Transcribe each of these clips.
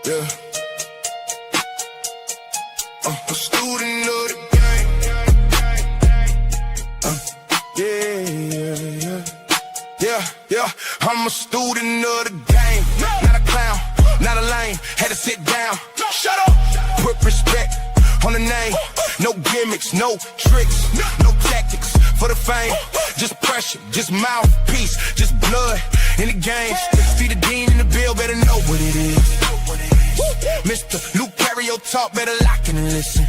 Yeah. I'm a student of the game. Yeah. I'm a student of the game. Not a clown, not a lame. Had to sit down. Shut up. Put respect on the name. No gimmicks, no tricks, no tactics for the fame. Just pressure, just mouthpiece, just blood in the game. See the dean in the bill, better know what it is. Mr. Luke Cario talk, better lock in and listen.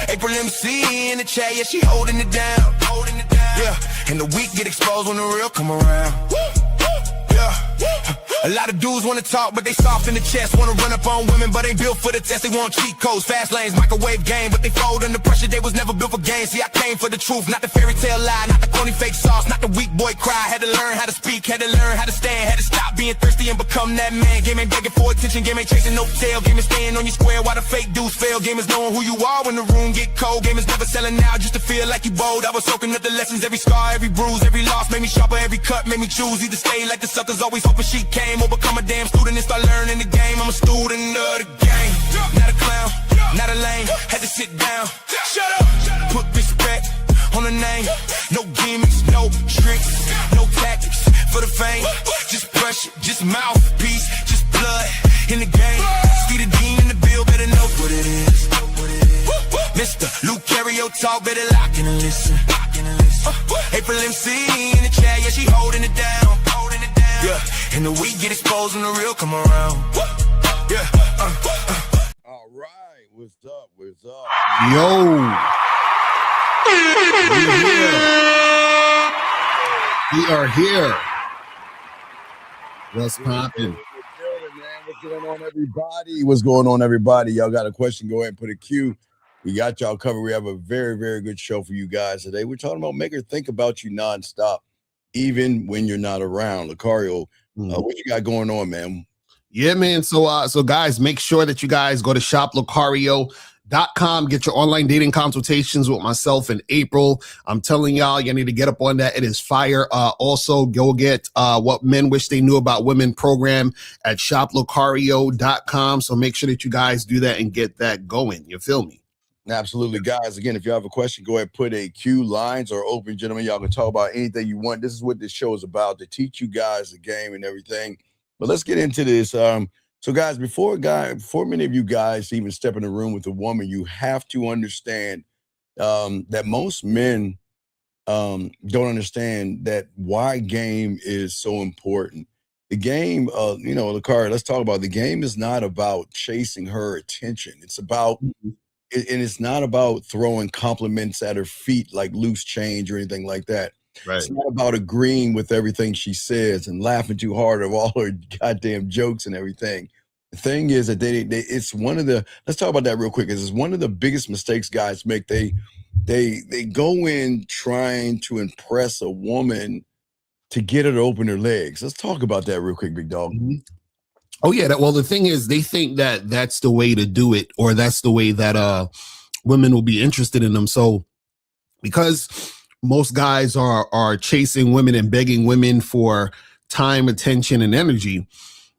April MC in the chat, yeah, she holding it down. Yeah, and the weak get exposed when the real come around. Yeah. A lot of dudes wanna talk, but they soft in the chest. Wanna run up on women, but ain't built for the test. They want cheat codes, fast lanes, microwave game, but they fold under pressure. They was never built for games. See, I came for the truth, not the fairy tale lie, not the corny fake sauce, not the weak boy cry. Had to learn how to speak, had to learn how to stand, had to stop being thirsty and become that man. Game ain't begging for attention, game ain't chasing no tail. Game is staying on your square while the fake dudes fail. Game is knowing who you are when the room get cold. Game is never selling out just to feel like you bold. I was soaking up the lessons, every scar, every bruise, every loss made me sharper, every cut made me choose. Either stay like the suckers always hoping she came, or become a damn student and start learning the game. I'm a student of the game, not a clown, not a lame. Had to sit down, shut up, put respect on the name. No gimmicks, no tricks, no tactics for the fame. Just pressure, just mouthpiece, just blood in the game. See the dean in the bill, better know what it is. Mr. Luke Cario talk, better lock in and listen. April MC in the chat, yeah, she holding it down. Yeah, and the weak get exposed when the real come around. Yeah. All right, what's up? Yo. We are here. What's poppin'? What's going on, everybody? Y'all got a question? Go ahead and put a Q. We got y'all covered. We have a very, very good show for you guys today. We're talking about make her think about you nonstop, even when you're not around. Lucario, what you got going on, man? Yeah, man. So guys, make sure that you guys go to shoplucario.com, get your online dating consultations with myself in April. I'm telling y'all, you need to get up on that. It is fire. Also, go get What Men Wish They Knew About Women program at shoplucario.com. So make sure that you guys do that and get that going. You feel me? Absolutely, guys. Again, if you have a question, go ahead and put a Q. Lines are open, gentlemen. Y'all can talk about anything you want. This is what this show is about, to teach you guys the game and everything. But let's get into this. So, guys, before many of you guys even step in the room with a woman, you have to understand that most men don't understand that why game is so important. The game, Lucario, let's talk about the game is not about chasing her attention. It's about and it's not about throwing compliments at her feet like loose change or anything like that. Right. It's not about agreeing with everything she says and laughing too hard at all her goddamn jokes and everything. The thing is that it's one of the, let's talk about that real quick. It's one of the biggest mistakes guys make. They go in trying to impress a woman to get her to open her legs. Let's talk about that real quick, big dog. Oh yeah. Well, the thing is, they think that that's the way to do it, or that's the way that women will be interested in them. So because most guys are chasing women and begging women for time, attention, and energy,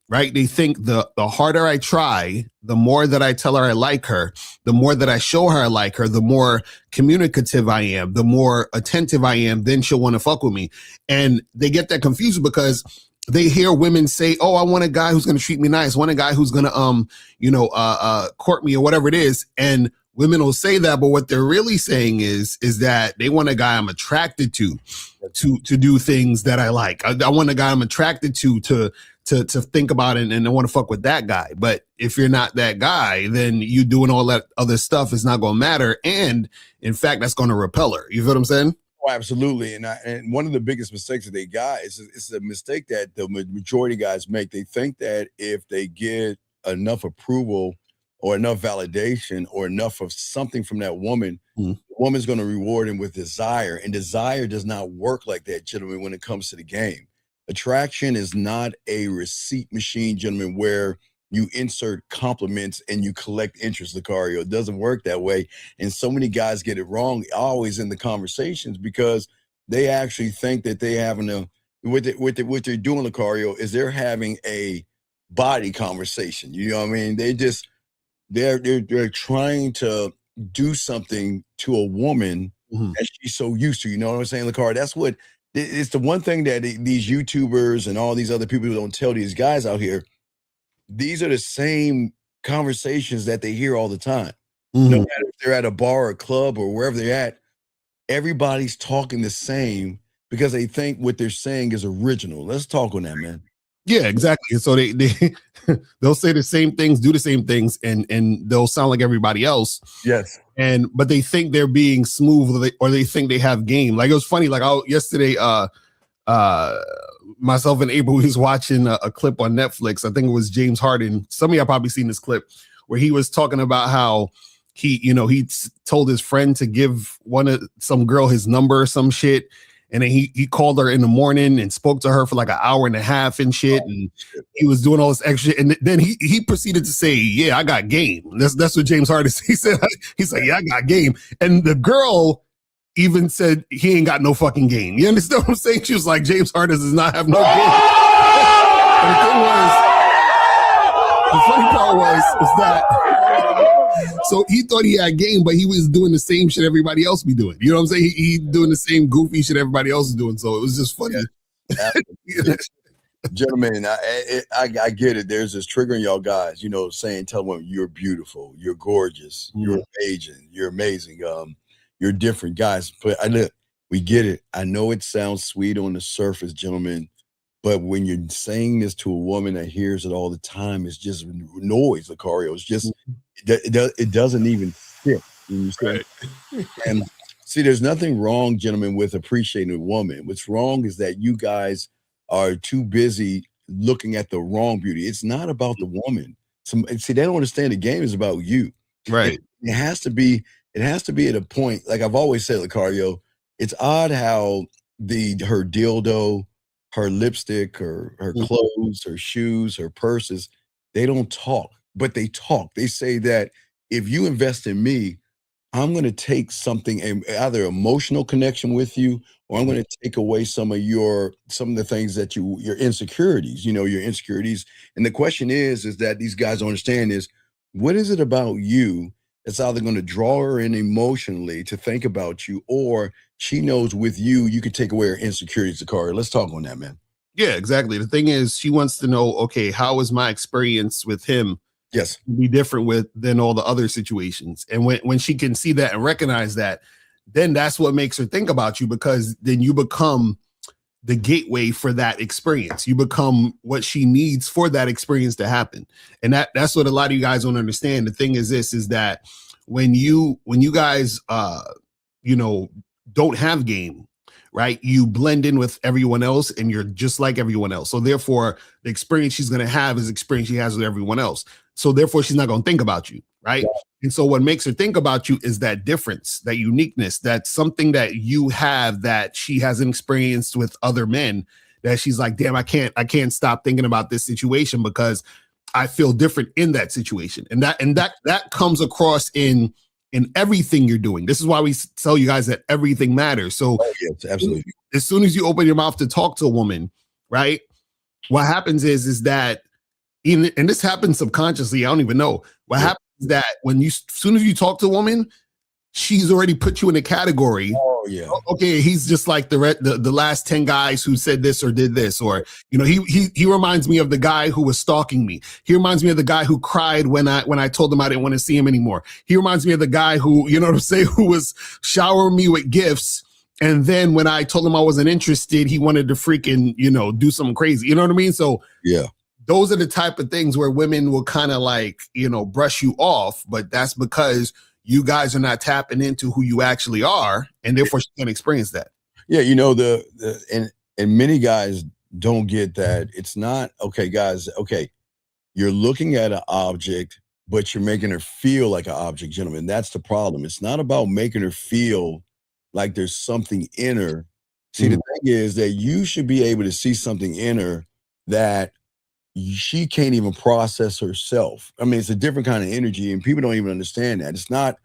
right? They think the harder I try, the more that I tell her I like her, the more that I show her I like her, the more communicative I am, the more attentive I am, then she'll want to fuck with me. And they get that confused because they hear women say, oh, I want a guy who's going to treat me nice. I want a guy who's going to, court me or whatever it is. And women will say that, but what they're really saying is that they want a guy I'm attracted to do things that I like. I want a guy I'm attracted to think about it, and I want to fuck with that guy. But if you're not that guy, then you doing all that other stuff is not going to matter. And in fact, that's going to repel her. You feel what I'm saying? Oh, absolutely. And one of the biggest mistakes that they got is a mistake that the majority of guys make. They think that if they get enough approval or enough validation or enough of something from that woman, the woman's going to reward him with desire. And desire does not work like that, gentlemen, when it comes to the game. Attraction is not a receipt machine, gentlemen, where you insert compliments and you collect interest, Lucario. It doesn't work that way. And so many guys get it wrong always in the conversations because they actually think that they having what they're doing, Lucario, is they're having a body conversation. You know what I mean? They're trying to do something to a woman that she's so used to. You know what I'm saying, LaCar? That's what it's the one thing that these YouTubers and all these other people who don't tell these guys out here. These are the same conversations that they hear all the time. No matter if they're at a bar or a club or wherever they're at, everybody's talking the same because they think what they're saying is original. Let's talk on that, man. Yeah, exactly. And so they they'll say the same things, do the same things, and they'll sound like everybody else. Yes. But they think they're being smooth, or they think they have game. Like, it was funny. Like, yesterday, myself and April, we was watching a clip on Netflix. I think it was James Harden. Some of y'all probably seen this clip where he was talking about how he told his friend to give some girl his number or some shit. And then he called her in the morning and spoke to her for like an hour and a half and shit. And he was doing all this extra. And then he proceeded to say, yeah, I got game. That's what James Harden said. He said, yeah, I got game. And the girl even said he ain't got no fucking game. You understand what I'm saying? She was like, James Harden does not have no game. And the funny part was that so he thought he had game, but he was doing the same shit everybody else be doing. You know what I'm saying? He doing the same goofy shit everybody else is doing. So it was just funny. Yeah. Gentlemen, I get it. There's this triggering y'all guys, saying, tell them you're beautiful, you're gorgeous, you're amazing, you're different, guys. But we get it. I know it sounds sweet on the surface, gentlemen, but when you're saying this to a woman that hears it all the time, it's just noise, Lucario. It's just it doesn't even fit. Right. And see, there's nothing wrong, gentlemen, with appreciating a woman. What's wrong is that you guys are too busy looking at the wrong beauty. It's not about the woman. See, they don't understand the game is about you. Right. It has to be at a point, like I've always said, Lucario, it's odd how her dildo, her lipstick, her clothes, her shoes, her purses, they don't talk, but they talk. They say that if you invest in me, I'm going to take something, either emotional connection with you, or I'm going to take away some of the things that your insecurities, your insecurities. And the question is that these guys don't understand is, what is it about you that's either going to draw her in emotionally to think about you, or she knows with you can take away her insecurities, Lucario. Let's talk on that, man. Yeah, exactly. The thing is, she wants to know, okay, how is my experience with him yes be different than all the other situations? And when she can see that and recognize that, then that's what makes her think about you, because then you become the gateway for that experience. You become what she needs for that experience to happen. And that's what a lot of you guys don't understand. The thing is is that when you guys don't have game, right, you blend in with everyone else and you're just like everyone else. So therefore, the experience she's going to have is the experience she has with everyone else. So therefore, she's not going to think about you, right? Yeah. And so what makes her think about you is that difference, that uniqueness, that's something that you have that she hasn't experienced with other men, that she's like, damn, I can't stop thinking about this situation because I feel different in that situation. And that comes across in everything you're doing. This is why we tell you guys that everything matters. So yes, absolutely. As soon as you open your mouth to talk to a woman, right, what happens is that, and this happens subconsciously, I don't even know. What happens is that as soon as you talk to a woman, she's already put you in a category. Oh yeah. Okay, he's just like the last 10 guys who said this or did this, or he reminds me of the guy who was stalking me. He reminds me of the guy who cried when I told him I didn't want to see him anymore. He reminds me of the guy who, who was showering me with gifts, and then when I told him I wasn't interested, he wanted to freaking do something crazy. You know what I mean? So yeah. Those are the type of things where women will kind of like, brush you off, but that's because you guys are not tapping into who you actually are, and therefore she's gonna experience that. Yeah, and many guys don't get that. It's not, okay, guys, okay, you're looking at an object, but you're making her feel like an object, gentlemen. That's the problem. It's not about making her feel like there's something in her. See, the thing is that you should be able to see something in her that she can't even process herself. I mean, it's a different kind of energy, and people don't even understand that. It's not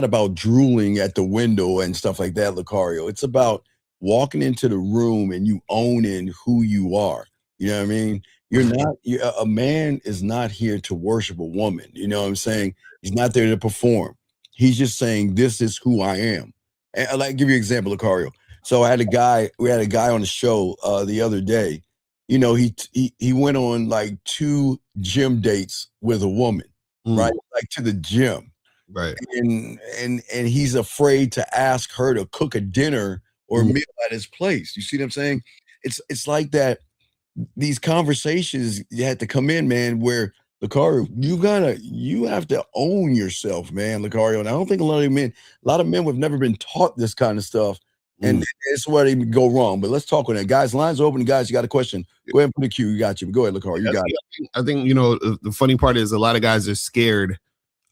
about drooling at the window and stuff like that, Lucario. It's about walking into the room and you owning who you are. You know what I mean? A man is not here to worship a woman. You know what I'm saying? He's not there to perform. He's just saying, this is who I am. And I'd like to give you an example, Lucario. So we had a guy on the show the other day. You know, he went on like 2 gym dates with a woman, right? Like to the gym. Right. And he's afraid to ask her to cook a dinner or a meal at his place. You see what I'm saying? It's like that. These conversations you had to come in, man, where Lucario, you have to own yourself, man, Lucario. And I don't think a lot of men have never been taught this kind of stuff. And it's where they go wrong. But let's talk on that. Guys, lines are open. Guys, you got a question? Go ahead and put the queue. You got you. Go ahead, Lucario. You got it. I think, you know, the funny part is a lot of guys are scared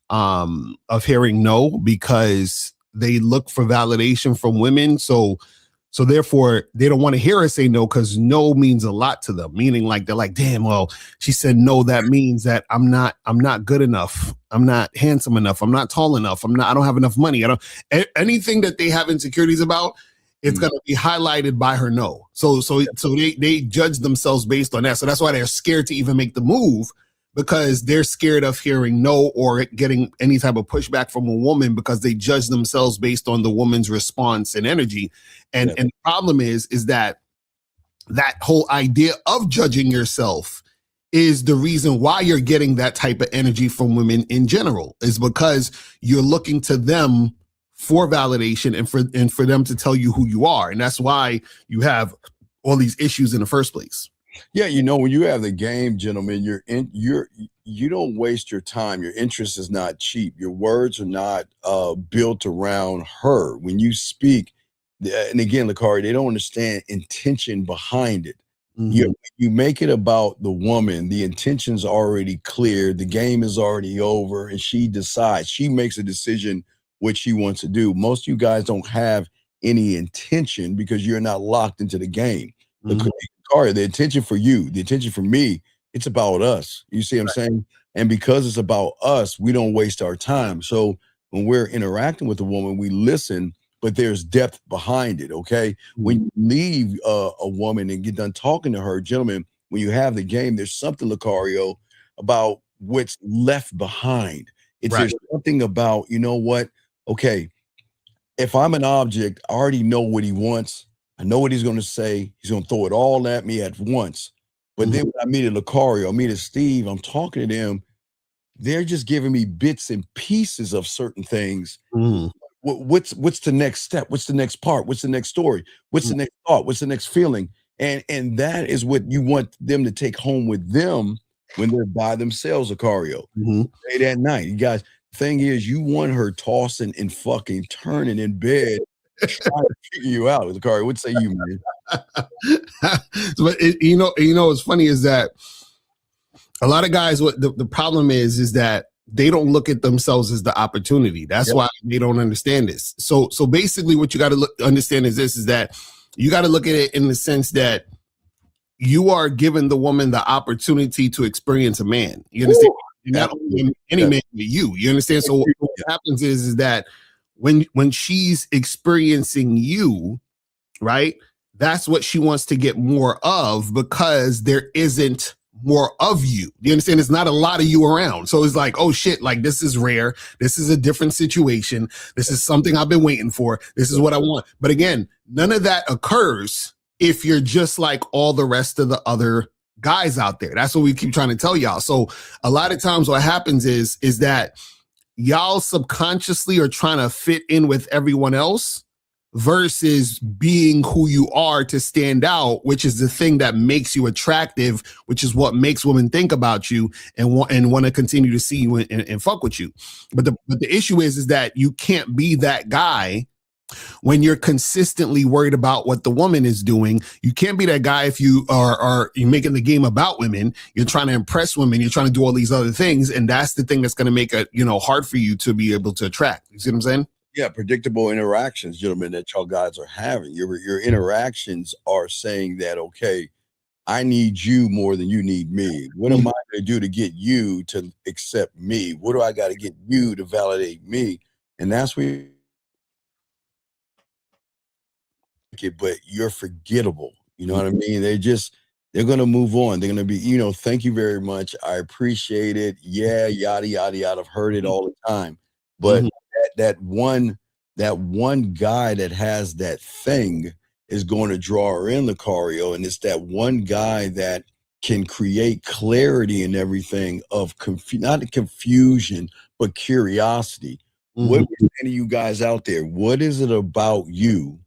of hearing no because they look for validation from women. So therefore they don't want to hear her say no because no means a lot to them. Meaning like they're like, damn, well, she said no. That means that I'm not good enough. I'm not handsome enough. I'm not tall enough. I don't have enough money. Anything that they have insecurities about, it's going to be highlighted by her no. So they judge themselves based on that. So that's why they're scared to even make the move, because they're scared of hearing no or getting any type of pushback from a woman because they judge themselves based on the woman's response and energy. And the problem is that whole idea of judging yourself is the reason why you're getting that type of energy from women in general, is because you're looking to them for validation and for them to tell you who you are. And that's why you have all these issues in the first place. Yeah, you know, when you have the game, gentlemen, you don't waste your time. Your interest is not cheap. Your words are not built around her. When you speak, and again, Lucario, they don't understand intention behind it. You make it about the woman. The intention's already clear. The game is already over, and she decides. She makes a decision what she wants to do. Most of you guys don't have any intention because you're not locked into the game. The attention for you, the attention for me, it's about us. You see what I'm saying? And because it's about us, we don't waste our time. So when we're interacting with a woman, we listen, but there's depth behind it, okay? When you leave a woman and get done talking to her, gentlemen, when you have the game, there's something, Lucario, about what's left behind. There's something about, you know what? Okay, if I'm an object, I already know what he wants. I know what he's going to say. He's going to throw it all at me at once. But then when I meet a Lucario, I meet a Steve, I'm talking to them. They're just giving me bits and pieces of certain things. What's the next step? What's the next part? What's the next story? What's the next thought? What's the next feeling? And that is what you want them to take home with them when they're by themselves, Lucario. Late at night. You guys, thing is, you want her tossing and fucking turning in bed, trying to figure you out. Lucario, what say you, man? But you know, what's funny is that a lot of guys, what the problem is that they don't look at themselves as the opportunity. That's why they don't understand this. So basically what you got to understand is this, is that you got to look at it in the sense that you are giving the woman the opportunity to experience a man. You understand? Not only any man, but you understand? So what happens is that when she's experiencing you, right, that's what she wants to get more of, because there isn't more of you. You understand? It's not a lot of you around. So it's like, oh shit, like this is rare. This is a different situation. This is something I've been waiting for. This is what I want. But again, none of that occurs if you're just like all the rest of the other guys out there. That's what we keep trying to tell y'all. So a lot of times what happens is that y'all subconsciously are trying to fit in with everyone else versus being who you are to stand out, which is the thing that makes you attractive, which is what makes women think about you and want to continue to see you and fuck with you. But the issue is that you can't be that guy when you're consistently worried about what the woman is doing. You can't be that guy if you are you're making the game about women. You're trying to impress women. You're trying to do all these other things, and that's the thing that's going to make it hard for you to be able to attract. You see what I'm saying? Yeah, predictable interactions, gentlemen, that y'all guys are having. Your interactions are saying that, okay, I need you more than you need me. What am I going to do to get you to accept me? What do I got to get you to validate me? And that's where, but you're forgettable. You know what I mean? They're going to move on. They're going to be, thank you very much. I appreciate it. Yeah, yada, yada, yada. I've heard it all the time. But Mhm. that one guy that has that thing is going to draw her in, Lucario. And it's that one guy that can create clarity and everything of not confusion, but curiosity. What Mhm. are any of you guys out there? What is it about you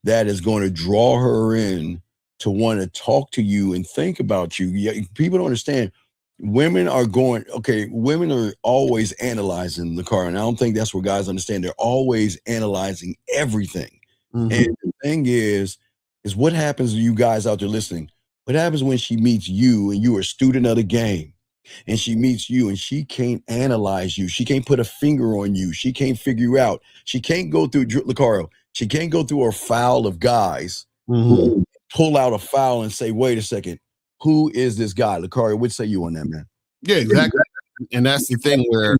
that is going to draw her in to want to talk to you and think about you? Yeah, people don't understand. Women are always analyzing the car, and I don't think that's what guys understand. They're always analyzing everything. Mhm. And the thing is what happens to you guys out there listening? What happens when she meets you and you are a student of the game? And she meets you and she can't analyze you. She can't put a finger on you. She can't figure you out. She can't go through, Lucario, she can't go through her file of guys, Mhm. pull out a file and say, wait a second, who is this guy? Lucario, what say you on that, man? Yeah, exactly. And that's the thing where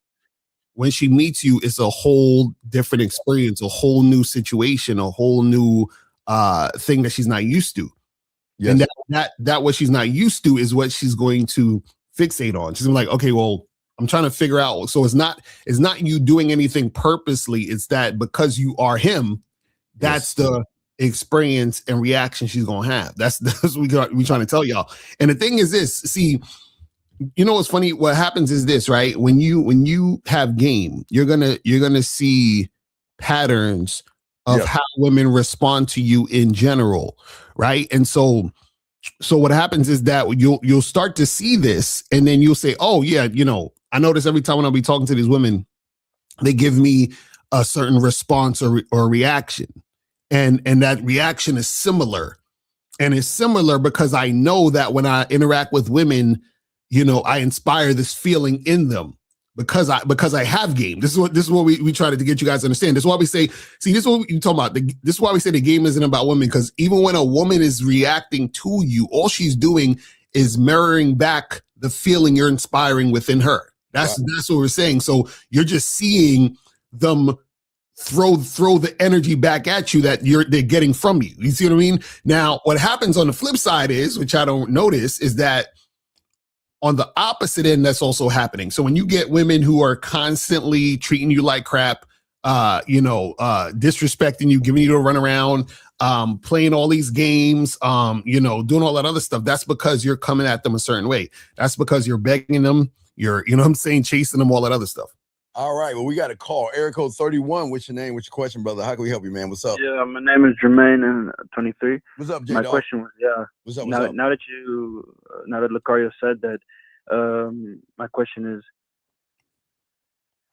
when she meets you, it's a whole different experience, a whole new situation, a whole new thing that she's not used to. Yes. And that what she's not used to is what she's going to fixate on. She's like, okay, well, I'm trying to figure out. So it's not you doing anything purposely. It's that because you are him, that's Yes. the experience and reaction she's gonna have. That's what we trying to tell y'all. And the thing is this, see, you know what's funny? What happens is this, right? When you have game, you're gonna see patterns of Yep. how women respond to you in general, right? And so what happens is that you'll start to see this, and then you'll say, oh yeah, I notice every time when I'll be talking to these women, they give me a certain response or reaction, and that reaction is similar, and it's similar because I know that when I interact with women, I inspire this feeling in them because I have game. This is what we try to get you guys to understand. This is why we say, see, this is what you talking about. This is why we say the game isn't about women, because even when a woman is reacting to you, all she's doing is mirroring back the feeling you're inspiring within her. That's what we're saying. So you're just seeing them throw the energy back at you that they're getting from you. You see what I mean? Now, what happens on the flip side is, which I don't notice, is that on the opposite end, that's also happening. So when you get women who are constantly treating you like crap, disrespecting you, giving you to run around, playing all these games, doing all that other stuff, that's because you're coming at them a certain way. That's because you're begging them, you're, chasing them, all that other stuff. All right. Well, we got a call. Area code 31. What's your name? What's your question, brother? How can we help you, man? What's up? Yeah, my name is Jermaine and 23. What's up, J My Dog? question was, What's up? now that Lucario said that, my question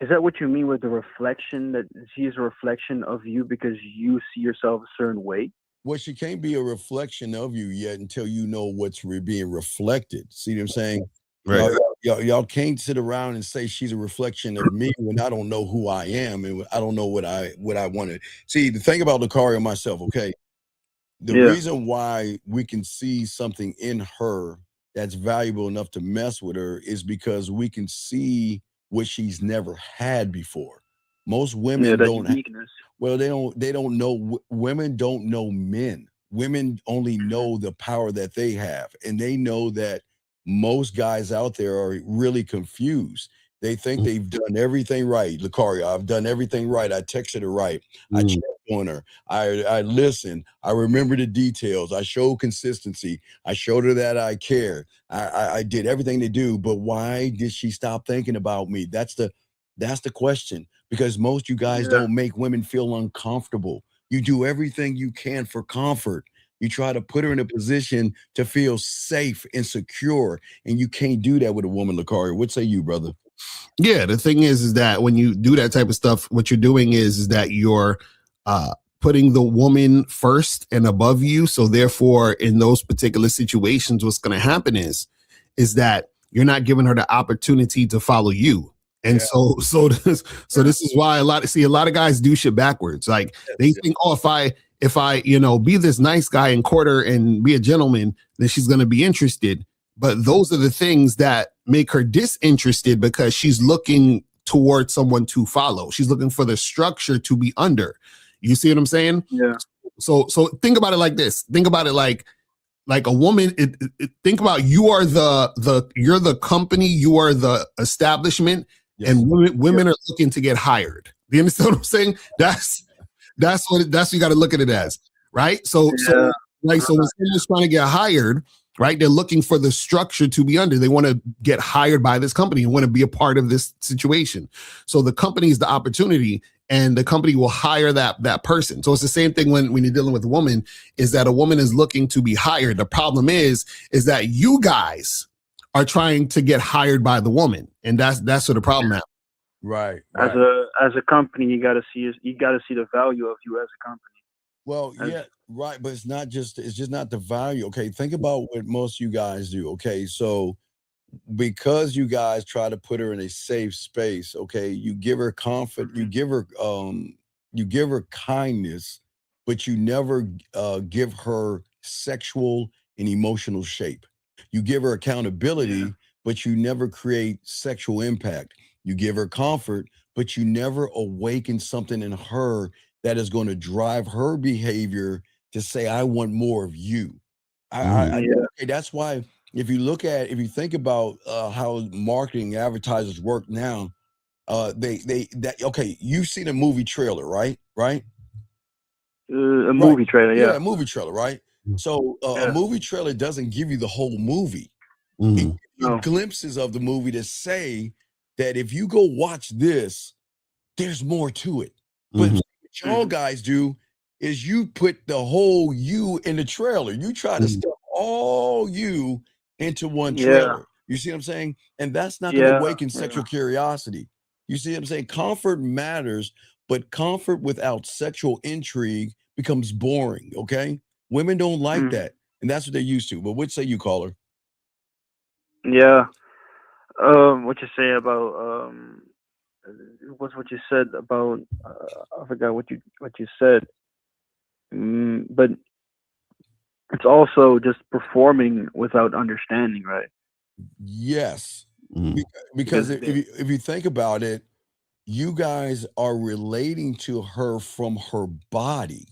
is that what you mean with the reflection, that she is a reflection of you because you see yourself a certain way? Well, she can't be a reflection of you yet until you know what's being reflected. See what I'm saying? Right. Y'all can't sit around and say she's a reflection of me when I don't know who I am and I don't know what I wanted. See, the thing about Lucario and myself, okay, the reason why we can see something in her that's valuable enough to mess with her is because we can see what she's never had before. Most women don't. Uniqueness. Well, they don't know. Women don't know men. Women only know the power that they have, and they know that most guys out there are really confused. They think they've done everything right. Lucario, I've done everything right. I texted her right. I checked on her. I listened. I remember the details. I showed consistency. I showed her that I cared. I did everything to do. But why did she stop thinking about me? That's the question. Because most you guys don't make women feel uncomfortable. You do everything you can for comfort. You try to put her in a position to feel safe and secure, and you can't do that with a woman, Lucario. What say you, brother? Yeah, the thing is that when you do that type of stuff, what you're doing is that you're putting the woman first and above you. So therefore, in those particular situations, what's going to happen is that you're not giving her the opportunity to follow you. And so this is why a lot of guys do shit backwards. Like they think, oh, if I be this nice guy and court her and be a gentleman, then she's going to be interested. But those are the things that make her disinterested because she's looking towards someone to follow. She's looking for the structure to be under. You see what I'm saying? Yeah. So think about it like this. Think about it like Like a woman, think about, you are you're the company, you are the establishment, Yes. and women are looking to get hired. Do you understand what I'm saying? That's what you got to look at it as, right? So when someone's trying to get hired, right, they're looking for the structure to be under. They want to get hired by this company and want to be a part of this situation. So the company is the opportunity, and the company will hire that person. So it's the same thing when you're dealing with a woman, is that a woman is looking to be hired. The problem is that you guys are trying to get hired by the woman, and that's sort of the problem now. Right. As a company, you got to see the value of you as a company. Well, yeah, right. But it's just not the value. Okay. Think about what most of you guys do. Okay. So because you guys try to put her in a safe space, okay, you give her comfort, you give her kindness, but you never give her sexual and emotional shape. You give her accountability, but you never create sexual impact. You give her comfort, but you never awaken something in her that is going to drive her behavior to say, I want more of you. Okay, that's why if you think about how marketing advertisers work now, you've seen a movie trailer, right? Right? A movie trailer, Yeah, a movie trailer, right? So a Yeah. movie trailer doesn't give you the whole movie. It Mhm. gives you No. glimpses of the movie to say that if you go watch this, there's more to it. But Mhm. what y'all guys do is you put the whole you in the trailer. You try to Mhm. stuff all you into one Yeah. trailer. You see what I'm saying? And that's not going to awaken Yeah. sexual curiosity. You see what I'm saying? Comfort matters, but comfort without sexual intrigue becomes boring. Okay. Women don't like Mm. that. And that's what they're used to. But what say you, caller? Yeah. What you say about what's what you said about I forgot what you said. But it's also just performing without understanding, right? Yes. Mhm. Because Because if you think about it, you guys are relating to her from her body.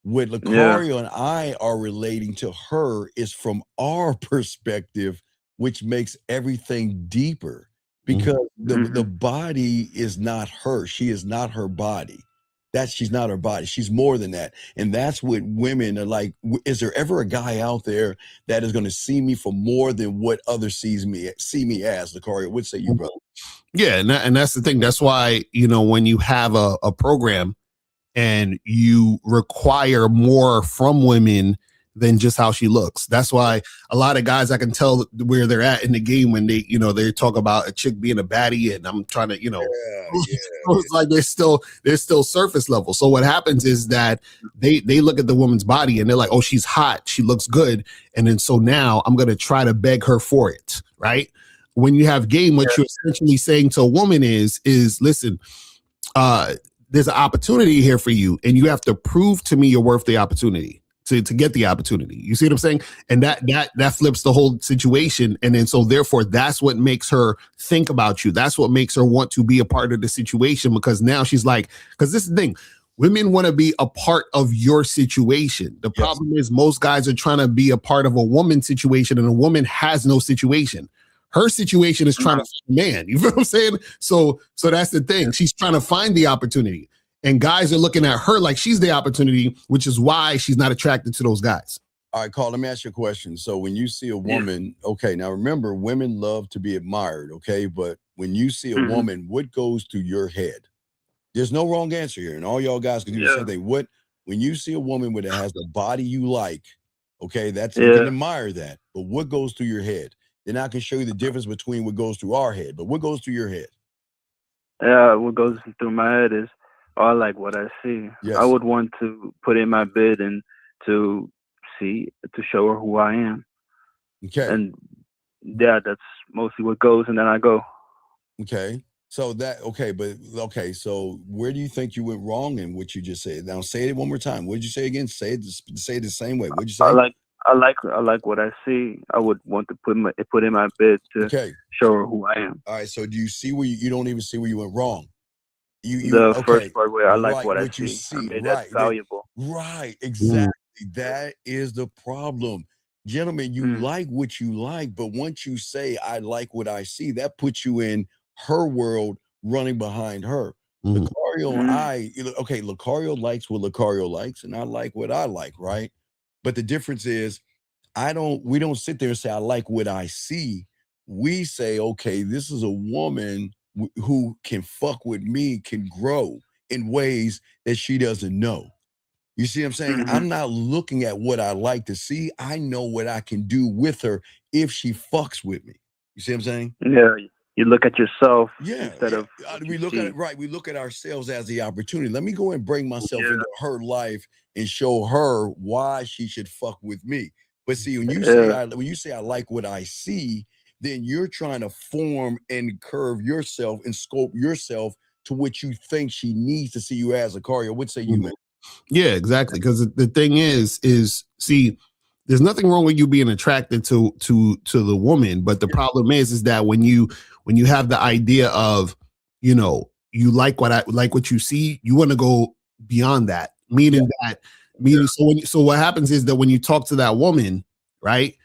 What yeah. Lucario and I are relating to her is from our perspective, which makes everything deeper Mhm. because the Mhm. body is not her. She is not her body. She's not her body. She's more than that. And that's what women are like. Is there ever a guy out there that is going to see me for more than what others see me as? Lucario, what say you, brother? Yeah, and that's the thing. That's why, when you have a program and you require more from women than just how she looks. That's why a lot of guys, I can tell where they're at in the game when they talk about a chick being a baddie, and I'm trying to, Yeah, it's like they're still surface level. So what happens is that they look at the woman's body and they're like, oh, she's hot, she looks good, and then so now I'm gonna try to beg her for it, right? When you have game, what you're essentially saying to a woman is listen, uh, there's an opportunity here for you, and you have to prove to me you're worth the opportunity to get the opportunity. You see what I'm saying? And that flips the whole situation. And then so therefore that's what makes her think about you. That's what makes her want to be a part of the situation, because now she's like, because this is the thing. Women want to be a part of your situation. The problem is most guys are trying to be a part of a woman's situation, and a woman has no situation. Her situation is trying to find a man. You feel what I'm saying? So that's the thing. She's trying to find the opportunity. And guys are looking at her like she's the opportunity, which is why she's not attracted to those guys. All right, Carl, let me ask you a question. So when you see a woman, okay, now remember, women love to be admired, okay? But when you see a woman, what goes through your head? There's no wrong answer here. And all y'all guys can do the same thing. When you see a woman that has the body you like, okay, you can admire that. But what goes through your head? Then I can show you the difference between what goes through our head. But what goes through your head? Yeah, what goes through my head is, oh, I like what I see. Yes. I would want to put in my bid and to show her who I am. Okay. And yeah, that's mostly what goes, and then I go. Okay. So so where do you think you went wrong in what you just said? Now say it one more time. What did you say again? Say it the same way. What'd you say? I like what I see. I would want to put in my bid to show her who I am. All right. So do you see where you don't even see where you went wrong? The first part where I like what I you see. see, I mean, that's valuable. right, exactly. That is the problem. Gentlemen, you like what you like, but once you say, I like what I see, that puts you in her world running behind her. Lucario and I, okay, Lucario likes what Lucario likes, and I like what I like, right? But the difference is, we don't sit there and say, I like what I see. We say, okay, this is a woman who can fuck with me, can grow in ways that she doesn't know. You see what I'm saying? I'm not looking at what I like to see. I know what I can do with her if she fucks with me. You see what I'm saying? Yeah, you look at yourself Yeah, instead yeah. of what We you look see. at it right. We look at ourselves as the opportunity. Let me go and bring myself into her life and show her why she should fuck with me. But see, when you say I like what I see, then you're trying to form and curve yourself and scope yourself to what you think she needs to see you as. A Cario, what say you, man? Yeah, exactly. Because the thing is see, there's nothing wrong with you being attracted to the woman, but the problem is that when you have the idea of, you know, you like what you see, you want to go beyond that. Meaning so what happens is that when you talk to that woman, right,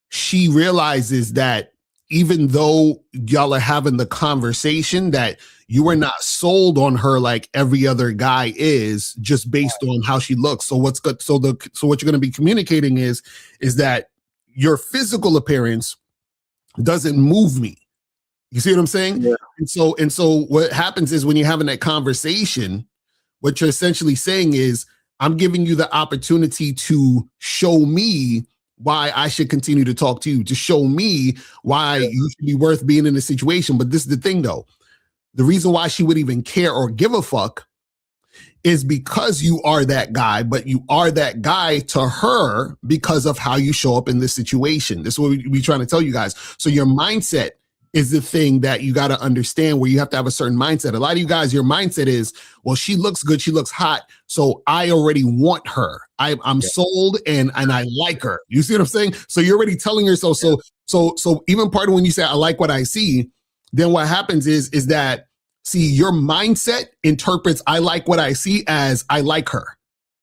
she realizes that even though y'all are having the conversation, that you are not sold on her like every other guy is, just based on how she looks. So what's good? So what you're going to be communicating is that your physical appearance doesn't move me. You see what I'm saying? Yeah. And so what happens is when you're having that conversation, what you're essentially saying is, I'm giving you the opportunity to show me why I should continue to talk to you, to show me why you should be worth being in a situation. But this is the thing, though. The reason why she would even care or give a fuck is because you are that guy, but you are that guy to her because of how you show up in this situation. This is what we're trying to tell you guys. So your mindset is the thing that you got to understand, where you have to have a certain mindset. A lot of you guys, your mindset is, well, she looks good, she looks hot, so I already want her. I'm sold and I like her. You see what I'm saying? So you're already telling yourself. So even part of when you say I like what I see, then what happens is that, see, your mindset interprets I like what I see as I like her.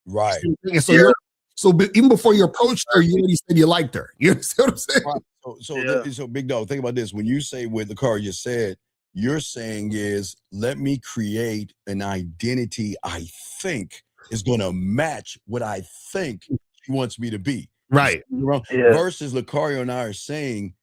Right. And so even before you approached her, you already said you liked her. You understand what I'm saying? Right. So Big Dog, think about this. When you say with the car you said, you're saying is, let me create an identity I think is going to match what I think she wants me to be. Right. Yeah. Versus Lucario and I are saying,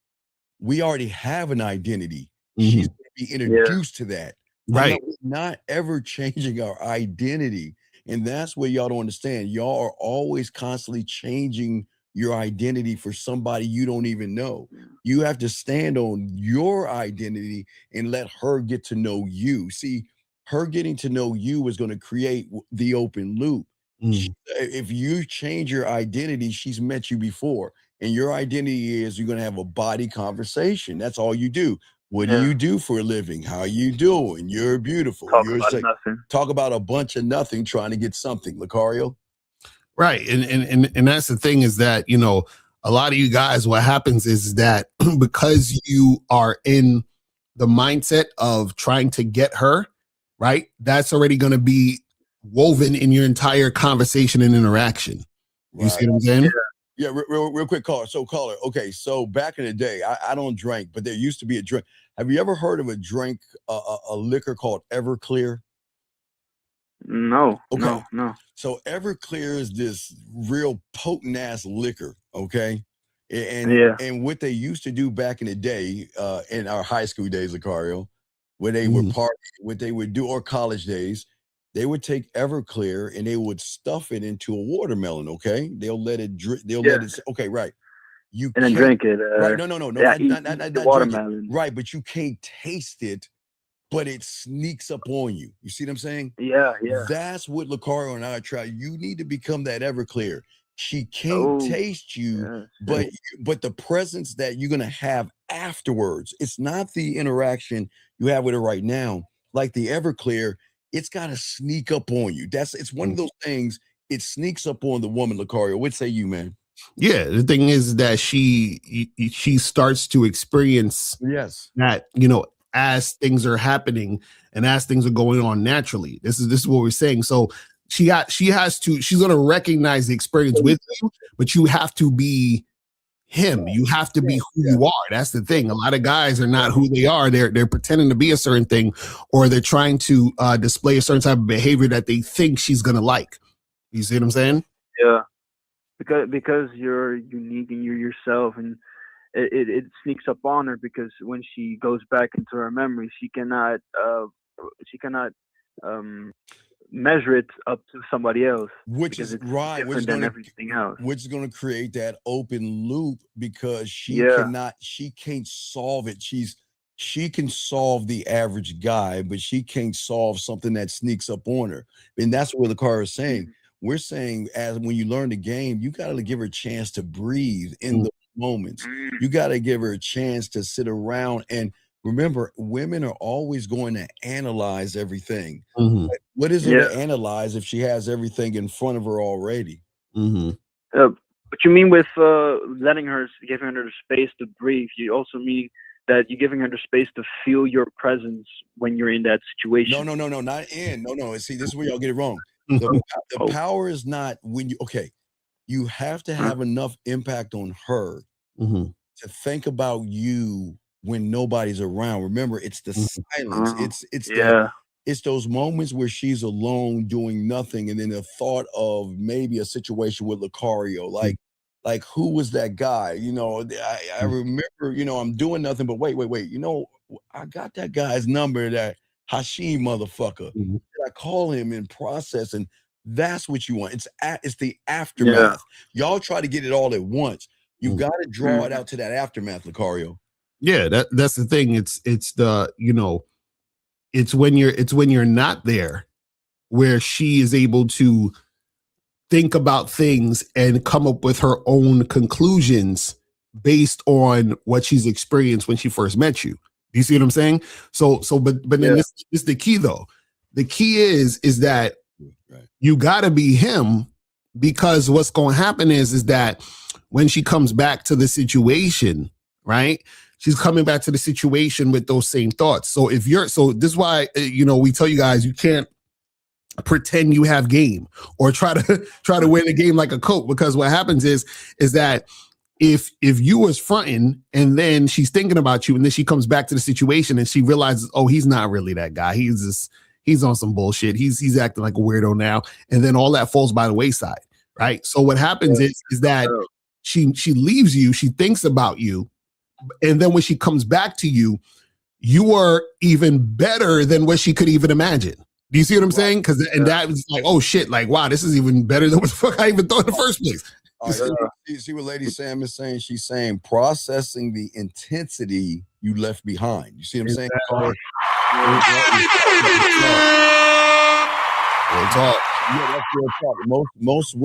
we already have an identity. She's going to be introduced to that. Right. Not ever changing our identity. And that's what y'all don't understand. Y'all are always constantly changing your identity for somebody you don't even know. You have to stand on your identity and let her get to know you. See, her getting to know you is going to create the open loop. If you change your identity, she's met you before. And your identity is, you're going to have a body conversation. That's all you do. What do you do for a living? How you doing? You're beautiful. You're sick. Talk about a bunch of nothing trying to get something, Lucario. Right. And that's the thing, is that, you know, a lot of you guys, what happens is that because you are in the mindset of trying to get her, right, that's already going to be woven in your entire conversation and interaction. You see what I'm saying? Yeah, real quick, caller. So, caller, okay, so back in the day, I don't drink, but there used to be a drink. Have you ever heard of a drink, a liquor called Everclear? No, Okay. no. So Everclear is this real potent ass liquor, okay? And what they used to do back in the day, in our high school days, Lucario, when they were partying, what they would do, or college days, they would take Everclear and they would stuff it into a watermelon, okay? They'll let it drip, let it, okay, right. You and then drink it. Right, no, not watermelon. drink it. Right, but you can't taste it, but it sneaks up on you. You see what I'm saying? Yeah. That's what Lucario and I try. You need to become that Everclear. She can't taste you, but the presence that you're gonna have afterwards, it's not the interaction you have with her right now. Like the Everclear, it's gotta sneak up on you. It's one of those things. It sneaks up on the woman, Lucario. What say you, man? Yeah, the thing is that she starts to experience that, you know, as things are happening and as things are going on naturally. This is what we're saying. So she's going to recognize the experience with you, but you have to be him. You have to be who Yeah. you are. That's the thing. A lot of guys are not who they are. They're pretending to be a certain thing, or they're trying to display a certain type of behavior that they think she's gonna like. You see what I'm saying? Yeah, because you're unique and you're yourself, and it sneaks up on her because when she goes back into her memory, she cannot um measure it up to somebody else Which because is it's right, different than everything else. which is gonna create that open loop because Yeah. she can't solve it. She can solve the average guy, but she can't solve something that sneaks up on her. And that's what the car is saying. Mhm. We're saying as when you learn the game, you gotta give her a chance to breathe in Mm. the moments. Mm. You gotta give her a chance to sit around and remember, women are always going to analyze everything. Mm-hmm. What is there Yeah. to analyze if she has everything in front of her already? Mm-hmm. What you mean with letting her, giving her the space to breathe? You also mean that you're giving her the space to feel your presence when you're in that situation. No, not in. No. See, this is where y'all get it wrong. The, Mm-hmm. the Oh. power is not when you, okay, you have to have enough impact on her Mm-hmm. to think about you when nobody's around. Remember, it's the silence. Yeah. It's those moments where she's alone doing nothing, and then the thought of maybe a situation with Lucario, like who was that guy? You know, I remember, you know, I'm doing nothing, but wait, you know, I got that guy's number, that Hashim motherfucker. Mm-hmm. I call him in process, and that's what you want. It's the Yeah. aftermath. Y'all try to get it all at once. You Mm. got to draw it out to that aftermath, Lucario. Yeah, that's the thing. It's the, you know, it's when you're not there where she is able to think about things and come up with her own conclusions based on what she's experienced when she first met you. Do you see what I'm saying? But then Yeah. this is the key though. The key is that Right. you gotta be him, because what's going to happen is that when she comes back to the situation, right? She's coming back to the situation with those same thoughts. So this is why, you know, we tell you guys, you can't pretend you have game or try to win a game like a coach, because what happens is that if you was fronting and then she's thinking about you and then she comes back to the situation and she realizes, oh, he's not really that guy. He's on some bullshit. He's acting like a weirdo now. And then all that falls by the wayside. Right. So what happens is that she leaves you, she thinks about you. And then when she comes back to you, you are even better than what she could even imagine. Do you see what I'm saying? Because that was like, oh shit, like, wow, this is even better than what the fuck I even thought in the first place. You see what Lady Sam is saying? She's saying processing the intensity you left behind. You see what I'm saying? Yeah, that's real talk. Most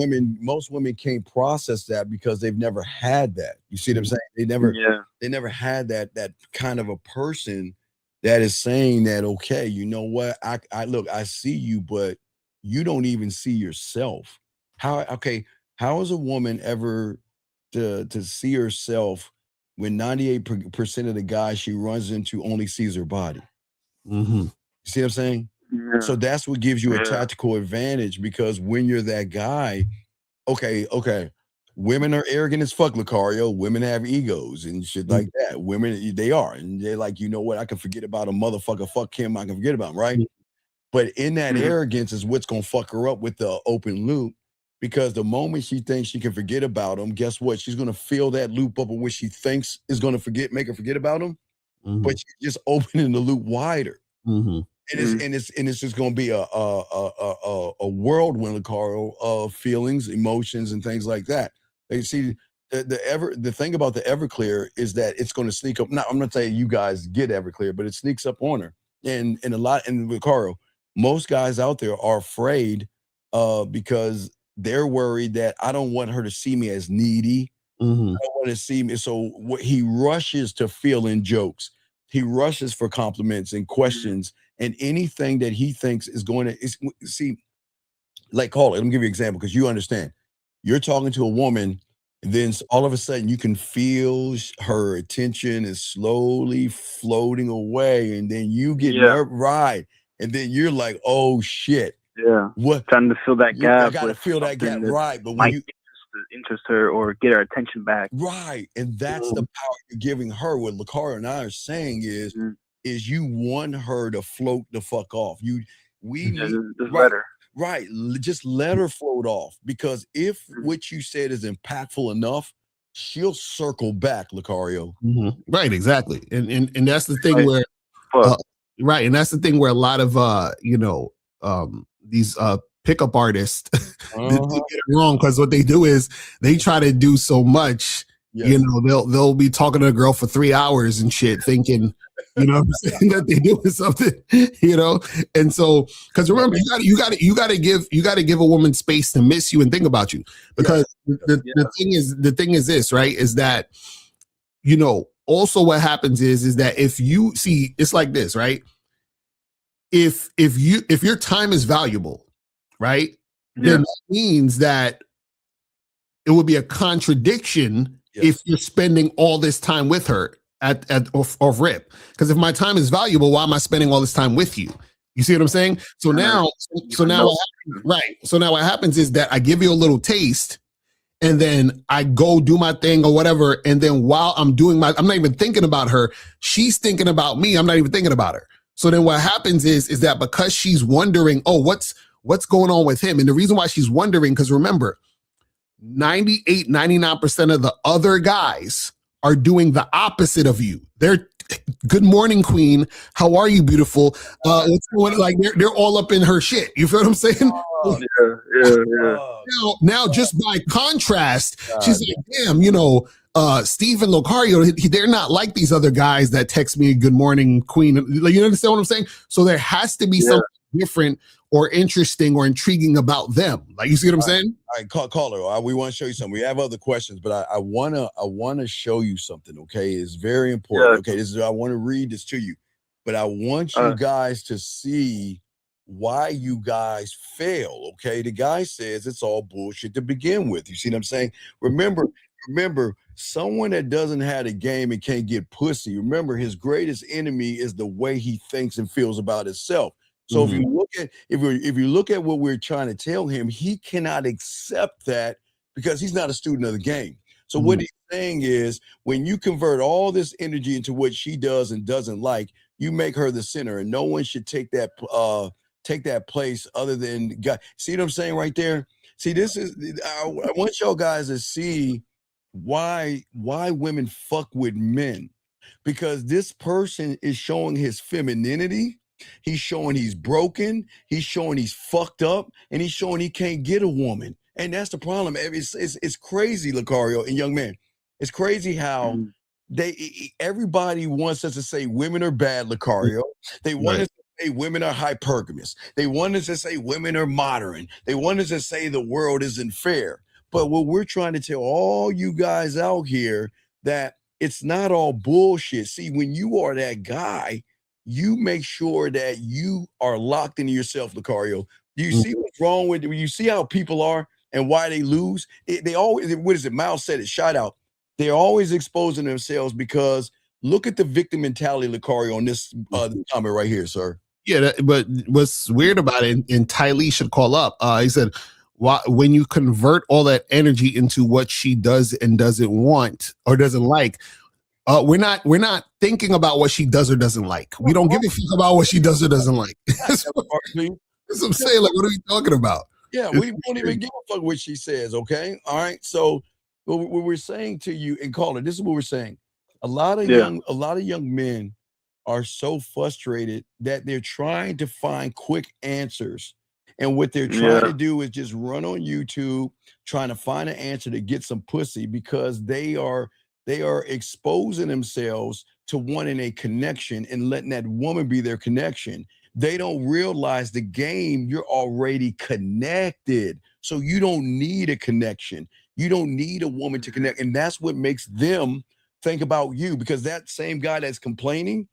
women can't process that because they've never had that. You see what I'm saying? They never had that kind of a person that is saying that, okay, you know what? I look, I see you, but you don't even see yourself. How is a woman ever to see herself when 98% of the guys she runs into only sees her body? Mm-hmm. You see what I'm saying? Yeah. So that's what gives you a tactical advantage, because when you're that guy, okay, women are arrogant as fuck, Lucario. Women have egos and shit like that. Women, they are, and they're like, you know what? I can forget about a motherfucker. Fuck him. I can forget about him, right? But in that arrogance is what's gonna fuck her up with the open loop, because the moment she thinks she can forget about him, guess what? She's gonna fill that loop up of what she thinks is gonna make her forget about him. But she's just opening the loop wider. And it's just going to be a whirlwind, Carl, of feelings, emotions, and things like that. You see, the thing about the Everclear is that it's going to sneak up. Now, I'm not saying you guys get Everclear, but it sneaks up on her. And with Carl, most guys out there are afraid because they're worried that I don't want her to see me as needy. I don't want to see me. So he rushes to feeling jokes. He rushes for compliments and questions and anything that he thinks is going to see. Like, call it. Let me give you an example, because you understand. You're talking to a woman, and then all of a sudden you can feel her attention is slowly floating away, and then you get right, and then you're like, "Oh shit, Yeah, what? trying to fill that gap. I gotta fill that gap, right?" But to interest her or get her attention back. Right. And that's the power you're giving her. What Lucario and I are saying is you want her to float the fuck off. We need Just right, let her. right. Just let her float off, because if what you said is impactful enough, she'll circle back, Lucario. Right, exactly. And that's the thing Right. where right, and that's the thing where a lot of these pickup artists they get it wrong, because what they do is they try to do so much. You know, they'll be talking to a girl for 3 hours and shit, thinking, you know what I'm saying, that they're doing something, you know. And so, because remember, you got to give a woman space to miss you and think about you, because the thing is this, right, is that, you know, also what happens is that if you see, it's like this, right? If your time is valuable, right, then that means that it would be a contradiction if you're spending all this time with her at off rip. Because if my time is valuable, why am I spending all this time with you? You see what I'm saying? So now what happens is that I give you a little taste, and then I go do my thing or whatever. And then while I'm not even thinking about her. She's thinking about me. I'm not even thinking about her. So then what happens is that because she's wondering, oh, what's going on with him? And the reason why she's wondering, because remember, 99% of the other guys are doing the opposite of you. They're good morning, queen. How are you, beautiful? Like they're all up in her shit. You feel what I'm saying? Now, just by contrast, she's like, damn, you know, Steve and Lucario, they're not like these other guys that text me good morning, queen. Like, you understand what I'm saying? So there has to be something different or interesting or intriguing about them. Like, you see what I'm saying? All right, caller. We want to show you something. We have other questions, but I wanna show you something. Okay, it's very important. Okay, I want to read this to you, but I want you guys to see why you guys fail. Okay, the guy says it's all bullshit to begin with. You see what I'm saying? Remember, someone that doesn't have a game and can't get pussy. Remember, his greatest enemy is the way he thinks and feels about himself. So if you look at what we're trying to tell him, he cannot accept that because he's not a student of the game. So what he's saying is, when you convert all this energy into what she does and doesn't like, you make her the center, and no one should take that place other than God. See what I'm saying right there? See, this is I want y'all guys to see why women fuck with men, because this person is showing his femininity. He's showing he's broken. He's showing he's fucked up, and he's showing he can't get a woman. And that's the problem. It's crazy, Lucario and young man. It's crazy how everybody wants us to say women are bad, Lucario. They want us to say women are hypergamous. They want us to say women are modern. They want us to say the world isn't fair. But what we're trying to tell all you guys out here, that it's not all bullshit. See, when you are that guy, you make sure that you are locked into yourself, Lucario. Do you see what's wrong with it? You see how people are and why they lose? They always, what is it? Miles said it, shout out. They're always exposing themselves because look at the victim mentality, Lucario, on this comment right here, sir. Yeah, but what's weird about it, and Ty Lee should call up, he said, when you convert all that energy into what she does and doesn't want or doesn't like, we're not thinking about what she does or doesn't like. We don't give a fuck about what she does or doesn't like. That's what I'm saying. Like, what are we talking about? Yeah, we won't even give a fuck what she says. Okay, all right. So what we're saying to you, and caller, this is what we're saying. A lot of young men are so frustrated that they're trying to find quick answers, and what they're trying to do is just run on YouTube, trying to find an answer to get some pussy, because they are exposing themselves to wanting a connection and letting that woman be their connection. They don't realize the game, you're already connected. So you don't need a connection. You don't need a woman to connect. And that's what makes them think about you, because that same guy that's complaining,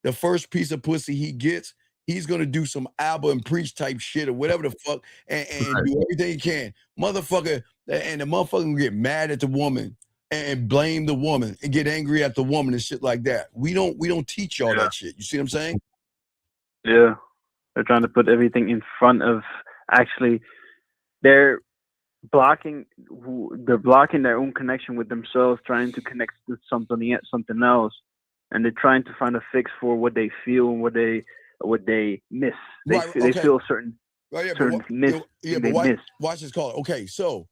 the first piece of pussy he gets, he's going to do some ABBA and preach type shit or whatever the fuck and do everything he can. Motherfucker, and the motherfucker will get mad at the woman and blame the woman and get angry at the woman and shit like that. We don't teach y'all that shit. You see what I'm saying? Yeah. They're trying to put everything in front of, actually, they're they're blocking their own connection with themselves, trying to connect to something else, and they're trying to find a fix for what they feel and what they miss. Right. They Okay. feel certain Right. Yeah. But certain miss yeah. thing But they miss. watch this call. Okay. So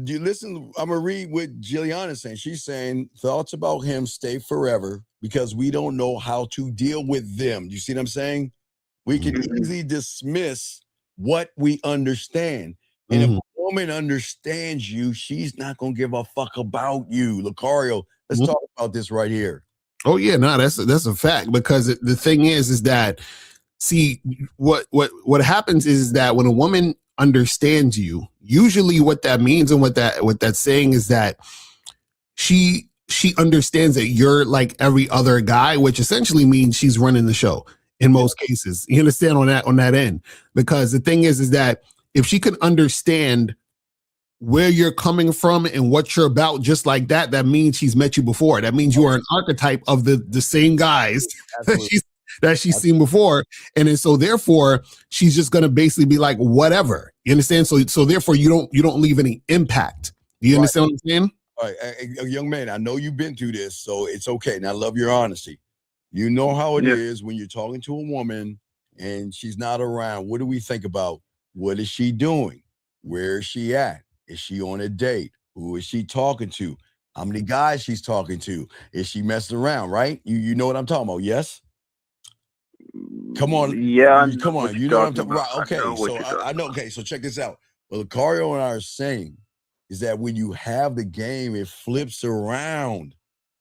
do you listen? I'm gonna read what Jilliana's saying. She's saying thoughts about him stay forever because we don't know how to deal with them. You see what I'm saying? We can easily dismiss what we understand. And if a woman understands you, she's not gonna give a fuck about you. Lucario, let's talk about this right here. Oh yeah, no, that's a fact, because the thing is that, see, what happens is that when a woman understands you, usually what that means and what that's saying is that she understands that you're like every other guy, which essentially means she's running the show in most cases. You understand on that end? Because the thing is that if she can understand where you're coming from and what you're about just like that, that means she's met you before. That means you are an archetype of the same guys that she's seen before. And then, so therefore she's just going to basically be like, whatever, you understand? So therefore you don't leave any impact. Do you understand what I'm saying? All right, a young man, I know you've been through this, so it's okay. And I love your honesty. You know how it is when you're talking to a woman and she's not around. What do we think about? What is she doing? Where is she at? Is she on a date? Who is she talking to? How many guys she's talking to? Is she messing around, right? You know what I'm talking about, yes? Come on. Yeah, come on. You know what I'm talking about. Right, okay, I know. Okay, so check this out. Well, Lucario and I are saying is that when you have the game, it flips around.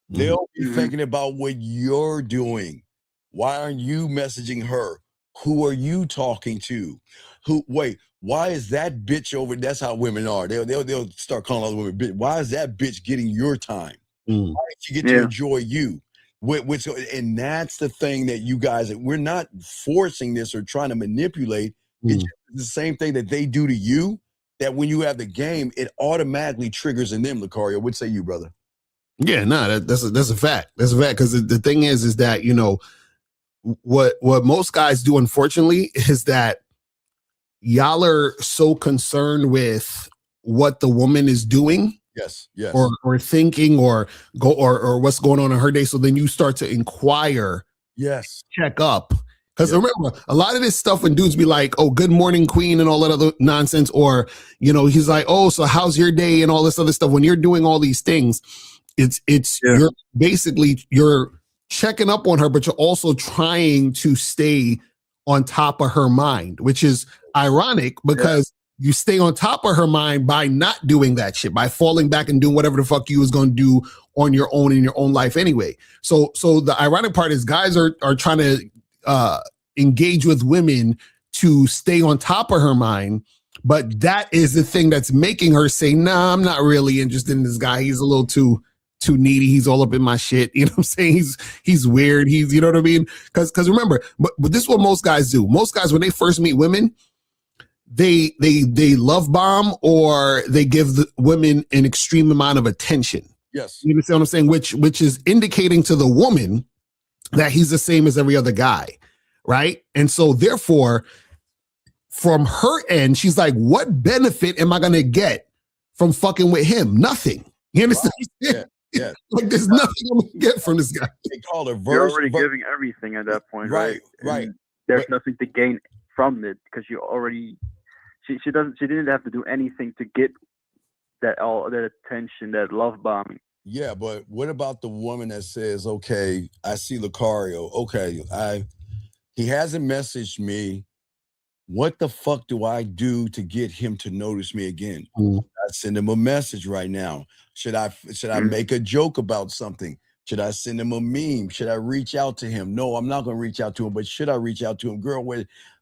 They'll be thinking about what you're doing. Why aren't you messaging her? Who are you talking to? Why is that bitch over? That's how women are. They'll start calling other women bitch. Why is that bitch getting your time? Why did she get to enjoy you? And that's the thing that you guys, we're not forcing this or trying to manipulate. It's the same thing that they do to you, that when you have the game, it automatically triggers in them, Lucario. What say you, brother? Yeah, no, that's a fact. That's a fact. Because the thing is that, you know, what most guys do, unfortunately, is that y'all are so concerned with what the woman is doing, or thinking, or what's going on in her day. So then you start to inquire, check up. Because remember, a lot of this stuff when dudes be like, "Oh, good morning, queen," and all that other nonsense, or, you know, he's like, "Oh, so how's your day?" and all this other stuff. When you're doing all these things, you're basically, you're checking up on her, but you're also trying to stay on top of her mind, which is ironic, because you stay on top of her mind by not doing that shit, by falling back and doing whatever the fuck you was going to do on your own in your own life anyway. So the ironic part is guys are trying to engage with women to stay on top of her mind, but that is the thing that's making her say, "Nah, I'm not really interested in this guy. He's a little too needy. He's all up in my shit." You know what I'm saying? He's weird. You know what I mean? Because remember, but this is what most guys do. Most guys, when they first meet women, they love bomb, or they give the women an extreme amount of attention. Yes. You understand what I'm saying? Which is indicating to the woman that he's the same as every other guy, right? And so therefore, from her end, she's like, what benefit am I going to get from fucking with him? Nothing. You understand? Wow. Yeah. Like, there's nothing I'm going to get from this guy. They call it You're already giving everything at that point, right? Right. There's nothing to gain from it, because you already. She didn't have to do anything to get that attention, that love bombing. Yeah, but what about the woman that says, "Okay, I see Lucario. Okay, he hasn't messaged me. What the fuck do I do to get him to notice me again? I send him a message right now. Should I make a joke about something? Should I send him a meme? Should I reach out to him? No, I'm not going to reach out to him, but should I reach out to him? Girl,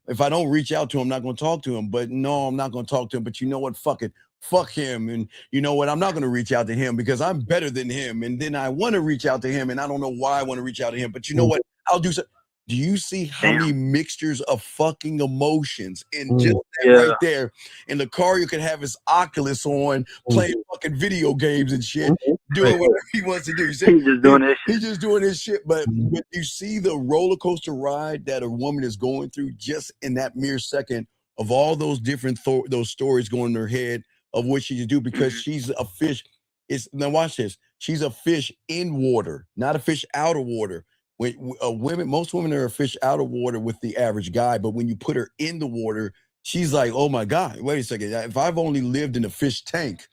if I don't reach out to him, I'm not going to talk to him. But no, I'm not going to talk to him. But you know what? Fuck it. Fuck him. And you know what? I'm not going to reach out to him because I'm better than him. And then I want to reach out to him, and I don't know why I want to reach out to him. But you know what? I'll do so. Do you see how many mixtures of fucking emotions in just that right there? And Lucario could have his Oculus on, playing fucking video games and shit, doing whatever he wants to do. You see? He's just doing this shit. He's just doing his shit. But you see the roller coaster ride that a woman is going through just in that mere second of all those different those stories going in her head, of what she should do because she's a fish. Now watch this. She's a fish in water, not a fish out of water. Most women are a fish out of water with the average guy, but when you put her in the water, she's like, oh my God, wait a second. If I've only lived in a fish tank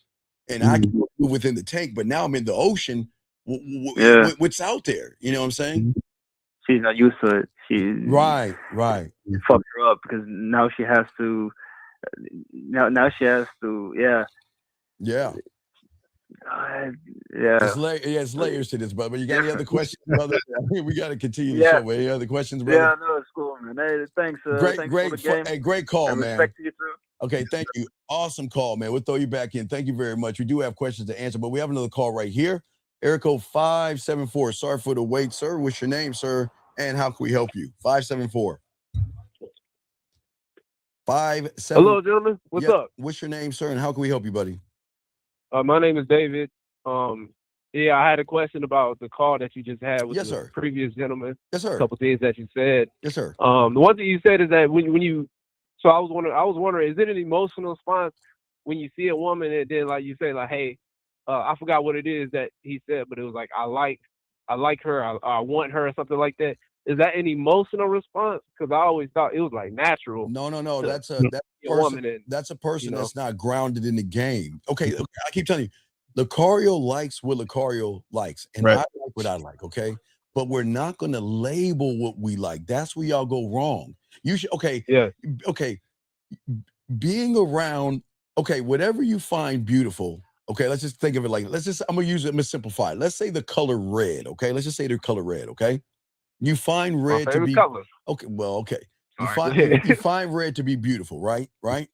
and I can move within the tank, but now I'm in the ocean, what's out there? You know what I'm saying? She's not used to it. Right. Fucked her up because now she has to. Now she has to. Yeah. Yeah. Yeah. It's layers to this, brother. You got any other questions, brother? We got to continue the show. Any other questions, brother? Yeah, no, it's cool, man. Hey, thanks. Thanks for the game. Hey, great call, and man. Respect to you too. Okay, thank you. Awesome call, man. We'll throw you back in. Thank you very much. We do have questions to answer, but we have another call right here. Area code 574. Sorry for the wait, sir. What's your name, sir? And how can we help you? 574. 574. Hello, gentlemen. What's up? What's your name, sir? And how can we help you, buddy? My name is David. I had a question about the call that you just had with the previous gentleman. Yes, sir. A couple things that you said. Yes, sir. The one thing you said is that when you, so I was wondering, is it an emotional response when you see a woman and then like you say like, hey, I forgot what it is that he said, but it was like I like her, I want her, or something like that. Is that an emotional response? Because I always thought it was like natural. No. That's a person that's not grounded in the game. Okay, I keep telling you, Lucario likes what Lucario likes, and I like what I like. Okay, but we're not going to label what we like. That's where y'all go wrong. You should. Okay. Being around. Okay, whatever you find beautiful. Okay, let's just think of it like. I'm gonna simplify it. Let's say the color red. Okay, let's just say the color red. Okay. You find red to be color. Okay. Well, okay. You find red to be beautiful, right? Right?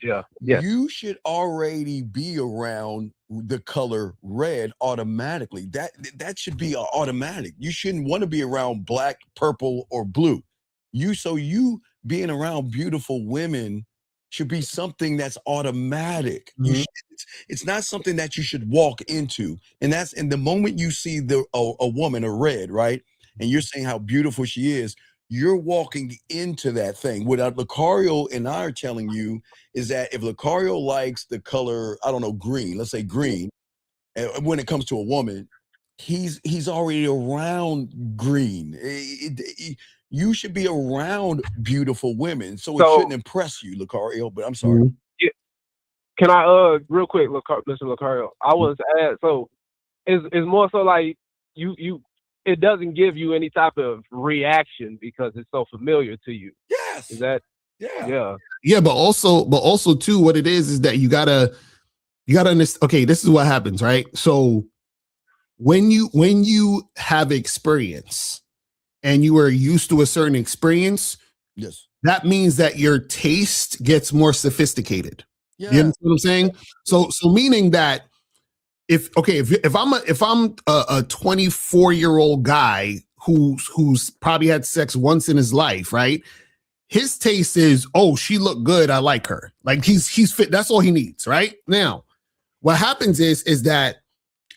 Yeah. You should already be around the color red automatically. That should be automatic. You shouldn't want to be around black, purple, or blue. You being around beautiful women should be something that's automatic. It's not something that you should walk into. And the moment you see a woman, a red, right? And you're saying how beautiful she is, you're walking into that thing. What Lucario and I are telling you is that if Lucario likes the color, I don't know, green, let's say green, and when it comes to a woman, he's already around green. You should be around beautiful women, so it shouldn't impress you, Lucario, but I'm sorry. Yeah. Can I, real quick, Mr. Lucario, I was asked, so it's more so like it doesn't give you any type of reaction because it's so familiar to you. Yes. Is that? Yeah. But also too, what it is that you gotta understand. Okay, this is what happens, right? So when you have experience and you are used to a certain experience, yes, that means that your taste gets more sophisticated. Yeah. You understand what I'm saying? So meaning that if I'm a 24-year-old guy who's probably had sex once in his life, right? His taste is, oh, she looked good, I like her. Like he's fit. That's all he needs, right? Now, what happens is that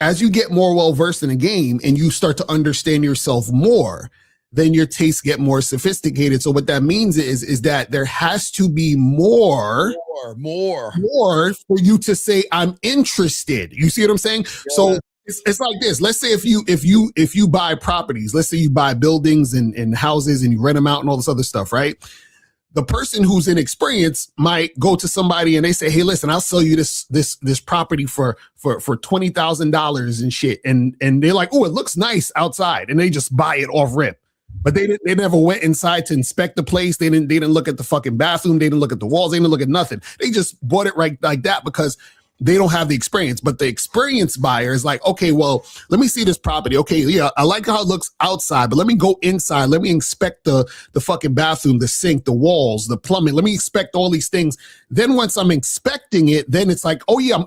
as you get more well-versed in the game and you start to understand yourself more, then your tastes get more sophisticated. So what that means is that there has to be more for you to say, I'm interested. You see what I'm saying? Yeah. So it's like this. Let's say if you buy properties, let's say you buy buildings and houses and you rent them out and all this other stuff, right? The person who's inexperienced might go to somebody and they say, hey, listen, I'll sell you this property for $20,000 and shit. And they're like, oh, it looks nice outside. And they just buy it off rip. But they never went inside to inspect the place. They didn't look at the fucking bathroom. They didn't look at the walls. They didn't look at nothing. They just bought it right like that because they don't have the experience. But the experienced buyer is like, okay, well, let me see this property. Okay, yeah, I like how it looks outside, but let me go inside. Let me inspect the fucking bathroom, the sink, the walls, the plumbing. Let me inspect all these things. Then once I'm inspecting it, then it's like, oh yeah,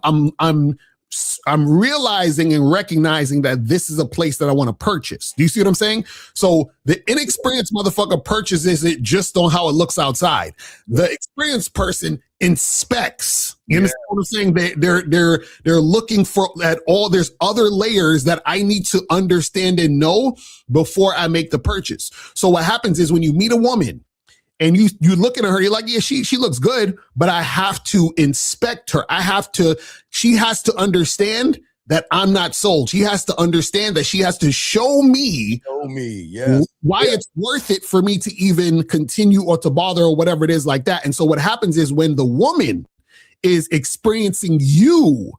I'm realizing and recognizing that this is a place that I want to purchase. Do you see what I'm saying? So the inexperienced motherfucker purchases it just on how it looks outside. The experienced person inspects. You understand what I'm saying? They're looking for at all. There's other layers that I need to understand and know before I make the purchase. So what happens is when you meet a woman and you looking at her, you're like, yeah, she looks good, but I have to inspect her. She has to understand that I'm not sold. She has to understand that she has to show me yes, why it's worth it for me to even continue or to bother or whatever it is like that. And so what happens is when the woman is experiencing you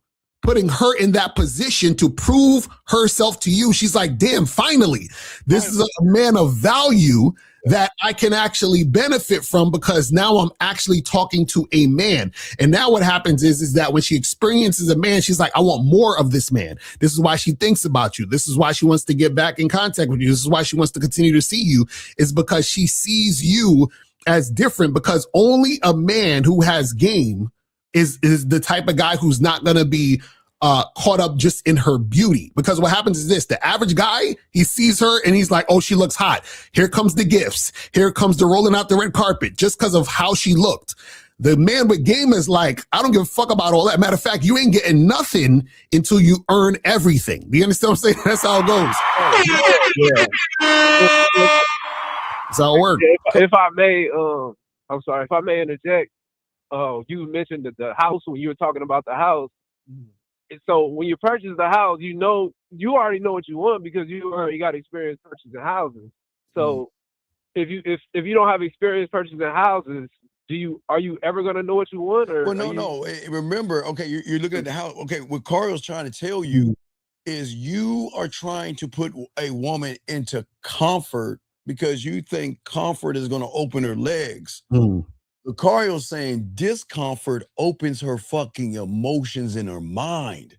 putting her in that position to prove herself to you, she's like, damn, finally, this is a man of value that I can actually benefit from, because now I'm actually talking to a man. And now what happens is that when she experiences a man, she's like, I want more of this man. This is why she thinks about you. This is why she wants to get back in contact with you. This is why she wants to continue to see you, is because she sees you as different, because only a man who has game is the type of guy who's not going to be caught up just in her beauty. Because what happens is this: the average guy, he sees her and he's like, oh, she looks hot. Here comes the gifts. Here comes the rolling out the red carpet, just because of how she looked. The man with game is like, I don't give a fuck about all that. Matter of fact, you ain't getting nothing until you earn everything. Do you understand what I'm saying? That's how it goes. Yeah. That's how it works. If I may, I'm sorry, if I may interject, you mentioned that the house, when you were talking about the house. So when you purchase the house, you already know what you want, because you already got experience purchasing houses. So if you don't have experience purchasing houses, are you ever gonna know what you want? Or well, no. Remember, okay, you're looking at the house. Okay, what Carl's trying to tell you is you are trying to put a woman into comfort because you think comfort is going to open her legs. Lucario's saying discomfort opens her fucking emotions in her mind,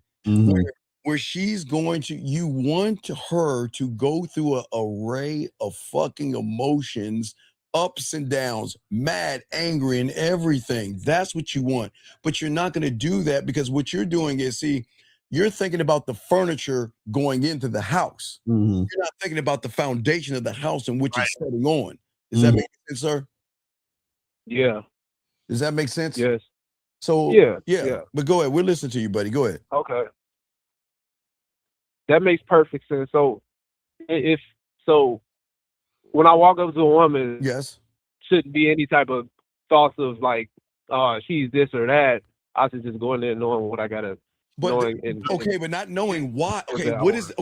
where she's going to, you want her to go through an array of fucking emotions, ups and downs, mad, angry, and everything. That's what you want. But you're not going to do that, because what you're doing is, see, you're thinking about the furniture going into the house. You're not thinking about the foundation of the house in which it's setting on. Does that make sense, sir? Yeah. Does that make sense? Yes. So yeah. But go ahead. We're listening to you, buddy. Go ahead. Okay. That makes perfect sense. So when I walk up to a woman, yes, shouldn't be any type of thoughts of like, she's this or that. I should just go in there knowing what I gotta. But not knowing why. What is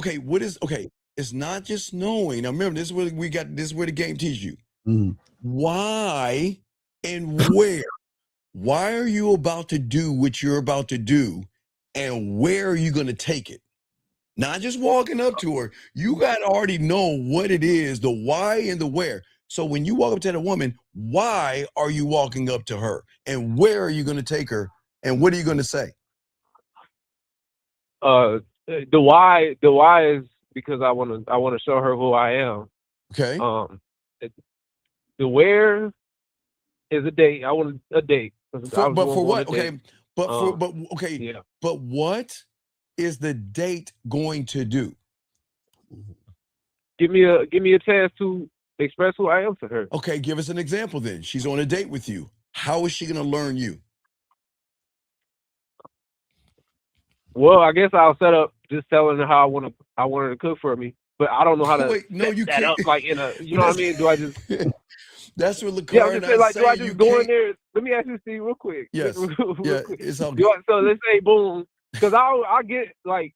it's not just knowing. Now remember, this is where the game teaches you. Why and where. Why are you about to do what you're about to do, and where are you going to take it? Not just walking up to her. You got to already know what it is, the why and the where. So when you walk up to the woman, why are you walking up to her, and where are you going to take her, and what are you going to say? The why is because I want to show her who I am. Okay. The where is a date. I want a date. But for what? Okay. But what is the date going to do? Give me a chance to express who I am to her. Okay, give us an example then. She's on a date with you. How is she going to learn you? Well, I guess I'll set up just telling her how I want her to cook for me. But I don't know how to set that up, like in a, you know what I mean? Do I just? That's what Yeah, I'm just saying, like, do I just go in there? Let me ask you, Steve, real quick. Yes. Real quick. It's all good. So let's say, boom, because I get like,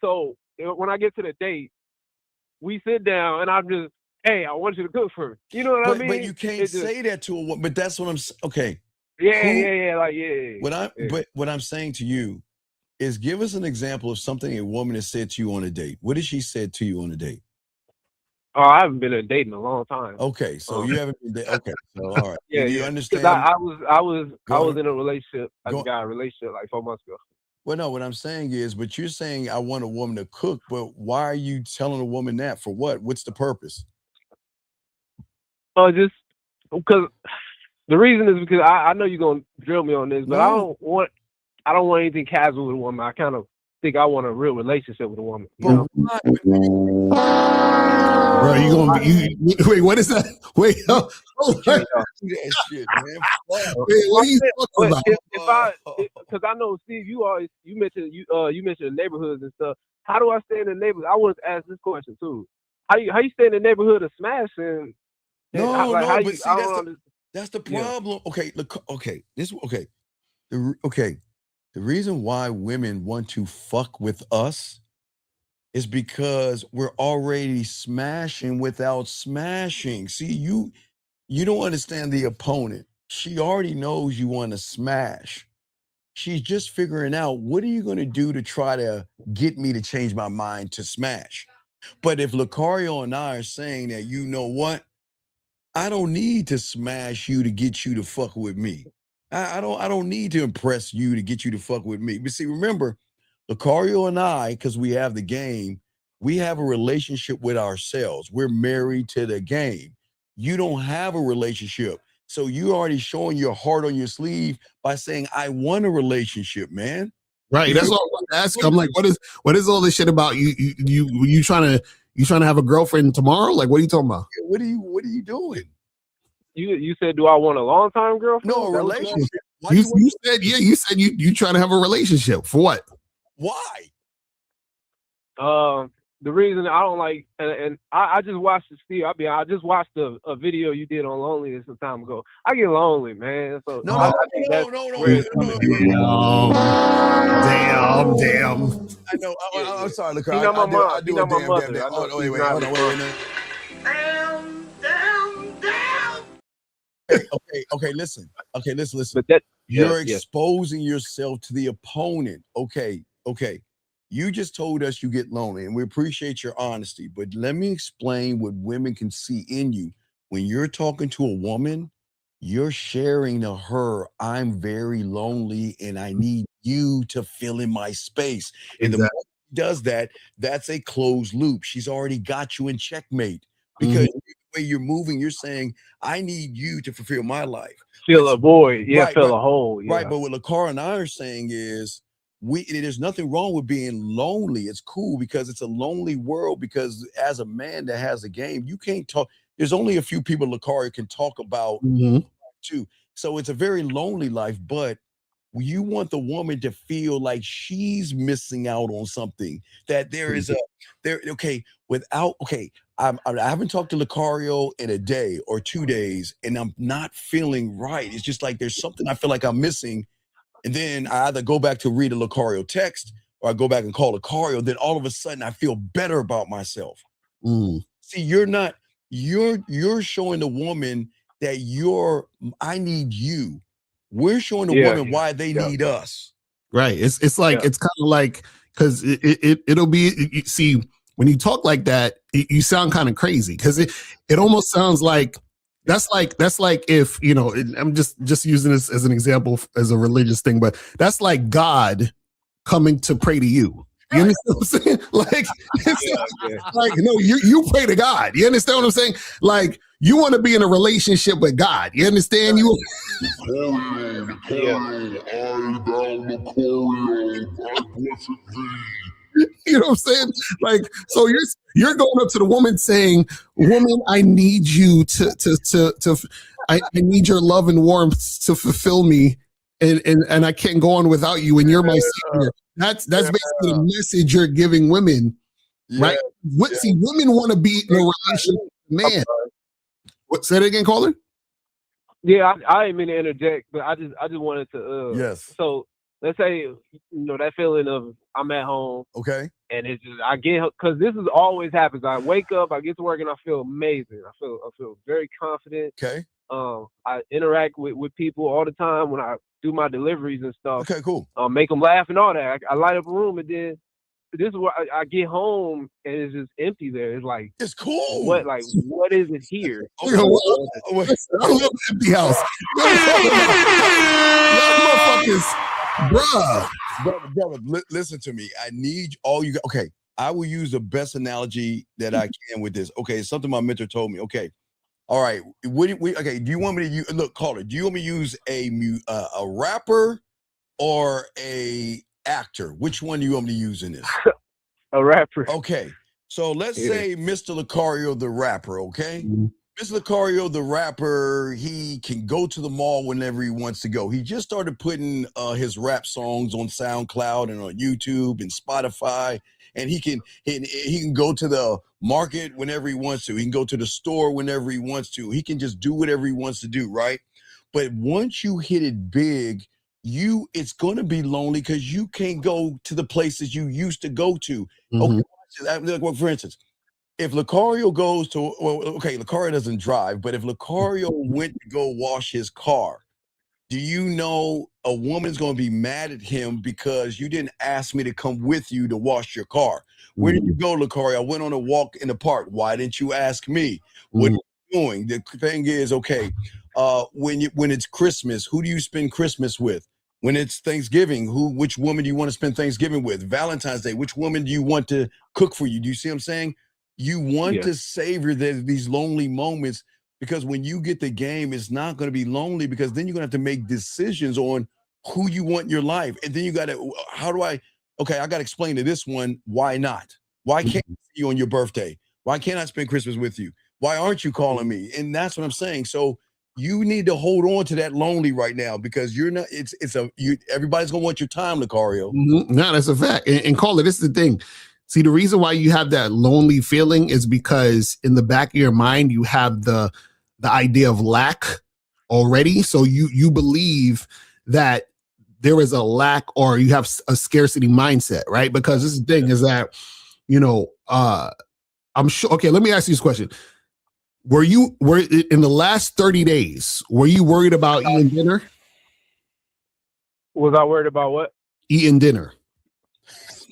so when I get to the date, we sit down and I'm just, hey, I want you to cook for me. You know what I mean? But you can't say that to a woman. But that's what I'm okay. What I'm saying to you is, give us an example of something a woman has said to you on a date. What has she said to you on a date? Oh, I haven't been on a date in a long time. Okay, so you haven't been okay. So all right. Yeah, you understand? I was in a relationship. I got a relationship like 4 months ago. Well, no, what I'm saying is, but you're saying I want a woman to cook, but why are you telling a woman that? For what? What's the purpose? Just because the reason is because I know you're gonna drill me on this, but I don't want anything casual with a woman. I kind of think I want a real relationship with a woman. You know? Bro, you gonna be wait? What is that? Wait, that shit, man. Wait, what are you talking about? Because I know, Steve, you mentioned neighborhoods and stuff. How do I stay in the neighborhood? I wanted to ask this question too. How you stay in the neighborhood of smashing? That's the Yeah. problem. Okay, look. Okay, this. Okay, okay. The reason why women want to fuck with us is because we're already smashing without smashing. See, you don't understand the opponent. She already knows you want to smash. She's just figuring out what are you going to do to try to get me to change my mind to smash. But if Lucario and I are saying that, you know what? I don't need to smash you to get you to fuck with me. I don't need to impress you to get you to fuck with me. But see, remember, Lucario and I, because we have the game, we have a relationship with ourselves. We're married to the game. You don't have a relationship. So you already showing your heart on your sleeve by saying, I want a relationship, man. Right. That's what I want to ask. I'm like, what is all this shit about? You trying to have a girlfriend tomorrow? Like, what are you talking about? What are you doing? You said, do I want a long time girlfriend? No, a That what you asked? relationship. Why You said you trying to have a relationship for what? Why? The reason I don't like, and I just watched the Steve. I just watched a video you did on loneliness some time ago. I get lonely, man. So No. I think that's where it's coming from. Damn. I know. I'm sorry, look. He's not my mom. I He's do not a my damn. mother. I know Oh, wait, she's wait, not hold on, wait. Okay, listen. But that, You're yeah. exposing yourself to the opponent. Okay. You just told us you get lonely, and we appreciate your honesty. But let me explain what women can see in you. When you're talking to a woman, you're sharing to her, I'm very lonely and I need you to fill in my space. And the Exactly. moment she does that, that's a closed loop. She's already got you in checkmate because the way you're moving, you're saying, I need you to fulfill my life. Fill a void. Yeah, Right, fill a hole. Yeah. Right, but what Lacara and I are saying is there's nothing wrong with being lonely. It's cool because it's a lonely world. Because as a man that has a game, you can't talk. There's only a few people Lacara can talk about too. So it's a very lonely life, but you want the woman to feel like she's missing out on something. That there is I haven't talked to Lucario in a day or 2 days, and I'm not feeling right. It's just like there's something I feel like I'm missing. And then I either go back to read a Lucario text or I go back and call Lucario. Then all of a sudden I feel better about myself. See, you're showing the woman that I need you. We're showing the woman why they need us. Right. It's like it's kind of like because it'll be see when you talk like that, you sound kind of crazy because it almost sounds like that's like if I'm just using this as an example as a religious thing, but that's like God coming to pray to you. You understand what I'm saying? Like, like no, you pray to God. You understand what I'm saying? Like you want to be in a relationship with God. You understand? You you know what I'm saying? Like, so you're going up to the woman saying, "Woman, I need you I need your love and warmth to fulfill me, and I can't go on without you, and you're my savior." That's basically the message you're giving women, right? See, women want to be in a relationship with a man. What? Say that again, caller. Yeah, I didn't mean to interject, but I just wanted to. Yes. So let's say that feeling of I'm at home. Okay. And it's just I get because this is always happens. I wake up, I get to work, and I feel amazing. I feel very confident. Okay. I interact with people all the time when I do my deliveries and stuff. Okay, cool. Make them laugh and all that. I light up a room, and then this is where I get home and it's just empty there. It's like it's cool. What is it here? I love empty house. Brother, listen to me. I need all you. Okay, I will use the best analogy that I can with this. Okay, it's something my mentor told me. Okay, all right. Okay, do you want me to use? Look, caller. Do you want me to use a rapper or a actor? Which one do you want me to use in this? A rapper. Okay, so let's say Mr. Lucario, the rapper. Okay, Mr. Lucario, the rapper, he can go to the mall whenever he wants to go. He just started putting his rap songs on SoundCloud and on YouTube and Spotify, and he can go to the market whenever he wants to. He can go to the store whenever he wants to. He can just do whatever he wants to do, right? But once you hit it big, it's going to be lonely because you can't go to the places you used to go to. Mhm. Okay, well, for instance, if Lucario goes to, well, okay, Lucario doesn't drive, but if Lucario went to go wash his car, do you know a woman's going to be mad at him because you didn't ask me to come with you to wash your car? Where did you go, Lucario? I went on a walk in the park. Why didn't you ask me? What are you doing? The thing is, okay, when it's Christmas, who do you spend Christmas with? When it's Thanksgiving, which woman do you want to spend Thanksgiving with? Valentine's Day, which woman do you want to cook for you? Do you see what I'm saying? You want to savor these lonely moments, because when you get the game, it's not going to be lonely, because then you're going to have to make decisions on who you want in your life. And then you got to, I got to explain to this one, why not? Why can't I see you on your birthday? Why can't I spend Christmas with you? Why aren't you calling me? And that's what I'm saying. So you need to hold on to that lonely right now, because you're not, everybody's going to want your time, Lucario. No, that's a fact. And Caller, this is the thing. See, the reason why you have that lonely feeling is because in the back of your mind, you have the idea of lack already. So you believe that there is a lack, or you have a scarcity mindset, right? Because this is the thing is that, I'm sure. Okay, let me ask you this question. Were in the last 30 days, were you worried about eating dinner? Was I worried about what? Eating dinner.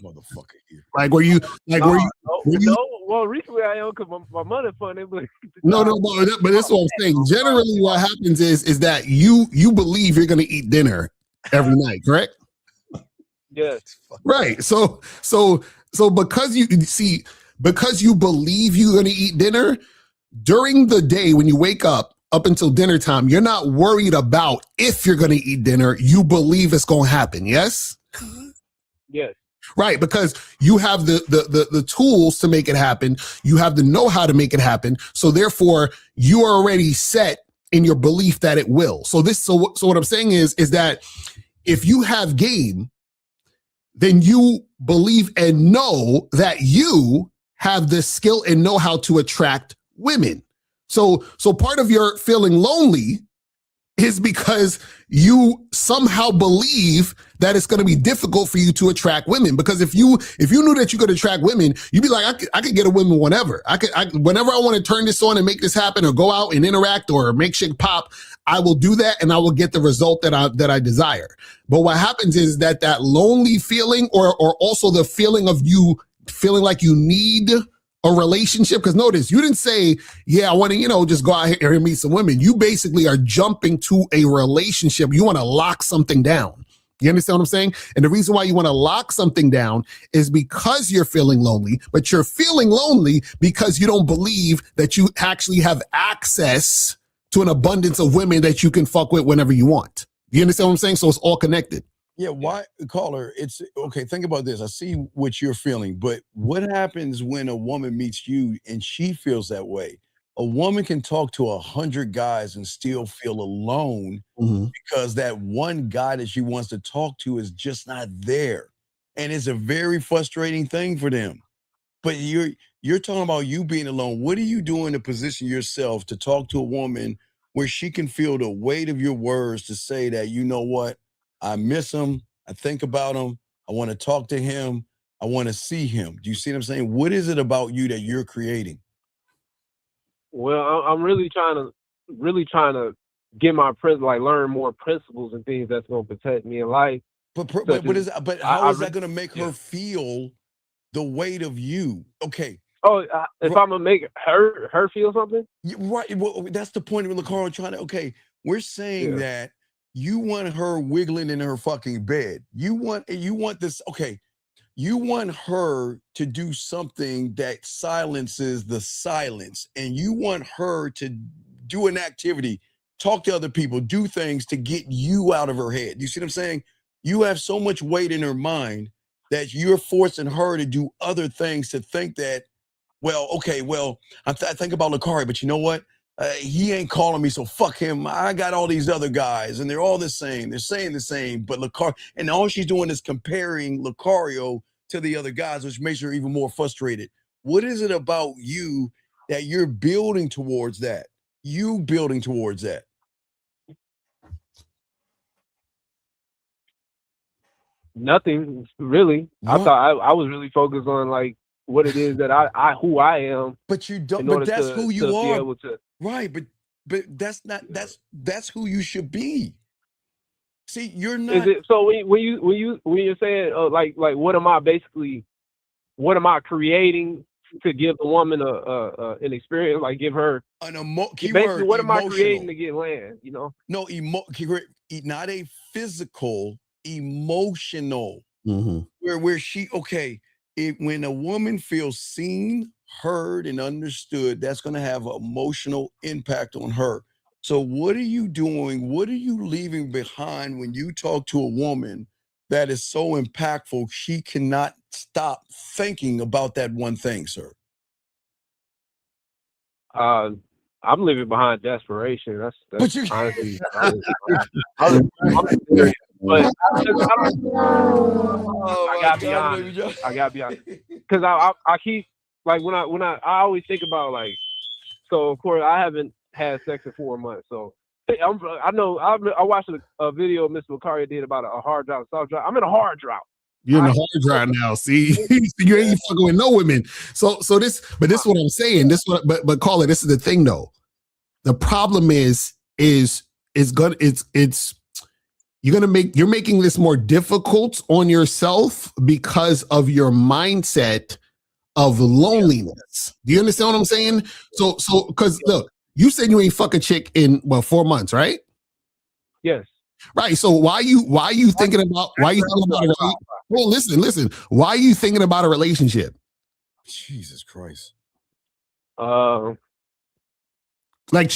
Motherfucker here. Like, were you? Well, recently I am, because my mother funded. But but that's what I'm saying. Generally, what happens is that you believe you're going to eat dinner every night, correct? Yes. Right. So because you believe you're going to eat dinner during the day, when you wake up until dinner time, you're not worried about if you're going to eat dinner. You believe it's going to happen. Yes. Yes. Right, because you have the tools to make it happen. You have the know-how to make it happen. So therefore, you are already set in your belief that it will. So what I'm saying is that if you have game, then you believe and know that you have the skill and know-how to attract women. So part of your feeling lonely is because you somehow believe that it's going to be difficult for you to attract women. Because if you knew that you could attract women, you'd be like, I could get a woman whenever. Whenever I want to turn this on and make this happen, or go out and interact or make shit pop, I will do that, and I will get the result that I desire. But what happens is that lonely feeling, or also the feeling of you feeling like you need a relationship, because notice, you didn't say, I want to, just go out here and meet some women. You basically are jumping to a relationship. You want to lock something down. You understand what I'm saying? And the reason why you want to lock something down is because you're feeling lonely, but you're feeling lonely because you don't believe that you actually have access to an abundance of women that you can fuck with whenever you want. You understand what I'm saying? So it's all connected. Yeah, why, Caller? It's okay. Think about this. I see what you're feeling, but what happens when a woman meets you and she feels that way? A woman can talk to 100 guys and still feel alone, because that one guy that she wants to talk to is just not there, and it's a very frustrating thing for them. But you're talking about you being alone. What are you doing to position yourself to talk to a woman where she can feel the weight of your words, to say that, you know what? I miss him. I think about him. I want to talk to him. I want to see him. Do you see what I'm saying? What is it about you that you're creating? Well, I'm really trying to get my learn more principles and things that's going to protect me in life. But how is that going to make her feel the weight of you? Okay. Oh, if I'm gonna make her feel something, right? Well, that's the point of Lucario trying to. Okay, we're saying that you want her wiggling in her fucking bed. You want this. Okay, you want her to do something that silences the silence, and you want her to do an activity, talk to other people, do things to get you out of her head. You see what I'm saying? You have so much weight in her mind that you're forcing her to do other things, to think that, I think about Lucario, but you know what? he ain't calling me, so fuck him. I got all these other guys, and they're all the same. They're saying the same, but and all she's doing is comparing Lucario to the other guys, which makes her even more frustrated. What is it about you that you're building towards that? You building towards that? Nothing really. What? I thought I was really focused on like what it is that I who I am. But you don't. In But order that's to, who you to be are, able to. right? But that's not. That's who you should be. See, you're not. Is it so when you're saying like what am I creating to give the woman an experience, like give her keyword, what am I emotional. creating to get land? You know, no not a physical, emotional. Mm-hmm. Where she when a woman feels seen, heard, and understood, that's going to have an emotional impact on her. So what are you doing? What are you leaving behind when you talk to a woman that is so impactful she cannot stop thinking about that one thing, sir? I'm leaving behind desperation. That's But you honestly. I'm serious, but I gotta be honest. I gotta be honest, because I keep like when I always think about like, so of course I haven't had sex in 4 months, so I know I watched a video Mr. Lucario did about a hard drought, soft drought. I'm in a hard drought. You're in a hard drought now. See, you ain't fucking with no women. So this is what I'm saying. But call it. This is the thing though. The problem is you're making this more difficult on yourself because of your mindset of loneliness. Do you understand what I'm saying? So because look, you said you ain't fuck a chick in 4 months, right? Yes. Right. So why are you thinking about well, listen. Why are you thinking about a relationship? Jesus Christ. Like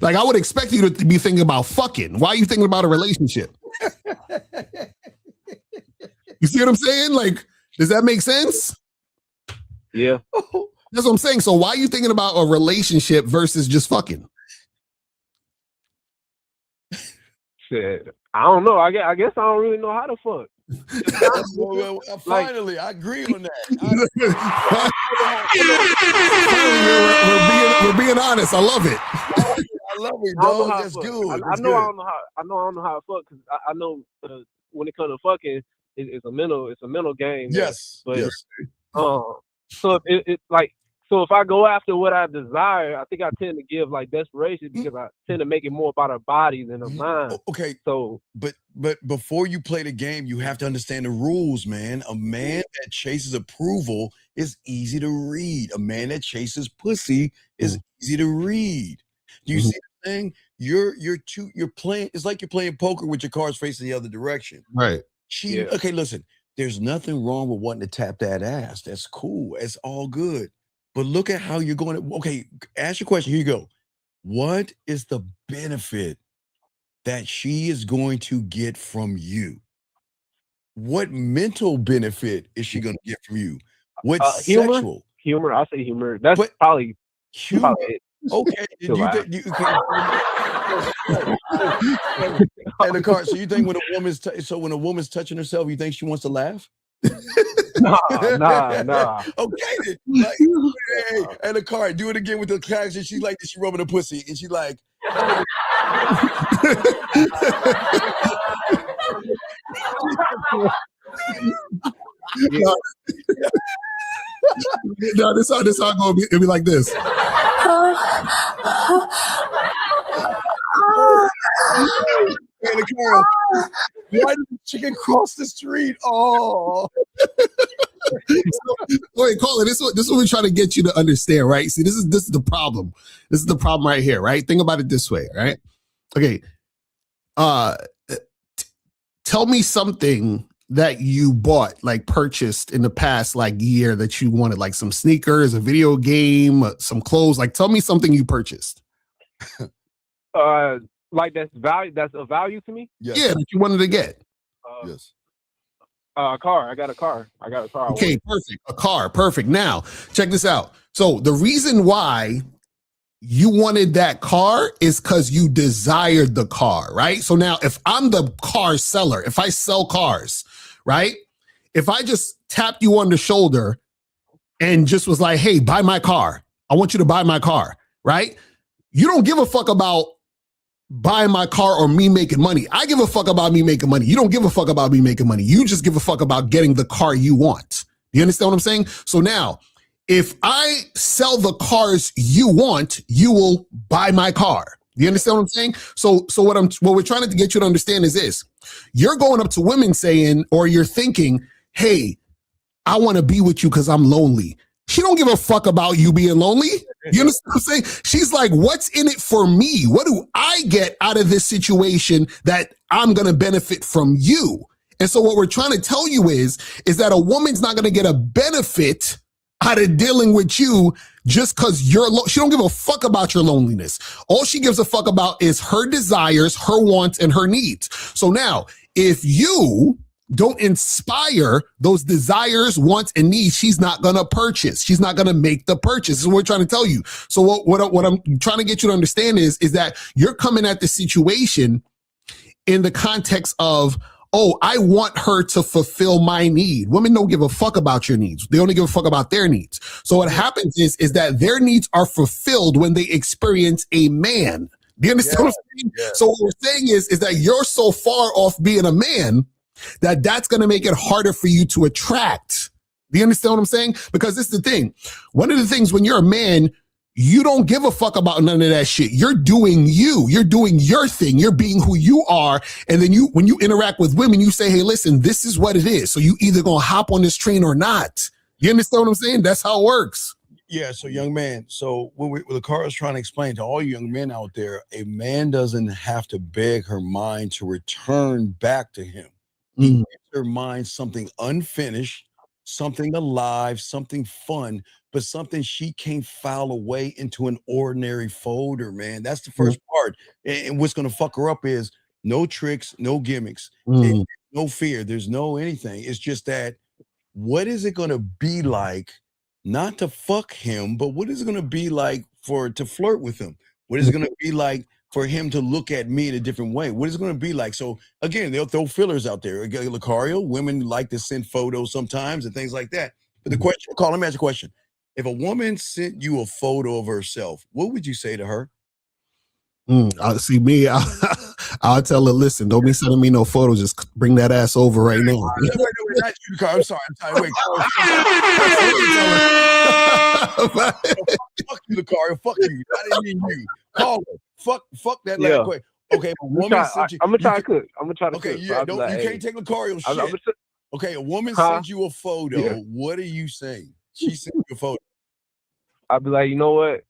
like I would expect you to be thinking about fucking. Why are you thinking about a relationship? You see what I'm saying? Like, does that make sense? Yeah. That's what I'm saying. So why are you thinking about a relationship versus just fucking? Shit. I don't know. I guess I don't really know how to fuck. Finally, I agree on that. We're being honest. I love it. I love it, dog. That's good. I don't know how to fuck because I know when it comes to fucking, it's a mental game. Yes. But yes. So so if I go after what I desire, I think I tend to give like desperation because I tend to make it more about her body than her mind. Okay. So, but before you play the game, you have to understand the rules, man. A man that chases approval is easy to read. A man that chases pussy is easy to read. Do you see the thing? You're playing. It's like you're playing poker with your cards facing the other direction. Right. Okay, listen. There's nothing wrong with wanting to tap that ass. That's cool. It's all good. But look at how you're going to, okay, ask your question. Here you go. What is the benefit that she is going to get from you? What mental benefit is she going to get from you? What sexual? Humor. I say humor. That's probably humor. Okay. And the card. So you think when a woman's touching herself, you think she wants to laugh? Nah. Okay. Like, hey, and the card, do it again with the class. And she's like, she rubbing her pussy, and she's like, no, this how gonna be. It'll be like this. And the card, why did the chicken cross the street? Oh. Wait, call it. This is what we're trying to get you to understand, right? See, this is the problem. This is the problem right here, right? Think about it this way, right? Okay. Tell me something that you bought, like purchased in the past like year that you wanted, like some sneakers, a video game, some clothes. Like, tell me something you purchased. Like that's a value to me. Yes. Yeah, that you wanted to get. Yes. A car. I got a car. Okay, perfect. A car. Perfect. Now, check this out. So the reason why you wanted that car is because you desired the car, right? So now if I'm the car seller, if I sell cars, right? If I just tapped you on the shoulder and just was like, hey, buy my car. I want you to buy my car, right? You don't give a fuck about buying my car or me making money. I give a fuck about me making money. You don't give a fuck about me making money. You just give a fuck about getting the car you want. You understand what I'm saying? So now, if I sell the cars you want, you will buy my car. You understand what I'm saying? So what we're trying to get you to understand is this. You're going up to women saying, or you're thinking, hey, I want to be with you because I'm lonely. She don't give a fuck about you being lonely. You understand what I'm saying? She's like, what's in it for me? What do I get out of this situation that I'm going to benefit from you? And so what we're trying to tell you is that a woman's not going to get a benefit out of dealing with you just because she don't give a fuck about your loneliness. All she gives a fuck about is her desires, her wants, and her needs. So now, if you don't inspire those desires, wants, and needs, she's not going to purchase. She's not going to make the purchase. This is what we're trying to tell you. So what I'm trying to get you to understand is that you're coming at the situation in the context of, oh, I want her to fulfill my need. Women don't give a fuck about your needs. They only give a fuck about their needs. So what happens is that their needs are fulfilled when they experience a man. Do you understand what I'm saying? Yeah. So what we're saying is that you're so far off being a man that's going to make it harder for you to attract. Do you understand what I'm saying? Because this is the thing. One of the things when you're a man, you don't give a fuck about none of that shit. You're doing you. You're doing your thing. You're being who you are. And then when you interact with women, you say, hey, listen, this is what it is. So you either going to hop on this train or not. You understand what I'm saying? That's how it works. Yeah. So young man, so what the car is trying to explain to all you young men out there, a man doesn't have to beg her mind to return back to him. He gives her mind something unfinished, something alive, something fun, but something she can't file away into an ordinary folder, man. That's the first part. And what's going to fuck her up is no tricks, no gimmicks, no fear. There's no anything. It's just that, what is it going to be like, not to fuck him, but what is it going to be like to flirt with him? What is it going to be like for him to look at me in a different way? What is it going to be like? So again, they'll throw fillers out there. Lucario, women like to send photos sometimes and things like that. But the question, Carl, let me ask you a question. If a woman sent you a photo of herself, what would you say to her? See me, I'll tell her, listen, don't be sending me no photos. Just bring that ass over right now. Wait, not you, Carl. I'm sorry. Wait, fuck you, Lucario. Fuck you. I didn't mean you. Call her. Fuck that last question. Okay, a woman sent you. I'm gonna try to cook. I'm gonna try to cook. Okay, yeah, don't, you can't take Lucario shit. Okay, a woman sends you a photo. Yeah. What are you saying? She sent you a photo. I'd be like, you know what?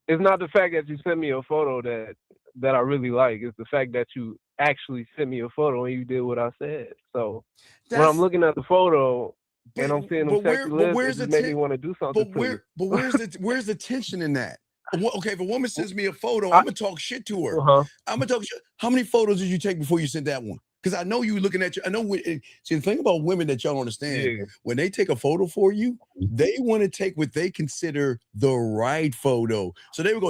It's not the fact that you sent me a photo that I really like. It's the fact that you actually sent me a photo and you did what I said. So when I'm looking at the photo and I'm seeing them sexy lips, it made me want to do something. But where's the tension in that? Okay, if a woman sends me a photo, I'm gonna talk shit to her. I'm gonna talk shit. How many photos did you take before you sent that one? Because I know you looking at you. I know. See, the thing about women that y'all don't understand, when they take a photo for you, they want to take what they consider the right photo. So they will go,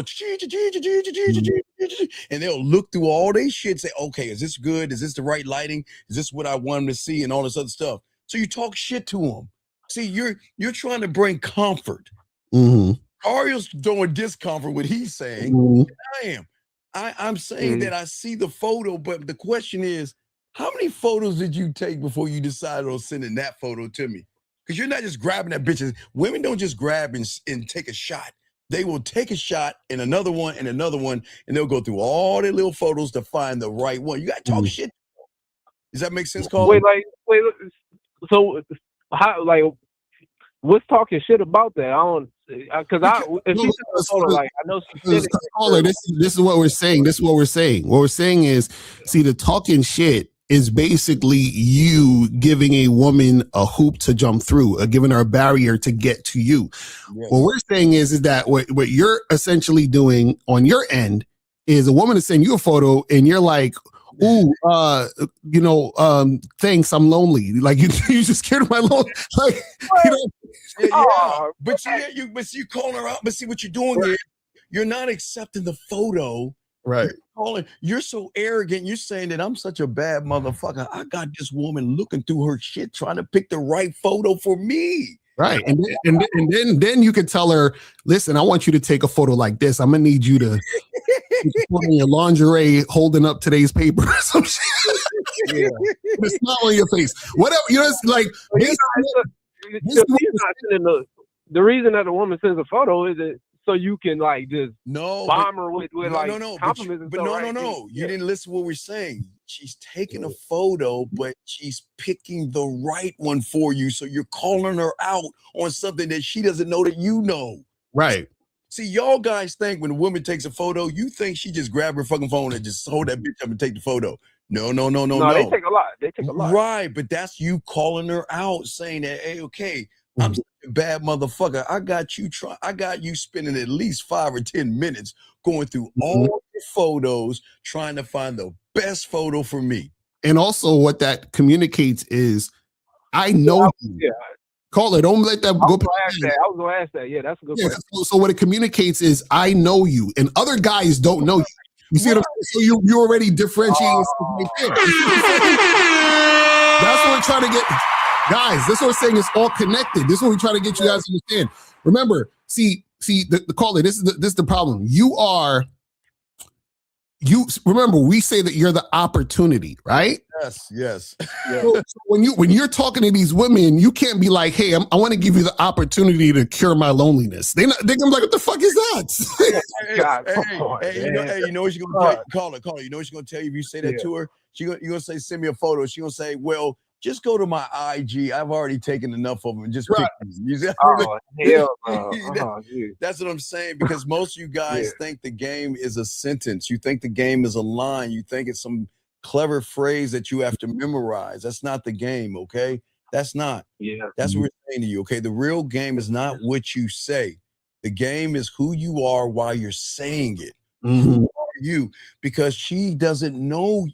and they'll look through all their shit, say, okay, is this good? Is this the right lighting? Is this what I want them to see? And all this other stuff. So you talk shit to them. See, you're trying to bring comfort. Ario's doing discomfort, what he's saying. I am. I'm saying that I see the photo, but the question is, how many photos did you take before you decided on sending that photo to me? Because you're not just grabbing that bitch. Women don't just grab and take a shot. They will take a shot and another one and another one, and they'll go through all their little photos to find the right one. You got to talk shit. Does that make sense, Carl? Wait, so how, like, what's talking shit about that? I don't, if she took a photo, like, I know she did it. This is what we're saying. What we're saying is, see, the talking shit is basically you giving a woman a hoop to jump through, giving her a barrier to get to you. Yes. What we're saying is that what you're essentially doing on your end is a woman is sending you a photo and you're like, ooh, thanks, I'm lonely. Like you just scared of my lonely. Like, But you calling her out. But see what you're doing is You're not accepting the photo. Right. You're so arrogant. You're saying that I'm such a bad motherfucker. I got this woman looking through her shit, trying to pick the right photo for me. Right. And then you could tell her, listen, I want you to take a photo like this. I'm gonna need you to put on your lingerie holding up today's paper or some shit. Yeah. With a smile on your face. Whatever, it's like the reason that a woman sends a photo is that so you can like just bomb her with like compliments. But no. You didn't listen to what we're saying. She's taking a photo, but she's picking the right one for you. So you're calling her out on something that she doesn't know that you know. Right. See, y'all guys think when a woman takes a photo, you think she just grab her fucking phone and just hold that bitch up and take the photo. No. No, they take a lot. They take a lot. Right, but that's you calling her out, saying that, hey, okay, I'm such a bad motherfucker. I got you spending at least 5 or 10 minutes going through all the photos, trying to find the best photo for me. And also what that communicates is, I know you. Yeah. Call it. Don't let that go. I was gonna ask that. Yeah, that's a good point. So what it communicates is, I know you, and other guys don't know you. You see what I'm saying? So you already differentiate yourself right there. That's what we're trying to get. Guys, this is what we're saying, is all connected. This is what we're trying to get you guys to understand. Remember, see, the call it. This is the problem. Remember, we say that you're the opportunity, right? Yes. So when you're talking to these women, you can't be like, hey, I want to give you the opportunity to cure my loneliness. They're gonna be like, what the fuck is that? You know what she's gonna tell you? Call it. You know what she's gonna tell you if you say that to her? You're gonna say, send me a photo. She's gonna say, well, just go to my IG. I've already taken enough of them. Just pick them. That's what I'm saying, because most of you guys think the game is a sentence. You think the game is a line. You think it's some clever phrase that you have to memorize. That's not the game, okay? That's not. Yeah. That's what we're saying to you, okay? The real game is not what you say. The game is who you are while you're saying it. Who are you? Because she doesn't know.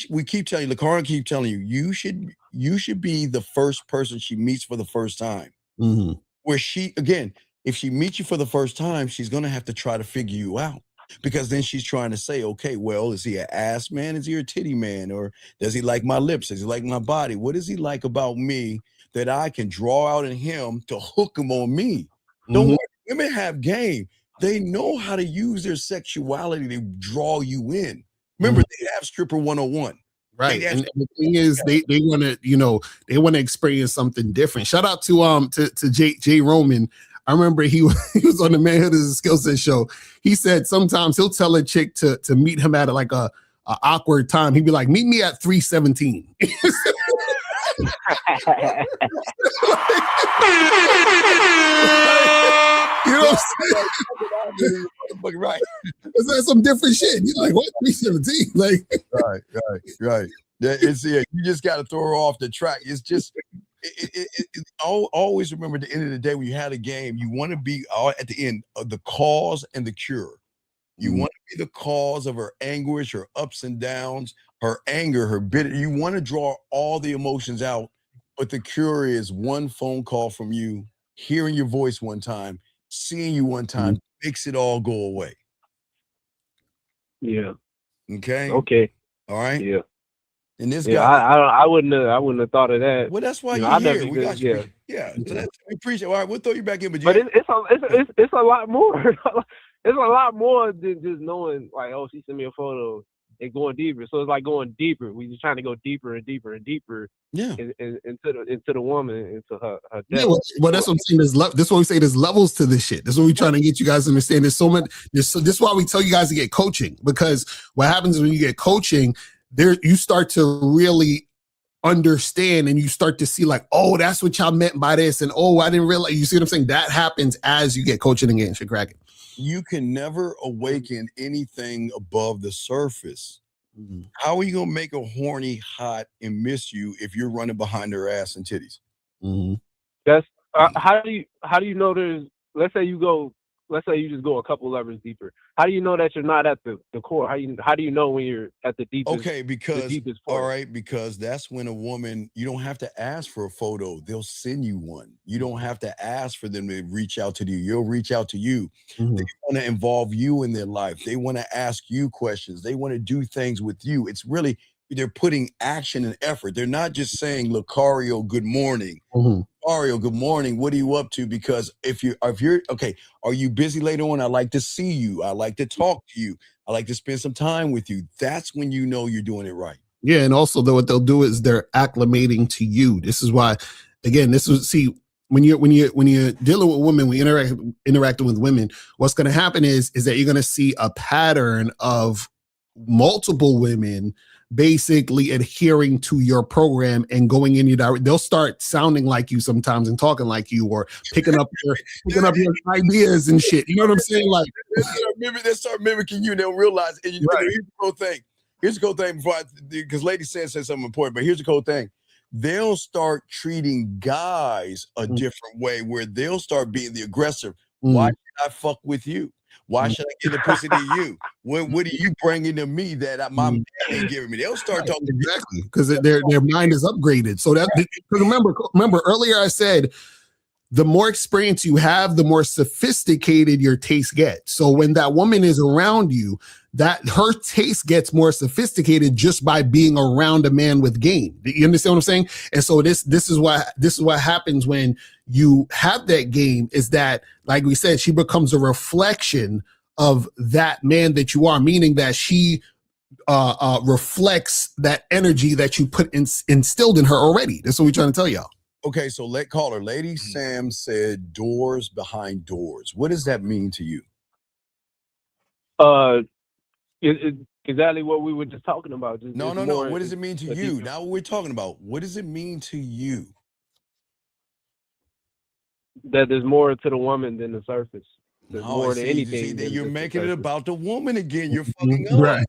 We keep telling you, LaCarn keep telling you, you should be the first person she meets for the first time. Where if she meets you for the first time, she's gonna have to try to figure you out, because then she's trying to say, okay, well, is he an ass man? Is he a titty man? Or does he like my lips? Does he like my body? What does he like about me that I can draw out in him to hook him on me? Don't worry, women have game. They know how to use their sexuality to draw you in. Remember, they have stripper 101. Right. And the thing is, they want to experience something different. Shout out to Jay Roman. I remember he was on the Manhood as a Skill Set show. He said sometimes he'll tell a chick to meet him at like a awkward time. He'd be like, meet me at 3:17. You know what I'm saying? Right. That's some different shit. You're like, what? 3:17? Like, right. You just got to throw her off the track. It's just, always remember, at the end of the day, when you had a game, you want to be at the end of the cause and the cure. You want to be the cause of her anguish, her ups and downs, her anger, her bitter. You want to draw all the emotions out, but the cure is one phone call from you, hearing your voice one time, seeing you one time, makes it all go away. Yeah. Okay. All right. Yeah. And this guy, I wouldn't have thought of that. Well, that's why you're here. We got you. Yeah. So we appreciate. All right, we'll throw you back in, but it's a lot more. It's a lot more than just knowing, like, oh, she sent me a photo and going deeper. So it's like going deeper. We just trying to go deeper and deeper and deeper. Yeah. Into the woman, into her depth. Yeah, well, that's what I'm saying. This is what we say. There's levels to this shit. This is what we're trying to get you guys to understand. There's so much. This is why we tell you guys to get coaching, because what happens when you get coaching, you start to really understand, and you start to see like, oh, that's what y'all meant by this, and oh, I didn't realize. You see what I'm saying? That happens as you get coaching and getting shit cracking. You can never awaken anything above the surface. How are you gonna make a horny hot and miss you if you're running behind her ass and titties? That's how do you know there's? Let's say you just go a couple levels deeper. how do you know that you're not at the core? How do you know when you're at the deepest? Okay, The because deepest all point. right, because that's when a woman, you don't have to ask for a photo. They'll send you one. You don't have to ask for them to reach out to you. You'll reach out to you. They Mhm. want to involve you in their life. They want to ask you questions. They want to do things with you. It's really, they're putting action and effort. They're not just saying, Lucario, good morning. Mhm. Mario, good morning. What are you up to? Because if you're okay, are you busy later on? I like to see you. I like to talk to you. I like to spend some time with you. That's when you know you're doing it right. Yeah, and also though what they'll do is they're acclimating to you. This is why, again, this is see when you're dealing with women, we interacting with women. What's going to happen is that you're going to see a pattern of multiple women basically adhering to your program and going in your direction. They'll start sounding like you sometimes and talking like you, or picking up your ideas and shit. You know what I'm saying? Like, They start mimicking you. They'll realize. And right. here's the cool thing. Here's the cool thing. Because Lady said something important, but here's the cool thing. They'll start treating guys a different way, where they'll start being the aggressor. Why should I fuck with you? Why should I get the pussy to you? What are you bringing to me that my man ain't giving me? They'll start talking exactly because their mind is upgraded. So that remember earlier I said the more experience you have, the more sophisticated your taste gets. So when that woman is around you, that her taste gets more sophisticated just by being around a man with game. You understand what I'm saying? And so this is what happens when you have that game, is that, like we said, she becomes a reflection of that man that you are, meaning that she reflects that energy that you put instilled in her already. That's what we're trying to tell y'all. Okay, so let call her. Lady Sam said doors behind doors. What does that mean to you? Exactly what we were just talking about. No. What does it mean to you? Now what we're talking about. What does it mean to you? That there's more to the woman than the surface. There's No, more to anything. See, that you're just the making it surface. about the woman again. You're fucking up. Right.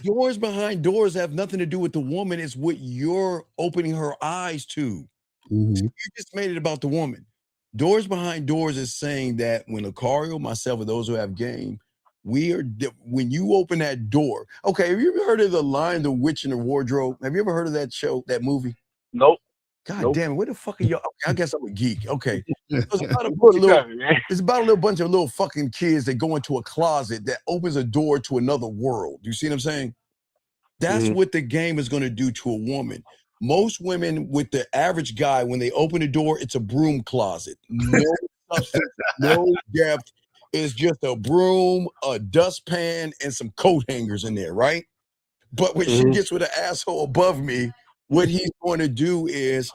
Doors behind doors have nothing to do with the woman. It's what you're opening her eyes to. Mhm. You just made it about the woman. Doors behind doors is saying that when Lucario, myself, and those who have game, when you open that door. Okay, have you ever heard of The Lion, the Witch, and the Wardrobe? Have you ever heard of that show, that movie? Nope. God damn it, where the fuck are y'all? Okay, I guess I'm a geek. Okay. It's about a little bunch of little fucking kids that go into a closet that opens a door to another world. You see what I'm saying? That's what the game is going to do to a woman. Most women, with the average guy, when they open the door, it's a broom closet. No substance, no depth. It's just a broom, a dustpan, and some coat hangers in there, right? But when she gets with an asshole above me, what he's going to do is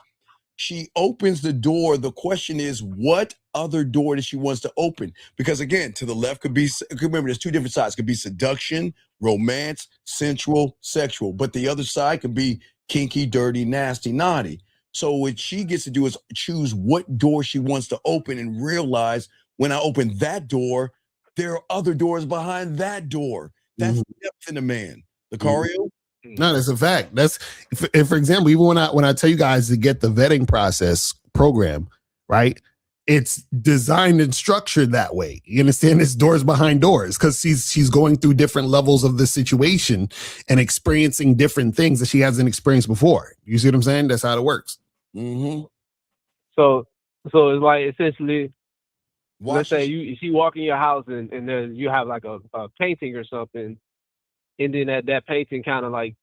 she opens the door. The question is, what other door does she wants to open? Because again, to the left could be, remember, there's two different sides. It could be seduction, romance, sensual, sexual. But the other side could be kinky, dirty, nasty, naughty. So what she gets to do is choose what door she wants to open and realize, when I open that door, there are other doors behind that door. That's depth in a man. Lucario? No, that's a fact. That's if, for example, even when I tell you guys to get the vetting process program, right? It's designed and structured that way. You understand? It's doors behind doors, because she's going through different levels of the situation and experiencing different things that she hasn't experienced before. You see what I'm saying? That's how it works. So it's like, essentially, let's say she walk in your house and then you have like a painting or something, and then that painting kind of like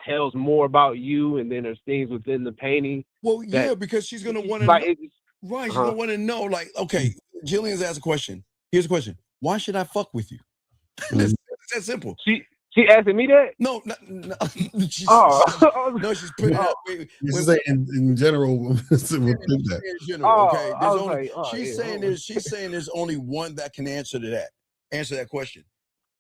tells more about you, and then there's things within the painting. Well, yeah, because she's gonna want to right. She's gonna want to know, like, okay, Jillian's asked a question. Here's a question: why should I fuck with you? It's that simple. She asking me that? No. She's putting it up. In general. Okay. She's saying there's only one that can answer that question.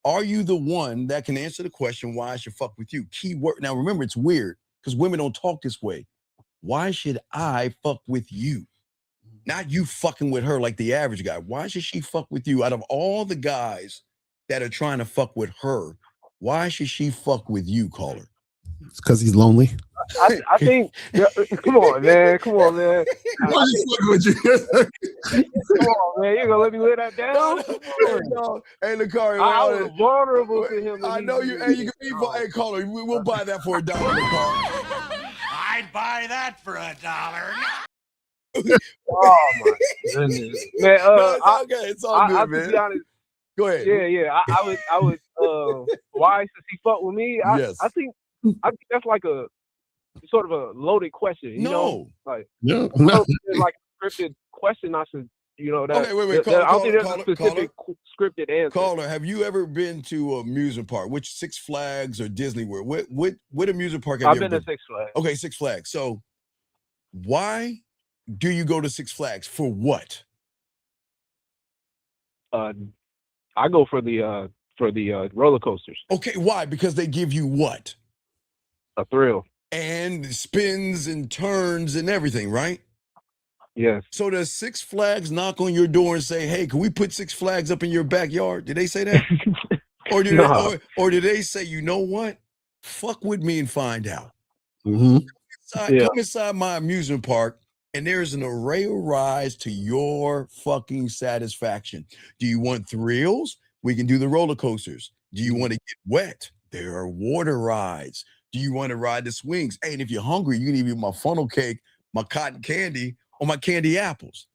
Are you the one that can answer the question, why I should fuck with you? Key word. Now, remember, it's weird because women don't talk this way. Why should I fuck with you? Not you fucking with her like the average guy. Why should she fuck with you? Out of all the guys that are trying to fuck with her, why should she fuck with you, caller? It's because he's lonely. I think. Yeah, come on, man. Come on, man. I'm just fucking with you. Come on, man. You gonna let me lay that down? No, Come hey, on. no. Hey, Lucario, I was vulnerable to him. I know you. Hey, you can be. Hey, caller, we'll buy that for $1, Lucario. I'd buy that for $1. Oh my goodness, man. No, it's all good. It's all good, to man. be honest, Go ahead. yeah. I would. Why does he fuck with me? Yes. I think that's like a sort of a loaded question. You know, like No. it's like a scripted question. I should, you know, that. Okay, wait. I don't think there's a specific scripted answer. Caller, have you ever been to an amusement park? Which Six Flags or Disney World? What amusement park have you ever been to Six Flags. Okay, Six Flags. So why do you go to Six Flags? For what? I go for the roller coasters. Okay, why? Because they give you what? A thrill. And spins and turns and everything, right? Yes. So does Six Flags knock on your door and say, "Hey, can we put Six Flags up in your backyard?" Did they say that? Or did or did they say, "You know what? Fuck with me and find out." Mm-hmm. Come inside my amusement park, and there's an array of rides to your fucking satisfaction. Do you want thrills? We can do the roller coasters. Do you want to get wet? There are water rides. Do you want to ride the swings? Hey, and if you're hungry, you can even eat my funnel cake, my cotton candy, or my candy apples.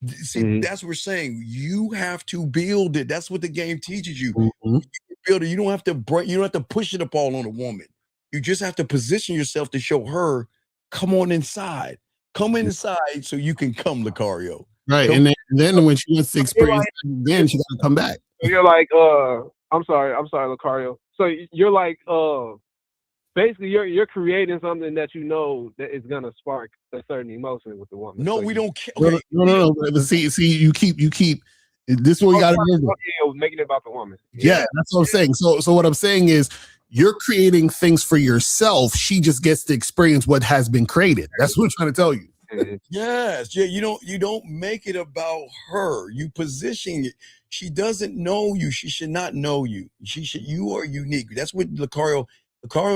See, that's what we're saying. You have to build it. That's what the game teaches you. Mm-hmm. You build it. You don't have to break. You don't have to push it up all on a woman. You just have to position yourself to show her, come on inside. Come inside so you can come, Lucario. Right. Come, and then when she wants to experience then she gotta come back. You're like, I'm sorry, Lucario. So you're like, basically you're creating something that you know that is gonna spark a certain emotion with the woman. No, so we don't care. Okay. No. But see, you keep this is what you gotta remember. Making it about the woman. Yeah, that's what I'm saying. So what I'm saying is you're creating things for yourself. She just gets to experience what has been created. That's what I'm trying to tell you. Yes, yeah. You don't make it about her. You position it. She doesn't know you. She should not know you. You are unique. That's what Lucario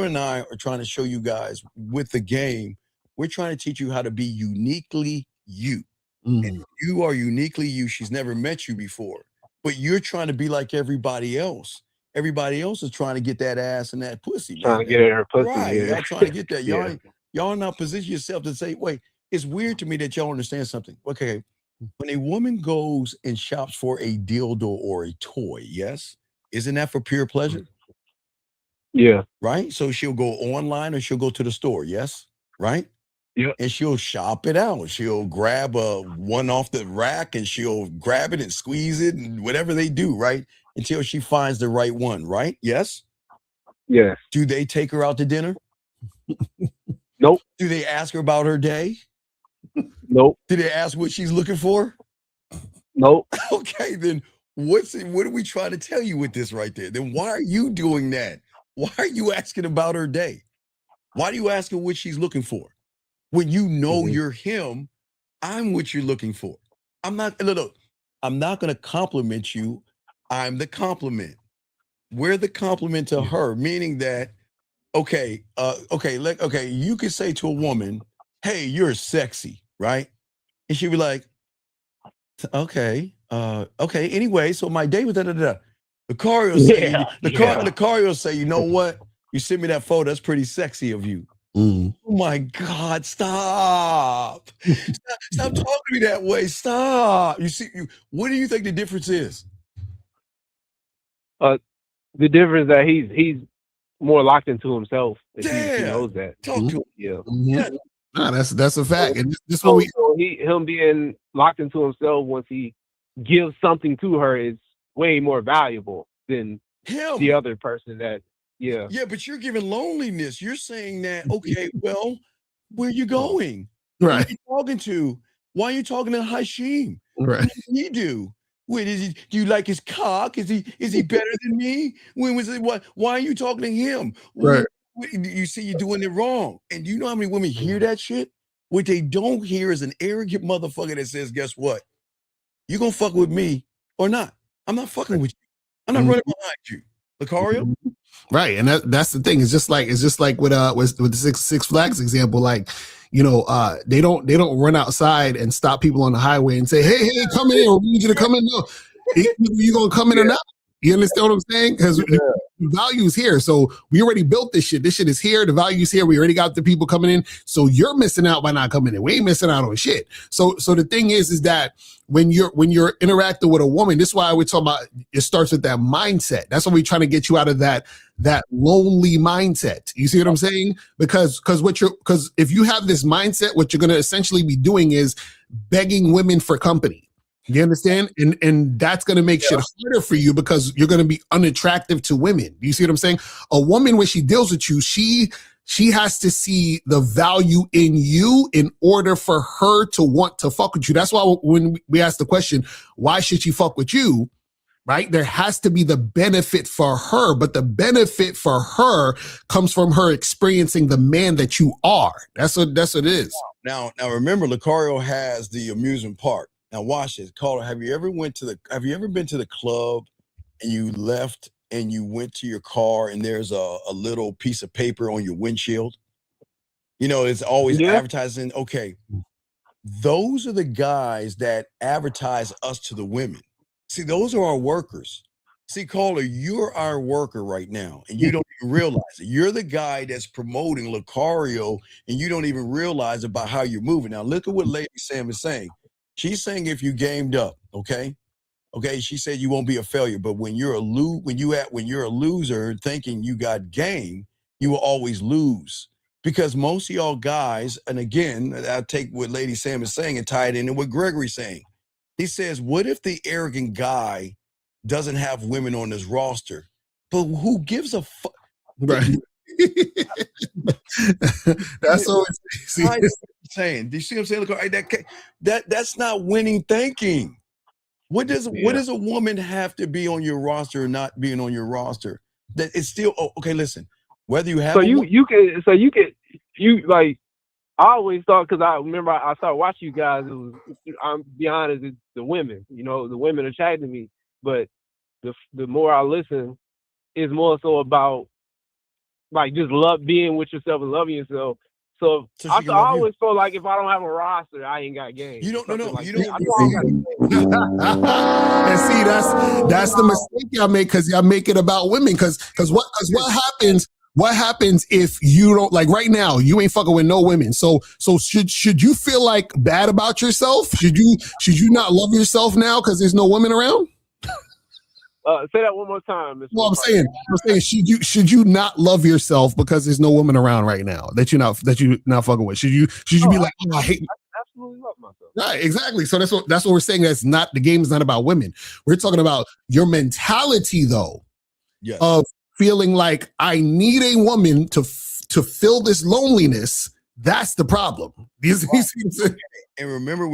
and I are trying to show you guys with the game. We're trying to teach you how to be uniquely you. And you are uniquely you. She's never met you before, but you're trying to be like everybody else. Everybody else is trying to get that ass and that pussy. Trying to get her pussy. Right. Yeah. Y'all trying to get that. Y'all not position yourself to say, wait, it's weird to me that y'all understand something. Okay. When a woman goes and shops for a dildo or a toy, yes, isn't that for pure pleasure? Yeah. Right. So she'll go online or she'll go to the store. Yes. Right. Yeah. And she'll shop it out. She'll grab one off the rack and she'll grab it and squeeze it and whatever they do, right? Until she finds the right one, right? Yes? Yes. Do they take her out to dinner? Nope. Do they ask her about her day? Nope. Do they ask what she's looking for? Nope. Okay, then what are we trying to tell you with this right there? Then why are you doing that? Why are you asking about her day? Why do you ask her what she's looking for? When you know you're him, I'm what you're looking for. I'm not going to compliment you. I'm the compliment. We're the compliment to her, meaning that, you could say to a woman, "Hey, you're sexy," right? And she'd be like, "Okay, anyway, so my day was da-da-da." Lucario say, "You know what? You sent me that photo. That's pretty sexy of you." Oh my God, stop. Stop talking to me that way. Stop. You see, what do you think the difference is? The difference that he's more locked into himself. He knows that. Talk to him. Yeah. Yeah. No, that's a fact. And this So, what him being locked into himself once he gives something to her is way more valuable than the other person that. Yeah. Yeah, but you're giving loneliness. You're saying that, okay, well, where you going? Right. Who are you talking to? Why are you talking to Hashim? Right. What did he do? Wait, do you like his cock? Is he better than me? When was it? Why are you talking to him? Right. You see, you're doing it wrong. And do you know how many women hear that shit? What they don't hear is an arrogant motherfucker that says, guess what? You gonna fuck with me or not? I'm not fucking with you. I'm not running behind you. Lucario? Right, and that's the thing. It's just like with the Six Flags example. Like, they don't run outside and stop people on the highway and say, hey, come in. We need you to come in. No, you gonna come in or not? You understand what I'm saying? Because the value is here. So we already built this shit. This shit is here. The value is here. We already got the people coming in. So you're missing out by not coming in. We ain't missing out on shit. So the thing is that when you're interacting with a woman, this is why we're talking about it starts with that mindset. That's why we're trying to get you out of that lonely mindset. You see what I'm saying? Because if you have this mindset, what you're gonna essentially be doing is begging women for company. You understand? And that's going to make shit harder for you because you're going to be unattractive to women. You see what I'm saying? A woman, when she deals with you, she has to see the value in you in order for her to want to fuck with you. That's why when we ask the question, why should she fuck with you? Right? There has to be the benefit for her, but the benefit for her comes from her experiencing the man that you are. That's what it is. Now remember, Lucario has the amusement park. Now watch this. Caller, have you ever been to the club and you left and you went to your car and there's a little piece of paper on your windshield? It's always advertising. Okay. Those are the guys that advertise us to the women. See, those are our workers. See, caller, you're our worker right now, and you don't even realize it. You're the guy that's promoting Lucario, and you don't even realize about how you're moving. Now, look at what Lady Sam is saying. She's saying if you gamed up, okay, she said you won't be a failure. But when you're a loser thinking you got game, you will always lose. Because most of y'all guys, and again, I'll take what Lady Sam is saying and tie it into what Gregory's saying. He says, what if the arrogant guy doesn't have women on his roster? But who gives a fuck? Right. That's what I'm saying. Do you see what I'm saying? That's not winning thinking. What does a woman have to be on your roster or not being on your roster? That it's still okay. Listen, whether you have I always thought, because I remember I started watching you guys. It was, I'm be honest, it's the women. The women attracted me, but the more I listen, it's more so about like just love being with yourself and loving yourself. So I always feel like if I don't have a roster, I ain't got game. You don't know. Like you don't. And see, that's the mistake y'all make because y'all make it about women. Because what happens? What happens if you don't, like right now, you ain't fucking with no women. So should you feel like bad about yourself? Should you not love yourself now because there's no women around? Say that one more time. Well, I'm saying, should you not love yourself because there's no woman around right now that you're not fucking with? Should you be like, I hate? I absolutely love myself. Right, exactly. So that's what we're saying. The game is not about women. We're talking about your mentality, though. Yes. Of feeling like I need a woman to fill this loneliness. That's the problem. And remember,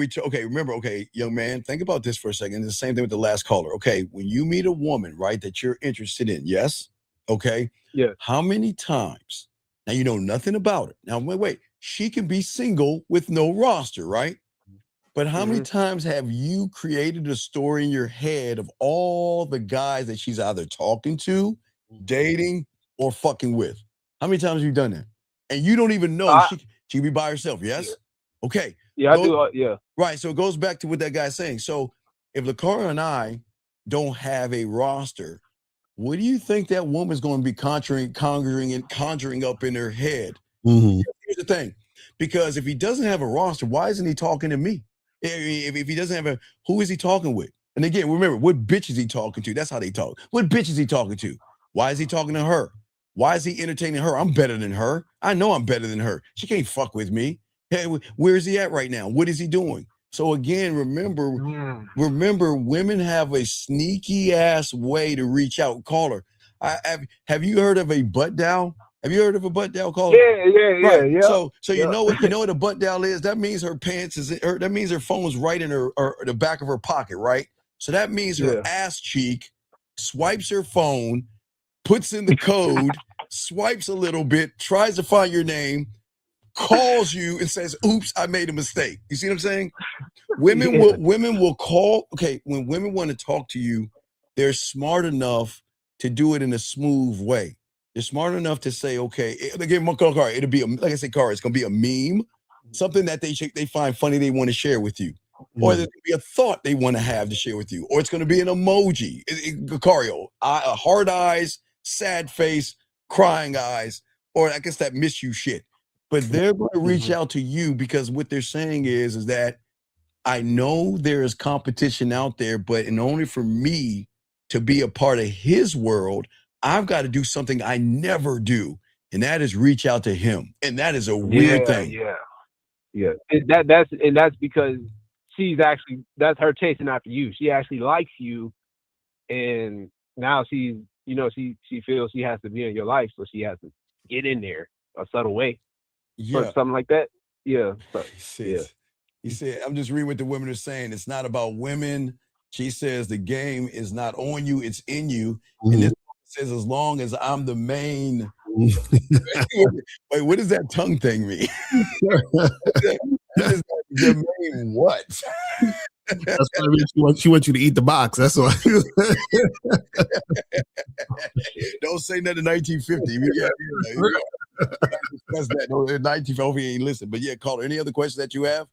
young man, think about this for a second. It's the same thing with the last caller. Okay, when you meet a woman, right, that you're interested in, yes? Okay? Yeah. How many times? Now, you know nothing about it. Now, wait. She can be single with no roster, right? But how many times have you created a story in your head of all the guys that she's either talking to, dating, or fucking with? How many times have you done that? And you don't even know she be by herself, yes? Yeah. Okay. Yeah, I do. Yeah. Right. So it goes back to what that guy's saying. So if Lucario and I don't have a roster, what do you think that woman's going to be conjuring up in her head? Mm-hmm. Here's the thing. Because if he doesn't have a roster, why isn't he talking to me? If he doesn't have who is he talking with? And again, remember, what bitch is he talking to? That's how they talk. What bitch is he talking to? Why is he talking to her? Why is he entertaining her? I'm better than her. I know I'm better than her. She can't fuck with me. Hey, where is he at right now? What is he doing? So again, remember, women have a sneaky ass way to reach out. Caller, have you heard of a butt dial? Have you heard of a butt dial, caller? Yeah. So you know what a butt dial is? That means her pants that means her phone's right in her or the back of her pocket, right? So that means her ass cheek swipes her phone, puts in the code, swipes a little bit, tries to find your name, calls you and says, oops, I made a mistake. You see what I'm saying? Women will call. Okay, when women want to talk to you, they're smart enough to do it in a smooth way. They're smart enough to say, okay, again, it'll be like I said, Car, it's gonna be a meme, something that they find funny, they want to share with you, or there's gonna be a thought they want to have to share with you, or it's gonna be an emoji, Cario, hard eyes, sad face, crying eyes, or I guess that miss you shit. But they're going to reach out to you because what they're saying is that I know there is competition out there, but in order for me to be a part of his world, I've got to do something I never do, and that is reach out to him. And that is a weird thing. Yeah. That's because that's her chasing after you. She actually likes you, and now she feels she has to be in your life, so she has to get in there a subtle way. Yeah. Something like that. Yeah. He said, I'm just reading what the women are saying. It's not about women. She says the game is not on you, it's in you. And this says, as long as I'm the main. Wait, what does that tongue thing mean? The main what? That's why she wants you to eat the box. That's why. Don't say nothing in 1950. Yeah. Discuss that. No, in 1950, he ain't listen. But yeah, caller, any other questions that you have?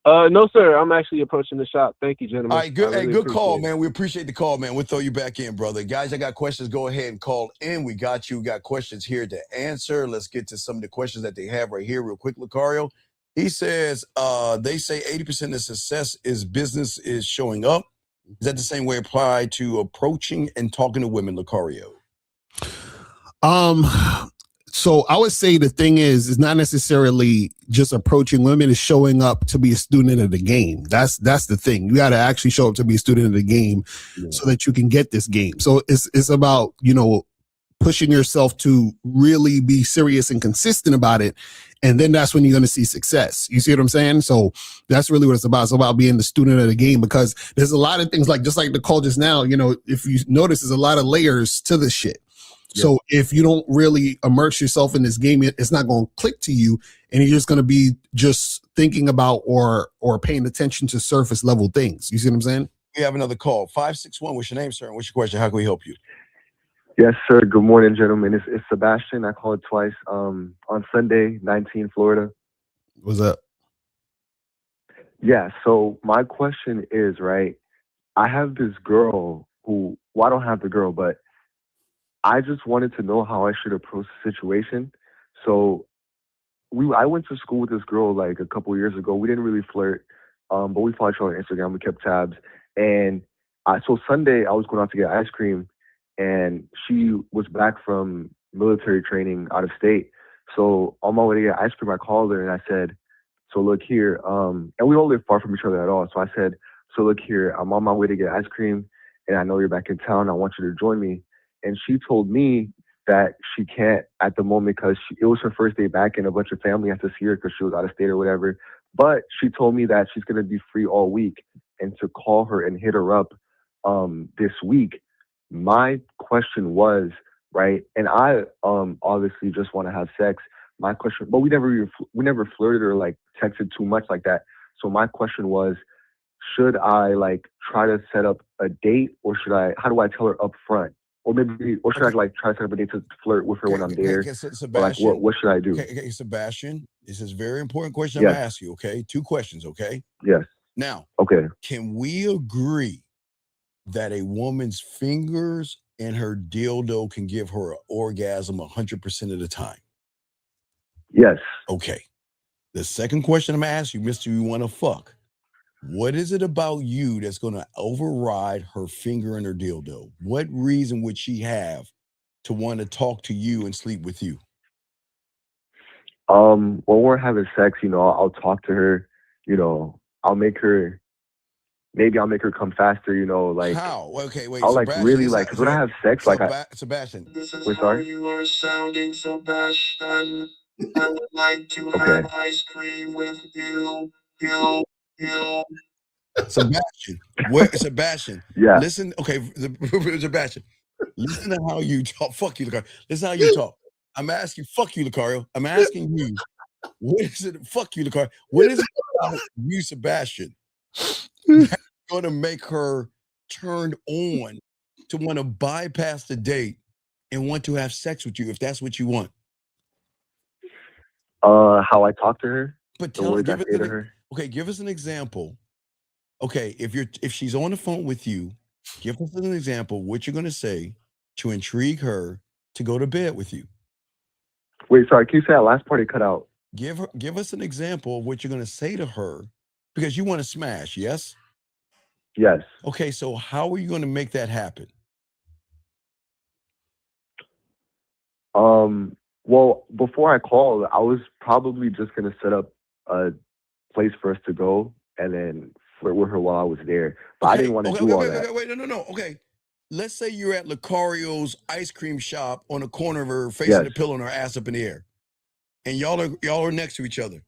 No, sir. I'm actually approaching the shop. Thank you, gentlemen. All right, good. Hey, good call, man. We appreciate the call, man. We'll throw you back in, brother. Guys, I got questions. Go ahead and call in. We got you. We got questions here to answer. Let's get to some of the questions that they have right here, real quick, Lucario. He says, they say 80% of success is business is showing up. Is that the same way applied to approaching and talking to women, Lucario? So I would say the thing is not necessarily just approaching women, is showing up to be a student of the game. That's the thing. You got to actually show up to be a student of the game so that you can get this game. So it's about, pushing yourself to really be serious and consistent about it. And then that's when you're going to see success. You see what I'm saying? So that's really what it's about. It's about being the student of the game, because there's a lot of things just like the call just now, if you notice, there's a lot of layers to this shit. So if you don't really immerse yourself in this game, it's not going to click to you, and you're just going to be just thinking about or paying attention to surface level things. You see what I'm saying? We have another call. 561. What's your name, sir? And what's your question? How can we help you? Yes, sir. Good morning, gentlemen. It's Sebastian. I called twice on Sunday, 19, Florida. What's up? Yeah. So my question is, right, I have this girl who, well, I don't have the girl, but I just wanted to know how I should approach the situation. So I went to school with this girl like a couple of years ago. We didn't really flirt, but we followed each other on Instagram. We kept tabs. And so Sunday, I was going out to get ice cream, and she was back from military training out of state. So on my way to get ice cream, I called her and I said, so look here, and we don't live far from each other at all. So I said, so look here, I'm on my way to get ice cream, and I know you're back in town. I want you to join me. And she told me that she can't at the moment because it was her first day back, and a bunch of family has to see her because she was out of state or whatever. But she told me that she's going to be free all week and to call her and hit her up this week. My question was, right, and I obviously just want to have sex. My question, but we never flirted or like texted too much like that. So my question was, should I like try to set up a date, or how do I tell her up front? Or should I like try to set up a date to flirt with her when I'm there? Sebastian, like, what should I do? Okay, Sebastian, this is a very important question I'm going to ask you, okay? 2 questions, okay? Yes. Now, okay. Can we agree that a woman's fingers and her dildo can give her an orgasm 100% of the time? Yes. Okay. The second question I'm going to ask you, Mr. You want to fuck. What is it about you that's going to override her finger and her dildo? What reason would she have to want to talk to you and sleep with you? When we're having sex, I'll talk to her, maybe I'll make her come faster, like how? Okay, wait. I'll like really like, because when I have sex, Sebastian. Wait, sorry. You are sounding, Sebastian. I would like to have ice cream with you. Sebastian. Yeah. Listen, okay, Sebastian. Listen to how you talk. Fuck you, Lucario. Listen how you talk. I'm asking, fuck you, Lucario. I'm asking you, what is it? Fuck you, Lucario. What is it about you, Sebastian, that's going to make her turned on to want to bypass the date and want to have sex with you if that's what you want? How I talk to her, But the words I say to her. okay, give us an example. Okay, if she's on the phone with you, give us an example what you're gonna say to intrigue her to go to bed with you. Wait, sorry, can you say that last part? It cut out. Give us an example of what you're gonna say to her because you want to smash, yes? Yes. Okay, so how are you gonna make that happen? Well, before I called, I was probably just gonna set up a place for us to go and then flirt with her while I was there. But I Okay, didn't want to okay, do all okay, that. okay, wait, no. Okay. Let's say you're at Lucario's ice cream shop on the corner of her facing Yes. the pillow and her ass up in the air. And y'all are next to each other.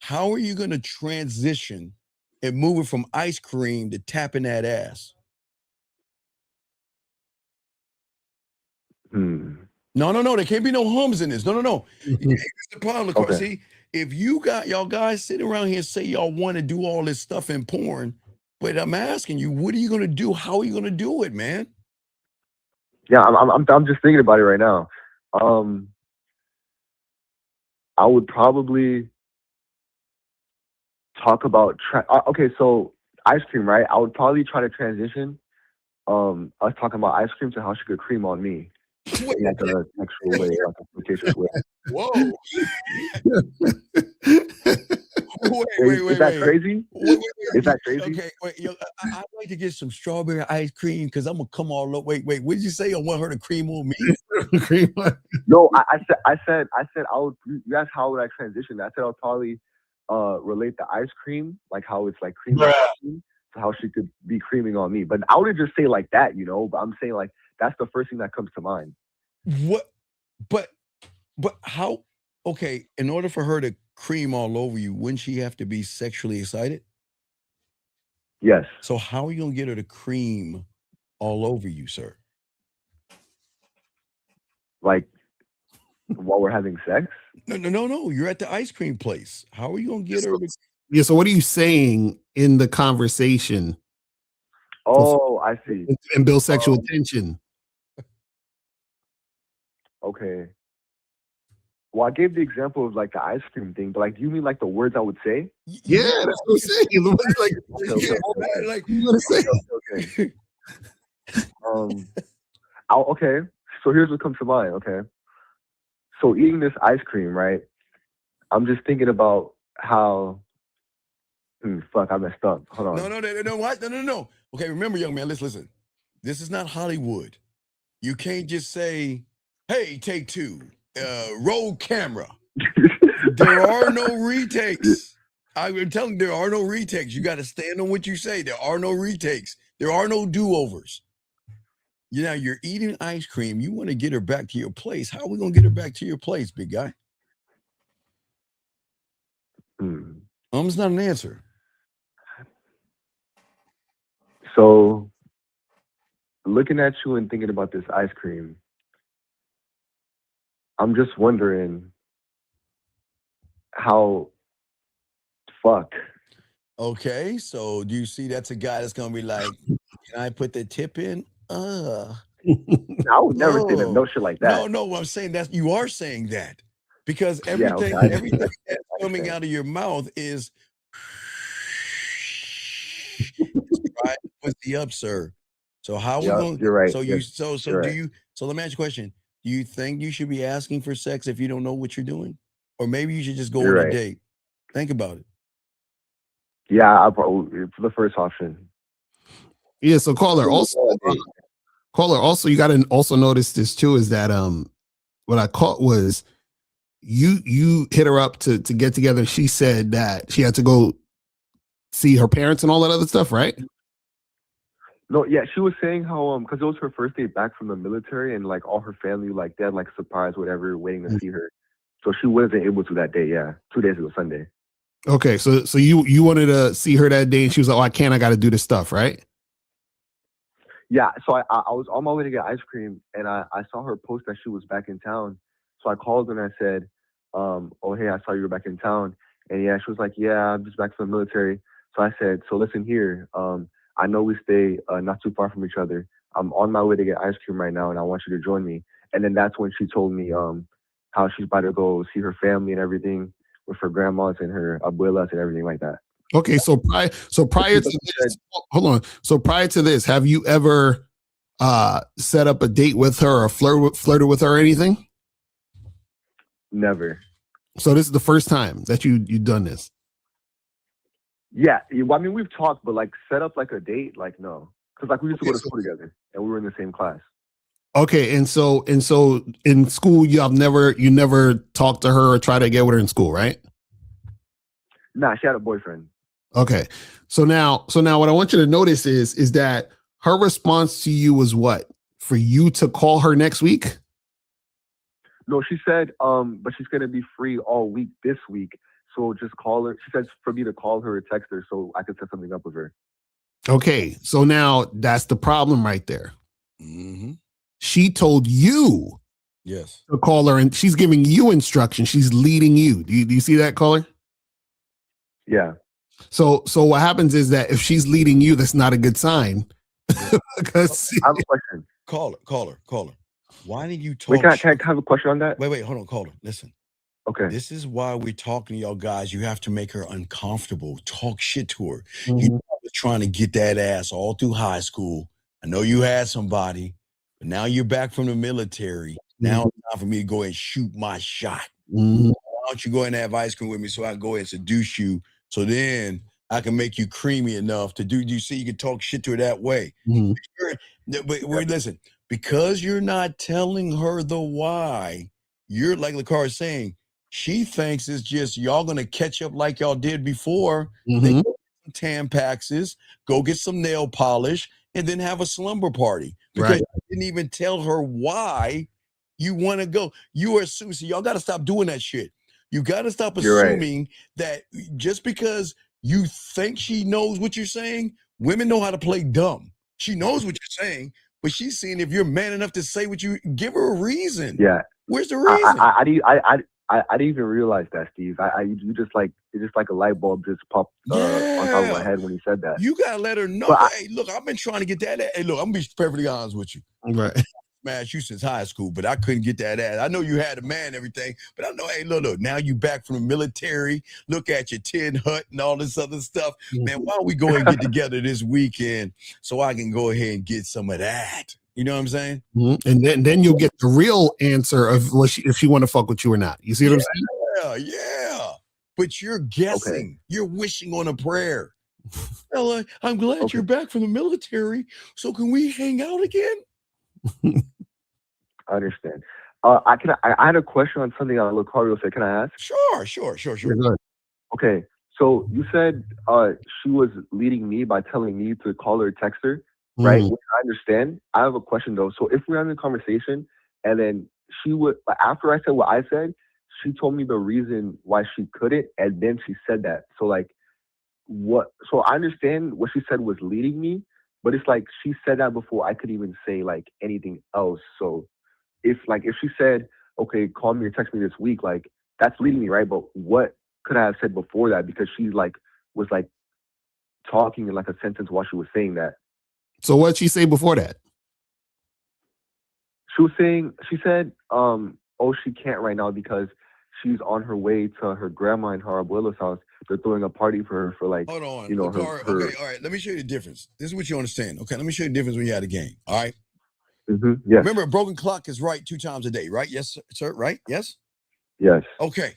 How are you gonna transition and move it from ice cream to tapping that ass? No. There can't be no hums in this. No. It's the problem, Lucario. Okay. See, if you got y'all guys sitting around here say y'all want to do all this stuff in porn, but I'm asking you, what are you gonna do? How are you gonna do it, man? Yeah, I'm just thinking about it right now. I would probably talk about okay, so ice cream, right? I would probably try to transition us talking about ice cream to how she could cream on me in like a sexual way, like a flirtatious way. Whoa. Is that crazy? Is that crazy? Okay, wait. I'd like to get some strawberry ice cream because I'm gonna come all up. Wait. What did you say? I want her to cream on me. Cream on- No, I said I would. You asked how would I transition? I said I'll probably relate the ice cream, like how it's like cream on ice cream, to how she could be creaming on me. But I wouldn't just say like that, you know. But I'm saying like that's the first thing that comes to mind. What? But how? Okay, in order for her to cream all over you, wouldn't she have to be sexually excited? Yes. So how are you gonna get her to cream all over you, sir? Like while we're having sex. No. You're at the ice cream place. How are you gonna get her to? Yeah, so what are you saying in the conversation Oh, I see. and build sexual tension? Okay. Well, I gave the example of like the ice cream thing, but like, do you mean like the words I would say? Yeah, that's what I'm saying. Like, Like, what are you gonna say? Okay. Okay. So here's what comes to mind. Okay. So eating this ice cream, right? I'm just thinking about how. Fuck, I messed up. Hold on. No. What? No. Okay, remember, young man. Listen. This is not Hollywood. You can't just say, "Hey, take two, roll camera." There are no retakes. I'm telling you, there are no retakes. You got to stand on what you say. There are no retakes. There are no do-overs. You're eating ice cream. You want to get her back to your place. How are we gonna get her back to your place, big guy? It's not an answer. So, looking at you and thinking about this ice cream, I'm just wondering how. Fuck. Okay, so do you see that's a guy that's gonna be like, "Can I put the tip in?" I would never say no shit like that. No. What I'm saying that you are saying that because Yeah, okay, everything that's coming out of your mouth is try to put the up, sir. So how we going? You're right. So You're do right. you? So let me ask you a question. Do you think you should be asking for sex if you don't know what you're doing, or maybe you should just go You're on a right. date? Think about it. Yeah, I'll probably it's the first option. Yeah, so caller also you got to also notice this too is that what I caught was you hit her up to get together. She said that she had to go see her parents and all that other stuff, right? No, yeah, she was saying how because it was her first day back from the military and like all her family like they had like a surprise whatever waiting to see her, so she wasn't able to that day. Yeah, 2 days ago Sunday. Okay, so you wanted to see her that day, and she was like, "Oh, I can't. I got to do this stuff," right? Yeah, so I was on my way to get ice cream and I saw her post that she was back in town, so I called her and I said, "Oh hey, I saw you were back in town," and yeah, she was like, "Yeah, I'm just back from the military." So I said, "So listen here, I know we stay not too far from each other. I'm on my way to get ice cream right now, and I want you to join me." And then that's when she told me how she's about to go see her family and everything with her grandmas and her abuelas and everything like that. Okay, so prior to this, hold on. So prior to this, have you ever set up a date with her or flirted with her or anything? Never. So this is the first time that you've done this. Yeah, well, I mean, we've talked, but like set up like a date, like no, because like we used to go to school together and we were in the same class. Okay, and so in school, you never talked to her or try to get with her in school, right? Nah, she had a boyfriend. Okay, so now what I want you to notice is that her response to you was what? For you to call her next week? No, she said, but she's gonna be free all week this week. So just call her. She said for me to call her or text her so I could set something up with her. Okay, so now that's the problem right there. Mm-hmm. She told you yes to call her, and she's giving you instructions. She's leading you. Do you see that, caller? Yeah. So what happens is that if she's leading you, that's not a good sign. Because I have a question. Call her. Why didn't you talk? Wait, can I have a question on that? Wait, hold on, caller. Listen. Okay. This is why we're talking to y'all guys. You have to make her uncomfortable. Talk shit to her. Mhm. You was trying to get that ass all through high school. I know you had somebody, but now you're back from the military. Now it's time for me to go and shoot my shot. Mhm. Why don't you go and have ice cream with me so I can go and seduce you? So then I can make you creamy enough to do. You see, you can talk shit to her that way. Mhm. But listen, because you're not telling her the why, you're like LaCar is saying, she thinks it's just y'all gonna catch up like y'all did before. They Mhm. go get some Tampaxes, go get some nail polish, and then have a slumber party. Because Right. you didn't even tell her why you want to go. You are assuming. So y'all got to stop doing that shit. You got to stop You're right. assuming that just because you think she knows what you're saying, women know how to play dumb. She knows what you're saying, but she's seeing if you're man enough to say what you give her a reason. Yeah. Where's the reason? I didn't even realize that, Steve. You just like it's just like a light bulb just popped on top of my head when he said that. You gotta let her know. Hey, look, I've been trying to get that. Hey, look, I'm gonna be perfectly honest with you. Right. Smashed you since high school, but I couldn't get that ass. I know you had a man and everything, but I know, hey, look, now you back from the military. Look at your tin hut and all this other stuff. Man, why don't we go and get together this weekend so I can go ahead and get some of that? You know what I'm saying? Mm-hmm. And then you'll get the real answer of if she want to fuck with you or not. You see what I'm saying? Yeah. But you're guessing. Okay. You're wishing on a prayer. Ella, I'm glad you're back from the military. So can we hang out again? I understand. I had a question on something Lucario said. Can I ask? Sure. Okay. So you said she was leading me by telling me to call her or text her. Right. Which I understand. I have a question though. So if we're having a conversation and then she would, after I said what I said, she told me the reason why she couldn't, and then she said that. So like, what? So I understand what she said was leading me, but it's like she said that before I could even say like anything else. So if she said, okay, call me or text me this week, like that's leading me, right? But what could I have said before that? Because she like was like talking in like a sentence while she was saying that. So what did she say before that? She said, oh, she can't right now because she's on her way to her grandma and her abuela's house. They're throwing a party for her for like, hold on. You know, okay, all right. Let me show you the difference. This is what you understand. Okay, let me show you the difference when you had a game. All right. Mm-hmm. Yes. Remember, a broken clock is right 2 times a day, right? Yes, sir. Right? Yes. Yes. Okay.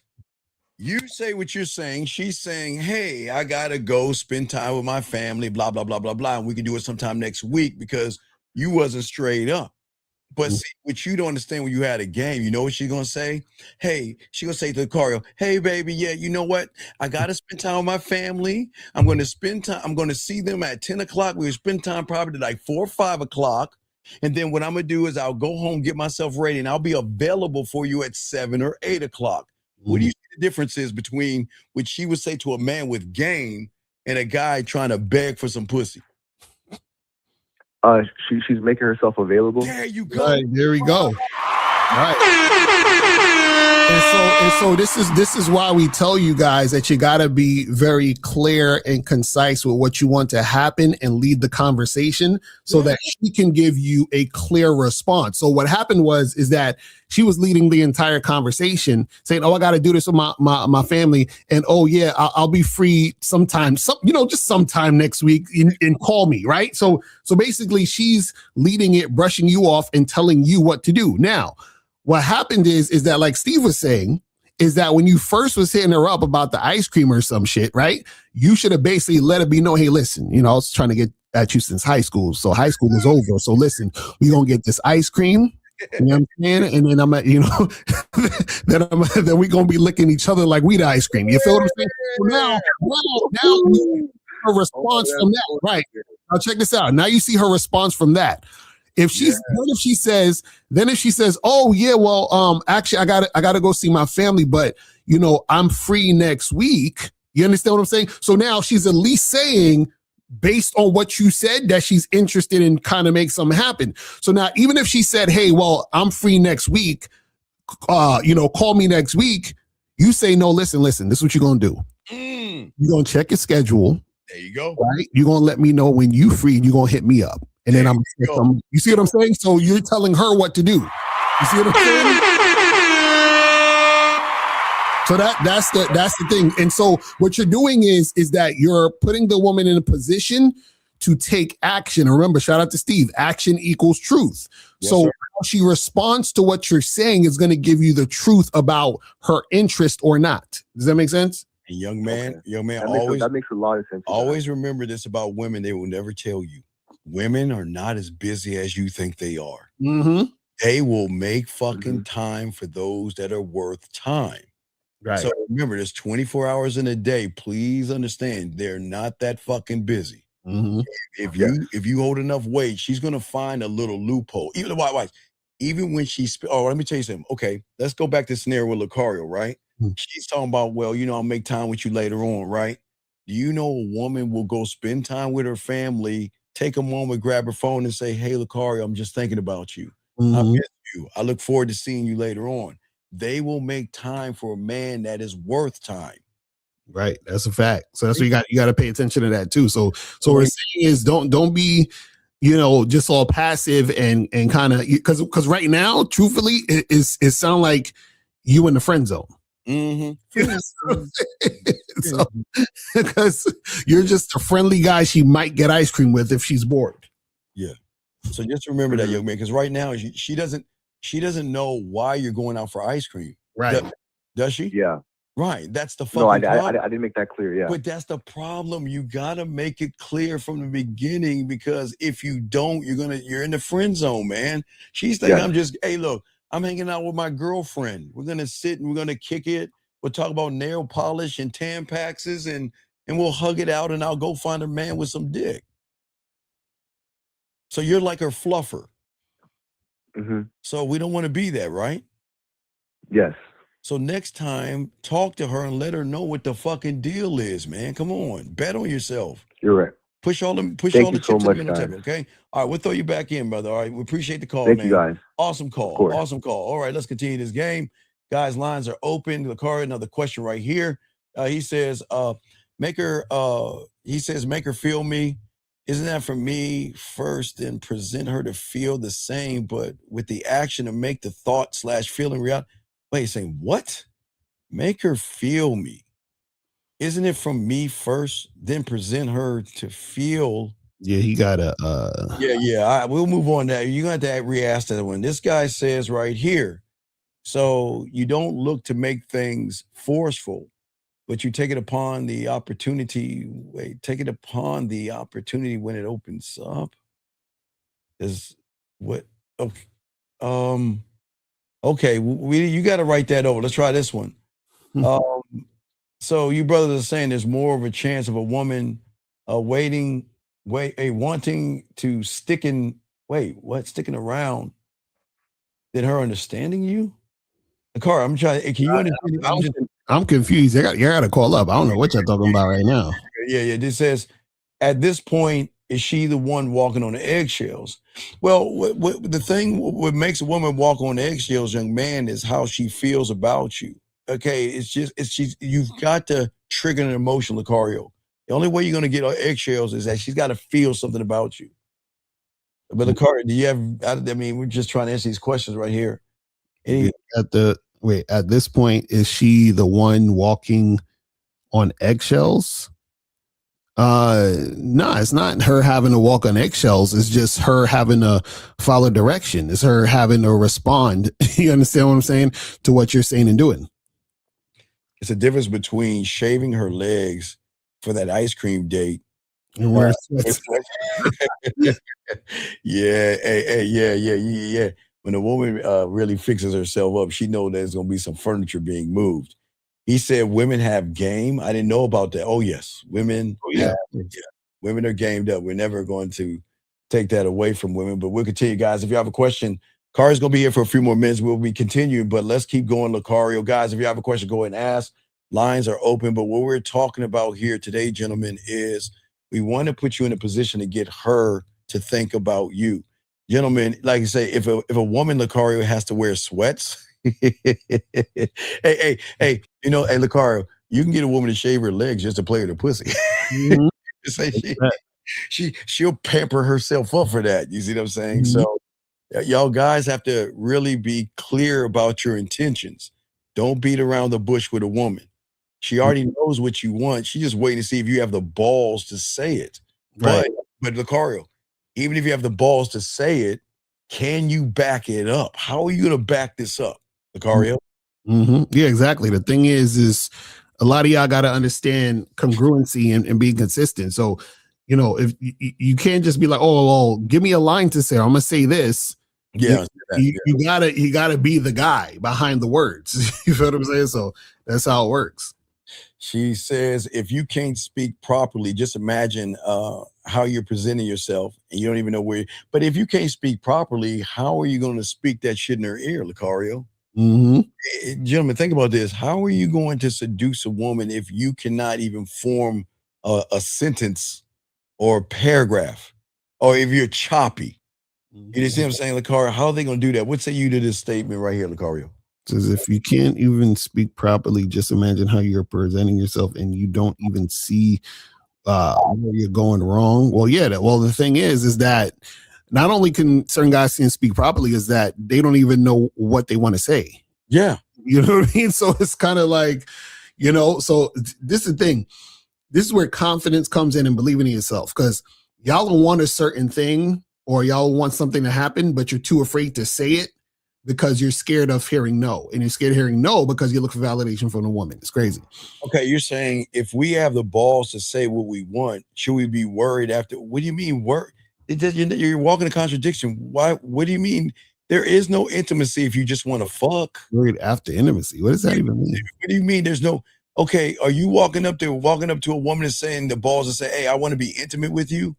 You say what you're saying. She's saying, hey, I got to go spend time with my family, blah, blah, blah, blah, blah. And we can do it sometime next week because you wasn't straight up. But see, what you don't understand when you had a game, you know what she's going to say? Hey, she's going to say to Lucario, hey, baby, yeah, you know what? I got to spend time with my family. I'm going to spend time. I'm going to see them at 10 o'clock. We'll spend time probably like 4 or 5 o'clock. And then what I'm going to do is I'll go home, get myself ready, and I'll be available for you at 7 or 8 o'clock. What do you see the difference is between what she would say to a man with game and a guy trying to beg for some pussy? She's making herself available. There you go. Right, there we go. Right. And so this is why we tell you guys that you got to be very clear and concise with what you want to happen and lead the conversation so that she can give you a clear response. So what happened is that she was leading the entire conversation saying, oh, I got to do this with my family. And oh yeah, I'll be free sometime, just sometime next week and call me. Right. So basically she's leading it, brushing you off and telling you what to do. Now, what happened is that, like Steve was saying, is that when you first was hitting her up about the ice cream or some shit, right? You should have basically let her be know, hey, listen, I was trying to get at you since high school. So high school is over. So listen, we're going to get this ice cream. You know what I'm saying? And then then we're going to be licking each other like we the ice cream. You feel what I'm saying? So now you see her response from that. Right. Now check this out. Now you see her response from that. If she says, oh yeah, well, actually I gotta go see my family, but I'm free next week. You understand what I'm saying? So now she's at least saying, based on what you said, that she's interested in kind of make something happen. So now, even if she said, hey, well, I'm free next week, call me next week. You say, no, listen, this is what you're gonna do. You're gonna check your schedule. There you go. Right? You're gonna let me know when you free and you're gonna hit me up. And then you see what I'm saying? So you're telling her what to do. You see what I'm saying? So that's the thing. And so what you're doing is that you're putting the woman in a position to take action. And remember, shout out to Steve, action equals truth. Yes, so how she responds to what you're saying is going to give you the truth about her interest or not. Does that make sense? And young man, that makes a lot of sense. Always remember this about women. They will never tell you. Women are not as busy as you think they are. Mm-hmm. They will make fucking time for those that are worth time. Right. So remember, there's 24 hours in a day. Please understand, they're not that fucking busy. Mm-hmm. If you hold enough weight, she's gonna find a little loophole. Even when she's let me tell you something. Okay, let's go back to the scenario with Lucario, right? Mm-hmm. She's talking about, well, I'll make time with you later on, right? Do you know a woman will go spend time with her family, take a moment, grab her phone and say, hey, Lucario, I'm just thinking about you. Mm-hmm. I miss you. I look forward to seeing you later on. They will make time for a man that is worth time. Right. That's a fact. So that's what you got to pay attention to that too. So what we're saying is don't be, just all passive and kind of, because right now, truthfully, it sound like you in the friend zone. Mm-hmm. So, because you're just a friendly guy she might get ice cream with if she's bored. Yeah. So just remember that, young man, because right now she doesn't know why you're going out for ice cream. Right. Does she? Yeah. Right. That's the fucking problem. I didn't make that clear. Yeah. But that's the problem. You gotta make it clear from the beginning, because if you don't, you're in the friend zone, man. She's thinking hey, look, I'm hanging out with my girlfriend. We're gonna sit and we're gonna kick it. We'll talk about nail polish and Tampaxes and we'll hug it out, and I'll go find a man with some dick. So you're like her fluffer. Mm-hmm. So we don't want to be that, right? Yes. So next time, talk to her and let her know what the fucking deal is, man. Come on, bet on yourself. You're right. Push all the chips so much, on the table, okay? All right, we'll throw you back in, brother. All right, we appreciate the call, Thank man. you, guys. Awesome call. Awesome call. All right, let's continue this game. Guys, lines are open. Lucario, another question right here. He says, make her feel me. Isn't that for me first and present her to feel the same, but with the action to make the thought/feeling reality? Wait, saying what? Make her feel me. Isn't it from me first, then present her to feel? Yeah, he got a. Yeah. We'll move on to that. You're going to have to re-ask that one. This guy says right here, so you don't look to make things forceful, but you take it upon the opportunity. Take it upon the opportunity when it opens up. Is what? Okay. Okay, you got to write that over. Let's try this one. So you brothers are saying there's more of a chance of a woman wanting to sticking around than her understanding you. Car, I'm trying. Can you understand? I'm confused. You got to call up. I don't know what you're talking about right now. Yeah. This says at this point is she the one walking on the eggshells? Well, what makes a woman walk on eggshells, young man, is how she feels about you. Okay, you've got to trigger an emotion, Lucario. The only way you're going to get on eggshells is that she's got to feel something about you. But Lucario, do you have? I mean, we're just trying to answer these questions right here. At this point, is she the one walking on eggshells? No, it's not her having to walk on eggshells. It's just her having to follow direction. It's her having to respond. You understand what I'm saying? To what you're saying and doing. It's a difference between shaving her legs for that ice cream date. And where yeah. When a woman really fixes herself up, she knows there's going to be some furniture being moved. He said women have game. I didn't know about that. Oh, yes. Women. Oh, yeah. Women are gamed up. We're never going to take that away from women, but we'll continue, guys. If you have a question, Kari's going to be here for a few more minutes. We'll be continuing, but let's keep going, Lucario. Guys, if you have a question, go ahead and ask. Lines are open, but what we're talking about here today, gentlemen, is we want to put you in a position to get her to think about you. Gentlemen, like I say, if a woman, Lucario, has to wear sweats, hey, Lucario, you can get a woman to shave her legs just to play with her pussy. Mhm. Say she'll pamper herself up for that. You see what I'm saying? Mhm. So y'all guys have to really be clear about your intentions. Don't beat around the bush with a woman. She already knows what you want. She's just waiting to see if you have the balls to say it. Right. But Lucario, even if you have the balls to say it, can you back it up? How are you going to back this up, Lucario? Mm-hmm. Yeah, exactly. The thing is a lot of y'all got to understand congruency and being consistent. So, if you can't just be like, oh, well, give me a line to say, I'm gonna say this. Yeah, you gotta be the guy behind the words. You feel what I'm saying? So that's how it works. She says, if you can't speak properly, just imagine how you're presenting yourself and you don't even know where. But if you can't speak properly, how are you going to speak that shit in her ear, Lucario? Mm-hmm. Gentlemen, think about this. How are you going to seduce a woman if you cannot even form a sentence or a paragraph, or if you're choppy? You see what I'm saying, Lucario? How are they going to do that? What say you to this statement right here, Lucario? Says if you can't even speak properly, just imagine how you're presenting yourself and you don't even see where you're going wrong. Well, yeah. The thing is that not only can certain guys can't speak properly, is that they don't even know what they want to say. Yeah. You know what I mean? So it's kind of like, so this is the thing. This is where confidence comes in and believing in yourself, because y'all don't want a certain thing or y'all want something to happen, but you're too afraid to say it because you're scared of hearing no. And you're scared of hearing no because you look for validation from a woman. It's crazy. Okay, you're saying if we have the balls to say what we want, should we be worried after? What do you mean worried? You're walking a contradiction. Why? What do you mean? There is no intimacy if you just want to fuck. Worried after intimacy. What does that even mean? What do you mean? There's no. Okay, are you walking up to a woman and saying the balls and say, "Hey, I want to be intimate with you,"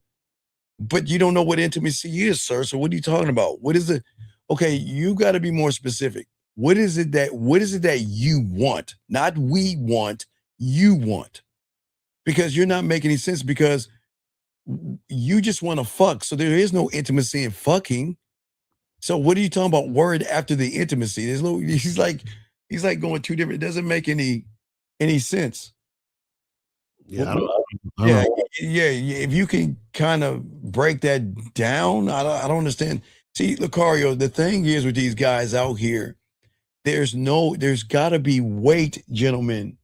but you don't know what intimacy is, sir. So what are you talking about? What is it? Okay, you got to be more specific. What is it that you want? Not we want, you want. Because you're not making any sense, because you just want to fuck. So there is no intimacy in fucking. So what are you talking about? Worried after the intimacy? There's no, he's like going two different. It doesn't make any sense. Yeah, I don't know. Yeah. If you can kind of break that down, I don't understand. See, Lucario, the thing is with these guys out here, there's got to be weight, gentlemen.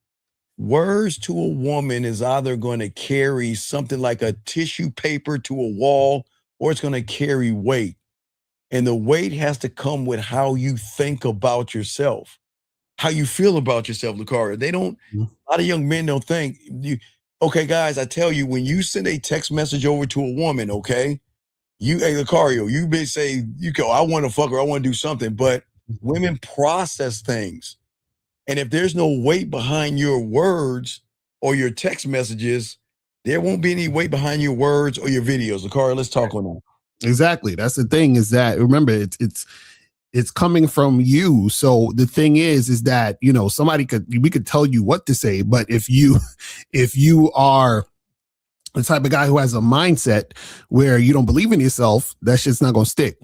Words to a woman is either going to carry something like a tissue paper to a wall, or it's going to carry weight. And the weight has to come with how you think about yourself, how you feel about yourself, Lucario. A lot of young men don't think okay, guys, I tell you, when you send a text message over to a woman, okay, Lucario, you may say, I want to fuck her, I want to do something, but women process things. And if there's no weight behind your words or your text messages, there won't be any weight behind your words or your videos. Lucario, let's talk on that. Exactly. That's the thing, is that, remember, it's coming from you. So the thing is that, we could tell you what to say, but if you are the type of guy who has a mindset where you don't believe in yourself, that shit's not gonna stick.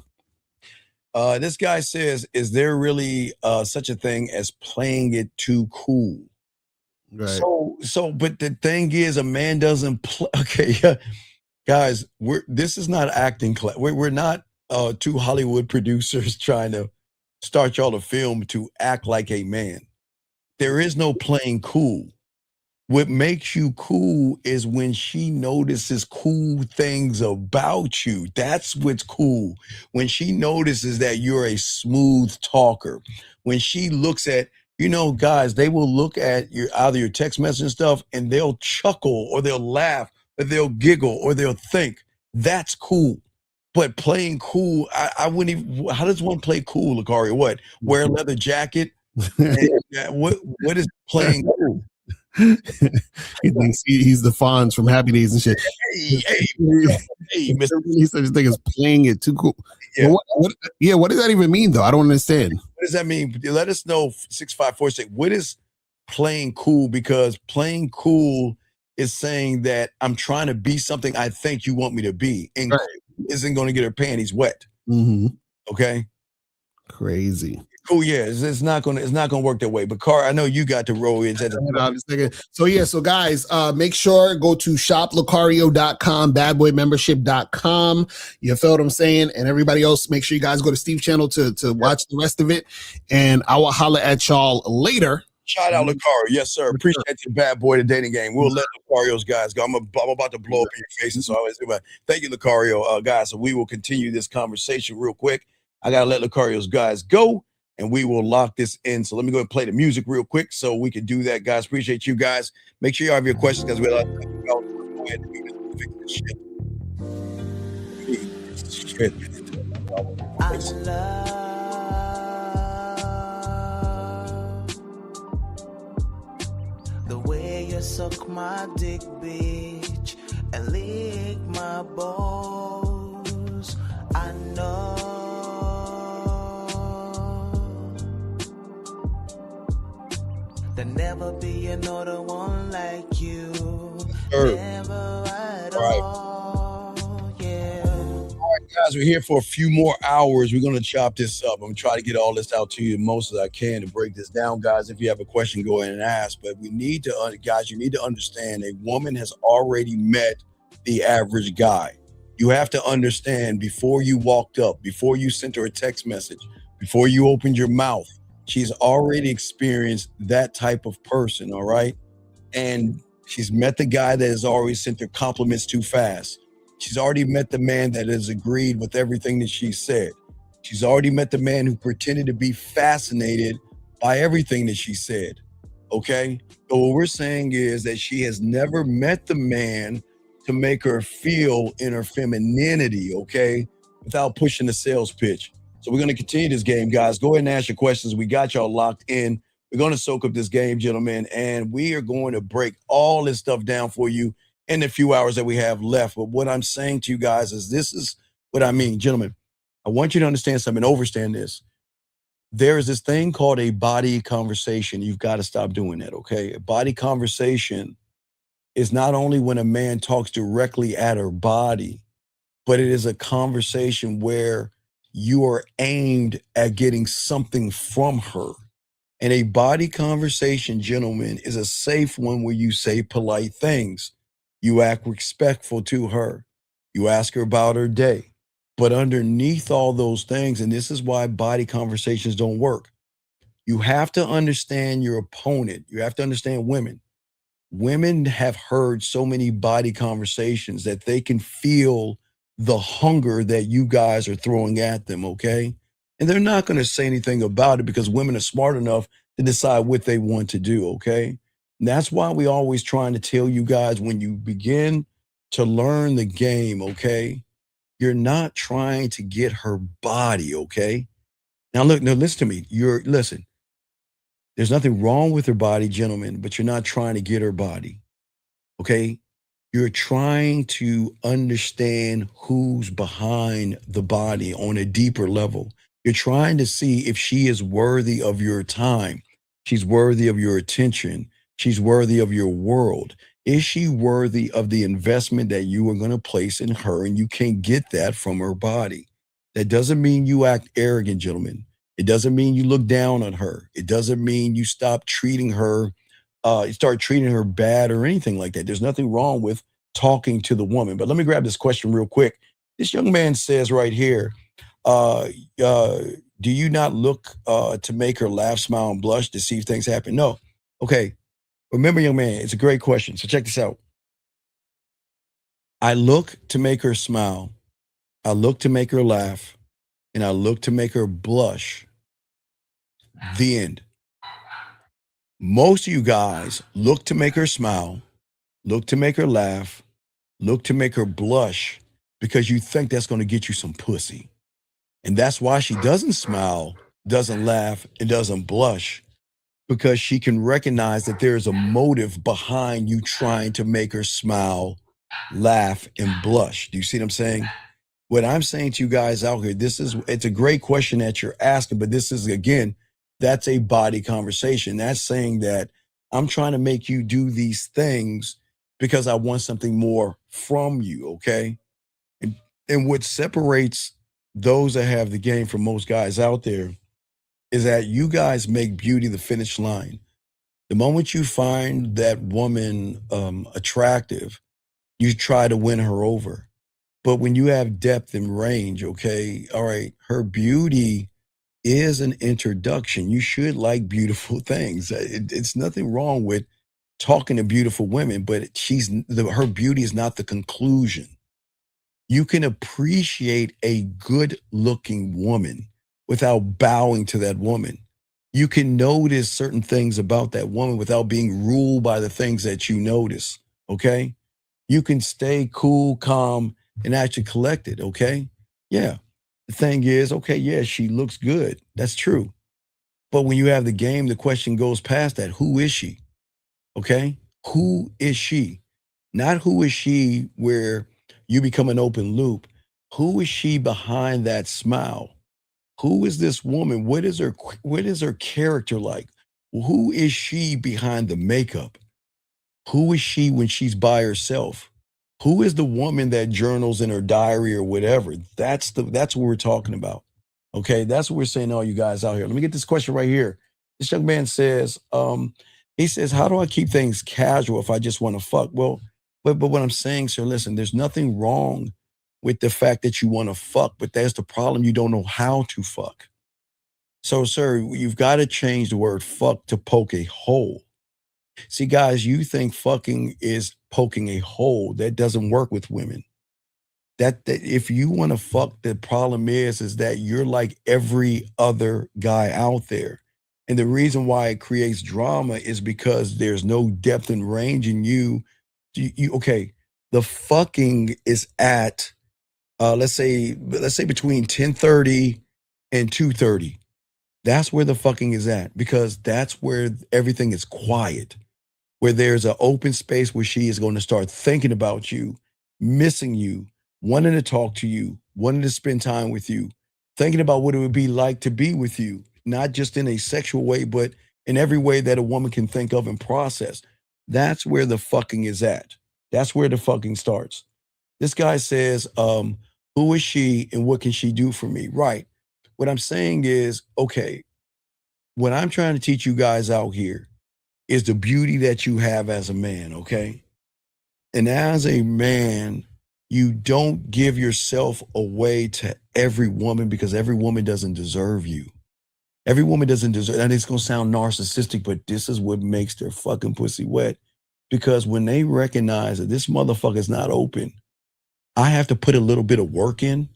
This guy says, is there really such a thing as playing it too cool? Right. But the thing is, a man doesn't play. Okay, guys, this is not acting class. We're not two Hollywood producers trying to start y'all a film to act like a man. There is no playing cool. What makes you cool is when she notices cool things about you. That's what's cool. When she notices that you're a smooth talker. When she looks at, guys, they will look at either your text message and stuff, and they'll chuckle or they'll laugh or they'll giggle or they'll think. That's cool. But playing cool, I wouldn't even. How does one play cool, Lucario? What? Wear a leather jacket? What is playing cool? He thinks he's the Fonz from Happy Days and shit. Hey, Mr. He said his thing is playing it too cool. Yeah. What does that even mean, though? I don't understand. What does that mean? Let us know. 6546. What is playing cool? Because playing cool is saying that I'm trying to be something I think you want me to be, and right. Cool isn't going to get her panties wet. Mm-hmm. Okay. Crazy. Cool, yeah, it's not gonna work that way. But Car, I know you got to roll in. So guys, make sure go to shoplucario.com, badboymembership.com. You feel what I'm saying? And everybody else, make sure you guys go to Steve's channel to watch the rest of it. And I will holler at y'all later. Shout out Lucario. Yes, sir. Appreciate you, bad boy, the dating game. We'll let Lucario's guys go. I'm about to blow up in your faces. So thank you, Lucario. Guys, so we will continue this conversation real quick. I gotta let Lucario's guys go. And we will lock this in. So let me go and play the music real quick so we can do that, guys. Appreciate you guys. Make sure you have your questions because we'll go ahead and fix this shit. I love the way you suck my dick, bitch, and lick my balls. I know there'll never be another one like you. Never at all. Yeah. All right, guys, we're here for a few more hours. We're going to chop this up. I'm going to try to get all this out to you most as I can to break this down, guys. If you have a question, go ahead and ask. But we need to, guys, you need to understand a woman has already met the average guy. You have to understand before you walked up, before you sent her a text message, before you opened your mouth, she's already experienced that type of person, all right? And she's met the guy that has already sent her compliments too fast. She's already met the man that has agreed with everything that she said. She's already met the man who pretended to be fascinated by everything that she said, okay? So what we're saying is that she has never met the man to make her feel in her femininity, okay? Without pushing the sales pitch. So we're going to continue this game, guys. Go ahead and ask your questions. We got y'all locked in. We're going to soak up this game, gentlemen, and we are going to break all this stuff down for you in the few hours that we have left. But what I'm saying to you guys is this is what I mean, gentlemen. I want you to understand something, overstand this. There is this thing called a body conversation. You've got to stop doing that, okay? A body conversation is not only when a man talks directly at her body, but it is a conversation where you are aimed at getting something from her. And a body conversation, gentlemen, is a safe one where you say polite things. You act respectful to her. You ask her about her day. But underneath all those things, and this is why body conversations don't work, you have to understand your opponent. You have to understand women. Women have heard so many body conversations that they can feel the hunger that you guys are throwing at them, okay? And they're not going to say anything about it because women are smart enough to decide what they want to do, okay? And that's why we always trying to tell you guys when you begin to learn the game, okay? You're not trying to get her body, okay? Now look, now listen to me. Listen. There's nothing wrong with her body, gentlemen, but you're not trying to get her body, okay? You're trying to understand who's behind the body on a deeper level. You're trying to see if she is worthy of your time. She's worthy of your attention. She's worthy of your world. Is she worthy of the investment that you are going to place in her? And you can't get that from her body. That doesn't mean you act arrogant, gentlemen. It doesn't mean you look down on her. It doesn't mean you stop treating her, you start treating her bad or anything like that. There's nothing wrong with talking to the woman. But let me grab this question real quick. This young man says right here, uh, uh, do you not look to make her laugh, smile, and blush to see if things happen? No. Okay. Remember, young man, it's a great question. So check this out. I look to make her smile. I look to make her laugh. And I look to make her blush. The end. Most of you guys look to make her smile, look to make her laugh, look to make her blush because you think that's going to get you some pussy. And that's why she doesn't smile, doesn't laugh, and doesn't blush, because she can recognize that there's a motive behind you trying to make her smile, laugh, and blush. Do you see what I'm saying? What I'm saying to you guys out here, it's a great question that you're asking, but this is, again, that's a body conversation. That's saying that I'm trying to make you do these things because I want something more from you, okay? And what separates those that have the game from most guys out there is that you guys make beauty the finish line. The moment you find that woman attractive, you try to win her over. But when you have depth and range, okay, all right, her beauty is an introduction. You should like beautiful things. It's nothing wrong with talking to beautiful women, but her beauty is not the conclusion. You can appreciate a good looking woman without bowing to that woman. You can notice certain things about that woman without being ruled by the things that you notice. Okay. You can stay cool, calm, and actually collected. Okay. Yeah. The thing is, okay, yeah, she looks good. That's true. But when you have the game, the question goes past that. Who is she? Okay. Who is she? Not who is she where you become an open loop. Who is she behind that smile? Who is this woman? What is her character like? Who is she behind the makeup? Who is she when she's by herself? Who is the woman that journals in her diary or whatever? That's what we're talking about. Okay, that's what we're saying to all you guys out here. Let me get this question right here. This young man says, he says, how do I keep things casual if I just want to fuck? Well, but what I'm saying, sir, listen, there's nothing wrong with the fact that you want to fuck, but that's the problem. You don't know how to fuck. So, sir, you've got to change the word fuck to poke a hole. See, guys, you think fucking is poking a hole. That doesn't work with women. That if you want to fuck, the problem is that you're like every other guy out there. And the reason why it creates drama is because there's no depth and range in you. Okay, the fucking is at let's say between 10:30 and 2:30. That's where the fucking is at, because that's where everything is quiet, where there's an open space where she is going to start thinking about you, missing you, wanting to talk to you, wanting to spend time with you, thinking about what it would be like to be with you, not just in a sexual way, but in every way that a woman can think of and process. That's where the fucking is at. That's where the fucking starts. This guy says, who is she and what can she do for me? Right. What I'm saying is, okay, what I'm trying to teach you guys out here is the beauty that you have as a man, okay? And as a man, you don't give yourself away to every woman, because every woman doesn't deserve you. Every woman doesn't deserve, and it's gonna sound narcissistic, but this is what makes their fucking pussy wet. Because when they recognize that this motherfucker's not open, I have to put a little bit of work in,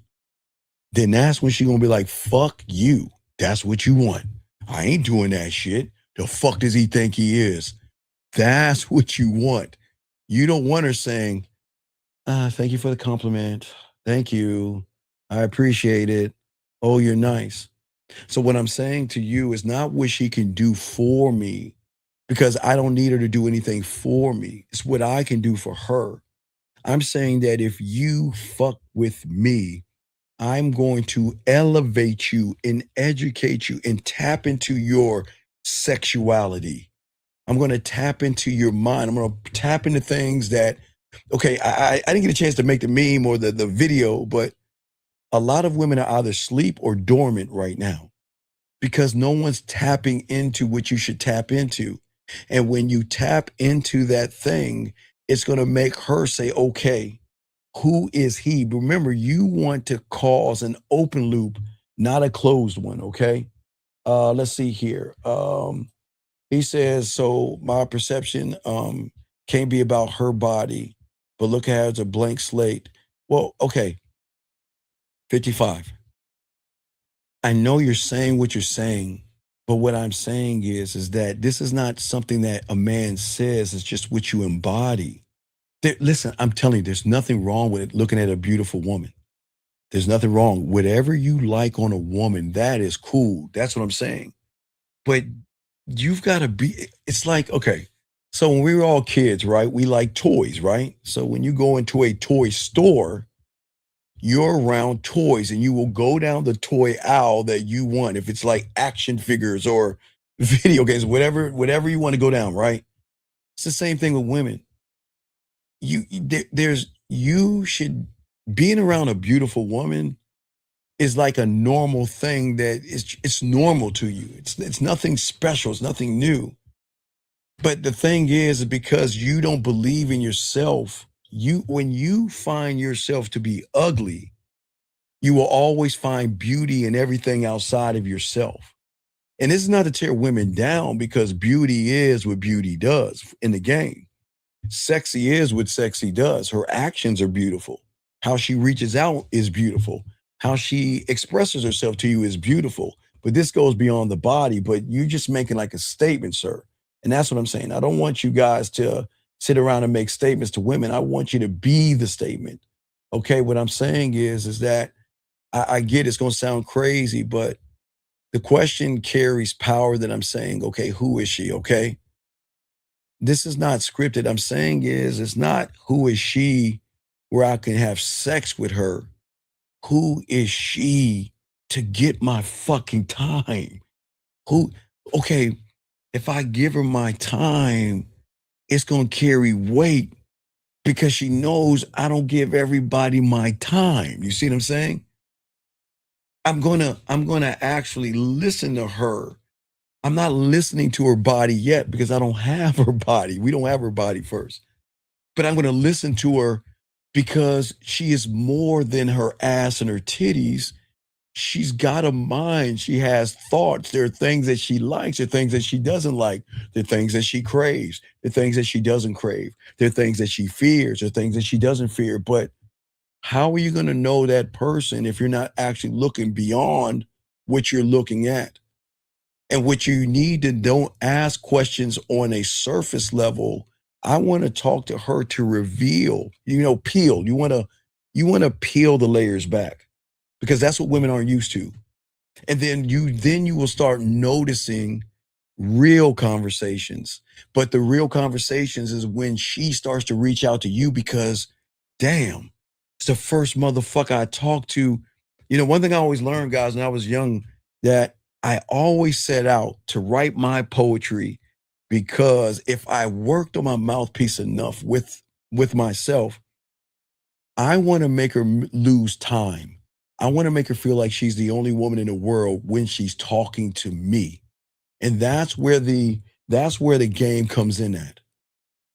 then that's when she gonna be like, fuck you. That's what you want. I ain't doing that shit. The fuck does he think he is? That's what you want. You don't want her saying, thank you for the compliment. Thank you. I appreciate it. Oh, you're nice. So what I'm saying to you is not what she can do for me, because I don't need her to do anything for me. It's what I can do for her. I'm saying that if you fuck with me, I'm going to elevate you and educate you and tap into your sexuality. I'm going to tap into your mind. I'm going to tap into things that, okay, I didn't get a chance to make the meme or the video, but a lot of women are either asleep or dormant right now because no one's tapping into what you should tap into. And when you tap into that thing, it's going to make her say, okay, who is he? But remember, you want to cause an open loop, not a closed one, okay? Let's see here. He says, so my perception can't be about her body, but look at her as a blank slate. Well, okay, 55. I know you're saying what you're saying, but what I'm saying is that this is not something that a man says, it's just what you embody. Listen, I'm telling you, there's nothing wrong with looking at a beautiful woman. There's nothing wrong. Whatever you like on a woman, that is cool. That's what I'm saying. But you've got to be, it's like, okay, so when we were all kids, right, we like toys, right? So when you go into a toy store, you're around toys and you will go down the toy aisle that you want. If it's like action figures or video games, whatever you want to go down, right? It's the same thing with women. You should, being around a beautiful woman is like a normal thing that it's normal to you. It's nothing special. It's nothing new. But the thing is because you don't believe in yourself, when you find yourself to be ugly, you will always find beauty in everything outside of yourself. And this is not to tear women down because beauty is what beauty does in the game. Sexy is what sexy does. Her actions are beautiful. How she reaches out is beautiful. How she expresses herself to you is beautiful. But this goes beyond the body, but you're just making like a statement, sir. And that's what I'm saying. I don't want you guys to sit around and make statements to women. I want you to be the statement. Okay, what I'm saying is that I get it's going to sound crazy, but the question carries power that I'm saying, okay, who is she? Okay. This is not scripted. I'm saying it's not who is she where I can have sex with her. Who is she to get my fucking time? Okay, if I give her my time, it's going to carry weight because she knows I don't give everybody my time. You see what I'm saying? I'm going to actually listen to her. I'm not listening to her body yet because I don't have her body. We don't have her body first. But I'm going to listen to her because she is more than her ass and her titties. She's got a mind. She has thoughts. There are things that she likes. There are things that she doesn't like. There are things that she craves. There are things that she doesn't crave. There are things that she fears. There are things that she doesn't fear. But how are you going to know that person if you're not actually looking beyond what you're looking at? And what you need to don't ask questions on a surface level. I want to talk to her to reveal, peel. You want to peel the layers back because that's what women aren't used to. And then you will start noticing real conversations. But the real conversations is when she starts to reach out to you because damn, it's the first motherfucker I talked to. One thing I always learned, guys, when I was young, that I always set out to write my poetry because if I worked on my mouthpiece enough with myself, I want to make her lose time. I want to make her feel like she's the only woman in the world when she's talking to me. And that's where the game comes in at.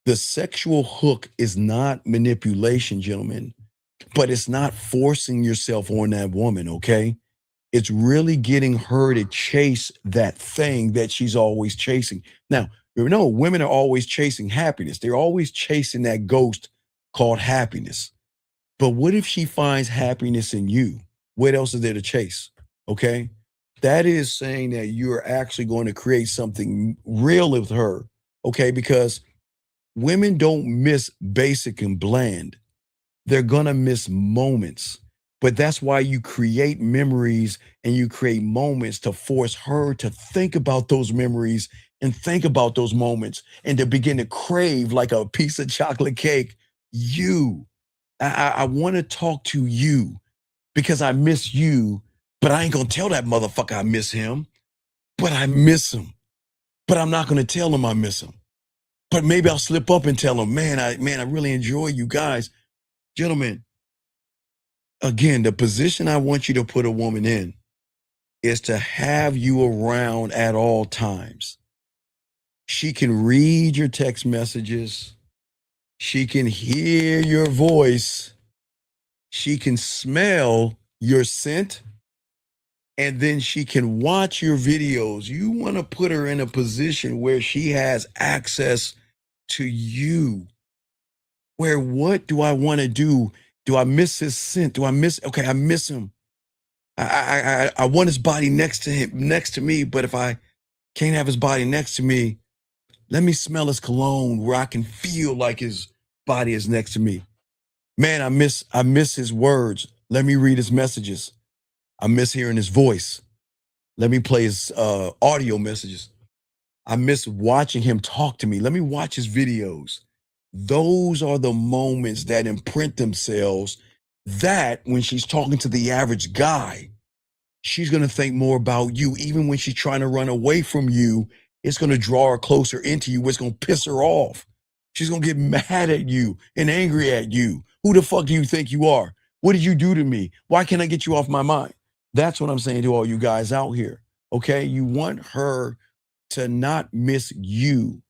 The sexual hook is not manipulation, gentlemen, but it's not forcing yourself on that woman, okay? It's really getting her to chase that thing that she's always chasing. Now, women are always chasing happiness. They're always chasing that ghost called happiness. But what if she finds happiness in you? What else is there to chase? Okay. That is saying that you're actually going to create something real with her. Okay. Because women don't miss basic and bland. They're going to miss moments. But that's why you create memories and you create moments to force her to think about those memories and think about those moments and to begin to crave like a piece of chocolate cake. I want to talk to you because I miss you, but I ain't going to tell that motherfucker I miss him, but I miss him. But I'm not going to tell him I miss him. But maybe I'll slip up and tell them, man, I really enjoy you guys. Gentlemen, again, the position I want you to put a woman in is to have you around at all times. She can read your text messages. She can hear your voice. She can smell your scent. And then she can watch your videos. You want to put her in a position where she has access to you. Where what do I want to do? Do I miss his scent? Do I miss? Okay, I miss him. I want his body next to me. But if I can't have his body next to me, let me smell his cologne where I can feel like his body is next to me. Man, I miss his words. Let me read his messages. I miss hearing his voice. Let me play his audio messages. I miss watching him talk to me. Let me watch his videos. Those are the moments that imprint themselves that when she's talking to the average guy, she's going to think more about you. Even when she's trying to run away from you, it's going to draw her closer into you. It's going to piss her off. She's going to get mad at you and angry at you. Who the fuck do you think you are? What did you do to me? Why can't I get you off my mind? That's what I'm saying to all you guys out here. Okay. You want her to not miss you,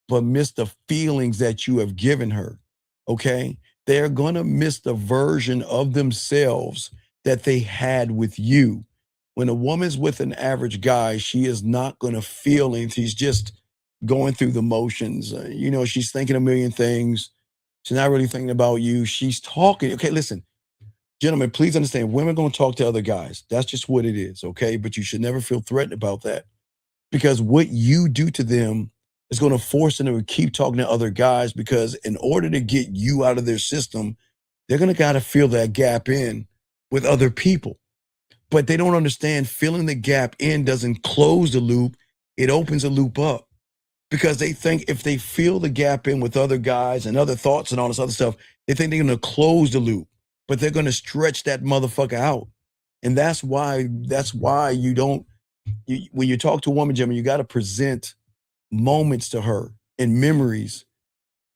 but miss the feelings that you have given her. Okay. They're going to miss the version of themselves that they had with you. When a woman's with an average guy, she is not going to feel anything. She's just going through the motions. She's thinking a million things. She's not really thinking about you. She's talking. Okay, listen, gentlemen, please understand, women are going to talk to other guys. That's just what it is, okay? But you should never feel threatened about that because what you do to them is going to force them to keep talking to other guys because in order to get you out of their system, they're going to got to fill that gap in with other people. But they don't understand filling the gap in doesn't close the loop. It opens the loop up because they think if they fill the gap in with other guys and other thoughts and all this other stuff, they think they're going to close the loop, but they're going to stretch that motherfucker out. And that's why you don't, when you talk to a woman, Jimmy, you got to present moments to her and memories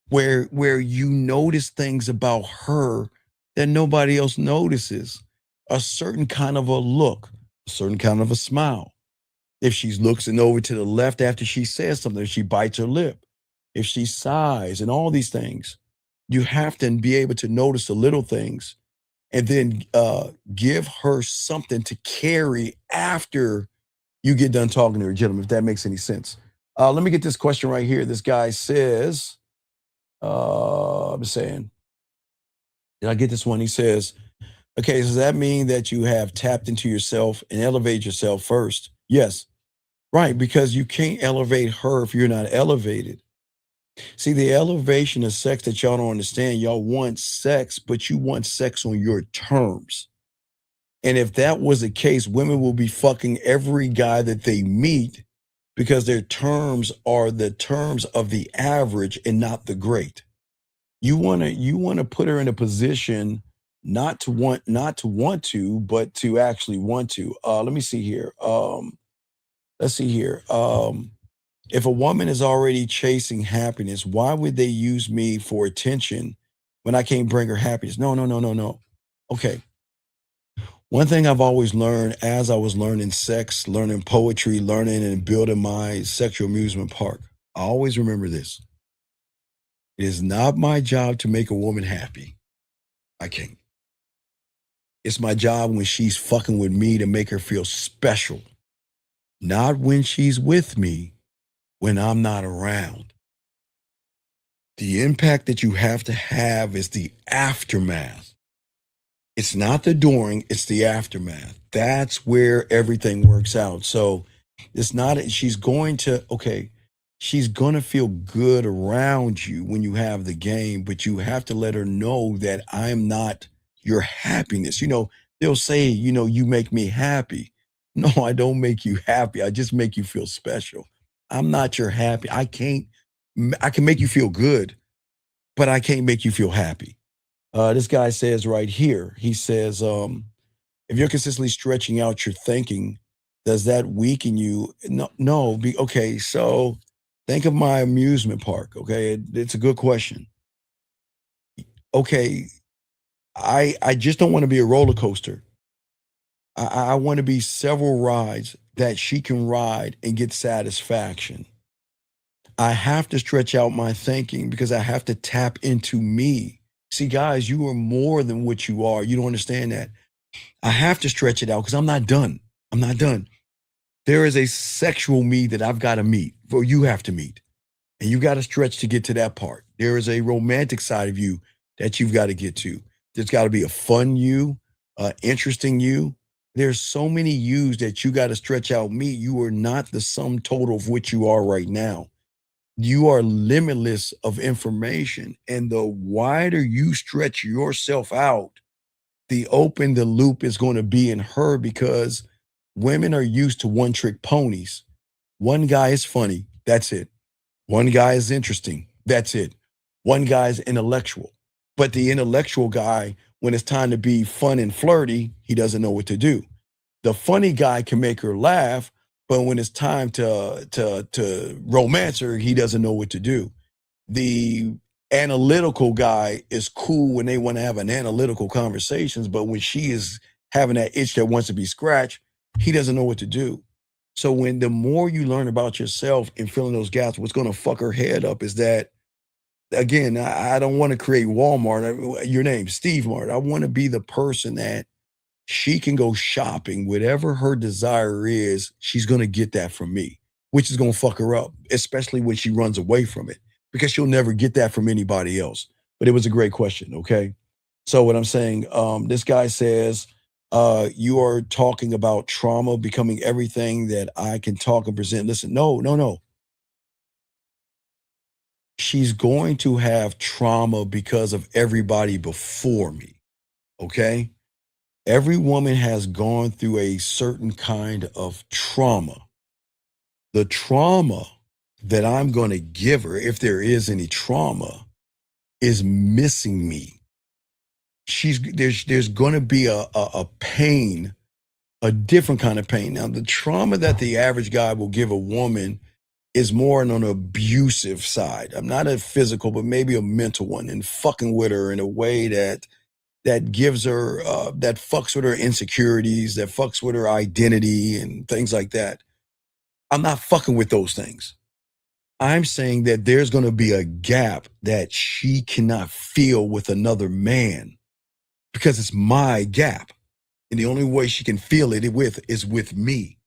where you notice things about her that nobody else notices. A certain kind of a look, a certain kind of a smile. If she's looking over to the left after she says something, if she bites her lip, if she sighs and all these things, you have to be able to notice the little things and then give her something to carry after you get done talking to her, gentlemen, if that makes any sense. Let me get this question right here. This guy says, I'm saying, did I get this one? He says, okay, does that mean that you have tapped into yourself and elevated yourself first? Yes. Right, because you can't elevate her if you're not elevated. See, the elevation of sex that y'all don't understand, y'all want sex, but you want sex on your terms. And if that was the case, women will be fucking every guy that they meet because their terms are the terms of the average and not the great. You want to put her in a position not to want to, but to actually want to. Let me see here. Let's see here. If a woman is already chasing happiness, why would they use me for attention when I can't bring her happiness? No. Okay. One thing I've always learned as I was learning sex, learning poetry, learning and building my sexual amusement park, I always remember this. It is not my job to make a woman happy. I can't. It's my job when she's fucking with me to make her feel special. Not when she's with me, when I'm not around. The impact that you have to have is the aftermath. It's not the during, it's the aftermath. That's where everything works out. So it's not, she's going to feel good around you when you have the game, but you have to let her know that I'm not your happiness. They'll say, you make me happy. No, I don't make you happy. I just make you feel special. I'm not your happy. I can make you feel good, but I can't make you feel happy. This guy says right here, he says, if you're consistently stretching out your thinking, does that weaken you? No. Okay, so Think of my amusement park, okay? It's a good question. Okay, I just don't want to be a roller coaster. I want to be several rides that she can ride and get satisfaction. I have to stretch out my thinking because I have to tap into me. See, guys, you are more than what you are. You don't understand that. I have to stretch it out because I'm not done. I'm not done. There is a sexual me that I've got to meet, or you have to meet. And you got to stretch to get to that part. There is a romantic side of you that you've got to get to. There's got to be a fun you, interesting you. There's so many yous that you got to stretch out. Me, you are not the sum total of what you are right now. You are limitless of information. And the wider you stretch yourself out, the open the loop is going to be in her, because women are used to one trick ponies. One guy is funny. That's it. One guy is interesting. That's it. One guy is intellectual. But the intellectual guy, when it's time to be fun and flirty, he doesn't know what to do. The funny guy can make her laugh, but when it's time to romance her, he doesn't know what to do. The analytical guy is cool when they want to have an analytical conversations, but when she is having that itch that wants to be scratched, he doesn't know what to do. So when the more you learn about yourself and filling those gaps, what's going to fuck her head up is that, again, I don't want to create Walmart. Your name, Steve Mart. I want to be the person that she can go shopping, whatever her desire is, she's going to get that from me, which is going to fuck her up, especially when she runs away from it, because she'll never get that from anybody else. But it was a great question. Okay. So what I'm saying, this guy says, you are talking about trauma becoming everything that I can talk and present. Listen, no. She's going to have trauma because of everybody before me. Okay. Every woman has gone through a certain kind of trauma. The trauma that I'm going to give her, if there is any trauma, is missing me. There's going to be a pain, a different kind of pain. Now, the trauma that the average guy will give a woman is more on an abusive side. I'm not a physical, but maybe a mental one, and fucking with her in a way that gives her, that fucks with her insecurities, that fucks with her identity and things like that. I'm not fucking with those things. I'm saying that there's going to be a gap that she cannot fill with another man, because it's my gap. And the only way she can feel it is with me.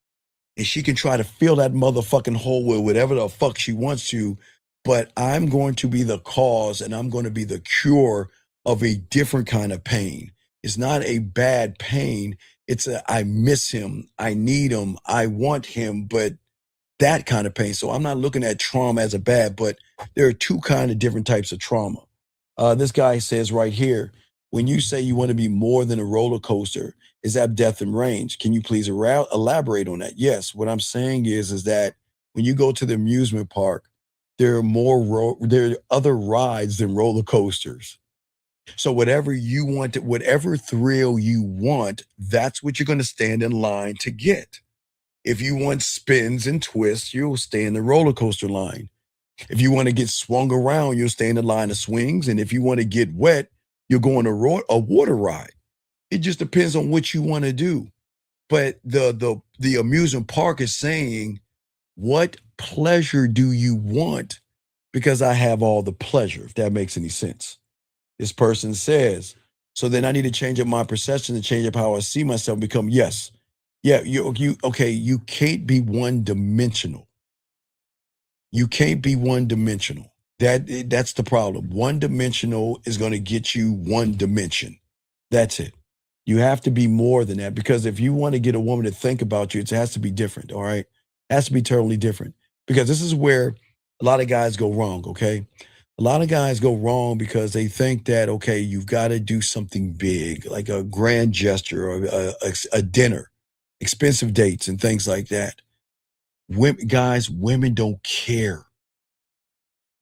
And she can try to fill that motherfucking hole with whatever the fuck she wants to, but I'm going to be the cause and I'm going to be the cure of a different kind of pain. It's not a bad pain. It's I miss him. I need him. I want him, but that kind of pain. So I'm not looking at trauma as a bad, but there are two kind of different types of trauma. This guy says right here, when you say you want to be more than a roller coaster, is that depth and range? Can you please elaborate on that? Yes. What I'm saying is that when you go to the amusement park, there are there are other rides than roller coasters. So whatever you want, whatever thrill you want, that's what you're going to stand in line to get. If you want spins and twists, you'll stay in the roller coaster line. If you want to get swung around, you'll stay in the line of swings. And if you want to get wet, you'll go on a water ride. It just depends on what you want to do. But the amusement park is saying, what pleasure do you want? Because I have all the pleasure, if that makes any sense. This person says, so then I need to change up my perception, to change up how I see myself, become, yes. Yeah, okay, you can't be one dimensional. You can't be one dimensional. That's the problem. One dimensional is going to get you one dimension. That's it. You have to be more than that, because if you want to get a woman to think about you, it has to be different, all right? It has to be totally different, because this is where a lot of guys go wrong, okay? A lot of guys go wrong because they think that, okay, you've got to do something big, like a grand gesture or a dinner, expensive dates and things like that. Women don't care.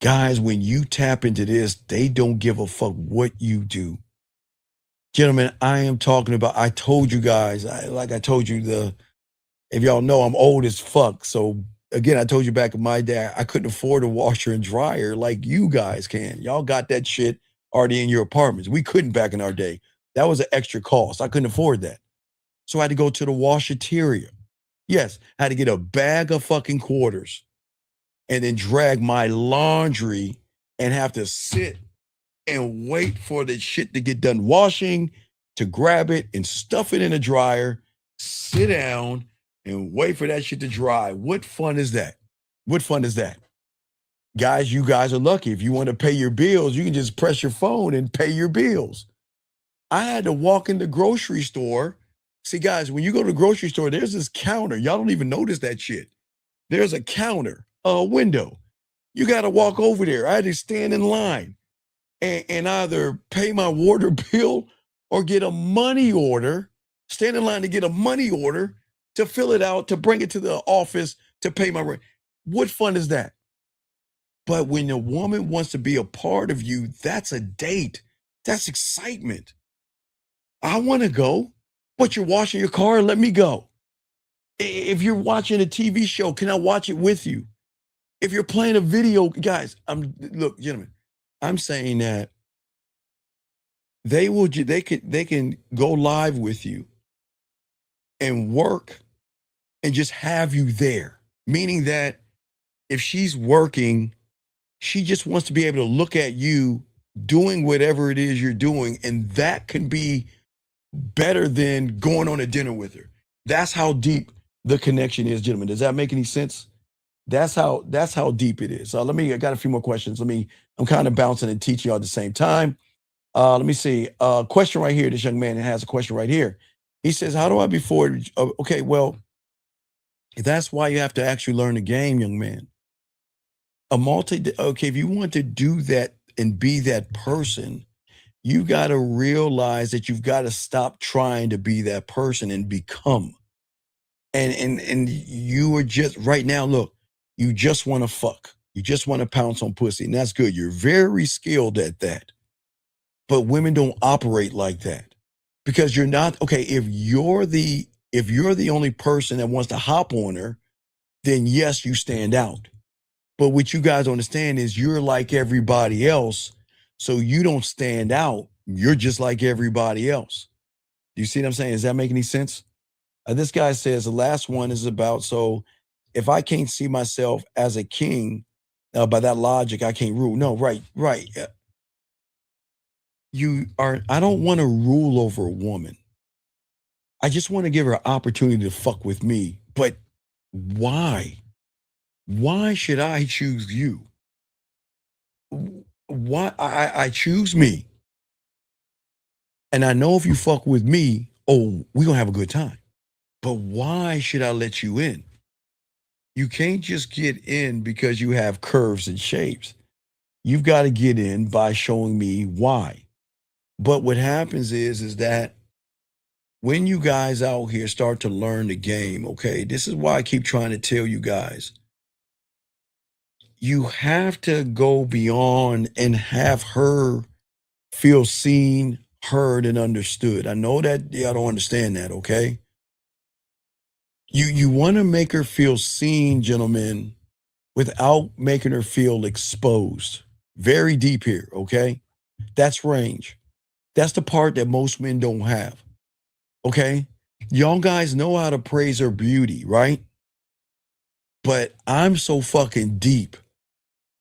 Guys, when you tap into this, they don't give a fuck what you do. Gentlemen, I am talking about, I told you guys, like I told you, if y'all know, I'm old as fuck. So again, I told you back in my day, I couldn't afford a washer and dryer like you guys can. Y'all got that shit already in your apartments. We couldn't back in our day. That was an extra cost. I couldn't afford that. So I had to go to the washateria. Yes, I had to get a bag of fucking quarters and then drag my laundry and have to sit and wait for the shit to get done washing, to grab it and stuff it in a dryer, sit down and wait for that shit to dry. What fun is that? What fun is that? Guys, you guys are lucky. If you want to pay your bills, you can just press your phone and pay your bills. I had to walk in the grocery store. See, guys, when you go to the grocery store, there's this counter. Y'all don't even notice that shit. There's a counter, a window. You got to walk over there. I had to stand in line and either pay my water bill or get a money order, stand in line to get a money order to fill it out, to bring it to the office to pay my rent. What fun is that? But when a woman wants to be a part of you, that's a date. That's excitement. I want to go, but you're washing your car, let me go. If you're watching a TV show, can I watch it with you? If you're playing a video, guys, look, gentlemen, I'm saying that they can go live with you and work and just have you there. Meaning that if she's working, she just wants to be able to look at you doing whatever it is you're doing, and that can be better than going on a dinner with her. That's how deep the connection is, gentlemen. Does that make any sense? That's how deep it is. I got a few more questions. I'm kind of bouncing and teaching you all at the same time. Let me see. Question right here. This young man has a question right here. He says, how do I be forward? Okay, well, that's why you have to actually learn the game, young man. If you want to do that and be that person, you got to realize that you've got to stop trying to be that person and become. And you are just right now, look, you just want to fuck. You just want to pounce on pussy, and that's good. You're very skilled at that. But women don't operate like that because you're not okay. If you're the only person that wants to hop on her, then yes, you stand out. But what you guys understand is you're like everybody else, so you don't stand out. You're just like everybody else. Do you see what I'm saying? Does that make any sense? This guy says the last one is about, so if I can't see myself as a king, by that logic, I can't rule. No, right. I don't want to rule over a woman. I just want to give her an opportunity to fuck with me. But why? Why should I choose you? Why I choose me? And I know if you fuck with me, we're gonna have a good time. But why should I let you in? You can't just get in because you have curves and shapes. You've got to get in by showing me why. But what happens is that when you guys out here start to learn the game, okay, this is why I keep trying to tell you guys, you have to go beyond and have her feel seen, heard, and understood. I know that y'all don't understand that, okay? You want to make her feel seen, gentlemen, without making her feel exposed. Very deep here, okay? That's range. That's the part that most men don't have, okay? Y'all guys know how to praise her beauty, right? But I'm so fucking deep.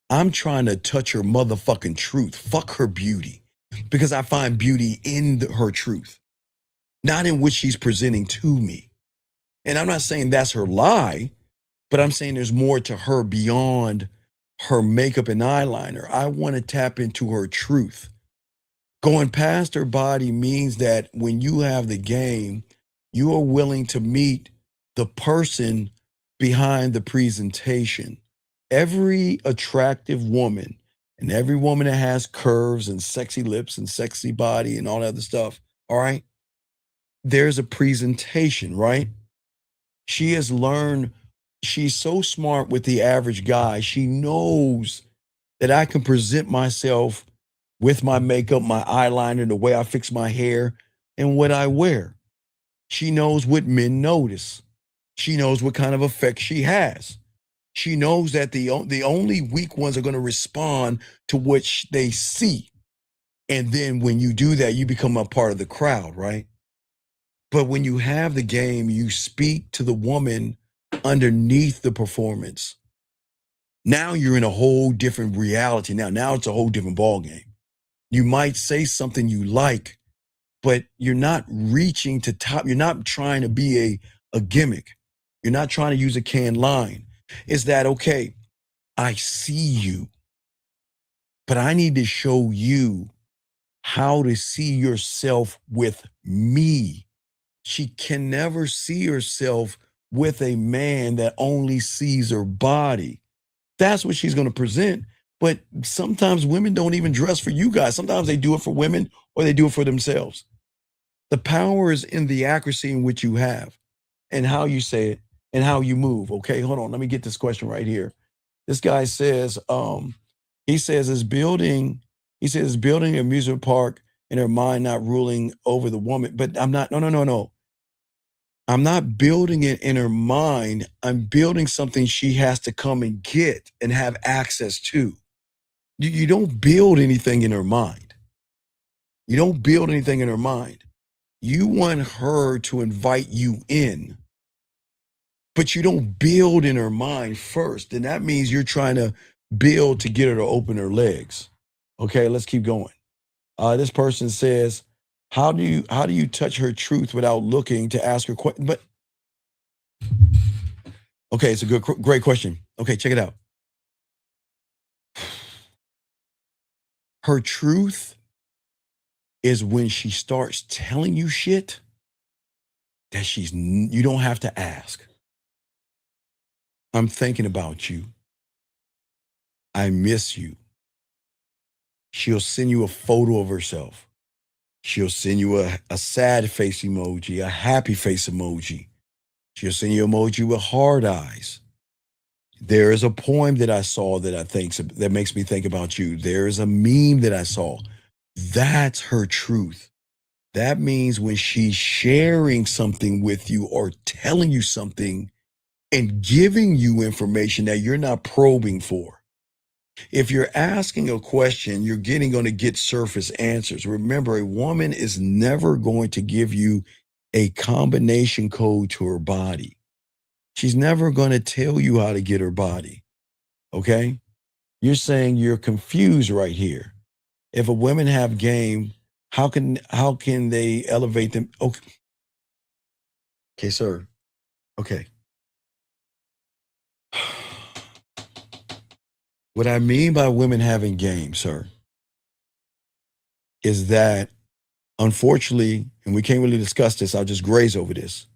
I'm trying to touch her motherfucking truth. Fuck her beauty. Because I find beauty in her truth, not in what she's presenting to me. And I'm not saying that's her lie, but I'm saying there's more to her beyond her makeup and eyeliner. I want to tap into her truth. Going past her body means that when you have the game, you are willing to meet the person behind the presentation. Every attractive woman and every woman that has curves and sexy lips and sexy body and all that other stuff, all right? There's a presentation, right? She has learned, she's so smart with the average guy. She knows that I can present myself with my makeup, my eyeliner, the way I fix my hair, and what I wear. She knows what men notice. She knows what kind of effect she has. She knows that the only weak ones are going to respond to what they see. And then when you do that, you become a part of the crowd, right? But when you have the game, you speak to the woman underneath the performance. Now you're in a whole different reality. Now it's a whole different ball game. You might say something you like, but you're not reaching to top. You're not trying to be a gimmick. You're not trying to use a canned line. Is that okay? I see you, but I need to show you how to see yourself with me. She can never see herself with a man that only sees her body. That's what she's going to present. But sometimes women don't even dress for you guys. Sometimes they do it for women or they do it for themselves. The power is in the accuracy in which you have and how you say it and how you move. Okay, hold on. Let me get this question right here. This guy says, he says, is building an amusement park in her mind not ruling over the woman. But I'm not, no. I'm not building it in her mind. I'm building something she has to come and get and have access to. You don't build anything in her mind. You don't build anything in her mind. You want her to invite you in, but you don't build in her mind first. And that means you're trying to build to get her to open her legs. Okay, let's keep going. This person says, how do you touch her truth without looking to ask her questions? But okay, it's a great question. Okay, check it out. Her truth is when she starts telling you shit that you don't have to ask. I'm thinking about you. I miss you. She'll send you a photo of herself. She'll send you a sad face emoji, a happy face emoji. She'll send you an emoji with hard eyes. There is a poem that I saw that makes me think about you. There is a meme that I saw. That's her truth. That means when she's sharing something with you or telling you something and giving you information that you're not probing for. If you're asking a question, you're going to get surface answers. Remember, a woman is never going to give you a combination code to her body. She's never going to tell you how to get her body. Okay? You're saying you're confused right here. If a woman have game, how can they elevate them? Okay, sir. Okay. What I mean by women having game, sir, is that unfortunately, and we can't really discuss this, I'll just graze over this.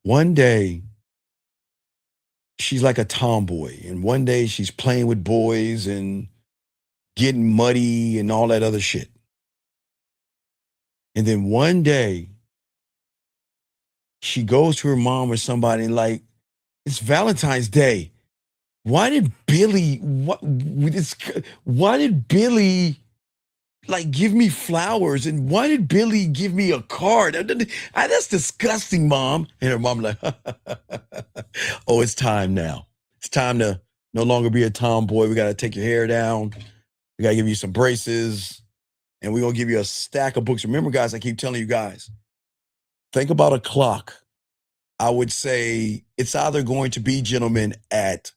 One day, she's like a tomboy, and one day she's playing with boys and getting muddy and all that other shit. And then one day, she goes to her mom or somebody and like, it's Valentine's Day. Why did Billy like give me flowers, and why did Billy give me a card? That's disgusting, Mom. And her mom like, oh, it's time now. It's time to no longer be a tomboy. We got to take your hair down. We got to give you some braces, and we're going to give you a stack of books. Remember, guys, I keep telling you guys, think about a clock. I would say it's either going to be, gentlemen, at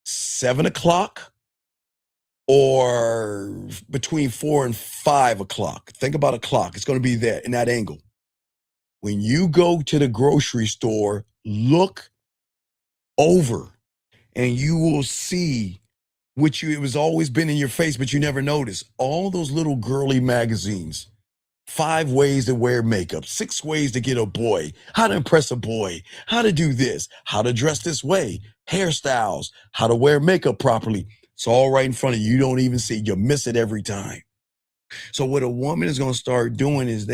7 o'clock or between 4 and 5 o'clock. Think about a clock. It's going to be there in that angle. When you go to the grocery store, look over and you will see it was always been in your face, but you never noticed. All those little girly magazines. 5 ways to wear makeup, 6 ways to get a boy, how to impress a boy, how to do this, how to dress this way, hairstyles, how to wear makeup properly. It's all right in front of you. You don't even see. You miss it every time. So what a woman is going to start doing is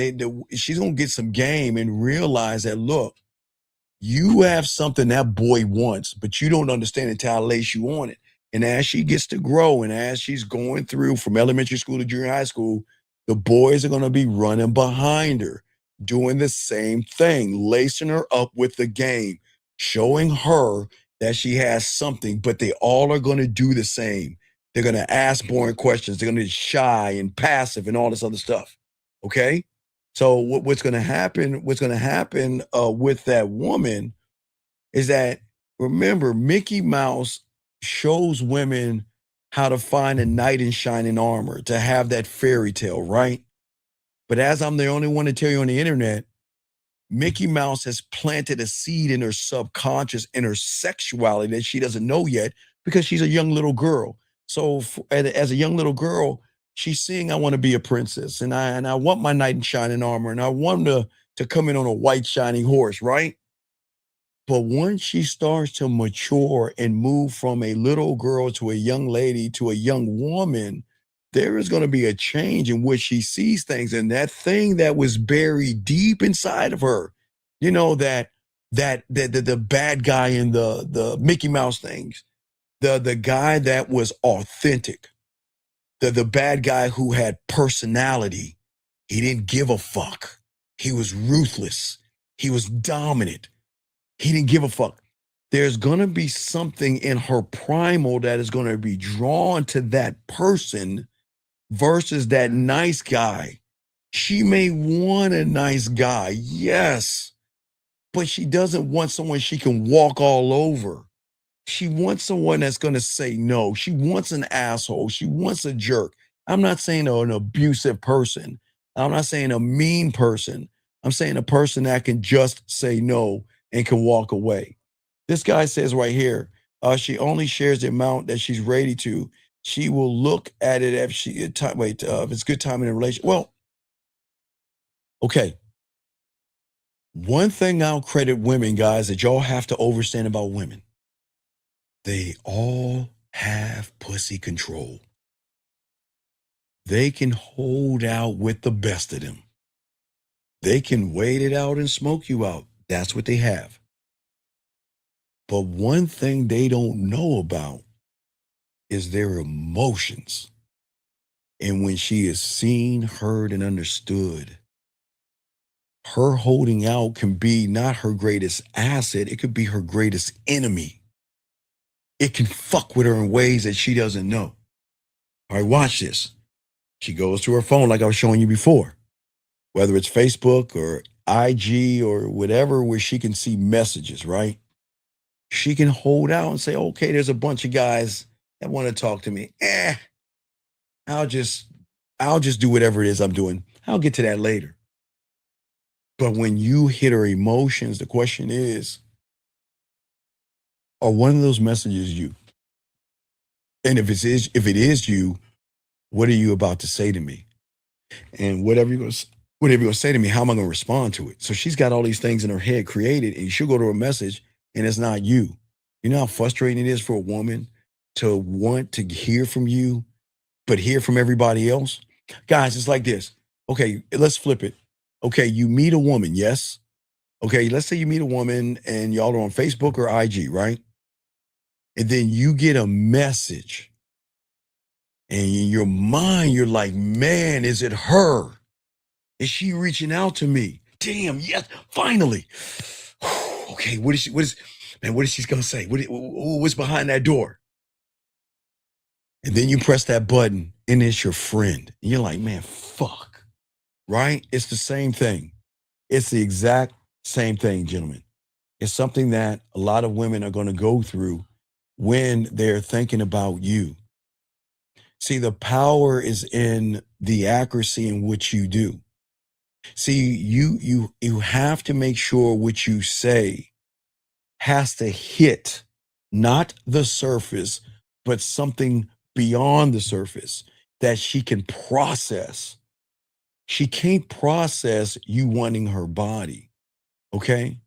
she's going to get some game and realize that, look, you have something that boy wants, but you don't understand until I lace you on it. And as she gets to grow and as she's going through from elementary school to junior high school, the boys are going to be running behind her, doing the same thing, lacing her up with the game, showing her that she has something, but they all are going to do the same. They're going to ask boring questions. They're going to be shy and passive and all this other stuff. Okay. So what's going to happen? What's going to happen with that woman is that, remember, Mickey Mouse shows women how to find a knight in shining armor, to have that fairy tale, right? But as I'm the only one to tell you on the internet, Mickey Mouse has planted a seed in her subconscious, in her sexuality that she doesn't know yet, because she's a young little girl. So as a young little girl, she's seeing, I want to be a princess, and I want my knight in shining armor, and I want to come in on a white shining horse, right? But once she starts to mature and move from a little girl to a young lady to a young woman, there is going to be a change in which she sees things. And that thing that was buried deep inside of her, you know, the bad guy in the Mickey Mouse things, the guy that was authentic, the bad guy who had personality. He didn't give a fuck. He was ruthless. He was dominant. He didn't give a fuck. There's going to be something in her primal that is going to be drawn to that person versus that nice guy. She may want a nice guy, yes, but she doesn't want someone she can walk all over. She wants someone that's going to say no. She wants an asshole. She wants a jerk. I'm not saying an abusive person. I'm not saying a mean person. I'm saying a person that can just say no and can walk away. This guy says right here, she only shares the amount that she's ready to. She will look at it if if it's good time in a relation. Well, okay. One thing I'll credit women, guys, that y'all have to understand about women. They all have pussy control. They can hold out with the best of them. They can wait it out and smoke you out. That's what they have. But one thing they don't know about is their emotions. And when she is seen, heard, and understood, her holding out can be not her greatest asset. It could be her greatest enemy. It can fuck with her in ways that she doesn't know. All right, watch this. She goes to her phone like I was showing you before, whether it's Facebook or IG or whatever, where she can see messages, right? She can hold out and say, okay, there's a bunch of guys that want to talk to me. I'll just do whatever it is I'm doing. I'll get to that later. But when you hit her emotions, the question is, are one of those messages you? And if it is you, what are you about to say to me? And whatever you're going to say to me, how am I going to respond to it? So she's got all these things in her head created, and she'll go to a message and it's not you. You know how frustrating it is for a woman to want to hear from you, but hear from everybody else? Guys, it's like this. Okay, let's flip it. Okay, you meet a woman, yes? Okay, let's say you meet a woman and y'all are on Facebook or IG, right? And then you get a message. And in your mind, you're like, man, is it her? Is she reaching out to me? Damn, yes, finally. Okay, what is she gonna say? What's behind that door? And then you press that button and it's your friend. And you're like, man, fuck. Right? It's the same thing. It's the exact same thing, gentlemen. It's something that a lot of women are going to go through when they're thinking about you. See, the power is in the accuracy in which you do. See, you have to make sure what you say has to hit not the surface, but something beyond the surface that she can process. She can't process you wanting her body. Okay?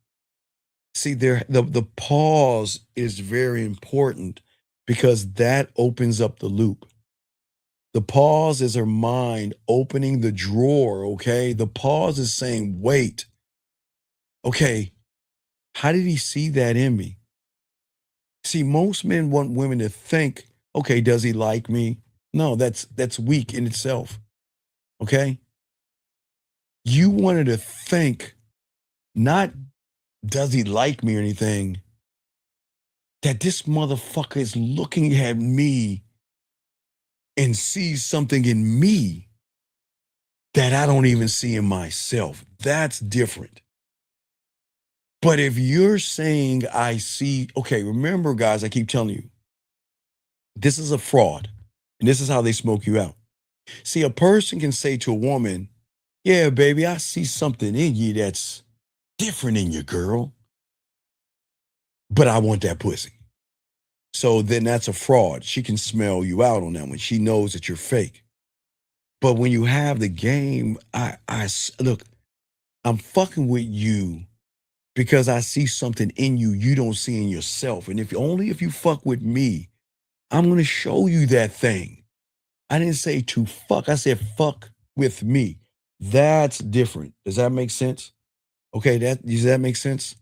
See, the pause is very important because that opens up the loop. The pause is her mind opening the drawer, okay? The pause is saying, wait, okay, how did he see that in me? See, most men want women to think, okay, does he like me? No, that's weak in itself, okay? You wanted to think, not does he like me or anything, that this motherfucker is looking at me and sees something in me that I don't even see in myself. That's different. But if you're saying I see, okay, remember, guys, I keep telling you, this is a fraud. And this is how they smoke you out. See, a person can say to a woman, yeah, baby, I see something in you that's different in you, girl. But I want that pussy. So then that's a fraud. She can smell you out on that one. She knows that you're fake. But when you have the game, look, I'm fucking with you because I see something in you you don't see in yourself. And if you fuck with me, I'm going to show you that thing. I didn't say to fuck. I said fuck with me. That's different. Does that make sense? Okay, does that make sense?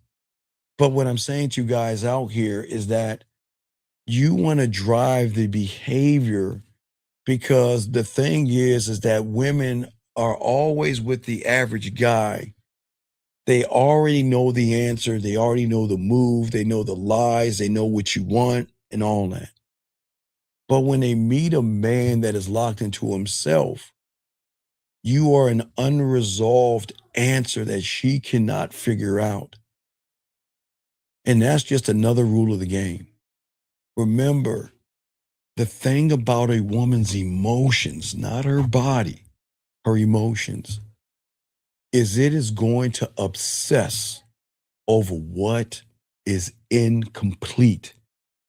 But what I'm saying to you guys out here is that you want to drive the behavior because the thing is that women are always with the average guy. They already know the answer. They already know the move. They know the lies. They know what you want and all that. But when they meet a man that is locked into himself, you are an unresolved answer that she cannot figure out. And that's just another rule of the game. Remember, the thing about a woman's emotions, not her body, her emotions, is it is going to obsess over what is incomplete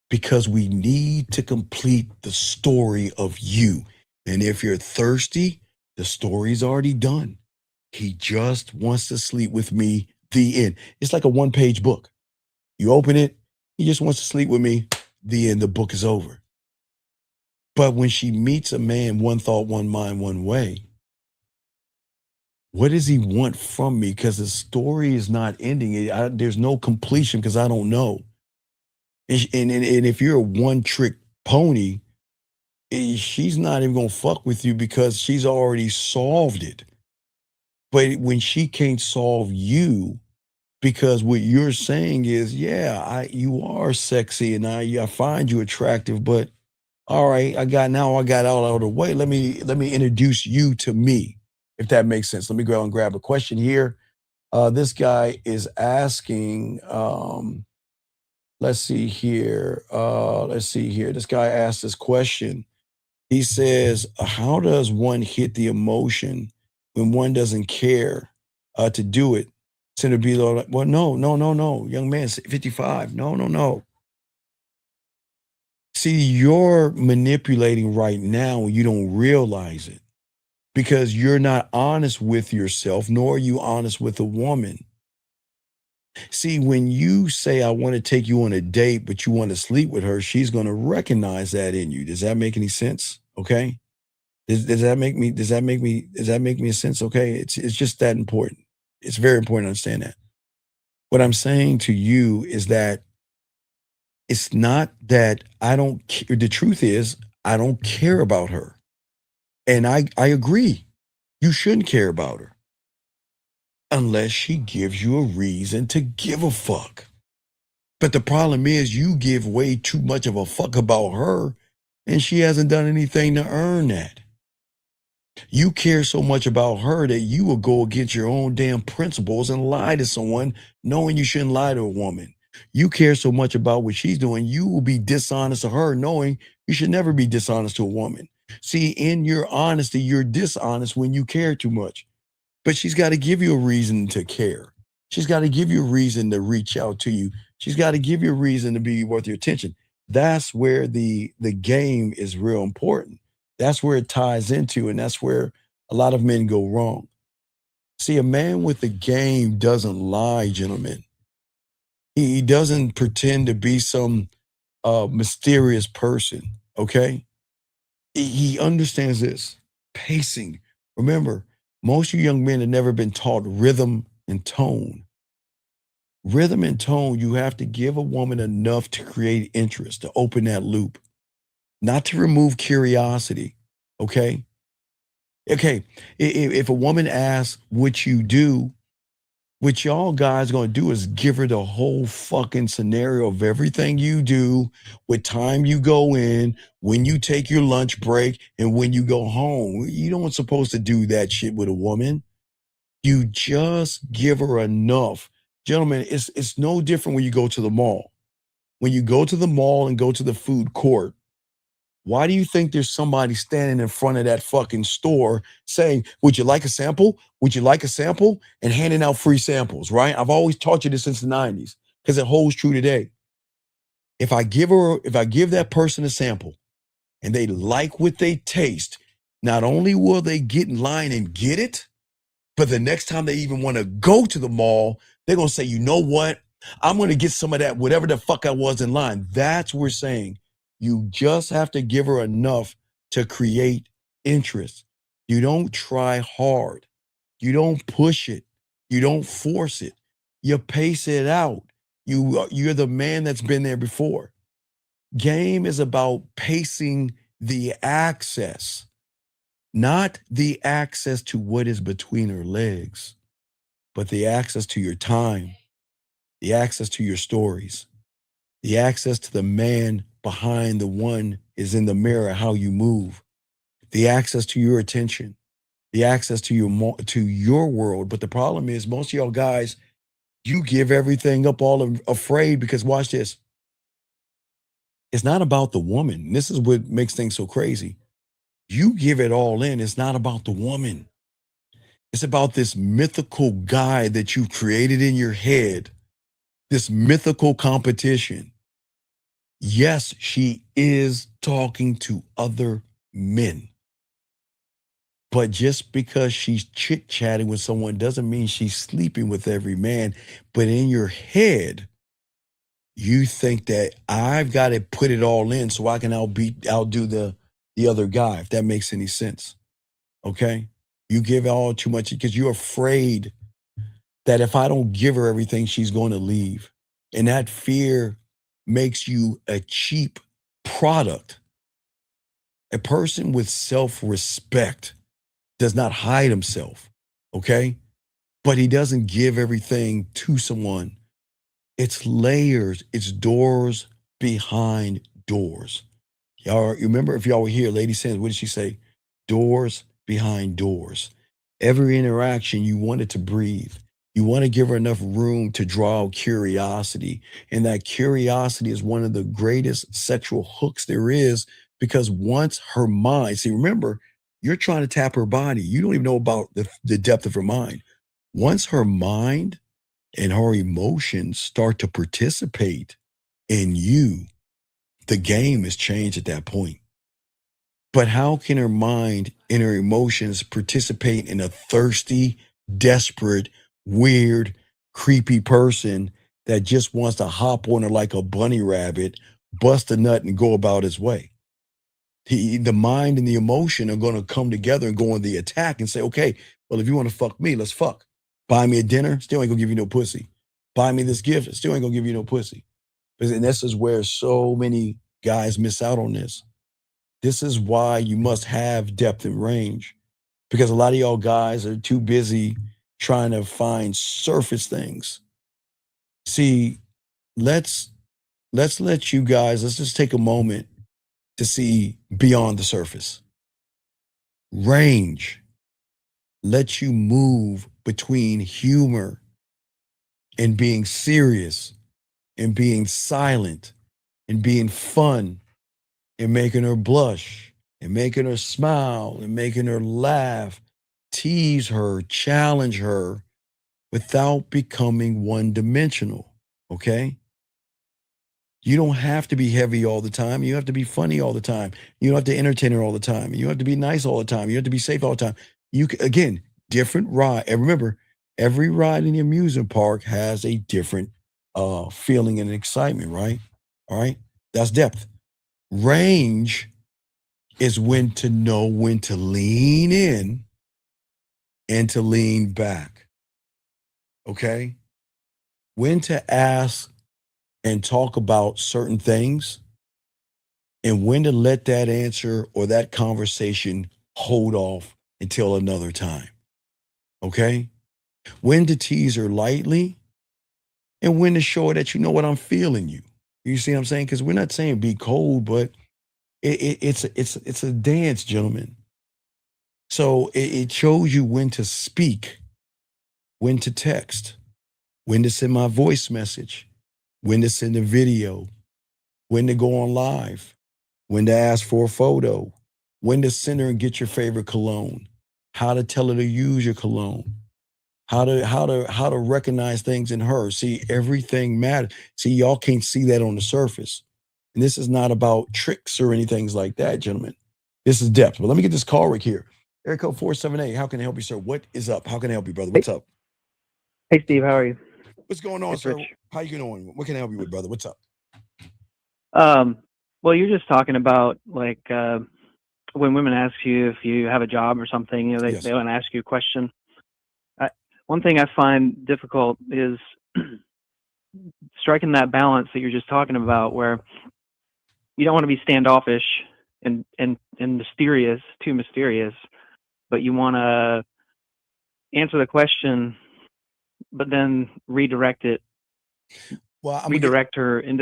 because we need to complete the story of you. And if you're thirsty, the story's already done. He just wants to sleep with me, the end. It's like a one-page book. You open it, he just wants to sleep with me, the end, the book is over. But when she meets a man, one thought, one mind, one way, what does he want from me? Because the story is not ending. There's no completion because I don't know. And if you're a one-trick pony, she's not even going to fuck with you because she's already solved it. But when she can't solve you, because what you're saying is, yeah, you are sexy and I find you attractive, but all right, I got all out of the way. Let me introduce you to me, if that makes sense. Let me go and grab a question here. This guy is asking, let's see here. This guy asked this question. He says, how does one hit the emotion when one doesn't care to do it? To be like, well, no. Young man, 55. No. See, you're manipulating right now and you don't realize it because you're not honest with yourself, nor are you honest with a woman. See, when you say, I want to take you on a date, but you want to sleep with her, she's going to recognize that in you. Does that make any sense? Okay. Does that make me sense? Okay. It's just that important. It's very important to understand that. What I'm saying to you is that it's not that I don't care. The truth is, I don't care about her. And I agree. You shouldn't care about her unless she gives you a reason to give a fuck. But the problem is you give way too much of a fuck about her and she hasn't done anything to earn that. You care so much about her that you will go against your own damn principles and lie to someone knowing you shouldn't lie to a woman. You care so much about what she's doing, you will be dishonest to her knowing you should never be dishonest to a woman. See, in your honesty, you're dishonest when you care too much. But she's got to give you a reason to care. She's got to give you a reason to reach out to you. She's got to give you a reason to be worth your attention. That's where the game is real important. That's where it ties into, and that's where a lot of men go wrong. See, a man with the game doesn't lie, gentlemen. He doesn't pretend to be some mysterious person, okay? He understands this. Pacing. Remember, most of you young men have never been taught rhythm and tone. Rhythm and tone, you have to give a woman enough to create interest, to open that loop, not to remove curiosity, okay? Okay, if a woman asks what you do, What y'all guys gonna do is give her the whole fucking scenario of everything you do, what time you go in, when you take your lunch break, and when you go home. You don't supposed to do that shit with a woman. You just give her enough. Gentlemen, it's no different when you go to the mall. When you go to the mall and go to the food court, why do you think there's somebody standing in front of that fucking store saying, would you like a sample? Would you like a sample? And handing out free samples, right? I've always taught you this since the 90s because it holds true today. If I give that person a sample and they like what they taste, not only will they get in line and get it, but the next time they even want to go to the mall, they're going to say, you know what? I'm going to get some of that, whatever the fuck I was in line. That's what we're saying. You just have to give her enough to create interest. You don't try hard. You don't push it. You don't force it. You pace it out. You're the man that's been there before. Game is about pacing the access, not the access to what is between her legs, but the access to your time, the access to your stories, the access to the man behind the one is in the mirror, how you move, the access to your attention, the access to your world. But the problem is most of y'all guys, you give everything up all afraid because watch this. It's not about the woman. This is what makes things so crazy. You give it all in. It's not about the woman. It's about this mythical guy that you created in your head, this mythical competition. Yes, she is talking to other men. But just because she's chit-chatting with someone doesn't mean she's sleeping with every man. But in your head, you think that I've got to put it all in so I can outdo the other guy, if that makes any sense. Okay? You give all too much because you're afraid that if I don't give her everything, she's going to leave. And that fear makes you a cheap product. A person with self-respect does not hide himself, okay? But he doesn't give everything to someone. It's layers, it's doors behind doors. Y'all remember if y'all were here, Lady Sands, what did she say? Doors behind doors. Every interaction, you want it to breathe. You want to give her enough room to draw out curiosity. And that curiosity is one of the greatest sexual hooks there is because once her mind, see, remember, you're trying to tap her body. You don't even know about the depth of her mind. Once her mind and her emotions start to participate in you, the game is changed at that point. But how can her mind and her emotions participate in a thirsty, desperate, weird, creepy person that just wants to hop on her like a bunny rabbit, bust a nut, and go about his way? The mind and the emotion are going to come together and go on the attack and say, okay, well, if you want to fuck me, let's fuck. Buy me a dinner, still ain't gonna give you no pussy. Buy me this gift, still ain't gonna give you no pussy. And this is where so many guys miss out on this. This is why you must have depth and range, because a lot of y'all guys are too busy trying to find surface things. See, let's let you guys, let's just take a moment to see beyond the surface. Range lets you move between humor and being serious and being silent and being fun and making her blush and making her smile and making her laugh, tease her, challenge her without becoming one-dimensional, okay? You don't have to be heavy all the time. You have to be funny all the time. You don't have to entertain her all the time. You have to be nice all the time. You have to be safe all the time. Again, different ride. And remember, every ride in the amusement park has a different feeling and excitement, right? All right? That's depth. Range is when to know when to lean in and to lean back. Okay? When to ask and talk about certain things and when to let that answer or that conversation hold off until another time. Okay? when to tease her lightly, and when to show her that you know what, I'm feeling you. You see what I'm saying? Because we're not saying be cold, but it's a dance, gentlemen. So it shows you when to speak, when to text, when to send my voice message, when to send a video, when to go on live, when to ask for a photo, when to send her and get your favorite cologne, how to tell her to use your cologne, how to recognize things in her. See, everything matters. See, y'all can't see that on the surface. And this is not about tricks or anything like that, gentlemen. This is depth. But let me get this call right here. Area code 478. How can I help you, sir? What is up? How can I help you, brother? What's up? Hey, Steve, how are you? What's going on, It's sir? Rich. How you doing? What can I help you with, brother? What's up? Well, you're just talking about like when women ask you if you have a job or something, you know, Yes. they want to ask you a question. One thing I find difficult is striking that balance that you're just talking about, where you don't want to be standoffish and mysterious, too mysterious, but you want to answer the question, but then redirect it. Well, Redirect her and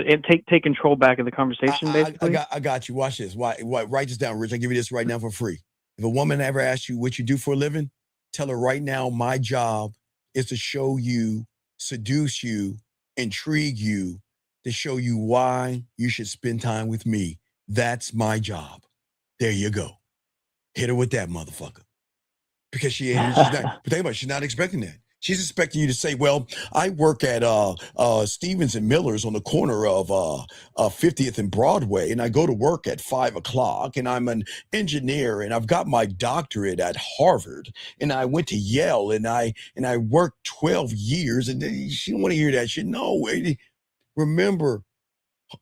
take control back of the conversation, basically. I got you. Watch this. Why? Write this down, Rich. I give you this right now for free. If a woman ever asks you what you do for a living, tell her right now, my job is to show you, seduce you, intrigue you, to show you why you should spend time with me. That's my job. There you go. Hit her with that, motherfucker. Because she's not, but think about it, she's not expecting that. She's expecting you to say, well, I work at Stevens and Miller's on the corner of 50th and Broadway, and I go to work at 5 o'clock, and I'm an engineer, and I've got my doctorate at Harvard, and I went to Yale, and I worked 12 years, and she don't want to hear that shit. No, remember,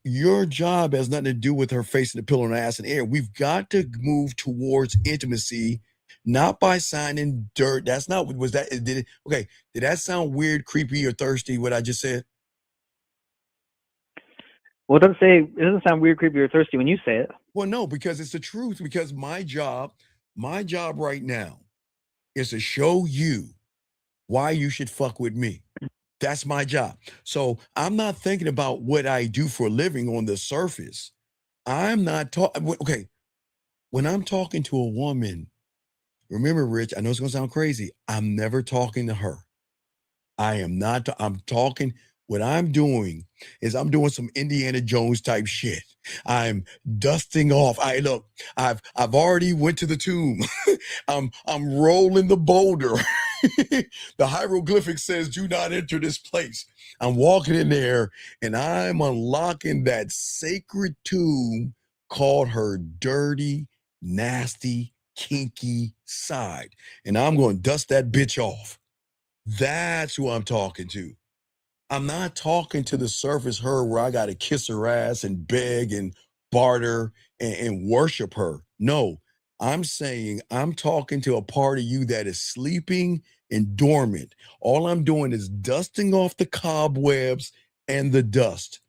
your job has nothing to do with her facing the pillow and ass in the air. We've got to move towards intimacy, not by signing dirt. That's not what was that. Did that sound weird, creepy, or thirsty? What I just said? Well, it doesn't sound weird, creepy, or thirsty when you say it. Well, no, because it's the truth. Because my job right now is to show you why you should fuck with me. That's my job. So I'm not thinking about what I do for a living on the surface. I'm not talking. Okay, when I'm talking to a woman, remember, Rich, I know it's gonna sound crazy. I'm never talking to her. I am not. I'm talking. What I'm doing is I'm doing some Indiana Jones type shit. I'm dusting off. I've already went to the tomb. I'm rolling the boulder. The hieroglyphic says, "Do not enter this place." I'm walking in there and I'm unlocking that sacred tomb called her dirty, nasty, kinky side. And I'm going to dust that bitch off. That's who I'm talking to. I'm not talking to the surface her where I got to kiss her ass and beg and barter and worship her. No, I'm saying I'm talking to a part of you that is sleeping and dormant. All I'm doing is dusting off the cobwebs and the dust.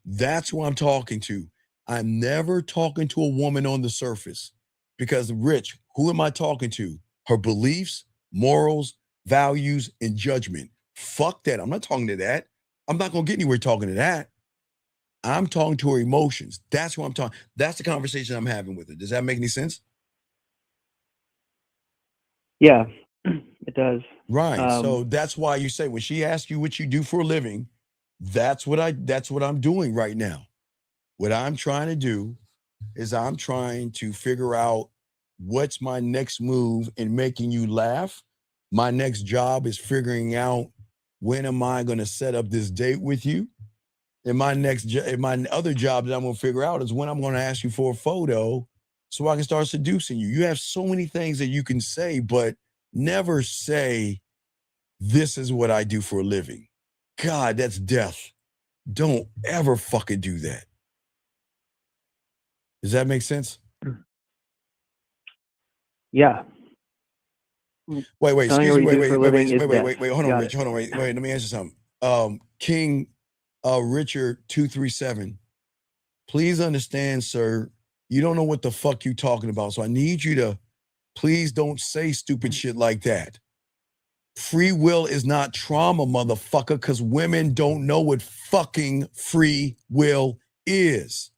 That's who I'm talking to. I'm never talking to a woman on the surface because, Rich, who am I talking to? Her beliefs, morals, values, and judgment. Fuck that. I'm not talking to that. I'm not going to get anywhere talking to that. I'm talking to her emotions. That's what I'm talking. That's the conversation I'm having with her. Does that make any sense? Yeah, it does. Right. So that's why you say when she asks you what you do for a living, that's what I'm doing right now. What I'm trying to do is I'm trying to figure out what's my next move in making you laugh. My next job is figuring out when am I going to set up this date with you. And my other job that I'm going to figure out is when I'm going to ask you for a photo so I can start seducing you. You have so many things that you can say, but never say, this is what I do for a living. God, that's death. Don't ever fucking do that. Does that make sense? Yeah. Wait, Telling her what you do for a living is death. hold on, Rich. Hold on, wait. Let me answer something. King Richard 237. Please understand, sir, you don't know what the fuck you talking about. So I need you to please don't say stupid shit like that. Free will is not trauma, motherfucker, because women don't know what fucking free will is.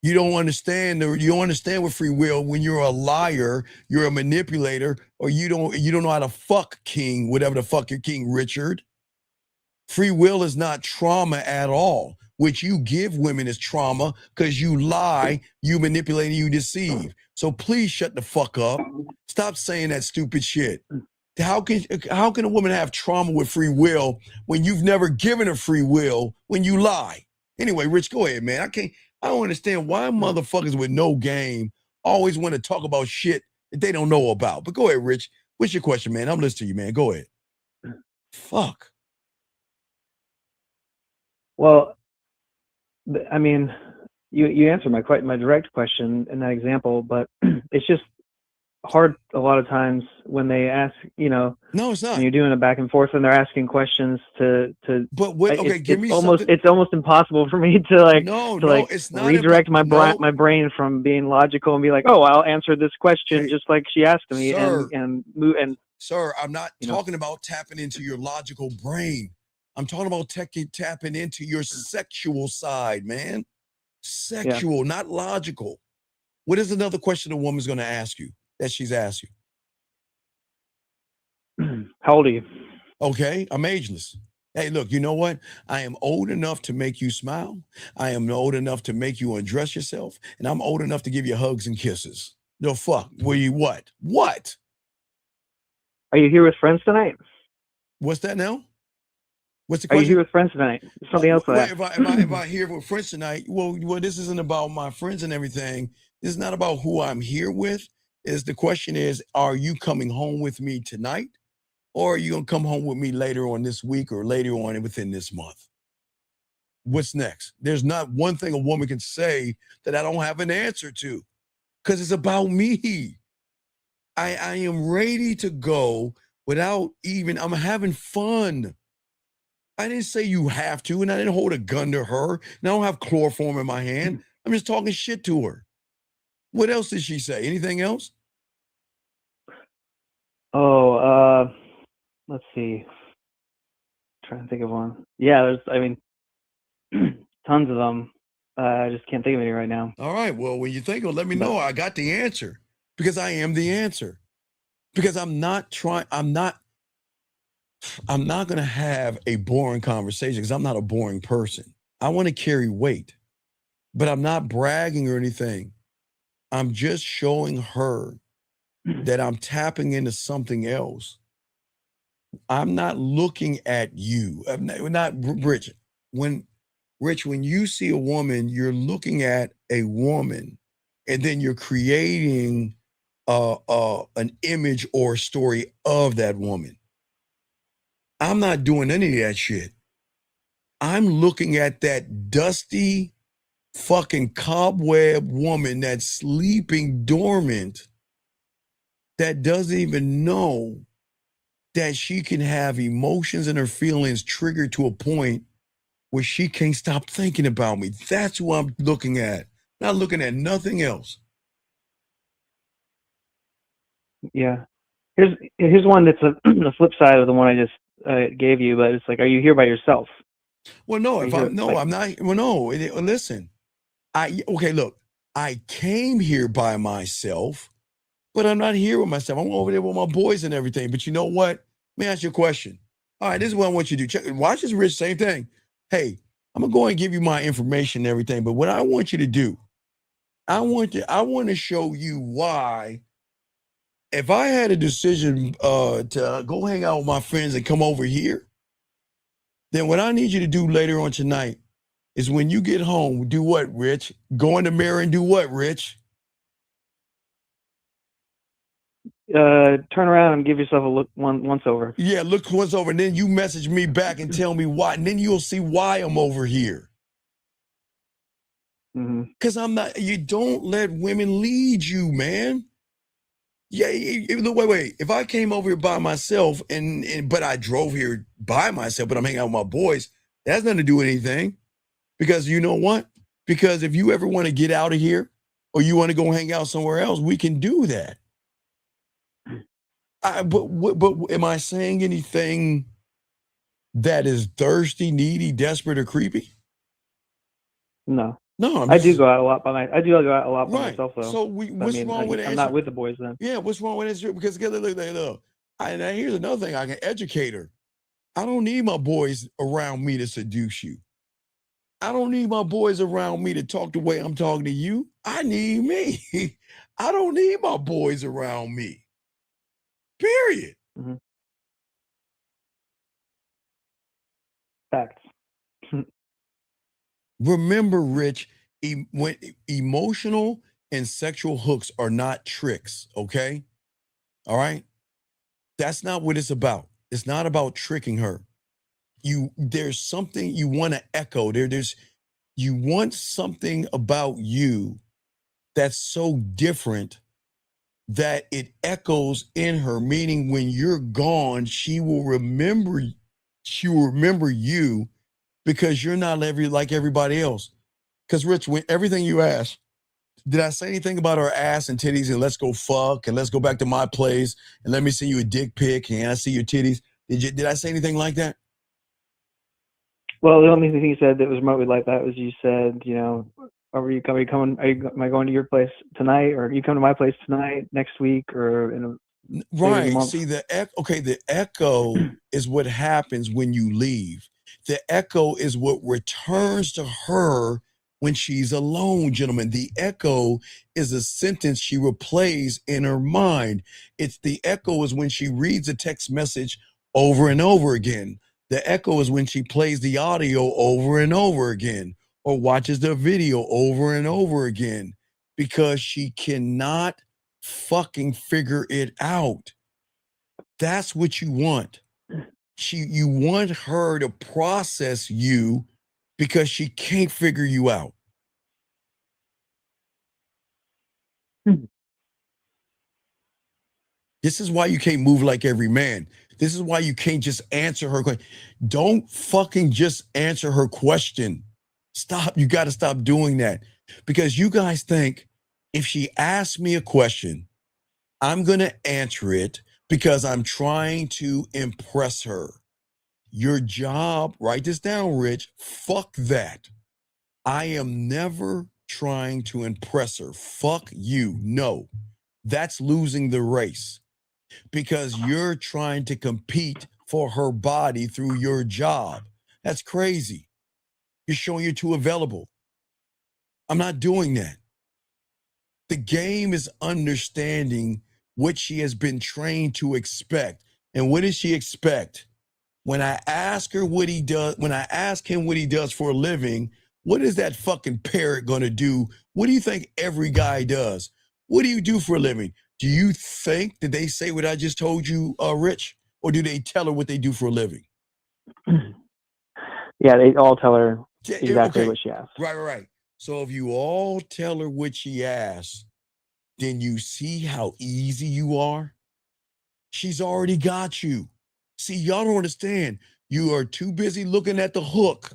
You don't understand what free will when you're a liar, you're a manipulator, or you don't know how to fuck king, whatever the fuck you're King Richard. Free will is not trauma at all. Which you give women is trauma because you lie, you manipulate, and you deceive. So please shut the fuck up. Stop saying that stupid shit. How can a woman have trauma with free will when you've never given her free will when you lie? Anyway, Rich, go ahead, man. I don't understand why motherfuckers with no game always want to talk about shit that they don't know about. But go ahead, Rich. What's your question, man? I'm listening to you, man. Go ahead. Fuck. Well, I mean, you answered my direct question in that example, but it's just hard a lot of times when they ask, No, it's not. when you're doing a back and forth and they're asking questions But what? Okay, give me something. something. It's almost impossible for me to it's not redirect my brain from being logical and be like, oh, I'll answer this question just like she asked me, sir, and move and. Sir, I'm not talking about tapping into your logical brain. I'm talking about tapping into your sexual side, man. Sexual, not logical. What is another question a woman's going to ask you that she's asked you? How old are you? Okay, I'm ageless. Hey, look, you know what? I am old enough to make you smile. I am old enough to make you undress yourself. And I'm old enough to give you hugs and kisses. No, fuck. Were you what? What? Are you here with friends tonight? What's that now? What's the question? Are you here with friends tonight? Something else. If I here with friends tonight, well, this isn't about my friends and everything. This is not about who I'm here with. The question is, are you coming home with me tonight? Or are you going to come home with me later on this week or later on within this month? What's next? There's not one thing a woman can say that I don't have an answer to because it's about me. I am ready to go without even, I'm having fun. I didn't say you have to, and I didn't hold a gun to her, and I don't have chloroform in my hand. I'm just talking shit to her. What else did she say? Anything else? Oh, let's see. I'm trying to think of one. Yeah, tons of them. I just can't think of any right now. All right. Well, when you think of it, let me know. I got the answer because I am the answer. Because I'm not going to have a boring conversation because I'm not a boring person. I want to carry weight, but I'm not bragging or anything. I'm just showing her that I'm tapping into something else. I'm not looking at you. We're not Rich. When you see a woman, you're looking at a woman, and then you're creating an image or a story of that woman. I'm not doing any of that shit. I'm looking at that dusty fucking cobweb woman that's sleeping dormant, that doesn't even know that she can have emotions and her feelings triggered to a point where she can't stop thinking about me. That's who I'm looking at. Not looking at nothing else. Yeah. Here's one that's the flip side of the one I just gave you, but it's like, are you here by yourself? Well, no, I'm not. Well, no, listen, look, I came here by myself, but I'm not here with myself. I'm over there with my boys and everything. But you know what? Let me ask you a question. All right, this is what I want you to do. Watch this, Rich, same thing. Hey, I'm going to go and give you my information and everything. But what I want you to do, I want to show you why. If I had a decision to go hang out with my friends and come over here, then what I need you to do later on tonight is when you get home, do what, Rich? Go in the mirror and do what, Rich? Turn around and give yourself a look once over. Yeah, look once over, and then you message me back and tell me why, and then you'll see why I'm over here. Because I'm not. You don't let women lead you, man. Yeah, wait. If I came over here by myself but I drove here by myself, but I'm hanging out with my boys, that has nothing to do with anything. Because you know what? Because if you ever want to get out of here or you want to go hang out somewhere else, we can do that. But am I saying anything that is thirsty, needy, desperate, or creepy? No. No, I do go out a lot by right. myself though. So what's wrong with I'm not with the boys then. Yeah, what's wrong with answering? Because look. And here's another thing I can educate her. I don't need my boys around me to seduce you. I don't need my boys around me to talk the way I'm talking to you. I need me. I don't need my boys around me. Period. Mm-hmm. Facts. Remember, Rich, when emotional and sexual hooks are not tricks, okay? All right? That's not what it's about. It's not about tricking her. There's something you want to echo. You want something about you that's so different that it echoes in her, meaning when you're gone, she will remember you because you're not like everybody else. Because Rich, when everything you ask, did I say anything about her ass and titties and let's go fuck and let's go back to my place and let me send you a dick pic and I see your titties? Did I say anything like that? Well, the only thing you said that was remotely like that was you said, am I going to your place tonight, or you come to my place tonight, next week, or in a right? month? See, the echo is what happens when you leave. The echo is what returns to her when she's alone, gentlemen. The echo is a sentence she replays in her mind. The echo is when she reads a text message over and over again. The echo is when she plays the audio over and over again or watches the video over and over again because she cannot fucking figure it out. That's what you want. You want her to process you because she can't figure you out. This is why you can't move like every man. This is why you can't just answer her question. Don't fucking just answer her question. Stop. You got to stop doing that because you guys think if she asks me a question, I'm going to answer it because I'm trying to impress her. Your job, write this down, Rich. Fuck that. I am never trying to impress her. Fuck you. No, that's losing the race because you're trying to compete for her body through your job. That's crazy. You're showing you're too available. I'm not doing that. The game is understanding what she has been trained to expect. And what does she expect? When I ask her what he does, when I ask him what he does for a living, what is that fucking parrot gonna do? What do you think every guy does? What do you do for a living? Do you think that they say what I just told you, Rich? Or do they tell her what they do for a living? Yeah, they all tell her exactly okay. what she asks. Right. So if you all tell her what she asks, then you see how easy you are. She's already got you. See, y'all don't understand. You are too busy looking at the hook.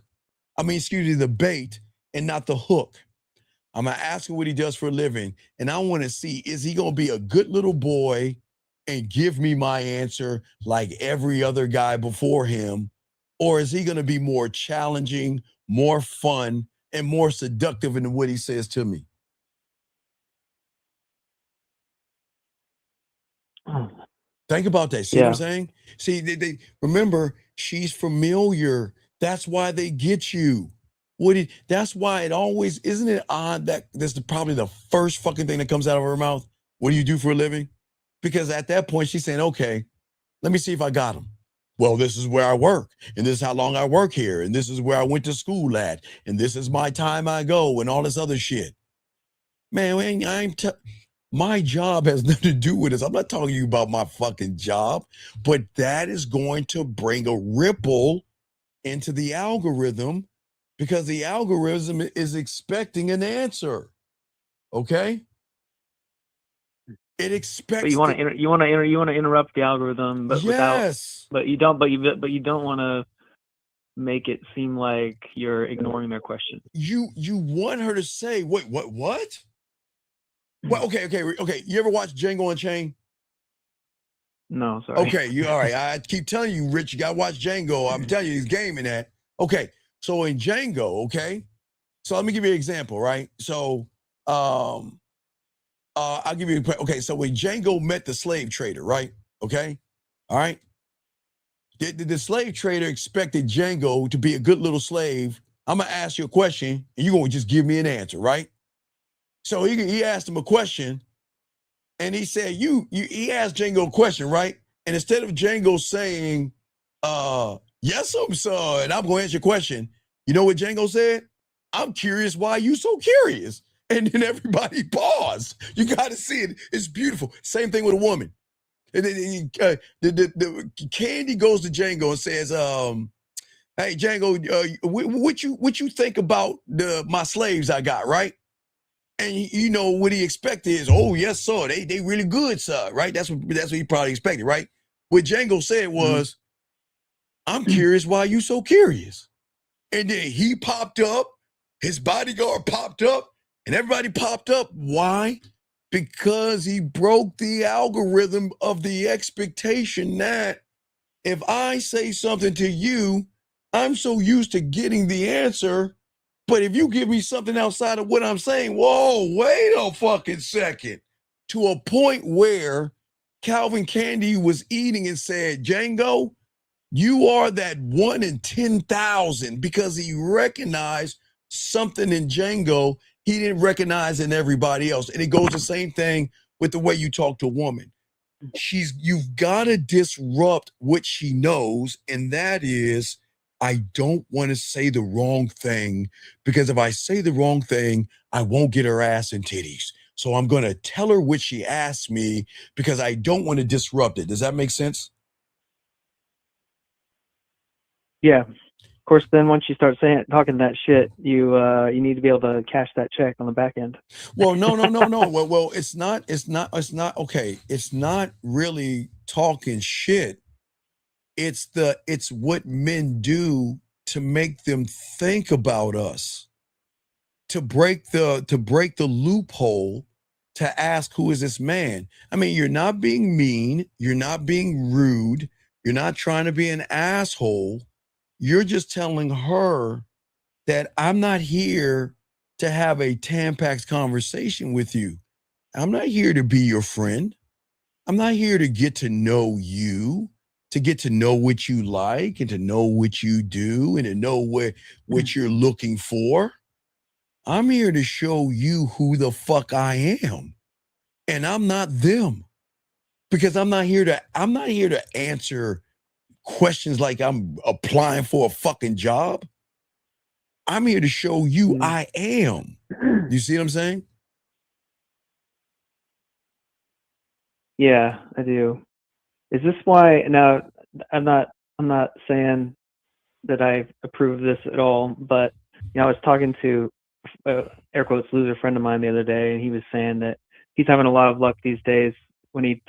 The bait and not the hook. I'm going to ask him what he does for a living. And I want to see, is he going to be a good little boy and give me my answer like every other guy before him? Or is he going to be more challenging, more fun, and more seductive in what he says to me? Think about that. See what I'm saying? See, they remember, she's familiar. That's why they get you. That's why it always, isn't it odd that this is probably the first fucking thing that comes out of her mouth? What do you do for a living? Because at that point, she's saying, okay, let me see if I got him. Well, this is where I work, and this is how long I work here, and this is where I went to school at, and this is my time I go, and all this other shit. Man, my job has nothing to do with this. I'm not talking to you about my fucking job, but that is going to bring a ripple into the algorithm because the algorithm is expecting an answer. Okay? It expects. But you want to interrupt the algorithm, but yes. you don't want to make it seem like you're ignoring their question. You want her to say, wait, what? Well, okay. You ever watch Django Unchained? No, sorry. Okay, you all right. I keep telling you, Rich, you gotta watch Django. I'm telling you, he's gaming that. Okay, so in Django, okay. So let me give you an example, right? So I'll give you okay. So when Django met the slave trader, right? Okay, all right. The slave trader expected Django to be a good little slave. I'm gonna ask you a question, and you're gonna just give me an answer, right? So he asked him a question, and he said, he asked Django a question, right? And instead of Django saying, yes, sir, and I'm gonna answer your question, you know what Django said? I'm curious why you so curious. And then everybody paused. You gotta see it. It's beautiful. Same thing with a woman. And then the Candy goes to Django and says, hey Django, what you think about my slaves I got, right? And you know what he expected is, oh yes, sir, they really good, sir, right? That's what he probably expected, right? What Django said was, I'm curious why you so curious. And then he popped up, his bodyguard popped up, and everybody popped up. Why? Because he broke the algorithm of the expectation that if I say something to you, I'm so used to getting the answer. But if you give me something outside of what I'm saying, whoa, wait a fucking second. To a point where Calvin Candy was eating and said, Django, you are that 1 in 10,000, because he recognized something in Django he didn't recognize in everybody else. And it goes the same thing with the way you talk to a woman. You've got to disrupt what she knows, and that is, I don't want to say the wrong thing, because if I say the wrong thing, I won't get her ass and titties. So I'm going to tell her what she asked me because I don't want to disrupt it. Does that make sense? Yeah. Of course, then once you start talking that shit, you need to be able to cash that check on the back end. Well, no. Well, it's not okay. It's not really talking shit. It's what men do to make them think about us, to break the loophole, to ask, who is this man? I mean, you're not being mean, you're not being rude, you're not trying to be an asshole. You're just telling her that I'm not here to have a Tampax conversation with you. I'm not here to be your friend. I'm not here to get to know you, to get to know what you like and to know what you do and to know what you're looking for. I'm here to show you who the fuck I am. And I'm not them. Because I'm not here to answer questions like I'm applying for a fucking job. I'm here to show you I am. You see what I'm saying? Yeah, I do. Is this why? Now, I'm not saying that I approve of this at all, but I was talking to air quotes loser friend of mine the other day, and he was saying that he's having a lot of luck these days when he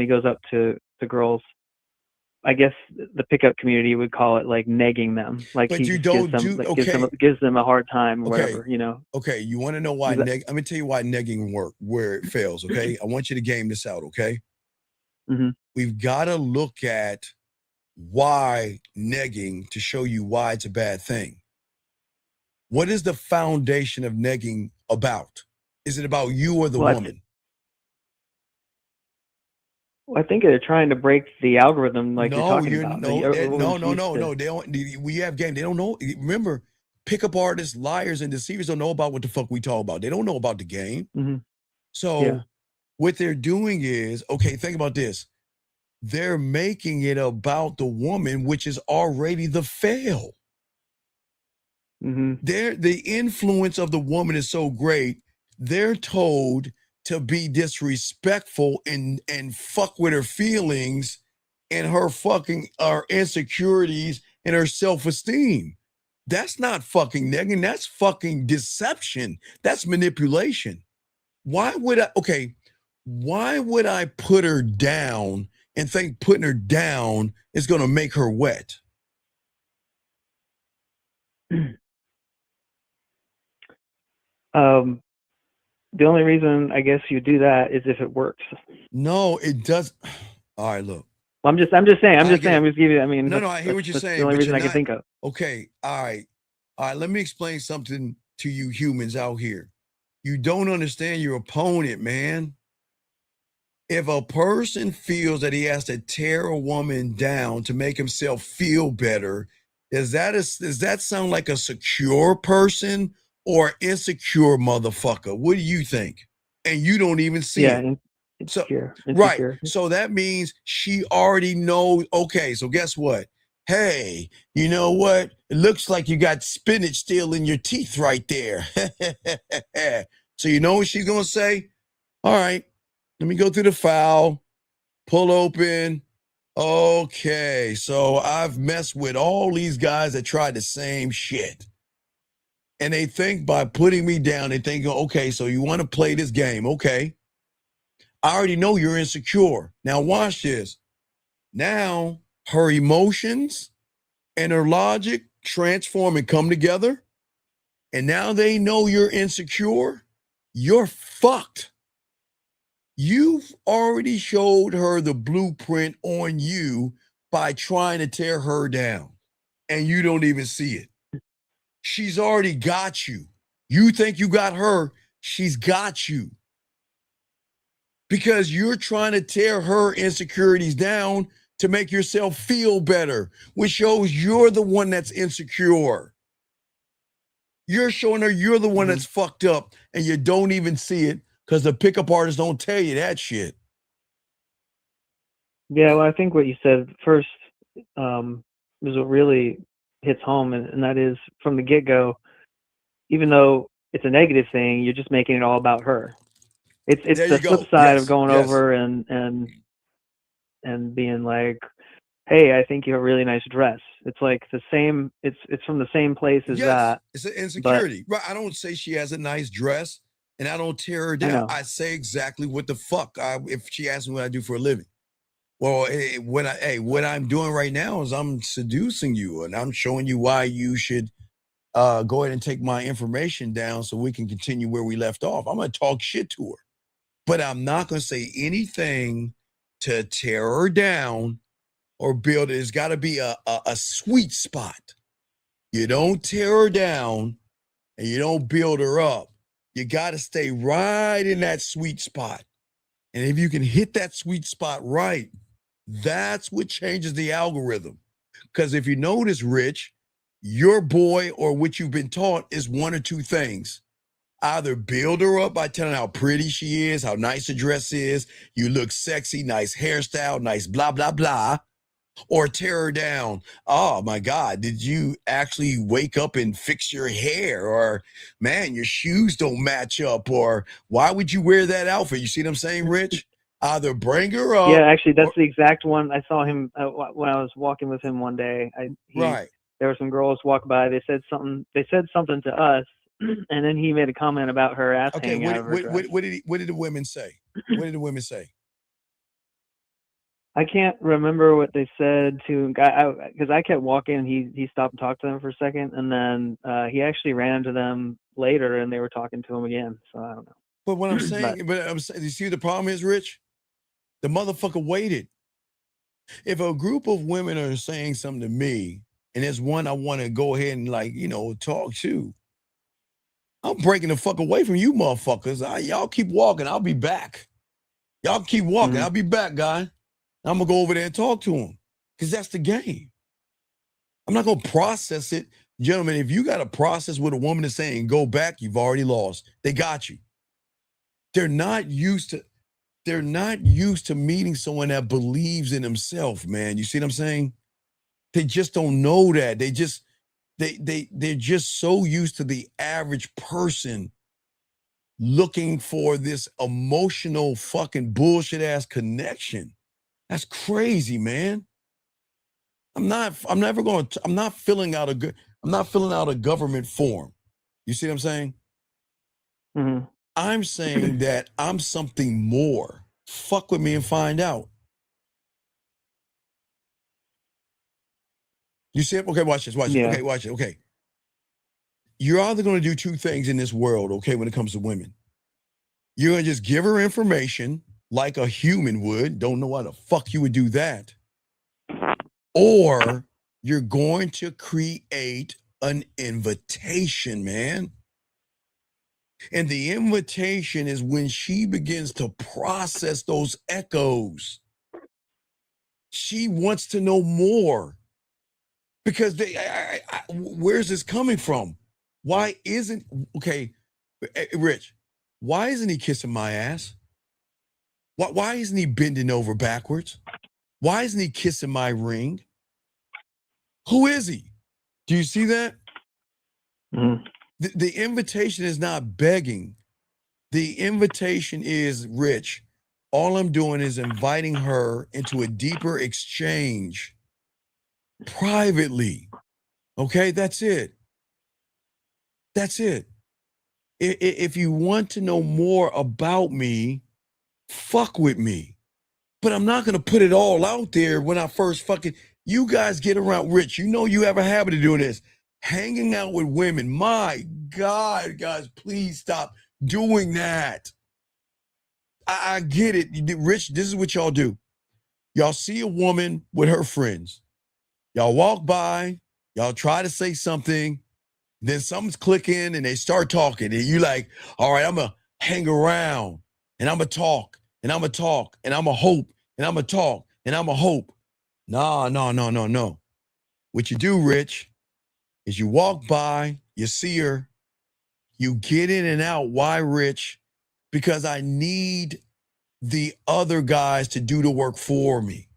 goes up to girls. I guess the pickup community would call it like negging them, like but he you just don't gives them a hard time, or whatever, Okay, you want to know why? Let me tell you why negging work, where it fails. Okay, I want you to game this out. Okay, we've got to look at why negging to show you why it's a bad thing. What is the foundation of negging about? Is it about you or the woman? I think they're trying to break the algorithm, like you're talking about. No. They don't. We have game. They don't know. Remember, pickup artists, liars, and deceivers don't know about what the fuck we talk about. They don't know about the game. So what they're doing is, okay, think about this. They're making it about the woman, which is already the fail. The influence of the woman is so great. They're told to be disrespectful and fuck with her feelings and her insecurities and her self-esteem. That's not fucking negging. That's fucking deception. That's manipulation. Why would I put her down and think putting her down is going to make her wet? The only reason I guess you do that is if it works. No, it does. All right, look. Well, I'm just saying. I'm I just get saying. it. I'm just giving you. I mean, No, I hear what you're that's saying, the only but reason you're I can not think of. okay. All right. Let me explain something to you humans out here. You don't understand your opponent, man. If a person feels that he has to tear a woman down to make himself feel better, does that sound like a secure person or insecure motherfucker? What do you think? And you don't even see Yeah, it. So insecure. right. Insecure. So that means she already knows. Okay, so guess what? Hey, you know what? It looks like you got spinach still in your teeth right there. So you know what she's gonna say? All right, let me go through the file, pull open. Okay, so I've messed with all these guys that tried the same shit. And they think by putting me down, they think, okay, so you want to play this game. Okay. I already know you're insecure. Now watch this. Now her emotions and her logic transform and come together. And now they know you're insecure. You're fucked. You've already showed her the blueprint on you by trying to tear her down. And you don't even see it. She's already got you. You think you got her. She's got you. Because you're trying to tear her insecurities down to make yourself feel better, which shows you're the one that's insecure. You're showing her you're the one that's fucked up and you don't even see it because the pickup artists don't tell you that shit. Yeah, well, I think what you said first is what really hits home, and that is from the get-go, even though it's a negative thing, you're just making it all about her. It's There the you flip go. side of Yes, going yes. over and being like, hey, I think you have a really nice dress. It's like the same. It's from the same place as Yes, that. it's an But insecurity. Right. I don't say she has a nice dress and I don't tear her I down. know. I say exactly what the fuck if she asks me what I do for a living. Well, what I'm doing right now is I'm seducing you and I'm showing you why you should go ahead and take my information down so we can continue where we left off. I'm going to talk shit to her, but I'm not going to say anything to tear her down or build it. It's got to be a sweet spot. You don't tear her down and you don't build her up. You got to stay right in that sweet spot. And if you can hit that sweet spot right, that's what changes the algorithm. Because if you notice, Rich, your boy or what you've been taught is one or two things. Either build her up by telling how pretty she is, how nice the dress is, you look sexy, nice hairstyle, nice blah, blah, blah, or tear her down. Oh my God, did you actually wake up and fix your hair? Or man, your shoes don't match up. Or why would you wear that outfit? You see what I'm saying, Rich? Either bring her up. Yeah, actually, that's the exact one. I saw him when I was walking with him one day. Right. There were some girls walk by. They said something to us, and then he made a comment about her ass Okay, hanging out of her dress. what did the women say? What did the women say? I can't remember what they said to because I kept walking. He stopped and talked to them for a second, and then he actually ran into them later, and they were talking to him again. So I don't know. But what I'm saying, you see what the problem is, Rich? The motherfucker waited. If a group of women are saying something to me, and there's one I want to go ahead and talk to, I'm breaking the fuck away from you motherfuckers. Y'all keep walking. I'll be back. Y'all keep walking. I'll be back, guy. I'm going to go over there and talk to him because that's the game. I'm not going to process it. Gentlemen, if you got to process what a woman is saying and go back, you've already lost. They got you. They're not used to meeting someone that believes in himself, man. You see what I'm saying? They just don't know that. They're just so used to the average person looking for this emotional fucking bullshit ass connection. That's crazy, man. I'm not filling out a government form. You see what I'm saying? Mm-hmm. I'm saying that I'm something more. Fuck with me and find out. You see it? Okay, watch this. Watch it. Okay, watch it. Okay. You're either going to do two things in this world, okay, when it comes to women. You're going to just give her information like a human would. Don't know why the fuck you would do that. or you're going to create an invitation, man. And the invitation is when she begins to process those echoes. She wants to know more because where's this coming from? Why isn't, okay, Rich, why isn't he kissing my ass? Why isn't he bending over backwards? Why isn't he kissing my ring? Who is he? Do you see that? Mm-hmm. The invitation is not begging. The invitation is, Rich, all I'm doing is inviting her into a deeper exchange privately. Okay, that's it. That's it. If you want to know more about me, fuck with me. But I'm not going to put it all out there when I first fucking, you guys get around, Rich, you know you have a habit of doing this. Hanging out with women. My God, guys, please stop doing that. I get it. Rich, this is what y'all do. Y'all see a woman with her friends. Y'all walk by, y'all try to say something, then something's clicking and they start talking. And you like, all right, I'm going to hang around and I'm going to talk and I'm going to talk and I'm going to hope and I'm going to talk and I'm going to hope. No. What you do, Rich, is you walk by, you see her, you get in and out. Why, Rich? Because I need the other guys to do the work for me.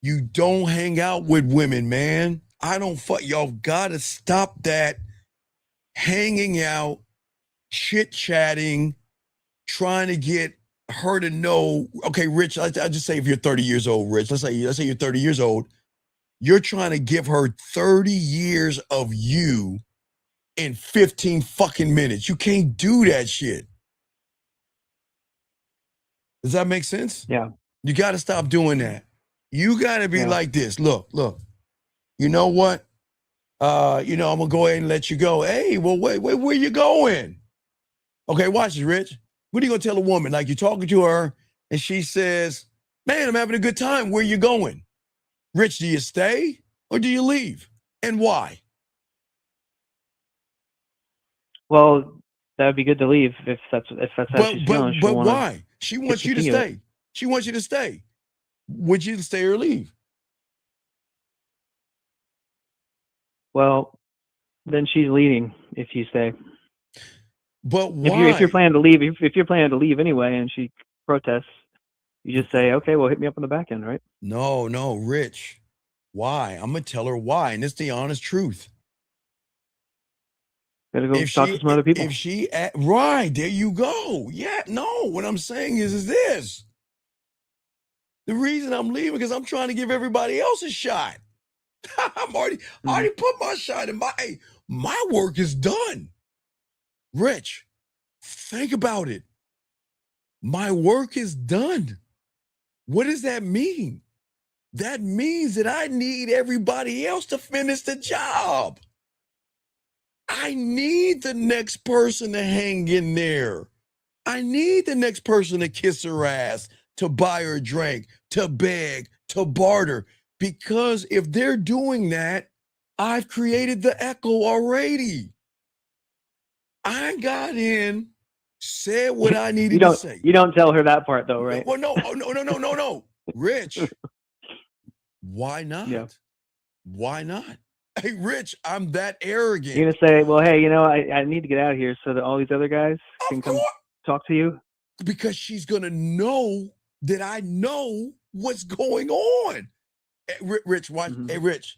You don't hang out with women, man. I don't fuck. Y'all gotta stop that hanging out, chit-chatting, trying to get her to know. Okay, Rich, I just say if you're 30 years old, Rich, let's say you're 30 years old. You're trying to give her 30 years of you in 15 fucking minutes. You can't do that shit. Does that make sense? Yeah. You got to stop doing that. You got to be like this. Look. You know what? I'm going to go ahead and let you go. Hey, well, wait, where you going? Okay, watch this, Rich. What are you going to tell a woman? Like you're talking to her and she says, man, I'm having a good time. Where you going? Rich, do you stay or do you leave? And why? Well, that would be good to leave if that's how she's feeling. But why? She wants you to stay. She wants you to stay. Would you stay or leave? Well, then she's leading if you stay. But why? If you're planning to leave, if you're planning to leave anyway, and she protests, you just say, okay, well, hit me up on the back end, right? No, Rich. Why? I'm gonna tell her why, and it's the honest truth. Gotta go talk to some other people. If she right, there you go. Yeah, no. What I'm saying is this. The reason I'm leaving because I'm trying to give everybody else a shot. I'm already put my shot in. My work is done. Rich, think about it. My work is done. What does that mean? That means that I need everybody else to finish the job. I need the next person to hang in there. I need the next person to kiss her ass, to buy her a drink, to beg, to barter. Because if they're doing that, I've created the echo already. I got in, said what I needed to say. You don't tell her that part though, right? Well, no. Rich, why not? Yeah. Why not? Hey, Rich, I'm that arrogant. You're gonna say, well, hey, I need to get out of here so that all these other guys can come talk to you? Because she's gonna know that I know what's going on. Hey, Rich, watch. Hey, Rich,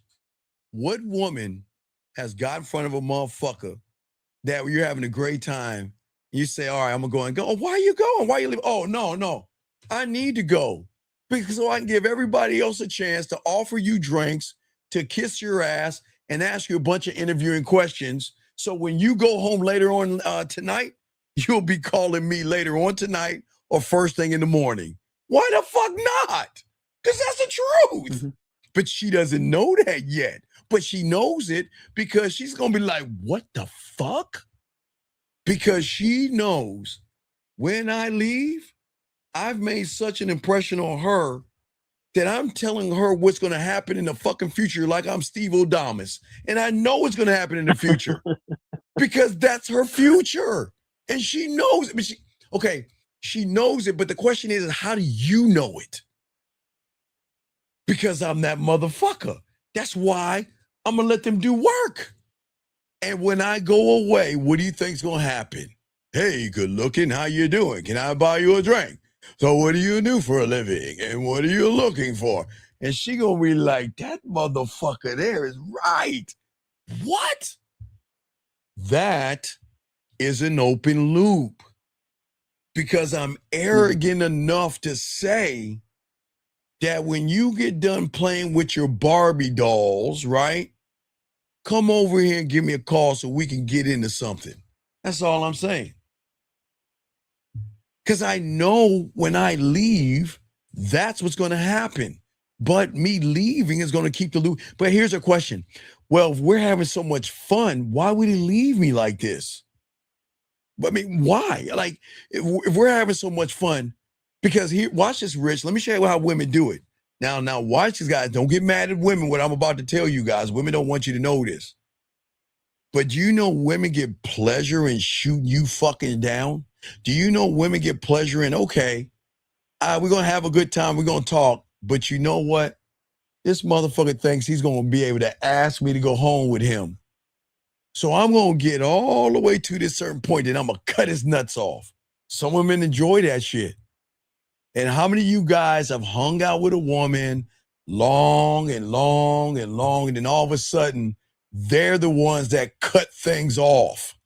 what woman has got in front of a motherfucker that you're having a great time? You say, all right, I'm gonna go and go. Oh, why are you going? Why are you leaving? Oh, no. I need to go because so I can give everybody else a chance to offer you drinks, to kiss your ass, and ask you a bunch of interviewing questions. So when you go home later on tonight, you'll be calling me later on tonight or first thing in the morning. Why the fuck not? Because that's the truth. Mm-hmm. But she doesn't know that yet. But she knows it because she's going to be like, what the fuck? Because she knows when I leave, I've made such an impression on her that I'm telling her what's going to happen in the fucking future like I'm Steve O'Damas. And I know what's going to happen in the future because that's her future. And she knows it. But she knows it. But the question is, how do you know it? Because I'm that motherfucker. That's why I'm going to let them do work. And when I go away, what do you think's going to happen? Hey, good looking. How you doing? Can I buy you a drink? So what do you do for a living? And what are you looking for? And she gonna be like, that motherfucker there is right. What? That is an open loop. Because I'm arrogant enough to say that when you get done playing with your Barbie dolls, right? Come over here and give me a call so we can get into something. That's all I'm saying. Because I know when I leave, that's what's going to happen. But me leaving is going to keep the loop. But here's a question. Well, if we're having so much fun, why would he leave me like this? I mean, why? Like, if we're having so much fun, because here, watch this, Rich. Let me show you how women do it. Now, watch this, guys. Don't get mad at women, what I'm about to tell you guys. Women don't want you to know this. But do you know women get pleasure in shooting you fucking down? Do you know women get pleasure in, okay, we're going to have a good time. We're going to talk. But you know what? This motherfucker thinks he's going to be able to ask me to go home with him. So I'm going to get all the way to this certain point and I'm going to cut his nuts off. Some women enjoy that shit. And how many of you guys have hung out with a woman long and long and long, and then all of a sudden, they're the ones that cut things off?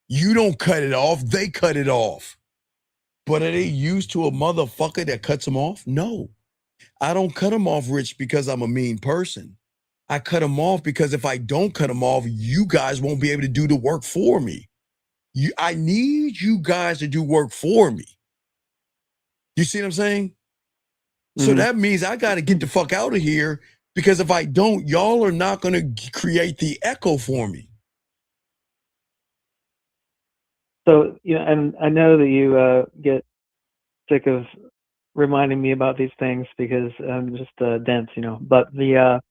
You don't cut it off, they cut it off. But are they used to a motherfucker that cuts them off? No. I don't cut them off, Rich, because I'm a mean person. I cut them off because if I don't cut them off, you guys won't be able to do the work for me. I need you guys to do work for me. You see what I'm saying? Mm-hmm. So that means I got to get the fuck out of here, because if I don't, y'all are not going to create the echo for me. So, and I know that you get sick of reminding me about these things because I'm just dense, But the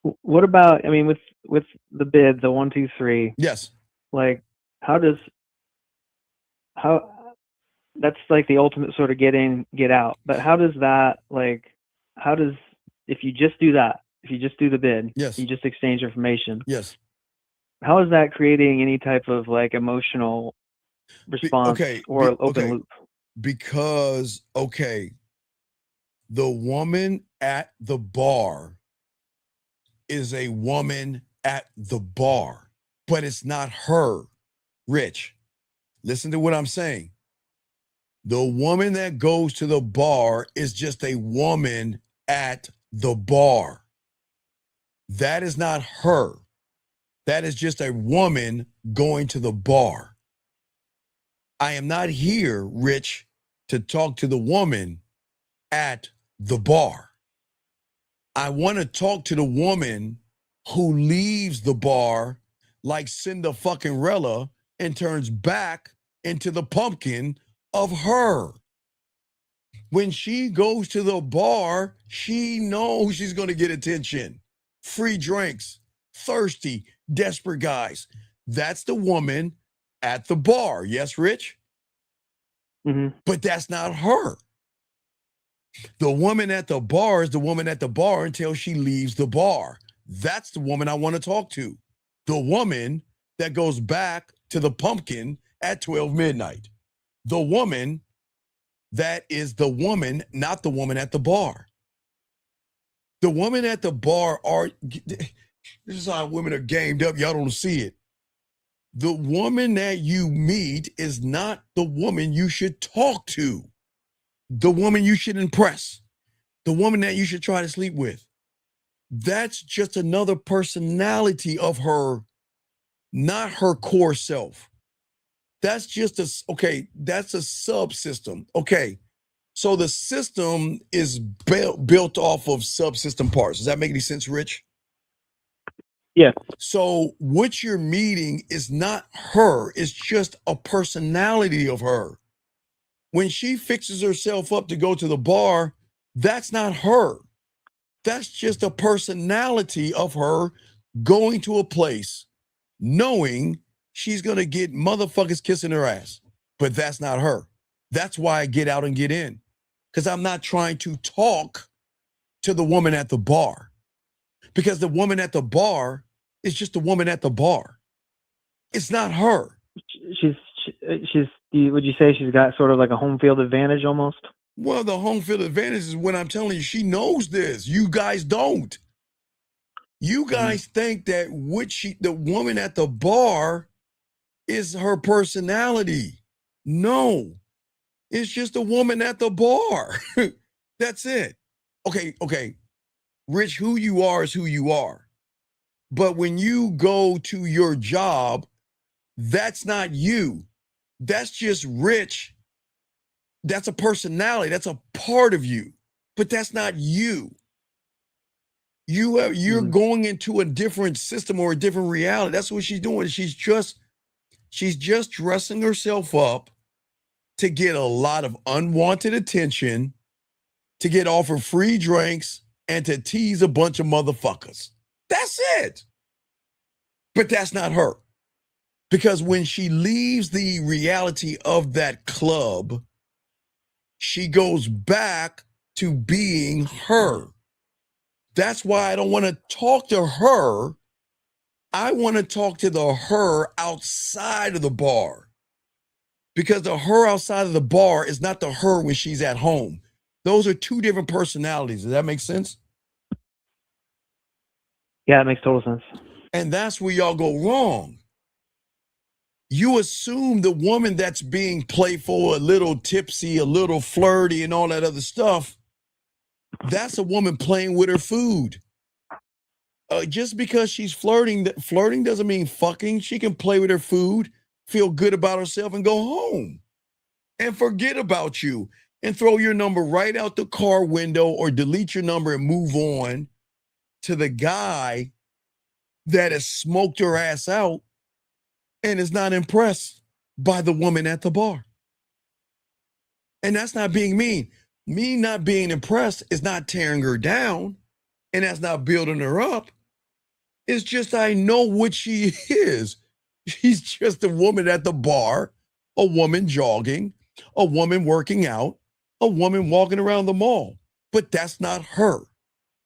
what about? I mean, with the bid, the 1, 2, 3. Yes. Like, how that's like the ultimate sort of get in, get out. But how does if you just do that, if you just do the bid, yes, you just exchange information, yes, how is that creating any type of like emotional response or open loop? Because, the woman at the bar is a woman at the bar, but it's not her. Rich, listen to what I'm saying. The woman that goes to the bar is just a woman at the bar. That is not her. That is just a woman going to the bar. I am not here, Rich, to talk to the woman at the bar. I want to talk to the woman who leaves the bar like Cinderella and turns back into the pumpkin of her. When she goes to the bar, she knows she's going to get attention, free drinks, thirsty, desperate guys. That's the woman at the bar. Yes, Rich? Mm-hmm. But that's not her. The woman at the bar is the woman at the bar until she leaves the bar. That's the woman I want to talk to. The woman that goes back to the pumpkin at 12 midnight. The woman that is the woman, not the woman at the bar. The woman at the bar this is how women are gamed up. Y'all don't see it. The woman that you meet is not the woman you should talk to. The woman you should impress. The woman that you should try to sleep with. That's just another personality of her, not her core self. That's just that's a subsystem. Okay. So the system is built off of subsystem parts. Does that make any sense, Rich? Yeah. So what you're meeting is not her. It's just a personality of her. When she fixes herself up to go to the bar, that's not her. That's just a personality of her going to a place knowing she's going to get motherfuckers kissing her ass. But that's not her. That's why I get out and get in. Because I'm not trying to talk to the woman at the bar. Because the woman at the bar is just a woman at the bar. It's not her. Would you say she's got sort of like a home field advantage almost? Well, the home field advantage is when I'm telling you, she knows this. You guys don't. You guys think that the woman at the bar is her personality. No, it's just a woman at the bar. That's it. Okay. Rich, who you are is who you are. But when you go to your job, that's not you. That's just Rich. That's a personality. That's a part of you. But that's not you. You're going into a different system or a different reality. That's what she's doing. She's just dressing herself up to get a lot of unwanted attention, to get offered free drinks, and to tease a bunch of motherfuckers. That's it. But that's not her. Because when she leaves the reality of that club, she goes back to being her. That's why I don't want to talk to her. I want to talk to the her outside of the bar. Because the her outside of the bar is not the her when she's at home. Those are two different personalities. Does that make sense? Yeah, it makes total sense. And that's where y'all go wrong. You assume the woman that's being playful, a little tipsy, a little flirty, and all that other stuff, that's a woman playing with her food. Just because she's flirting doesn't mean fucking. She can play with her food, feel good about herself, and go home and forget about you and throw your number right out the car window or delete your number and move on to the guy that has smoked her ass out and is not impressed by the woman at the bar. And that's not being mean. Me not being impressed is not tearing her down, and that's not building her up. It's just I know what she is. She's just a woman at the bar, a woman jogging, a woman working out, a woman walking around the mall. But that's not her.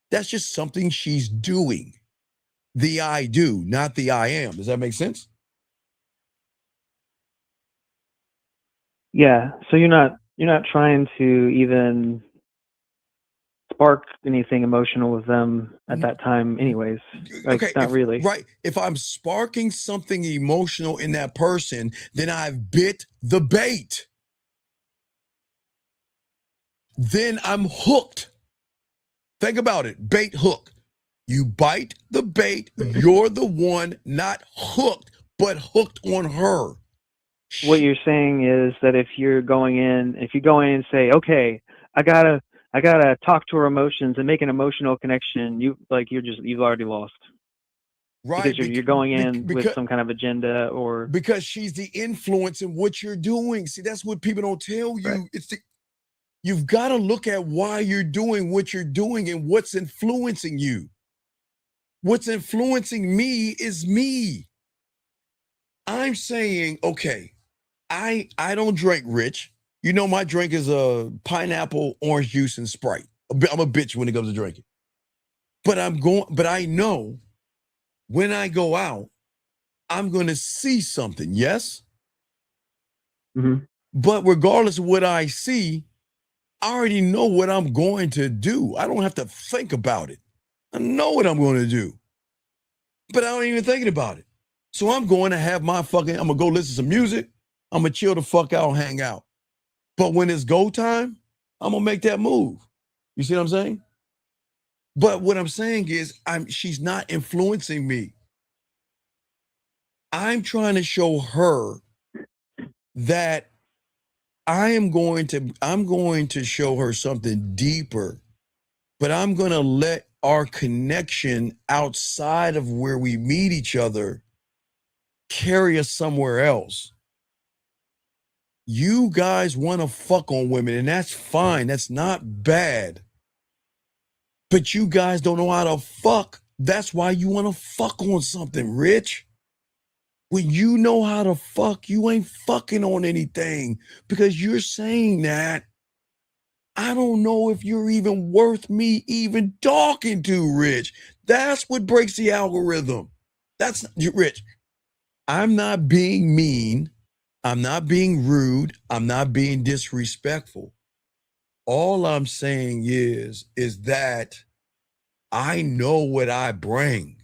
That's just something she's doing. The I do, not the I am. Does that make sense? Yeah. So you're not trying to even spark anything emotional with them at that time anyways. Like, okay, not really. Right. If I'm sparking something emotional in that person, then I've bit the bait. Then I'm hooked. Think about it. Bait, hook. You bite the bait. You're the one not hooked, but hooked on her. What you're saying is that if you go in and say, okay, I gotta talk to her emotions and make an emotional connection, you've already lost. Right. Because you're going in with some kind of agenda, or because she's the influence in what you're doing. See, that's what people don't tell you. Right. You've got to look at why you're doing what you're doing and what's influencing you. What's influencing me is me. I'm saying, okay, I don't drink, Rich. You know, my drink is a pineapple, orange juice, and Sprite. I'm a bitch when it comes to drinking. But I know when I go out, I'm going to see something, yes? Mm-hmm. But regardless of what I see, I already know what I'm going to do. I don't have to think about it. I know what I'm going to do. But I don't even thinking about it. So I'm going to have I'm going to go listen to some music. I'm going to chill the fuck out and hang out. But when it's go time, I'm going to make that move. You see what I'm saying? But what I'm saying is she's not influencing me. I'm trying to show her that I'm going to show her something deeper, but I'm going to let our connection outside of where we meet each other carry us somewhere else. You guys want to fuck on women, and that's fine. That's not bad. But you guys don't know how to fuck. That's why you want to fuck on something, Rich. When you know how to fuck, you ain't fucking on anything because you're saying that. I don't know if you're even worth me even talking to, Rich. That's what breaks the algorithm. That's Rich. I'm not being mean. I'm not being rude. I'm not being disrespectful. All I'm saying is that I know what I bring,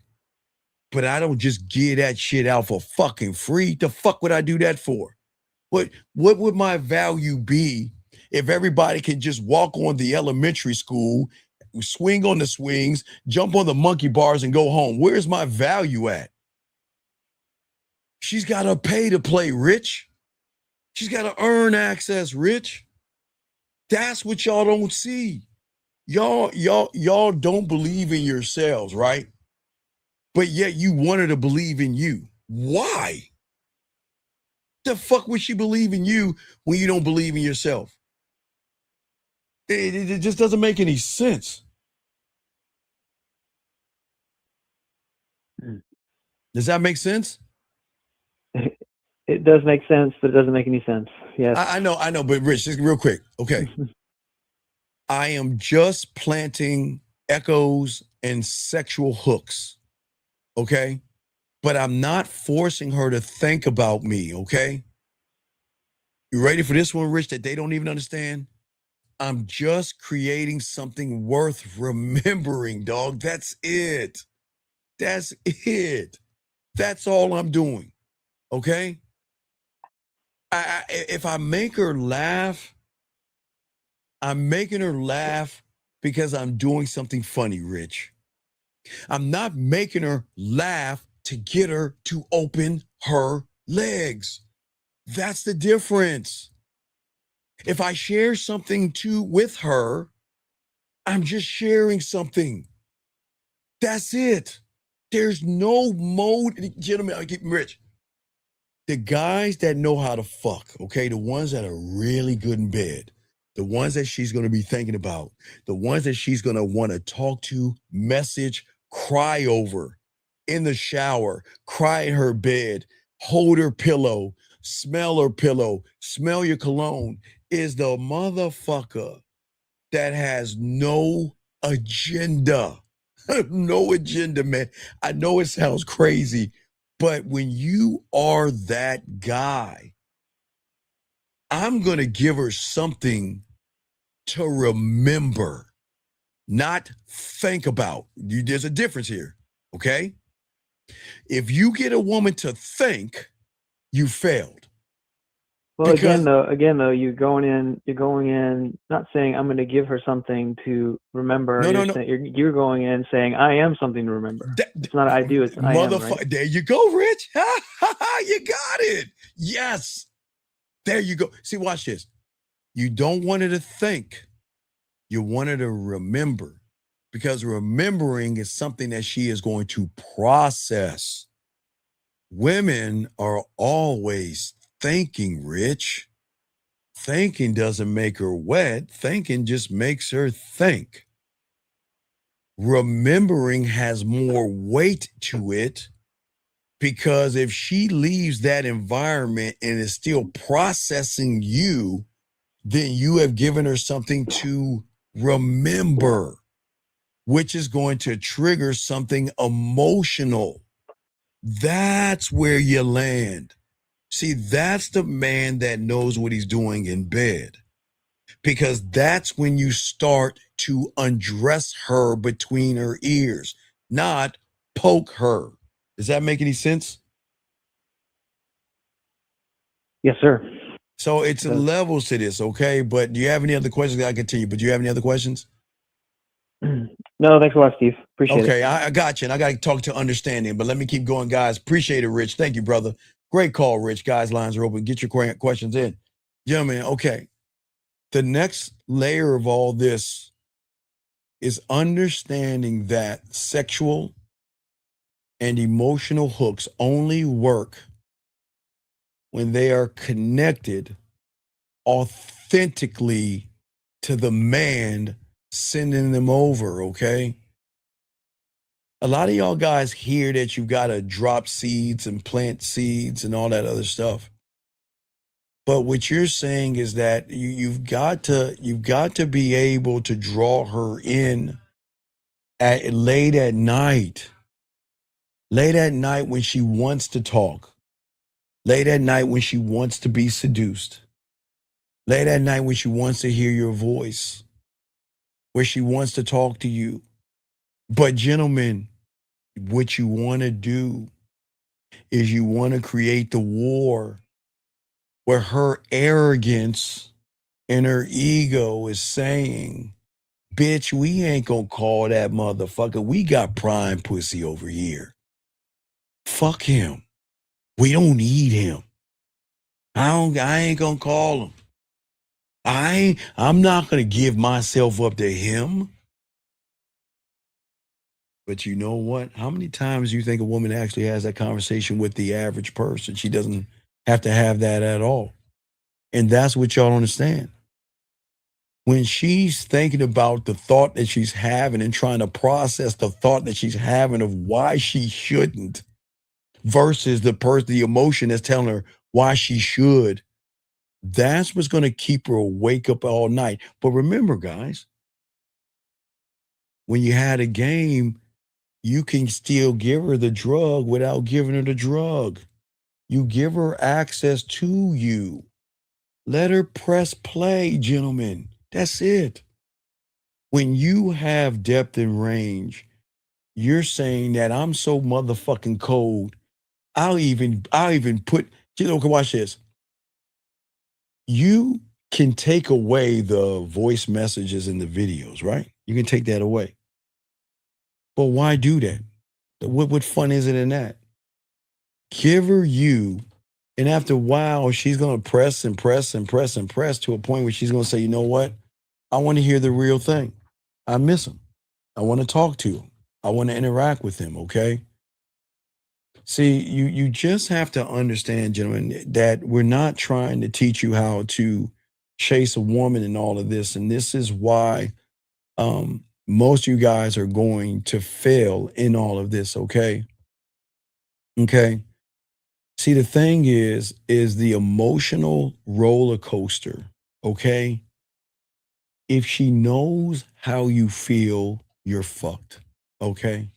but I don't just give that shit out for fucking free. The fuck would I do that for? What would my value be if everybody can just walk on the elementary school, swing on the swings, jump on the monkey bars and go home? Where's my value at? She's got to pay to play, Rich. She's got to earn access, Rich. That's what y'all don't see. Y'all don't believe in yourselves, right? But yet you want her to believe in you. Why? The fuck would she believe in you when you don't believe in yourself? It just doesn't make any sense. Does that make sense? It does make sense, but it doesn't make any sense. Yes. I know, but Rich, just real quick. Okay. I am just planting echoes and sexual hooks. Okay. But I'm not forcing her to think about me. Okay. You ready for this one, Rich, that they don't even understand? I'm just creating something worth remembering, dog. That's it. That's it. That's all I'm doing. Okay. If I make her laugh, I'm making her laugh because I'm doing something funny, Rich. I'm not making her laugh to get her to open her legs. That's the difference. If I share something with her, I'm just sharing something. That's it. There's no mode. Gentlemen, I keep Rich. The guys that know how to fuck, okay, the ones that are really good in bed, the ones that she's going to be thinking about, the ones that she's going to want to talk to, message, cry over in the shower, cry in her bed, hold her pillow, smell her pillow, smell your cologne, is the motherfucker that has no agenda. No agenda, man. I know it sounds crazy, but when you are that guy, I'm going to give her something to remember, not think about. There's a difference here, okay? If you get a woman to think, you failed. Well, Because- again though, you're going in, not saying I'm going to give her something to remember. No. You're going in saying I am something to remember. It's not I do, it's I am, right? There you go, Rich. You got it. Yes. There you go. See, watch this. You don't want her to think. You want her to remember, because remembering is something that she is going to process. Women are always thinking, Rich. Thinking doesn't make her wet. Thinking just makes her think. Remembering has more weight to it, because if she leaves that environment and is still processing you, then you have given her something to remember, which is going to trigger something emotional. That's where you land. See, that's the man that knows what he's doing in bed, because that's when you start to undress her between her ears, not poke her. Does that make any sense? Yes, sir. So it's levels to this, okay? But do you have any other questions? I continue, but do you have any other questions? No, thanks a lot, Steve. Appreciate it. Okay, I got you, and I got to talk to understanding, but let me keep going, guys. Appreciate it, Rich. Thank you, brother. Great call, Rich. Guys, lines are open. Get your questions in. Gentlemen, okay. The next layer of all this is understanding that sexual and emotional hooks only work when they are connected authentically to the man sending them over, okay? A lot of y'all guys hear that you got to drop seeds and plant seeds and all that other stuff. But what you're saying is that you've got to be able to draw her in at late at night when she wants to talk, late at night when she wants to be seduced, late at night when she wants to hear your voice, where she wants to talk to you. But gentlemen, what you want to do is you want to create the war where her arrogance and her ego is saying, bitch, we ain't gonna call that motherfucker. We got prime pussy over here. Fuck him. We don't need him. I ain't gonna call him. I'm not gonna give myself up to him. But you know what? How many times do you think a woman actually has that conversation with the average person? She doesn't have to have that at all. And that's what y'all don't understand. When she's thinking about the thought that she's having and trying to process the thought that she's having of why she shouldn't versus the emotion that's telling her why she should, that's what's going to keep her awake up all night. But remember, guys, when you had a game, you can still give her the drug without giving her the drug. You give her access to you. Let her press play, gentlemen. That's it. When you have depth and range, you're saying that I'm so motherfucking cold. I'll even put, watch this. You can take away the voice messages in the videos, right? You can take that away. But why do that? What fun is it in that? Give her you, and after a while, she's going to press and press and press and press to a point where she's going to say, you know what? I want to hear the real thing. I miss him. I want to talk to him. I want to interact with him, okay? See, you just have to understand, gentlemen, that we're not trying to teach you how to chase a woman and all of this. And this is why most of you guys are going to fail in all of this, okay? Okay. See, the thing is the emotional roller coaster, okay? If she knows how you feel, you're fucked, okay?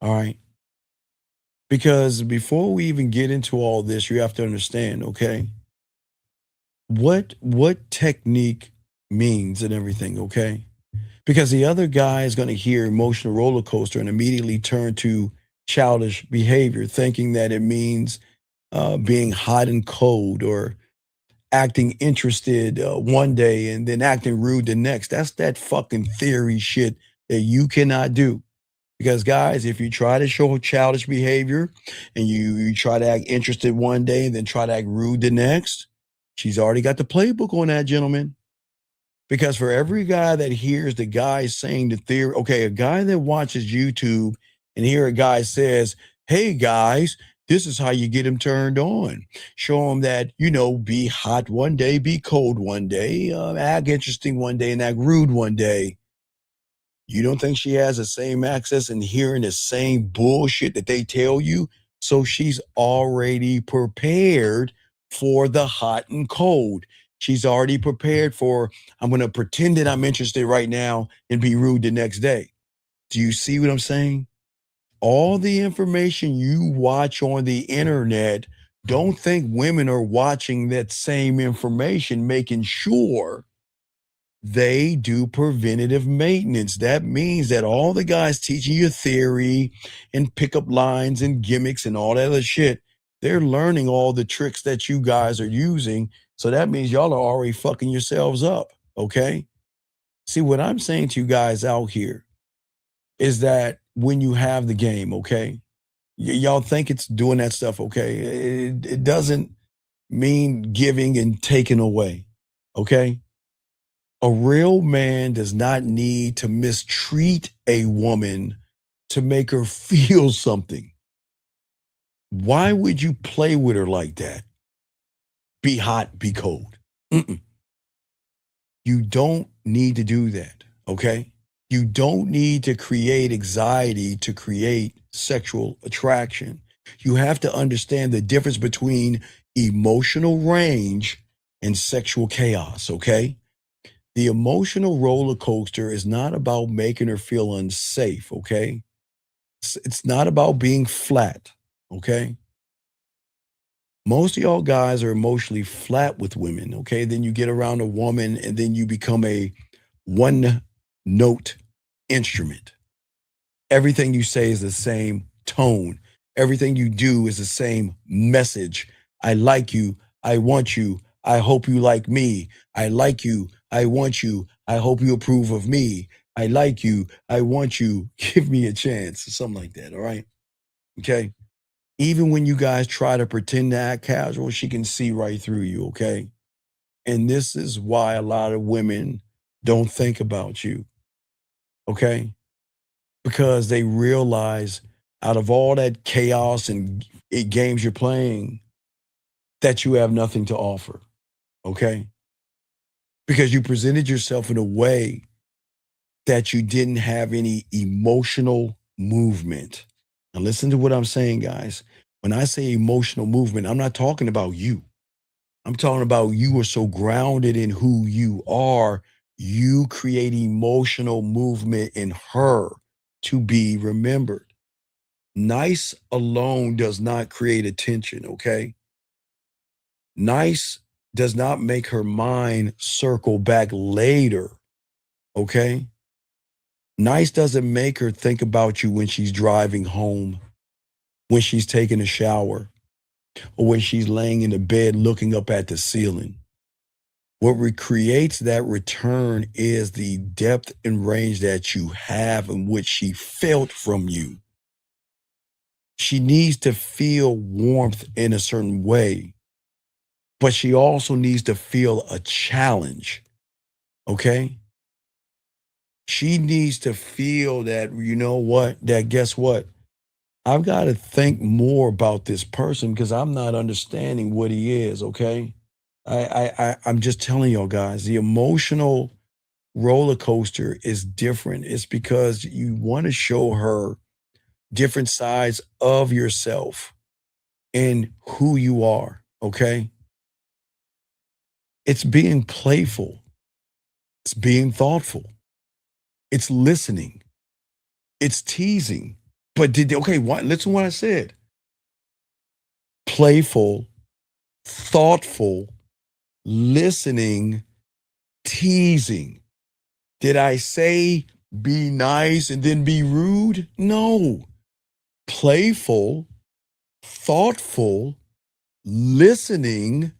All right? Because before we even get into all this, you have to understand, okay? What technique means and everything, okay? Because the other guy is going to hear emotional roller coaster and immediately turn to childish behavior, thinking that it means being hot and cold or acting interested one day and then acting rude the next. That's that fucking theory shit that you cannot do. Because guys, if you try to show childish behavior and you try to act interested one day and then try to act rude the next, she's already got the playbook on that, gentlemen. Because for every guy that hears the guy saying the theory, okay, a guy that watches YouTube and hear a guy says, hey guys, this is how you get him turned on. Show him that, be hot one day, be cold one day, act interesting one day and act rude one day. You don't think she has the same access and hearing the same bullshit that they tell you? So she's already prepared for the hot and cold. She's already prepared for, I'm going to pretend that I'm interested right now and be rude the next day. Do you see what I'm saying? All the information you watch on the internet, don't think women are watching that same information, making sure they do preventative maintenance. That means that all the guys teaching you theory and pickup lines and gimmicks and all that other shit, they're learning all the tricks that you guys are using. So that means y'all are already fucking yourselves up, okay? See, what I'm saying to you guys out here is that when you have the game, okay, y'all think it's doing that stuff, okay? It doesn't mean giving and taking away, okay? A real man does not need to mistreat a woman to make her feel something. Why would you play with her like that? Be hot, be cold. Mm-mm. You don't need to do that, okay? You don't need to create anxiety to create sexual attraction. You have to understand the difference between emotional range and sexual chaos, okay? The emotional roller coaster is not about making her feel unsafe, okay? It's not about being flat, okay? Most of y'all guys are emotionally flat with women, okay? Then you get around a woman and then you become a one note instrument. Everything you say is the same tone. Everything you do is the same message. I like you. I want you. I hope you like me. I like you. I want you. I hope you approve of me. I like you. I want you. Give me a chance. Something like that. All right. Okay. Even when you guys try to pretend to act casual, she can see right through you. Okay. And this is why a lot of women don't think about you. Okay. Because they realize out of all that chaos and games you're playing, that you have nothing to offer, okay? Because you presented yourself in a way that you didn't have any emotional movement. Now listen to what I'm saying, guys. When I say emotional movement, I'm not talking about you. I'm talking about you are so grounded in who you are, you create emotional movement in her to be remembered. Nice alone does not create attention, okay? Nice does not make her mind circle back later, okay? Nice doesn't make her think about you when she's driving home, when she's taking a shower, or when she's laying in the bed looking up at the ceiling. What recreates that return is the depth and range that you have and which she felt from you. She needs to feel warmth in a certain way, but she also needs to feel a challenge, okay? She needs to feel that, you know what, that guess what? I've got to think more about this person because I'm not understanding what he is, okay? I'm just telling y'all guys, the emotional roller coaster is different. It's because you want to show her different sides of yourself and who you are, okay? It's being playful. It's being thoughtful. It's listening. It's teasing. But listen to what I said. Playful, thoughtful, listening, teasing. Did I say be nice and then be rude? No. Playful, thoughtful, listening,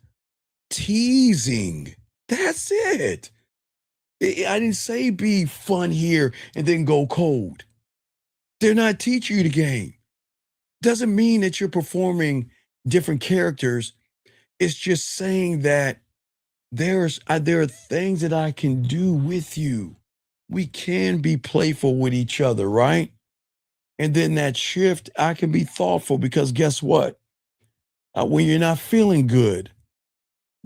teasing. That's it. I didn't say be fun here and then go cold. They're not teaching you the game. Doesn't mean that you're performing different characters. It's just saying that there are things that I can do with you. We can be playful with each other, right? And then that shift, I can be thoughtful because guess what? When you're not feeling good,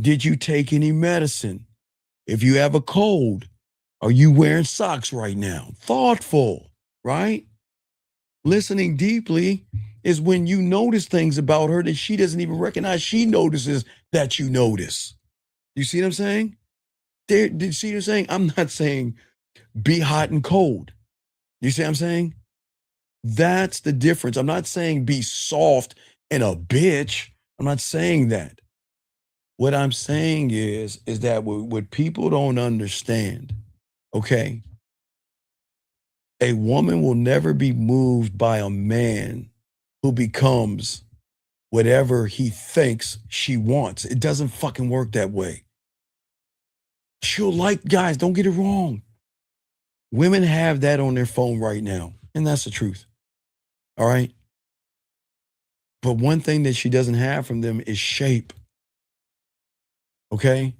did you take any medicine? If you have a cold, are you wearing socks right now? Thoughtful, right? Listening deeply is when you notice things about her that she doesn't even recognize. She notices that you notice. You see what I'm saying? Did you see what I'm saying? I'm not saying be hot and cold. You see what I'm saying? That's the difference. I'm not saying be soft and a bitch. I'm not saying that. What I'm saying is that what people don't understand, okay? A woman will never be moved by a man who becomes whatever he thinks she wants. It doesn't fucking work that way. She'll like guys, don't get it wrong. Women have that on their phone right now, and that's the truth. All right? But one thing that she doesn't have from them is shape. Okay?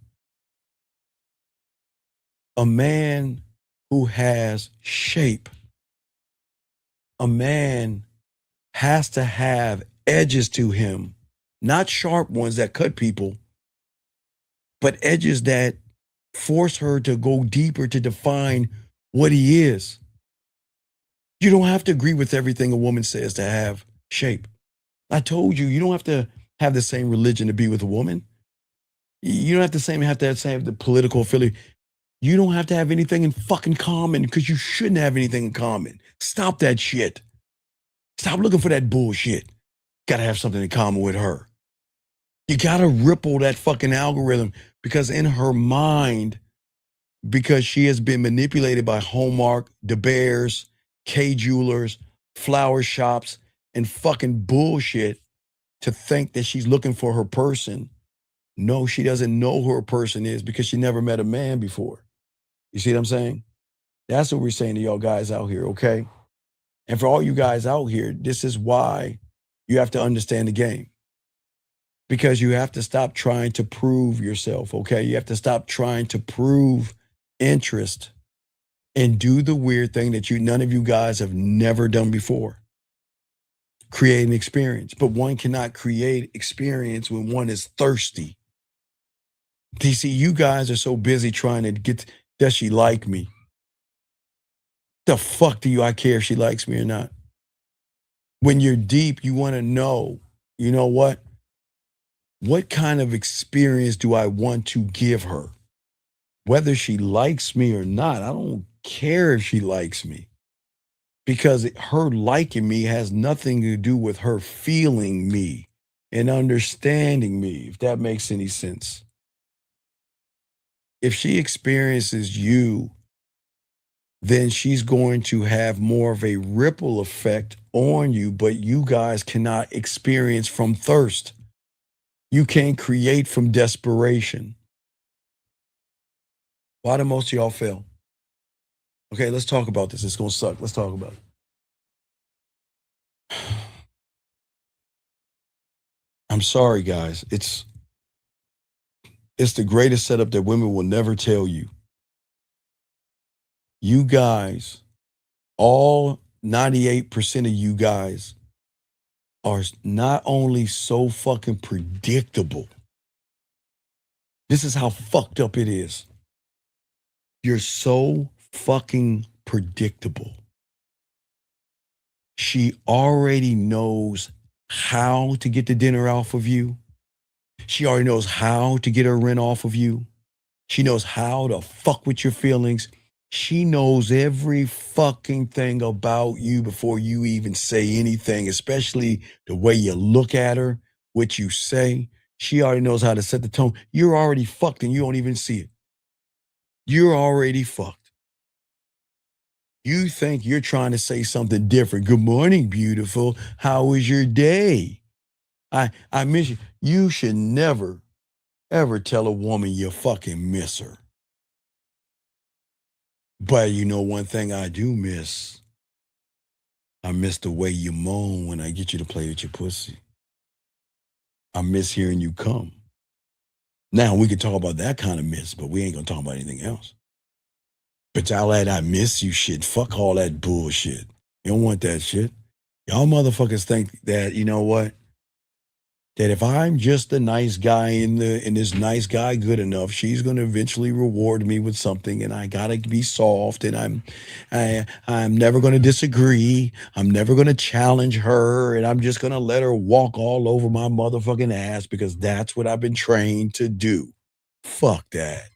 A man who has shape, a man has to have edges to him, not sharp ones that cut people, but edges that Force her to go deeper to define what he is. You don't have to agree with everything a woman says to have shape. I told you, you don't have to have the same religion to be with a woman. You don't have to have the political affiliation. You don't have to have anything in fucking common because you shouldn't have anything in common. Stop that shit. Stop looking for that bullshit. Gotta have something in common with her. You gotta ripple that fucking algorithm because in her mind, because she has been manipulated by Hallmark, De Beers, K Jewelers, flower shops, and fucking bullshit to think that she's looking for her person. No, she doesn't know who her person is because she never met a man before. You see what I'm saying? That's what we're saying to y'all guys out here, okay? And for all you guys out here, this is why you have to understand the game. Because you have to stop trying to prove yourself, okay? You have to stop trying to prove interest and do the weird thing that none of you guys have never done before. Create an experience. But one cannot create experience when one is thirsty. You see, you guys are so busy trying to get, does she like me? The fuck do I care if she likes me or not? When you're deep, you want to know, you know what? What kind of experience do I want to give her? Whether she likes me or not, I don't care if she likes me. Because her liking me has nothing to do with her feeling me and understanding me, if that makes any sense. If she experiences you, then she's going to have more of a ripple effect on you, but you guys cannot experience from thirst. You can't create from desperation. Why do most of y'all fail? Okay, let's talk about this. It's going to suck. Let's talk about it. I'm sorry, guys. It's the greatest setup that women will never tell you. You guys, all 98% of you guys are not only so fucking predictable. This is how fucked up it is. You're so fucking predictable. She already knows how to get the dinner off of you. She already knows how to get her rent off of you. She knows how to fuck with your feelings. She knows every fucking thing about you before you even say anything, especially the way you look at her, what you say. She already knows how to set the tone. You're already fucked and you don't even see it. You're already fucked. You think you're trying to say something different. Good morning, beautiful. How was your day? I miss you. You should never, ever tell a woman you fucking miss her. But you know one thing I do miss? I miss the way you moan when I get you to play with your pussy. I miss hearing you come. Now, we could talk about that kind of miss, but we ain't going to talk about anything else. But all that I miss you shit, fuck all that bullshit. You don't want that shit. Y'all motherfuckers think that, you know what? That if I'm just the nice guy in this nice guy good enough, she's going to eventually reward me with something, and I got to be soft, and I'm never going to disagree. I'm never going to challenge her, and I'm just going to let her walk all over my motherfucking ass because that's what I've been trained to do. Fuck that.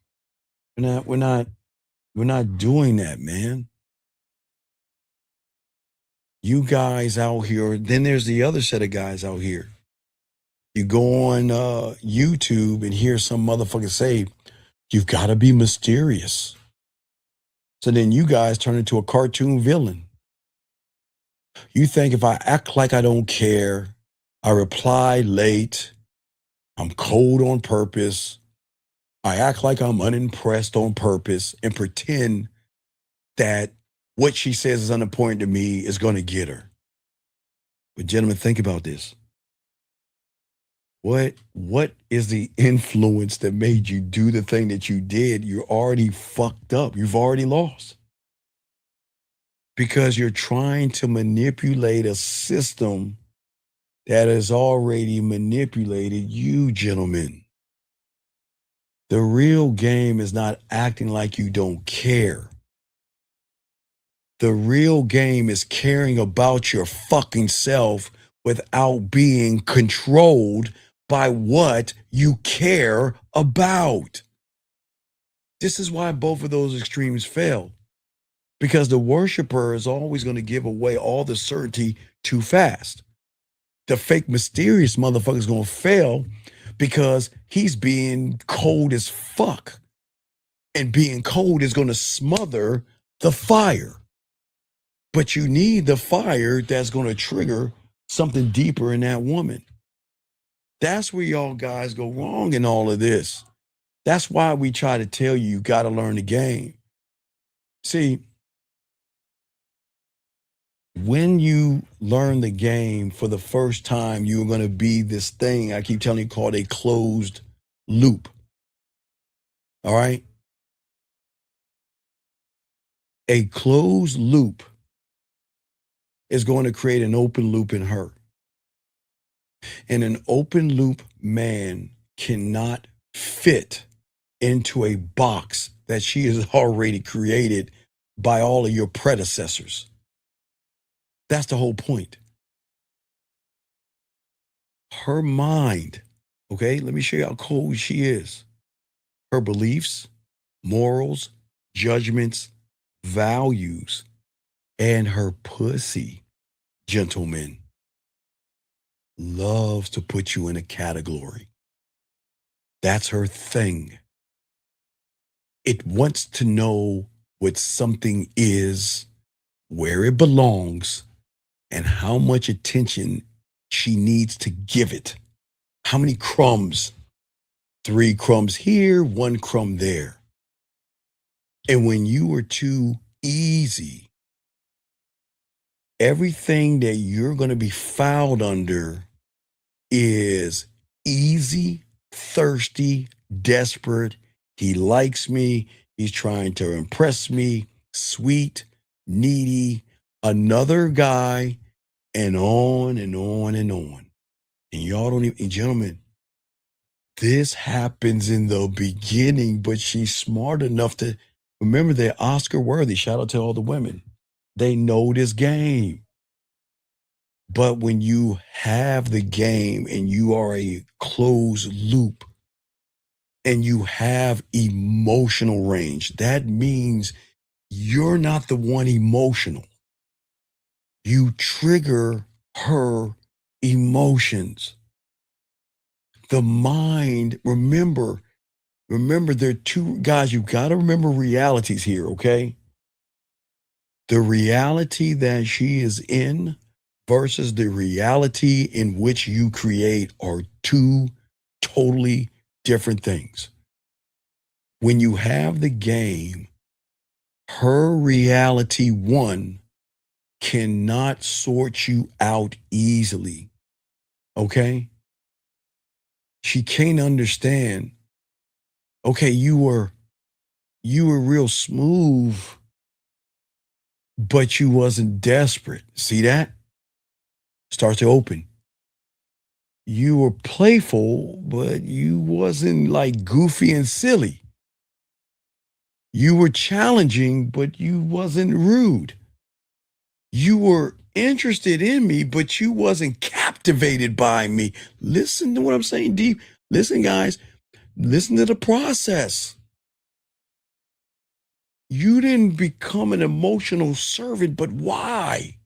We're not doing that, man. You guys out here, then there's the other set of guys out here. You go on YouTube and hear some motherfucker say, you've got to be mysterious. So then you guys turn into a cartoon villain. You think if I act like I don't care, I reply late, I'm cold on purpose, I act like I'm unimpressed on purpose and pretend that what she says is unimportant to me is going to get her. But gentlemen, think about this. What is the influence that made you do the thing that you did? You're already fucked up. You've already lost. Because you're trying to manipulate a system that has already manipulated you, gentlemen. The real game is not acting like you don't care. The real game is caring about your fucking self without being controlled by what you care about. This is why both of those extremes fail. Because the worshiper is always going to give away all the certainty too fast. The fake mysterious motherfucker is going to fail because he's being cold as fuck. And being cold is going to smother the fire. But you need the fire that's going to trigger something deeper in that woman. That's where y'all guys go wrong in all of this. That's why we try to tell you got to learn the game. See, when you learn the game for the first time, you're going to be this thing I keep telling you called a closed loop. All right? A closed loop is going to create an open loop in her. And an open loop man cannot fit into a box that she has already created by all of your predecessors. That's the whole point. Her mind, okay, let me show you how cold she is. Her beliefs, morals, judgments, values, and her pussy, gentlemen, loves to put you in a category. That's her thing. It wants to know what something is, where it belongs, and how much attention she needs to give it. How many crumbs? 3 crumbs here, 1 crumb there. And when you are too easy, everything that you're going to be fouled under is easy, thirsty, desperate. He likes me. He's trying to impress me. Sweet, needy, another guy, and on and on and on. And y'all don't even, and gentlemen, this happens in the beginning, but she's smart enough to remember they're Oscar worthy. Shout out to all the women. They know this game. But when you have the game and you are a closed loop and you have emotional range, that means you're not the one emotional. You trigger her emotions. The mind, remember, there are two guys, you got to remember realities here, okay? The reality that she is in versus the reality in which you create are two totally different things. When you have the game, her reality, one, cannot sort you out easily, okay? She can't understand, okay, you were real smooth, but you wasn't desperate. See that? Start to open. You were playful, but you wasn't like goofy and silly. You were challenging, but you wasn't rude. You were interested in me, but you wasn't captivated by me. Listen to what I'm saying, deep. Listen, guys, listen to the process. You didn't become an emotional servant, but why?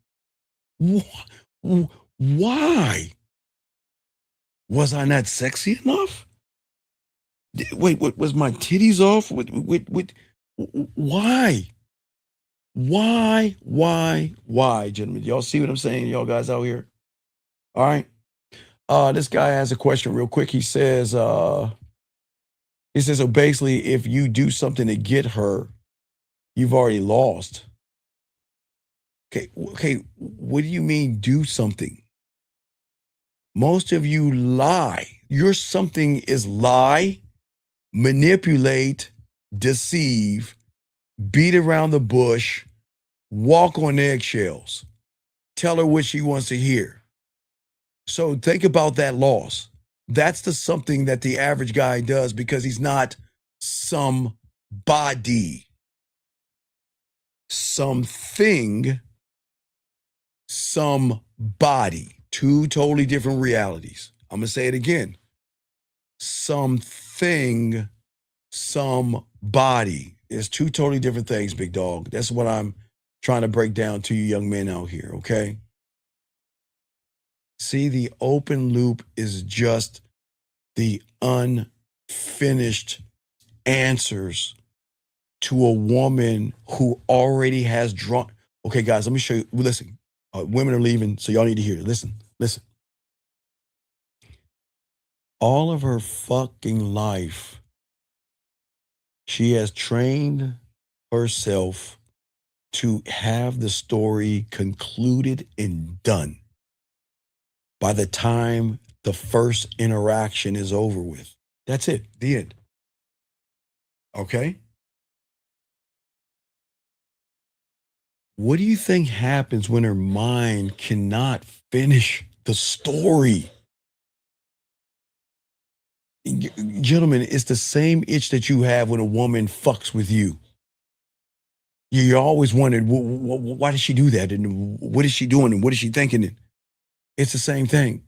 Why? Was I not sexy enough? Wait, what was my titties off? Why? Why, gentlemen? Y'all see what I'm saying, y'all guys out here? All right. This guy has a question real quick. He says, so basically, if you do something to get her, you've already lost. Okay, what do you mean do something? Most of you lie. Your something is lie, manipulate, deceive, beat around the bush, walk on eggshells, tell her what she wants to hear. So think about that loss. That's the something that the average guy does because he's not somebody. Something, somebody. Two totally different realities. I'm going to say it again. Something, somebody. It's two totally different things, big dog. That's what I'm trying to break down to you young men out here, okay? See, the open loop is just the unfinished answers to a woman who already has drawn. Okay, guys, let me show you. Listen, women are leaving, so y'all need to hear it. Listen. All of her fucking life, she has trained herself to have the story concluded and done by the time the first interaction is over with. That's it, the end. Okay? What do you think happens when her mind cannot finish the story? Gentlemen, it's the same itch that you have when a woman fucks with you. You always wondered, why did she do that? And what is she doing? And what is she thinking? It's the same thing.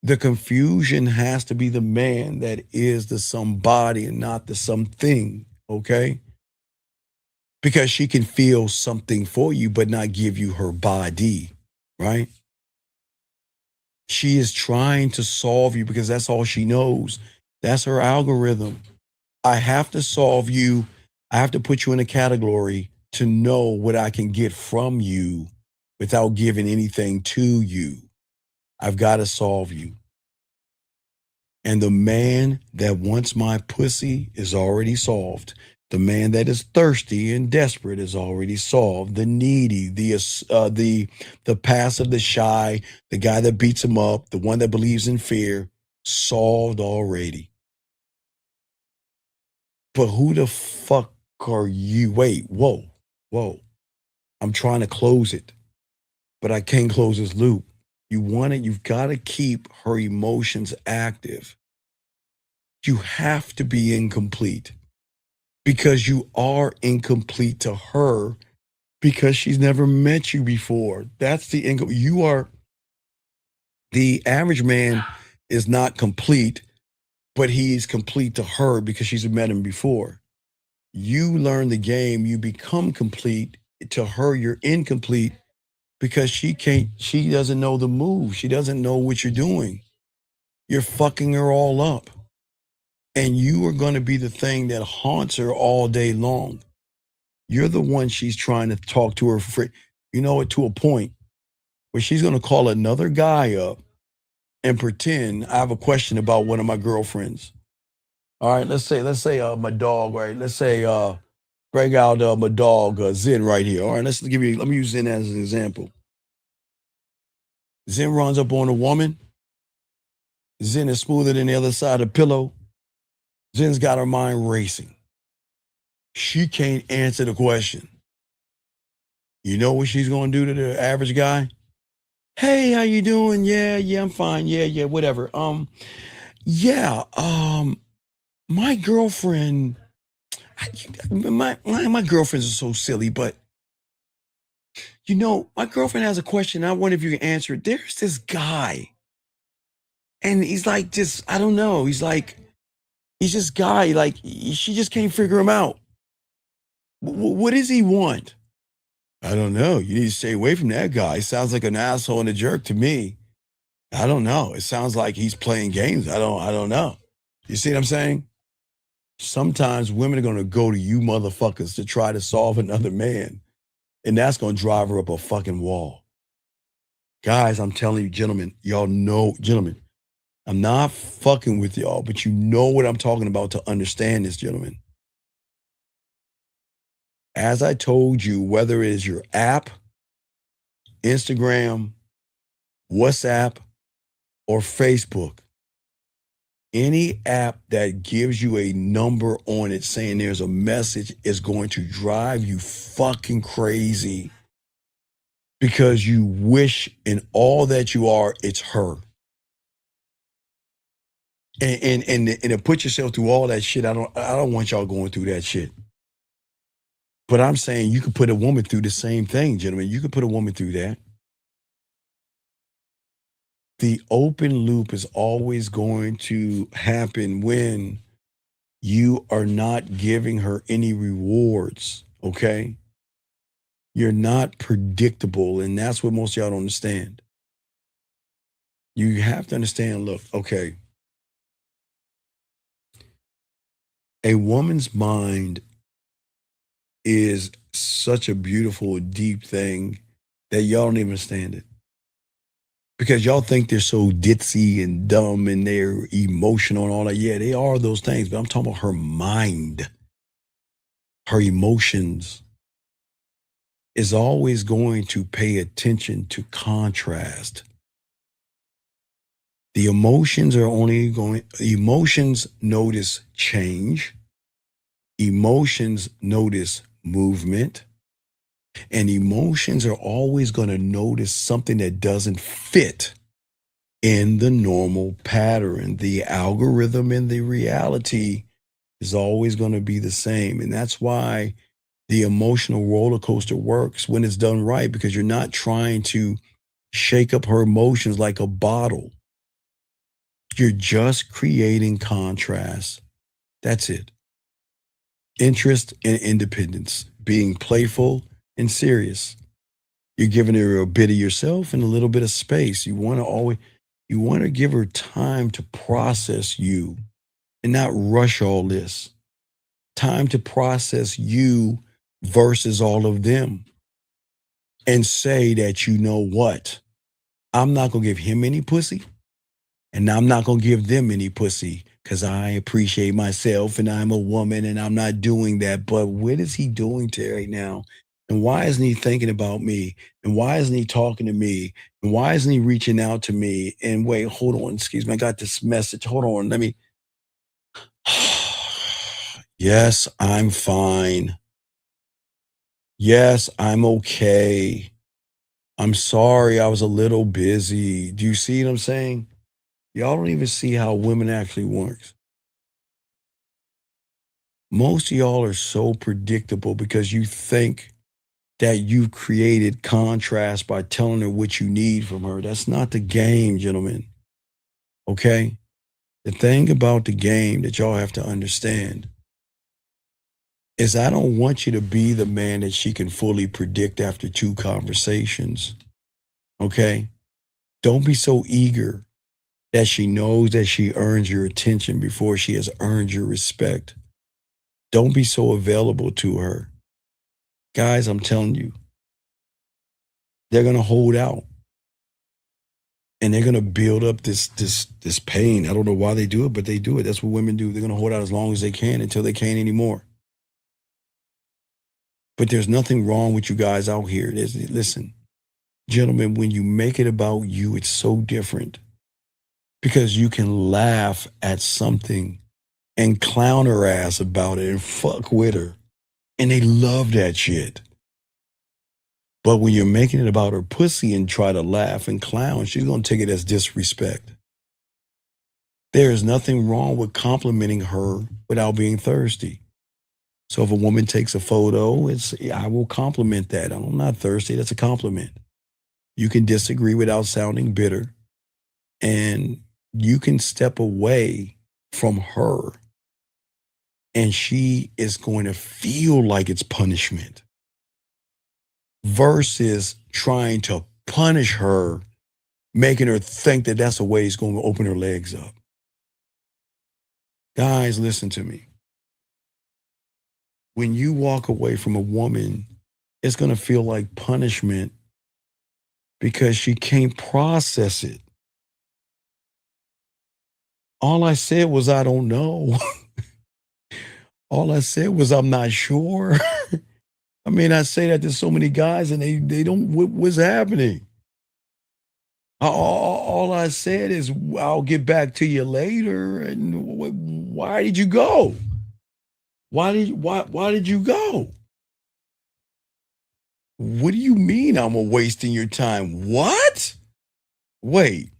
The confusion has to be the man that is the somebody and not the something, okay? Because she can feel something for you, but not give you her body, right? She is trying to solve you because that's all she knows. That's her algorithm. I have to solve you. I have to put you in a category to know what I can get from you without giving anything to you. I've got to solve you. And the man that wants my pussy is already solved. The man that is thirsty and desperate is already solved. The needy, the passive, the shy, the guy that beats him up, the one that believes in fear, solved already. But who the fuck are you? Wait, whoa. I'm trying to close it, but I can't close this loop. You've got to keep her emotions active. You have to be incomplete because you are incomplete to her because she's never met you before. That's the average man is not complete, but he's complete to her because she's met him before. You learn the game, you become complete. To her, you're incomplete because she doesn't know the move. She doesn't know what you're doing. You're fucking her all up. And you are going to be the thing that haunts her all day long. You're the one she's trying to talk to her for, to a point where she's going to call another guy up and pretend I have a question about one of my girlfriends. All right, let's say my dog, right? Let's say bring out my dog Zen right here. All right, let me use Zen as an example. Zen runs up on a woman. Zen is smoother than the other side of the pillow. Zen's got her mind racing. She can't answer the question. You know what she's going to do to the average guy? Hey, how you doing? Yeah, I'm fine. Yeah, whatever. My girlfriend, my girlfriends are so silly, but my girlfriend has a question. I wonder if you can answer it. There's this guy, and he's like just, I don't know. He's this guy, like she just can't figure him out. What does he want? I don't know. You need to stay away from that guy. He sounds like an asshole and a jerk to me. I don't know. It sounds like he's playing games. I don't know. You see what I'm saying? Sometimes women are going to go to you motherfuckers to try to solve another man. And that's going to drive her up a fucking wall. Guys, I'm telling you, gentlemen, I'm not fucking with y'all, but you know what I'm talking about to understand this, gentlemen. As I told you, whether it is your app, Instagram, WhatsApp, or Facebook, any app that gives you a number on it saying there's a message is going to drive you fucking crazy because you wish in all that you are, it's her. And to put yourself through all that shit, I don't want y'all going through that shit. But I'm saying you could put a woman through the same thing, gentlemen. You could put a woman through that. The open loop is always going to happen when you are not giving her any rewards, okay? You're not predictable, and that's what most of y'all don't understand. You have to understand, look, okay, a woman's mind is such a beautiful, deep thing that y'all don't even understand it. Because y'all think they're so ditzy and dumb and they're emotional and all that. Yeah, they are those things, but I'm talking about her mind, her emotions is always going to pay attention to contrast. The emotions are only going, emotions notice change, emotions notice movement, and emotions are always going to notice something that doesn't fit in the normal pattern. The algorithm and the reality is always going to be the same. And that's why the emotional roller coaster works when it's done right, because you're not trying to shake up her emotions like a bottle. You're just creating contrast. That's it. Interest and independence, being playful and serious. You're giving her a bit of yourself and a little bit of space. You want to give her time to process you and not rush all this. Time to process you versus all of them. And say that, you know what? I'm not going to give him any pussy. And I'm not going to give them any pussy because I appreciate myself and I'm a woman and I'm not doing that. But what is he doing to right now? And why isn't he thinking about me? And why isn't he talking to me? And why isn't he reaching out to me? And wait, hold on. Excuse me. I got this message. Hold on. Let me. Yes, I'm fine. Yes, I'm okay. I'm sorry. I was a little busy. Do you see what I'm saying? Y'all don't even see how women actually works. Most of y'all are so predictable because you think that you've created contrast by telling her what you need from her. That's not the game, gentlemen. Okay? The thing about the game that y'all have to understand is I don't want you to be the man that she can fully predict after 2 conversations. Okay? Don't be so eager that she knows that she earns your attention before she has earned your respect. Don't be so available to her. Guys, I'm telling you, they're going to hold out and they're going to build up this pain. I don't know why they do it, but they do it. That's what women do. They're going to hold out as long as they can until they can't anymore. But there's nothing wrong with you guys out here. Listen, gentlemen, when you make it about you, it's so different because you can laugh at something and clown her ass about it and fuck with her. And they love that shit. But when you're making it about her pussy and try to laugh and clown, she's going to take it as disrespect. There is nothing wrong with complimenting her without being thirsty. So if a woman takes a photo, I will compliment that. I'm not thirsty. That's a compliment. You can disagree without sounding bitter, and you can step away from her, and she is going to feel like it's punishment versus trying to punish her, making her think that that's a way he's going to open her legs up. Guys, listen to me. When you walk away from a woman, it's going to feel like punishment because she can't process it. All I said was, I don't know. All I said was, I'm not sure. I mean, I say that to so many guys and they don't, what's happening? All I said is, I'll get back to you later. And why did you go? Why did you go? What do you mean I'm wasting your time? What? Wait,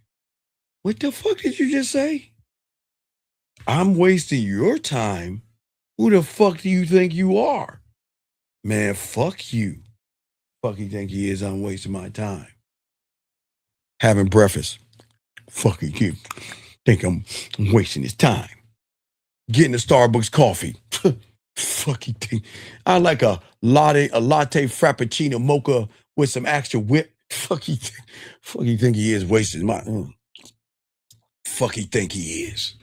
what the fuck did you just say? I'm wasting your time. Who the fuck do you think you are? Man, fuck you. Fuck you think he is? I'm wasting my time. Having breakfast. Fucking you. Think I'm wasting his time. Getting a Starbucks coffee. Fucking thing. I like a latte frappuccino mocha with some extra whip. Fuck you think he is wasting my fuck he think he is.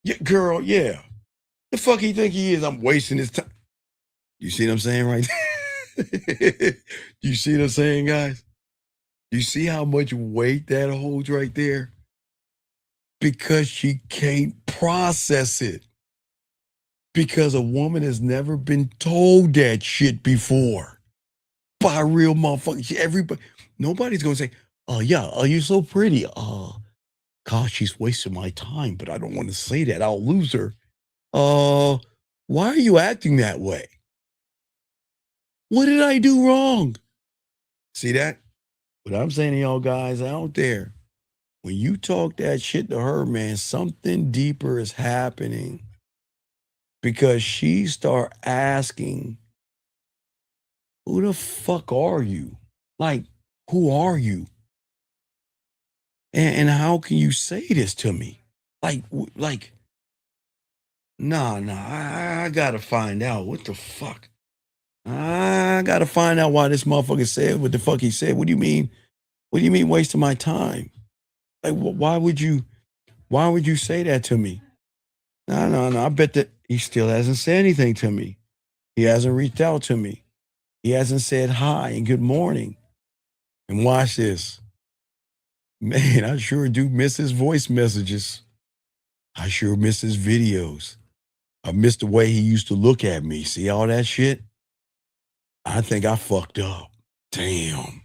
Yeah, girl, yeah. The fuck he think he is? I'm wasting his time. You see what I'm saying right there? You see what I'm saying, guys? You see how much weight that holds right there? Because she can't process it. Because a woman has never been told that shit before by a real motherfucker. Everybody, nobody's gonna say, "Oh yeah, oh you're so pretty." Gosh, she's wasting my time, but I don't want to say that. I'll lose her. Why are you acting that way? What did I do wrong? See that? What I'm saying to y'all guys out there, when you talk that shit to her, man, something deeper is happening because she start asking, who the fuck are you? Like, who are you? And how can you say this to me? Like, nah, I gotta find out. What the fuck? I gotta find out why this motherfucker said what the fuck he said. What do you mean? What do you mean wasting my time? Like, why would you say that to me? No. I bet that he still hasn't said anything to me. He hasn't reached out to me. He hasn't said hi and good morning. And watch this. Man, I sure do miss his voice messages. I sure miss his videos. I miss the way he used to look at me. See all that shit? I think I fucked up. Damn.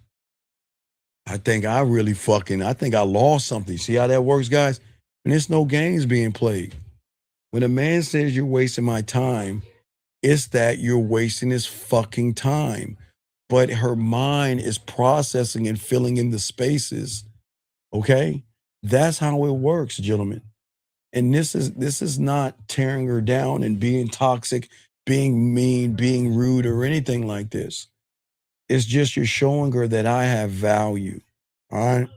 I think I lost something. See how that works, guys? And there's no games being played. When a man says you're wasting my time, it's that you're wasting his fucking time. But her mind is processing and filling in the spaces. Okay? That's how it works, gentlemen. And this is not tearing her down and being toxic, being mean, being rude, or anything like this. It's just you're showing her that I have value. All right?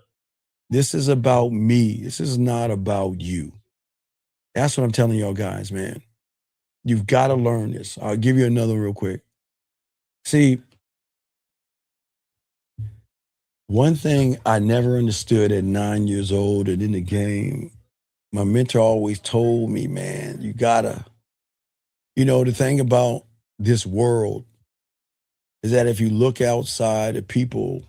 This is about me. This is not about you. That's what I'm telling y'all guys, man. You've got to learn this. I'll give you another real quick. See, one thing I never understood at 9 years old and in the game, my mentor always told me, man, you gotta, the thing about this world is that if you look outside at people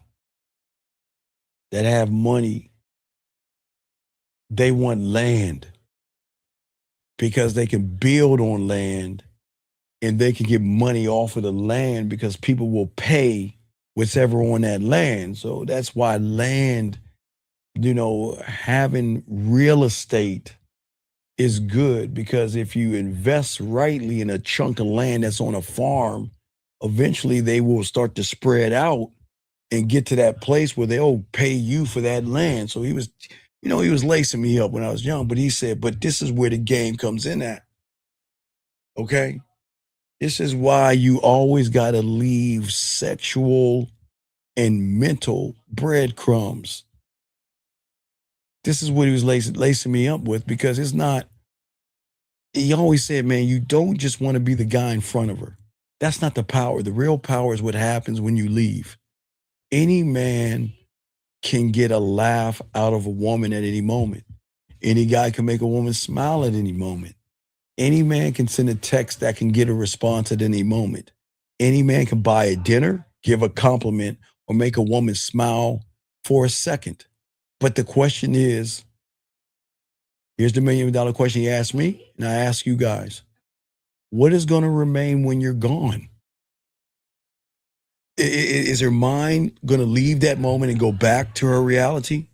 that have money, they want land because they can build on land and they can get money off of the land because people will pay whatever on that land. So that's why land, having real estate is good, because if you invest rightly in a chunk of land that's on a farm, eventually they will start to spread out and get to that place where they'll pay you for that land. So he was lacing me up when I was young, but he said, but this is where the game comes in at. Okay? This is why you always got to leave sexual and mental breadcrumbs. This is what he was lacing me up with, because it's not, he always said, man, you don't just want to be the guy in front of her. That's not the power. The real power is what happens when you leave. Any man can get a laugh out of a woman at any moment. Any guy can make a woman smile at any moment. Any man can send a text that can get a response at any moment. Any man can buy a dinner, give a compliment, or make a woman smile for a second. But the question is, here's the $1 million question you asked me, and I ask you guys, what is going to remain when you're gone? Is her mind going to leave that moment and go back to her reality?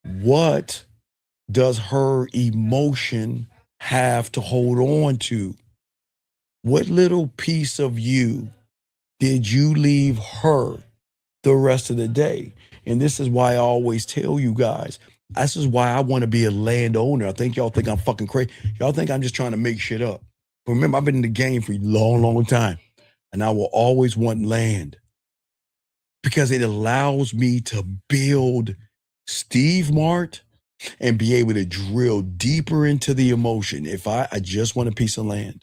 What does her emotion have to hold on to? What little piece of you did you leave her the rest of the day? And this is why I always tell you guys, This is why I want to be a landowner. I think y'all think I'm fucking crazy. Y'all think I'm just trying to make shit up. But remember, I've been in the game for a long, long time. And I will always want land because it allows me to build Steve Mart and be able to drill deeper into the emotion. If I just want a piece of land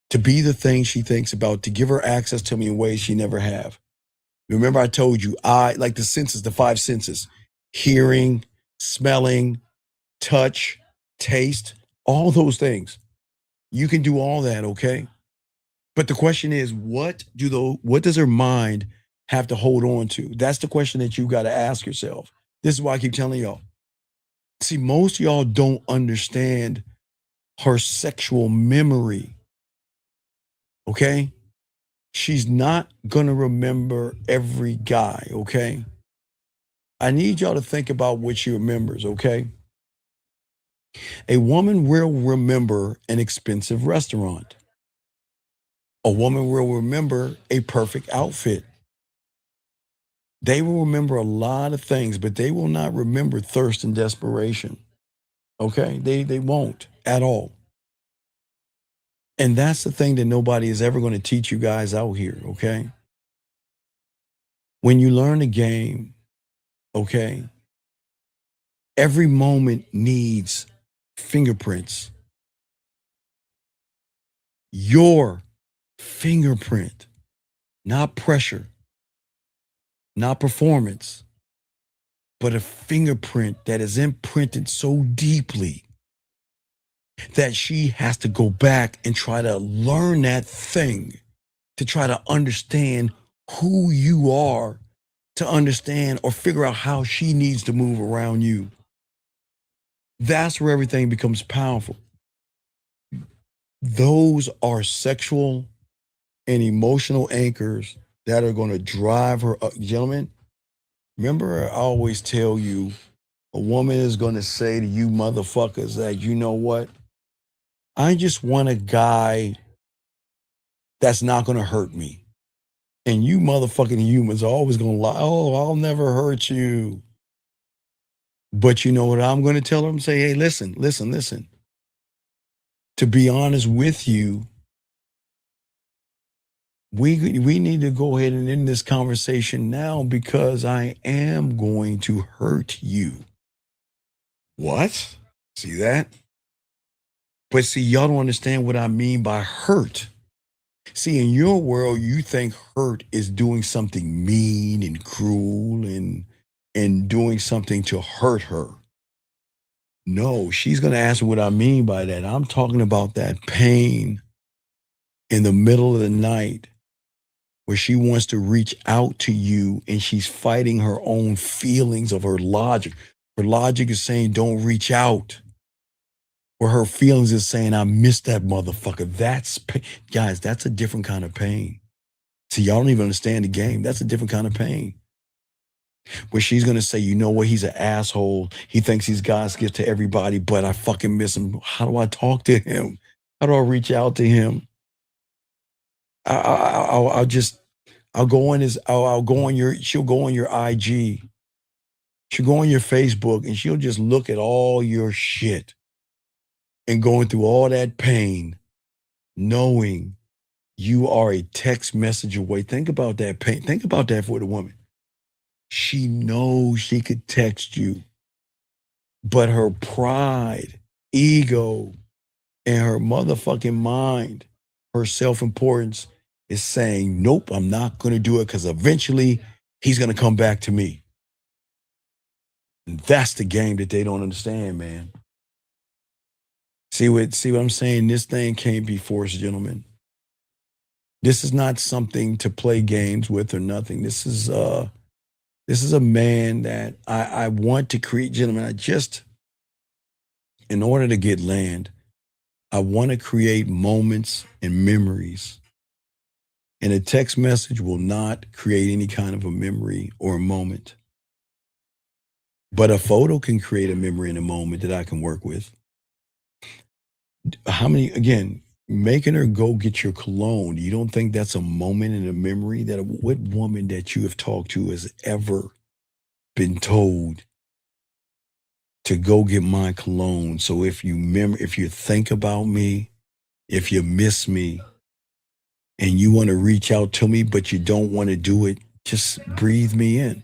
to be the thing she thinks about, to give her access to me in ways she never have. Remember, I told you, I like the senses, the 5 senses: hearing, smelling, touch, taste, all those things. You can do all that, okay? But the question is, what does her mind have to hold on to? That's the question that you got to ask yourself. This is why I keep telling y'all. See, most of y'all don't understand her sexual memory. Okay? She's not gonna remember every guy, okay? I need y'all to think about what she remembers, okay? A woman will remember an expensive restaurant. A woman will remember a perfect outfit. They will remember a lot of things, but they will not remember thirst and desperation. Okay? They won't at all. And that's the thing that nobody is ever going to teach you guys out here, okay? When you learn a game, okay, every moment needs fingerprints. Your fingerprint, not pressure, not performance, but a fingerprint that is imprinted so deeply that she has to go back and try to learn that thing, to try to understand who you are, to understand or figure out how she needs to move around you. That's where everything becomes powerful. Those are sexual and emotional anchors that are going to drive her up. Gentlemen, remember, I always tell you, a woman is going to say to you motherfuckers that, you know what? I just want a guy that's not going to hurt me. And you motherfucking humans are always going to lie. Oh, I'll never hurt you. But you know what I'm going to tell them? Say, hey, listen. To be honest with you, we need to go ahead and end this conversation now because I am going to hurt you. What? See that? But see, y'all don't understand what I mean by hurt. See, in your world, you think hurt is doing something mean and cruel and doing something to hurt her. No, she's going to ask me what I mean by that. I'm talking about that pain in the middle of the night where she wants to reach out to you and she's fighting her own feelings of her logic. Her logic is saying, don't reach out. Or her feelings is saying, I miss that motherfucker. That's pain. Guys, that's a different kind of pain. See, y'all don't even understand the game. That's a different kind of pain. Where she's going to say, you know what, he's an asshole. He thinks he's God's gift to everybody, but I fucking miss him. How do I talk to him? How do I reach out to him? I'll go on she'll go on your IG. She'll go on your Facebook and she'll just look at all your shit and going through all that pain, knowing you are a text message away. Think about that pain. Think about that for the woman. She knows she could text you, but her pride, ego, and her motherfucking mind, her self-importance is saying, nope, I'm not going to do it because eventually he's going to come back to me. And that's the game that they don't understand, man. See what I'm saying? This thing can't be forced, gentlemen. This is not something to play games with or nothing. This is a man that I want to create, gentlemen. In order to get land, I want to create moments and memories. And a text message will not create any kind of a memory or a moment. But a photo can create a memory and a moment that I can work with. Again, making her go get your cologne, you don't think that's a moment and a memory? What woman that you have talked to has ever been told to go get my cologne. So if you think about me, if you miss me, and you want to reach out to me, but you don't want to do it, just breathe me in.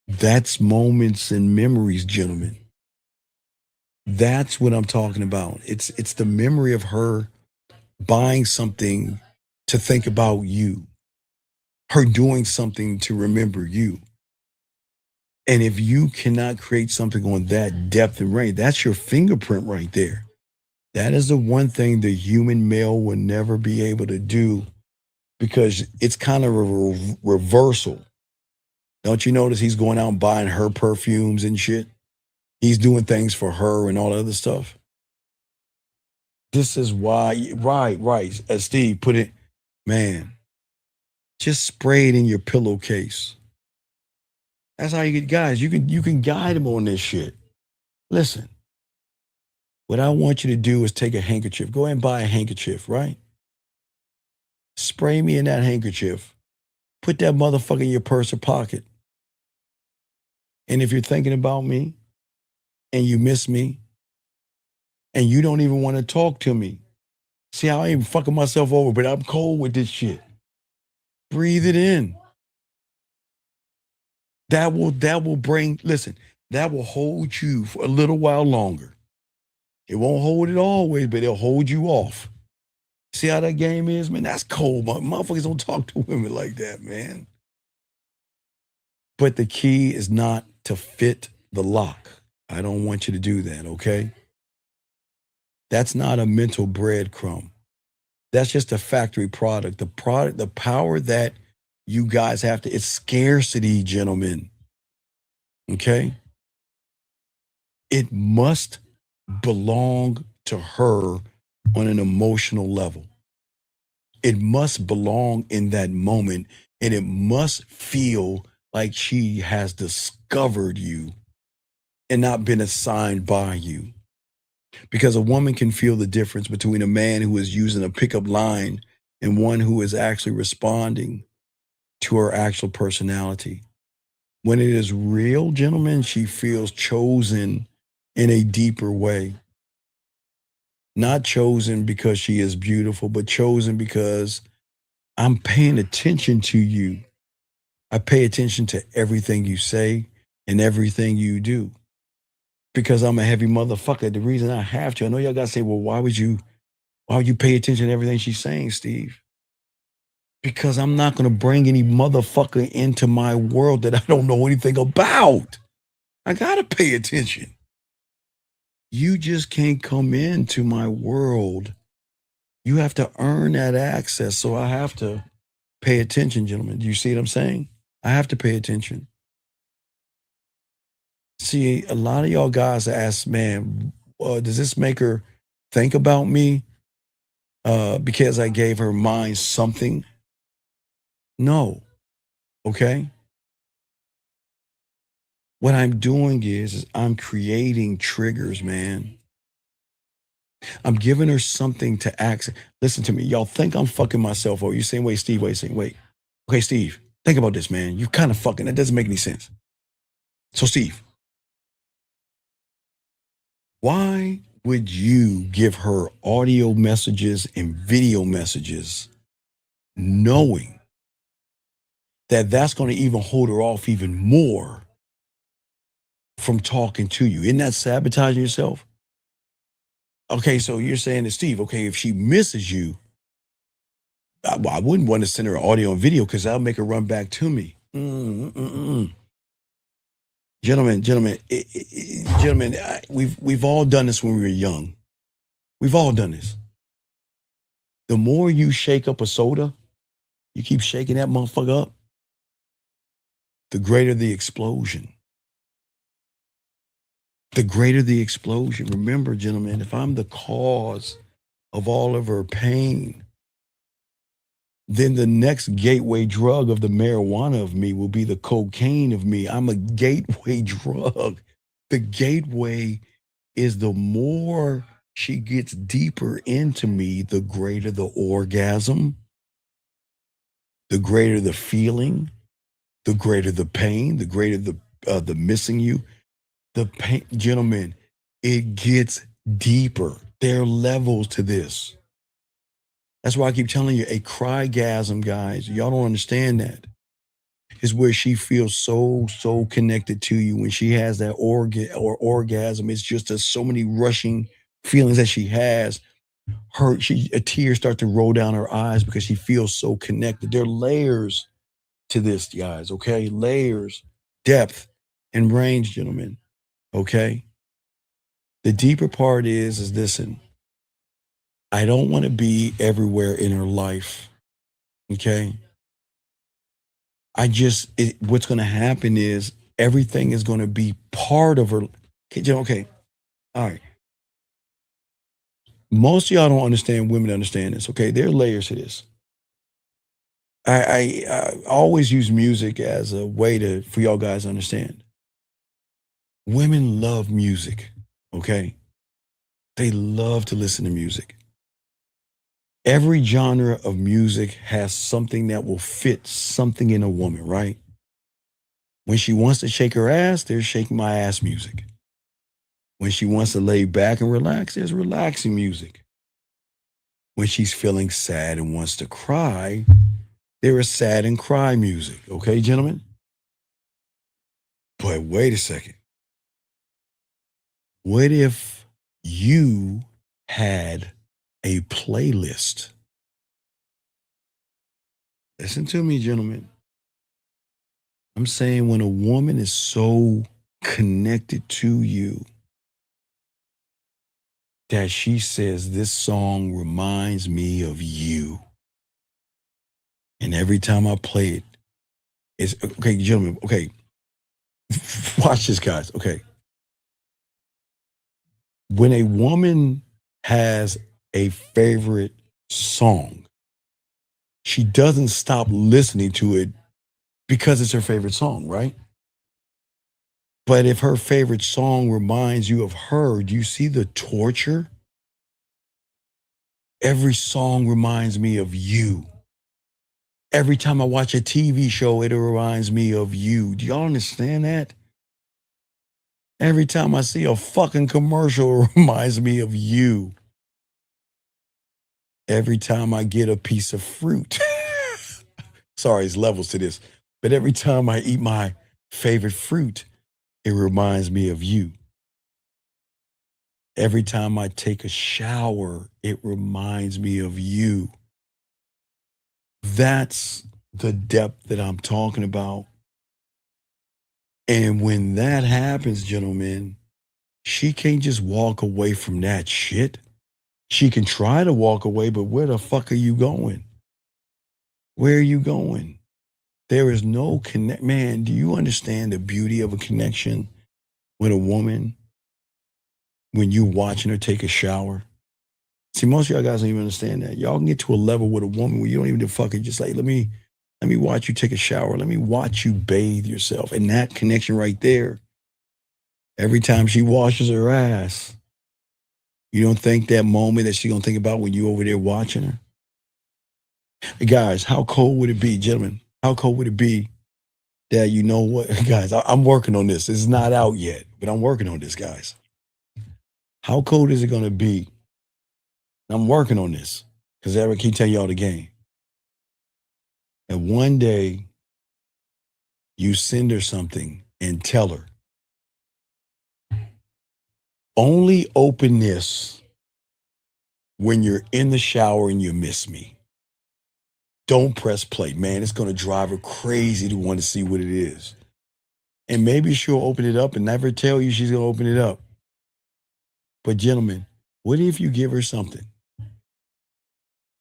That's moments and memories, gentlemen. That's what I'm talking about. It's the memory of her buying something to think about you, her doing something to remember you. And if you cannot create something on that depth and range, that's your fingerprint right there. That is the one thing the human male will never be able to do, because it's kind of a reversal. Don't you notice he's going out and buying her perfumes and shit? He's doing things for her and all that other stuff. This is why, right. As Steve put it, man, just spray it in your pillowcase. That's how you get guys. You can guide them on this shit. Listen, what I want you to do is take a handkerchief. Go ahead and buy a handkerchief, right? Spray me in that handkerchief. Put that motherfucker in your purse or pocket. And if you're thinking about me and you miss me and you don't even want to talk to me, see how I ain't fucking myself over, but I'm cold with this shit. Breathe it in. That will bring, listen, that will hold you for a little while longer. It won't hold it always, but it'll hold you off. See how that game is, man? That's cold. Motherfuckers don't talk to women like that, man. But the key is not to fit the lock. I don't want you to do that, okay? That's not a mental breadcrumb. That's just a factory product. The power that you guys have to, it's scarcity, gentlemen. Okay? It must belong to her on an emotional level. It must belong in that moment, and it must feel like she has discovered you and not been assigned by you. Because a woman can feel the difference between a man who is using a pickup line and one who is actually responding to her actual personality. When it is real, gentlemen, she feels chosen in a deeper way. Not chosen because she is beautiful, but chosen because I'm paying attention to you. I pay attention to everything you say and everything you do. Because I'm a heavy motherfucker. The reason I have to, I know y'all gotta say, well, why would you pay attention to everything she's saying, Steve? Because I'm not gonna bring any motherfucker into my world that I don't know anything about. I gotta pay attention. You just can't come into my world. You have to earn that access. So I have to pay attention, gentlemen. Do you see what I'm saying? I have to pay attention. See, a lot of y'all guys ask, man, does this make her think about me because I gave her mind something? No. Okay? What I'm doing is I'm creating triggers, man. I'm giving her something to access. Listen to me. Y'all think I'm fucking myself over. You're saying, wait, Steve, wait. Okay, Steve, think about this, man. You kind of fucking, that doesn't make any sense. So, Steve, why would you give her audio messages and video messages knowing that that's going to even hold her off even more from talking to you? Isn't that sabotaging yourself? Okay, so you're saying to Steve, okay, if she misses you, I wouldn't want to send her audio and video because that'll make her run back to me. Gentlemen, we've all done this when we were young. We've all done this. The more you shake up a soda, you keep shaking that motherfucker up, the greater the explosion. The greater the explosion. Remember, gentlemen, if I'm the cause of all of her pain, then the next gateway drug of the marijuana of me will be the cocaine of me. I'm a gateway drug. The gateway is the more she gets deeper into me, the greater the orgasm, the greater the feeling, the greater the pain, the greater the missing you. The pain, gentlemen, it gets deeper. There are levels to this. That's why I keep telling you, a crygasm, guys, y'all don't understand that. Is where she feels so connected to you when she has that orgasm. It's just so many rushing feelings that she has. A tears start to roll down her eyes because she feels so connected. There are layers to this, guys, okay? Layers, depth, and range, gentlemen, okay? The deeper part is listen, I don't want to be everywhere in her life, okay? What's going to happen is everything is going to be part of her. Okay, all right. Most of y'all don't understand, women understand this, okay? There are layers to this. I always use music as a way for y'all guys to understand. Women love music, okay? They love to listen to music. Every genre of music has something that will fit something in a woman, right? When she wants to shake her ass, there's shaking my ass music. When she wants to lay back and relax, there's relaxing music. When she's feeling sad and wants to cry, there is sad and cry music. Okay, gentlemen? But wait a second. What if you had a playlist? Listen to me, gentlemen. I'm saying when a woman is so connected to you that she says, this song reminds me of you. And every time I play it, it's okay, gentlemen. Okay, watch this, guys. Okay. When a woman has a favorite song, she doesn't stop listening to it because it's her favorite song, right? But if her favorite song reminds you of her, do you see the torture? Every song reminds me of you. Every time I watch a TV show, it reminds me of you. Do y'all understand that? Every time I see a fucking commercial, it reminds me of you. Every time I get a piece of fruit, sorry, there's levels to this, but every time I eat my favorite fruit, it reminds me of you. Every time I take a shower, it reminds me of you. That's the depth that I'm talking about. And when that happens, gentlemen, she can't just walk away from that shit. She can try to walk away, but where the fuck are you going? Where are you going? There is no connect. Man, do you understand the beauty of a connection with a woman when you watching her take a shower? See, most of y'all guys don't even understand that. Y'all can get to a level with a woman where you don't even fucking just like, let me watch you take a shower. Let me watch you bathe yourself. And that connection right there, every time she washes her ass, you don't think that moment that she gonna think about when you over there watching her? Hey guys, how cold would it be, gentlemen? How cold would it be that, you know what, guys, I'm working on this. It's not out yet, but I'm working on this, guys. How cold is it gonna be? I'm working on this because Eric keep telling y'all the game. And one day you send her something and tell her, only open this when you're in the shower and you miss me. Don't press play, man. It's going to drive her crazy to want to see what it is. And maybe she'll open it up and never tell you she's going to open it up. But gentlemen, what if you give her something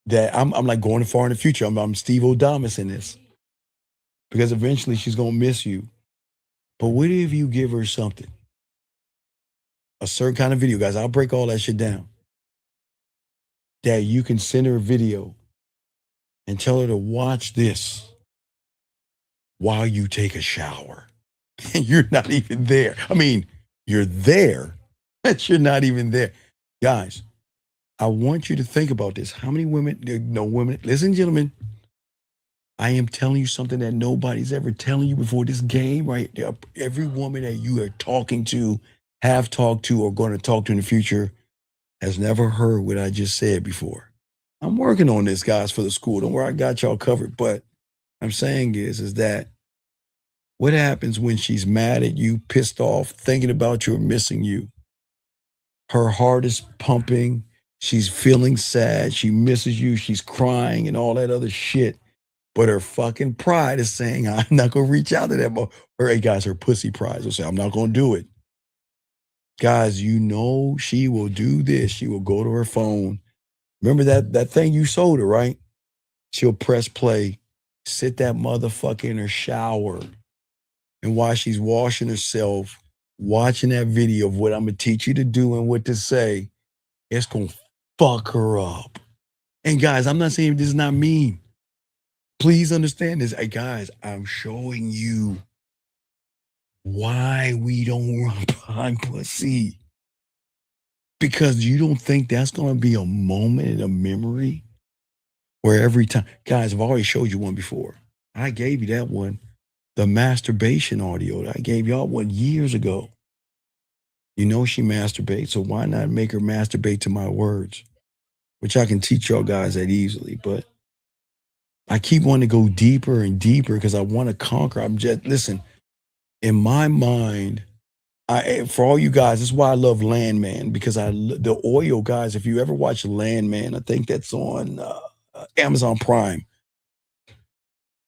that I'm like going far in the future. I'm Steve O'Damas in this because eventually she's going to miss you. But what if you give her something? A certain kind of video, guys. I'll break all that shit down. That you can send her a video and tell her to watch this while you take a shower. And you're not even there. I mean, you're there, but you're not even there. Guys, I want you to think about this. How many women, no women, listen, gentlemen, I am telling you something that nobody's ever telling you before. This game, right? Every woman that you are talking to, have talked to, or going to talk to in the future has never heard what I just said before. I'm working on this, guys, for the school. Don't worry, I got y'all covered. But I'm saying is that what happens when she's mad at you, pissed off, thinking about you, or missing you? Her heart is pumping. She's feeling sad. She misses you. She's crying and all that other shit. But her fucking pride is saying, I'm not going to reach out to that. Or, hey, guys, her pussy pride will say, I'm not going to do it. Guys, you know she will do this. She will go to her phone. Remember that thing you sold her, right? She'll press play, sit that motherfucker in her shower. And while she's washing herself, watching that video of what I'm going to teach you to do and what to say, it's going to fuck her up. And guys, I'm not saying this is not mean. Please understand this. Hey, guys, I'm showing you why we don't run behind pussy. Because you don't think that's going to be a moment in a memory where every time, guys, I've already showed you one before. I gave you that one, the masturbation audio. I gave y'all one years ago. You know she masturbates, so why not make her masturbate to my words? Which I can teach y'all guys that easily, but I keep wanting to go deeper and deeper because I want to conquer. I'm just, listen, in my mind, for all you guys, this is why I love Landman, because the oil, guys, if you ever watch Landman, I think that's on Amazon Prime.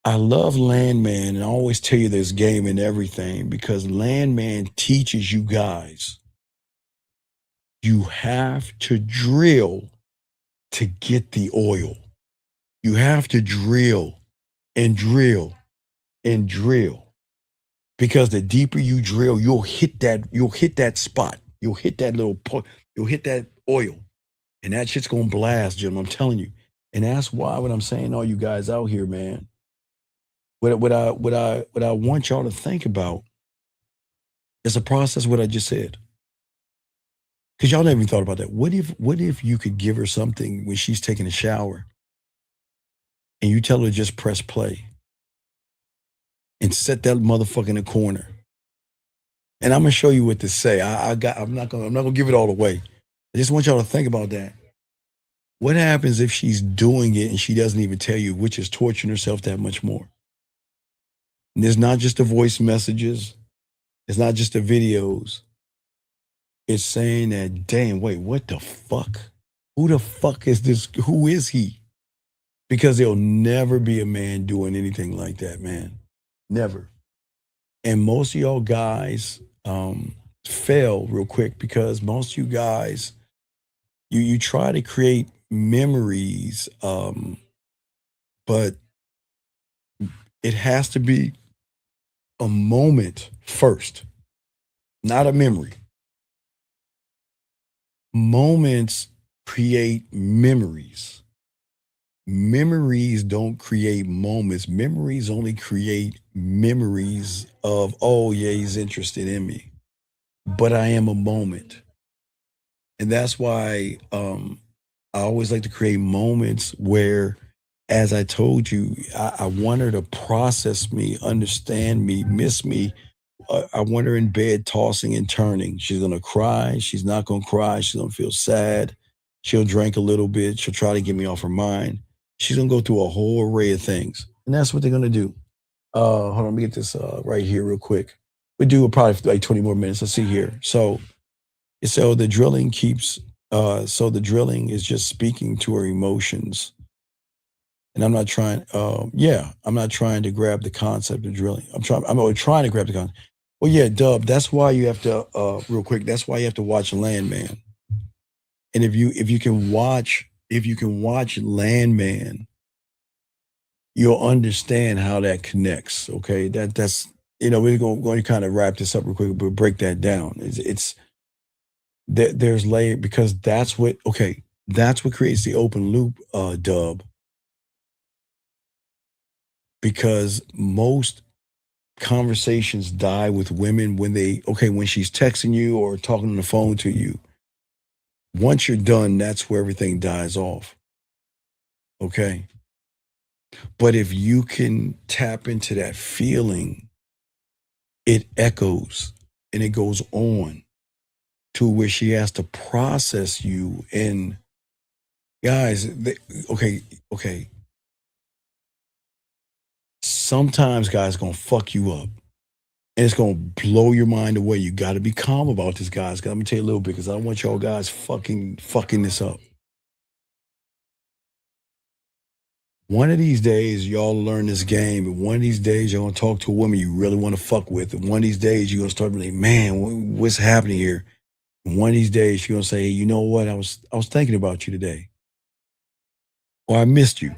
I love Landman, and I always tell you this game and everything because Landman teaches you guys you have to drill to get the oil. You have to drill and drill and drill. Because the deeper you drill, you'll hit that spot. You'll hit that you'll hit that oil. And that shit's gonna blast, Jim. I'm telling you. And that's why what I'm saying, all you guys out here, man. What I want y'all to think about is a process what I just said. Because y'all never even thought about that. What if you could give her something when she's taking a shower and you tell her to just press play and set that motherfucker in the corner? And I'm gonna show you what to say. I'm not gonna give it all away. I just want y'all to think about that. What happens if she's doing it and she doesn't even tell you, which is torturing herself that much more? And there's not just the voice messages, it's not just the videos. It's saying that, damn, wait, what the fuck? Who the fuck is this? Who is he? Because there'll never be a man doing anything like that, man. Never. And most of y'all guys fail real quick because most of you guys, you try to create memories, but it has to be a moment first, not a memory. Moments create memories. Memories don't create moments. Memories only create memories of, oh, yeah, he's interested in me. But I am a moment. And that's why I always like to create moments where, as I told you, I want her to process me, understand me, miss me. I want her in bed tossing and turning. She's going to cry. She's not going to cry. She's going to feel sad. She'll drink a little bit. She'll try to get me off her mind. She's going to go through a whole array of things. And that's what they're going to do. Hold on, let me get this right here real quick. We do probably like 20 more minutes. Let's see here. So the drilling the drilling is just speaking to her emotions. And I'm not trying, I'm not trying to grab the concept of drilling. I'm trying to grab the concept. Well, yeah, Dub, that's why you have to, real quick, that's why you have to watch Landman. And if you can watch Landman, you'll understand how that connects, okay? That's, we're going to kind of wrap this up real quick, but break that down. There's layer, because that's what creates the open loop, Dub. Because most conversations die with women when she's texting you or talking on the phone to you. Once you're done, that's where everything dies off. Okay. But if you can tap into that feeling, it echoes and it goes on to where she has to process you. And guys, okay. Sometimes guys gonna fuck you up. And it's gonna blow your mind away. You gotta be calm about this, guys. 'Cause let me tell you a little bit, because I don't want y'all guys fucking this up. One of these days, y'all learn this game, and one of these days, you're gonna talk to a woman you really want to fuck with. And one of these days, you're gonna start like, man, what's happening here? And one of these days, she's gonna say, hey, you know what? I was thinking about you today. Or I missed you.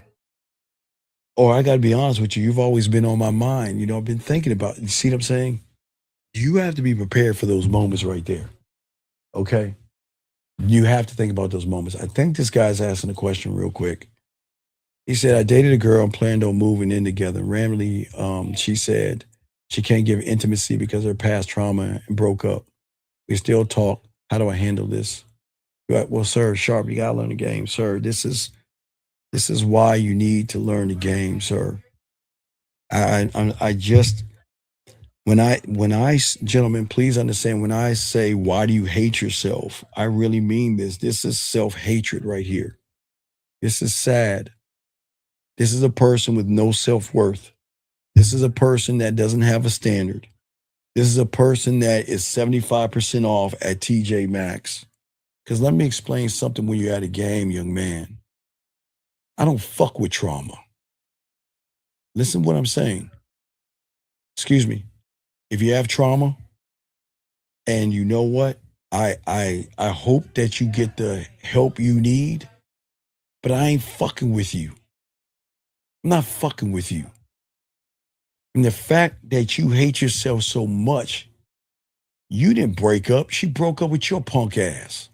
Or I gotta be honest with you, you've always been on my mind. You know, I've been thinking about you. See what I'm saying? You have to be prepared for those moments right there. Okay? You have to think about those moments. I think this guy's asking a question real quick. He said, I dated a girl and planned on moving in together. Randomly, she said she can't give intimacy because of her past trauma and broke up. We still talk. How do I handle this? Well, sir, Sharp, you gotta learn the game, sir. This is why you need to learn the game, sir. I just gentlemen, please understand, when I say why do you hate yourself, I really mean this. This is self-hatred right here. This is sad. This is a person with no self-worth. This is a person that doesn't have a standard. This is a person that is 75% off at TJ Maxx. Because let me explain something when you're at a game, young man. I don't fuck with trauma. Listen to what I'm saying. Excuse me. If you have trauma, and you know what? I hope that you get the help you need, but I ain't fucking with you. I'm not fucking with you. And the fact that you hate yourself so much, you didn't break up. She broke up with your punk ass.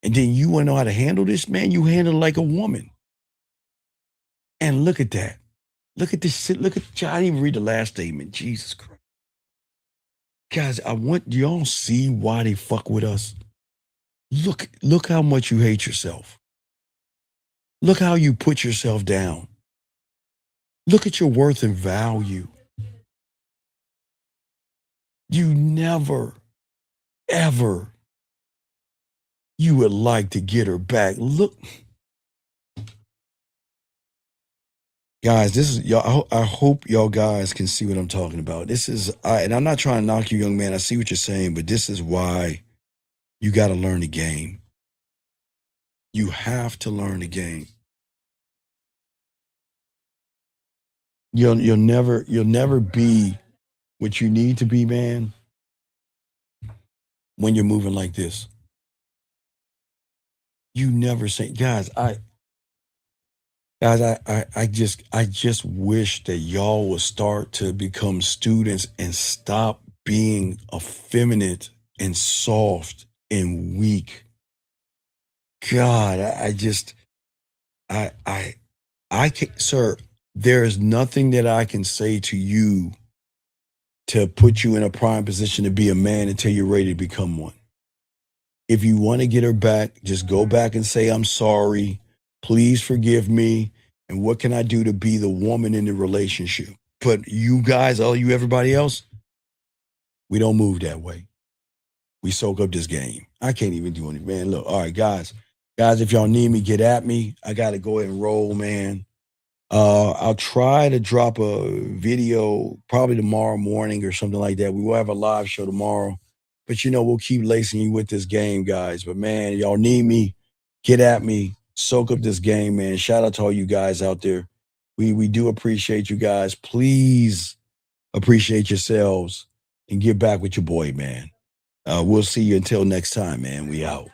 And then you want to know how to handle this, man? You handle it like a woman. And look at that. Look at this shit. Look at, I didn't even read the last statement. Jesus Christ. Guys, do y'all see why they fuck with us? Look how much you hate yourself. Look how you put yourself down. Look at your worth and value. You never, ever, you would like to get her back. Look. Guys, this is y'all. I hope y'all guys can see what I'm talking about. This is, and I'm not trying to knock you, young man. I see what you're saying, but this is why you got to learn the game. You have to learn the game. You'll never be what you need to be, man, when you're moving like this. You never say, guys, I just wish that y'all would start to become students and stop being effeminate and soft and weak. God, I can't, sir, there is nothing that I can say to you to put you in a prime position to be a man until you're ready to become one. If you want to get her back, just go back and say, I'm sorry. Please forgive me. And what can I do to be the woman in the relationship? But you guys, all you, everybody else, we don't move that way. We soak up this game. I can't even do anything, man. Look, all right, guys, if y'all need me, get at me. I got to go ahead and roll, man. I'll try to drop a video probably tomorrow morning or something like that. We will have a live show tomorrow. But, we'll keep lacing you with this game, guys. But, man, y'all need me, get at me, soak up this game, man. Shout out to all you guys out there. We do appreciate you guys. Please appreciate yourselves and get back with your boy, man. We'll see you until next time, man. We out.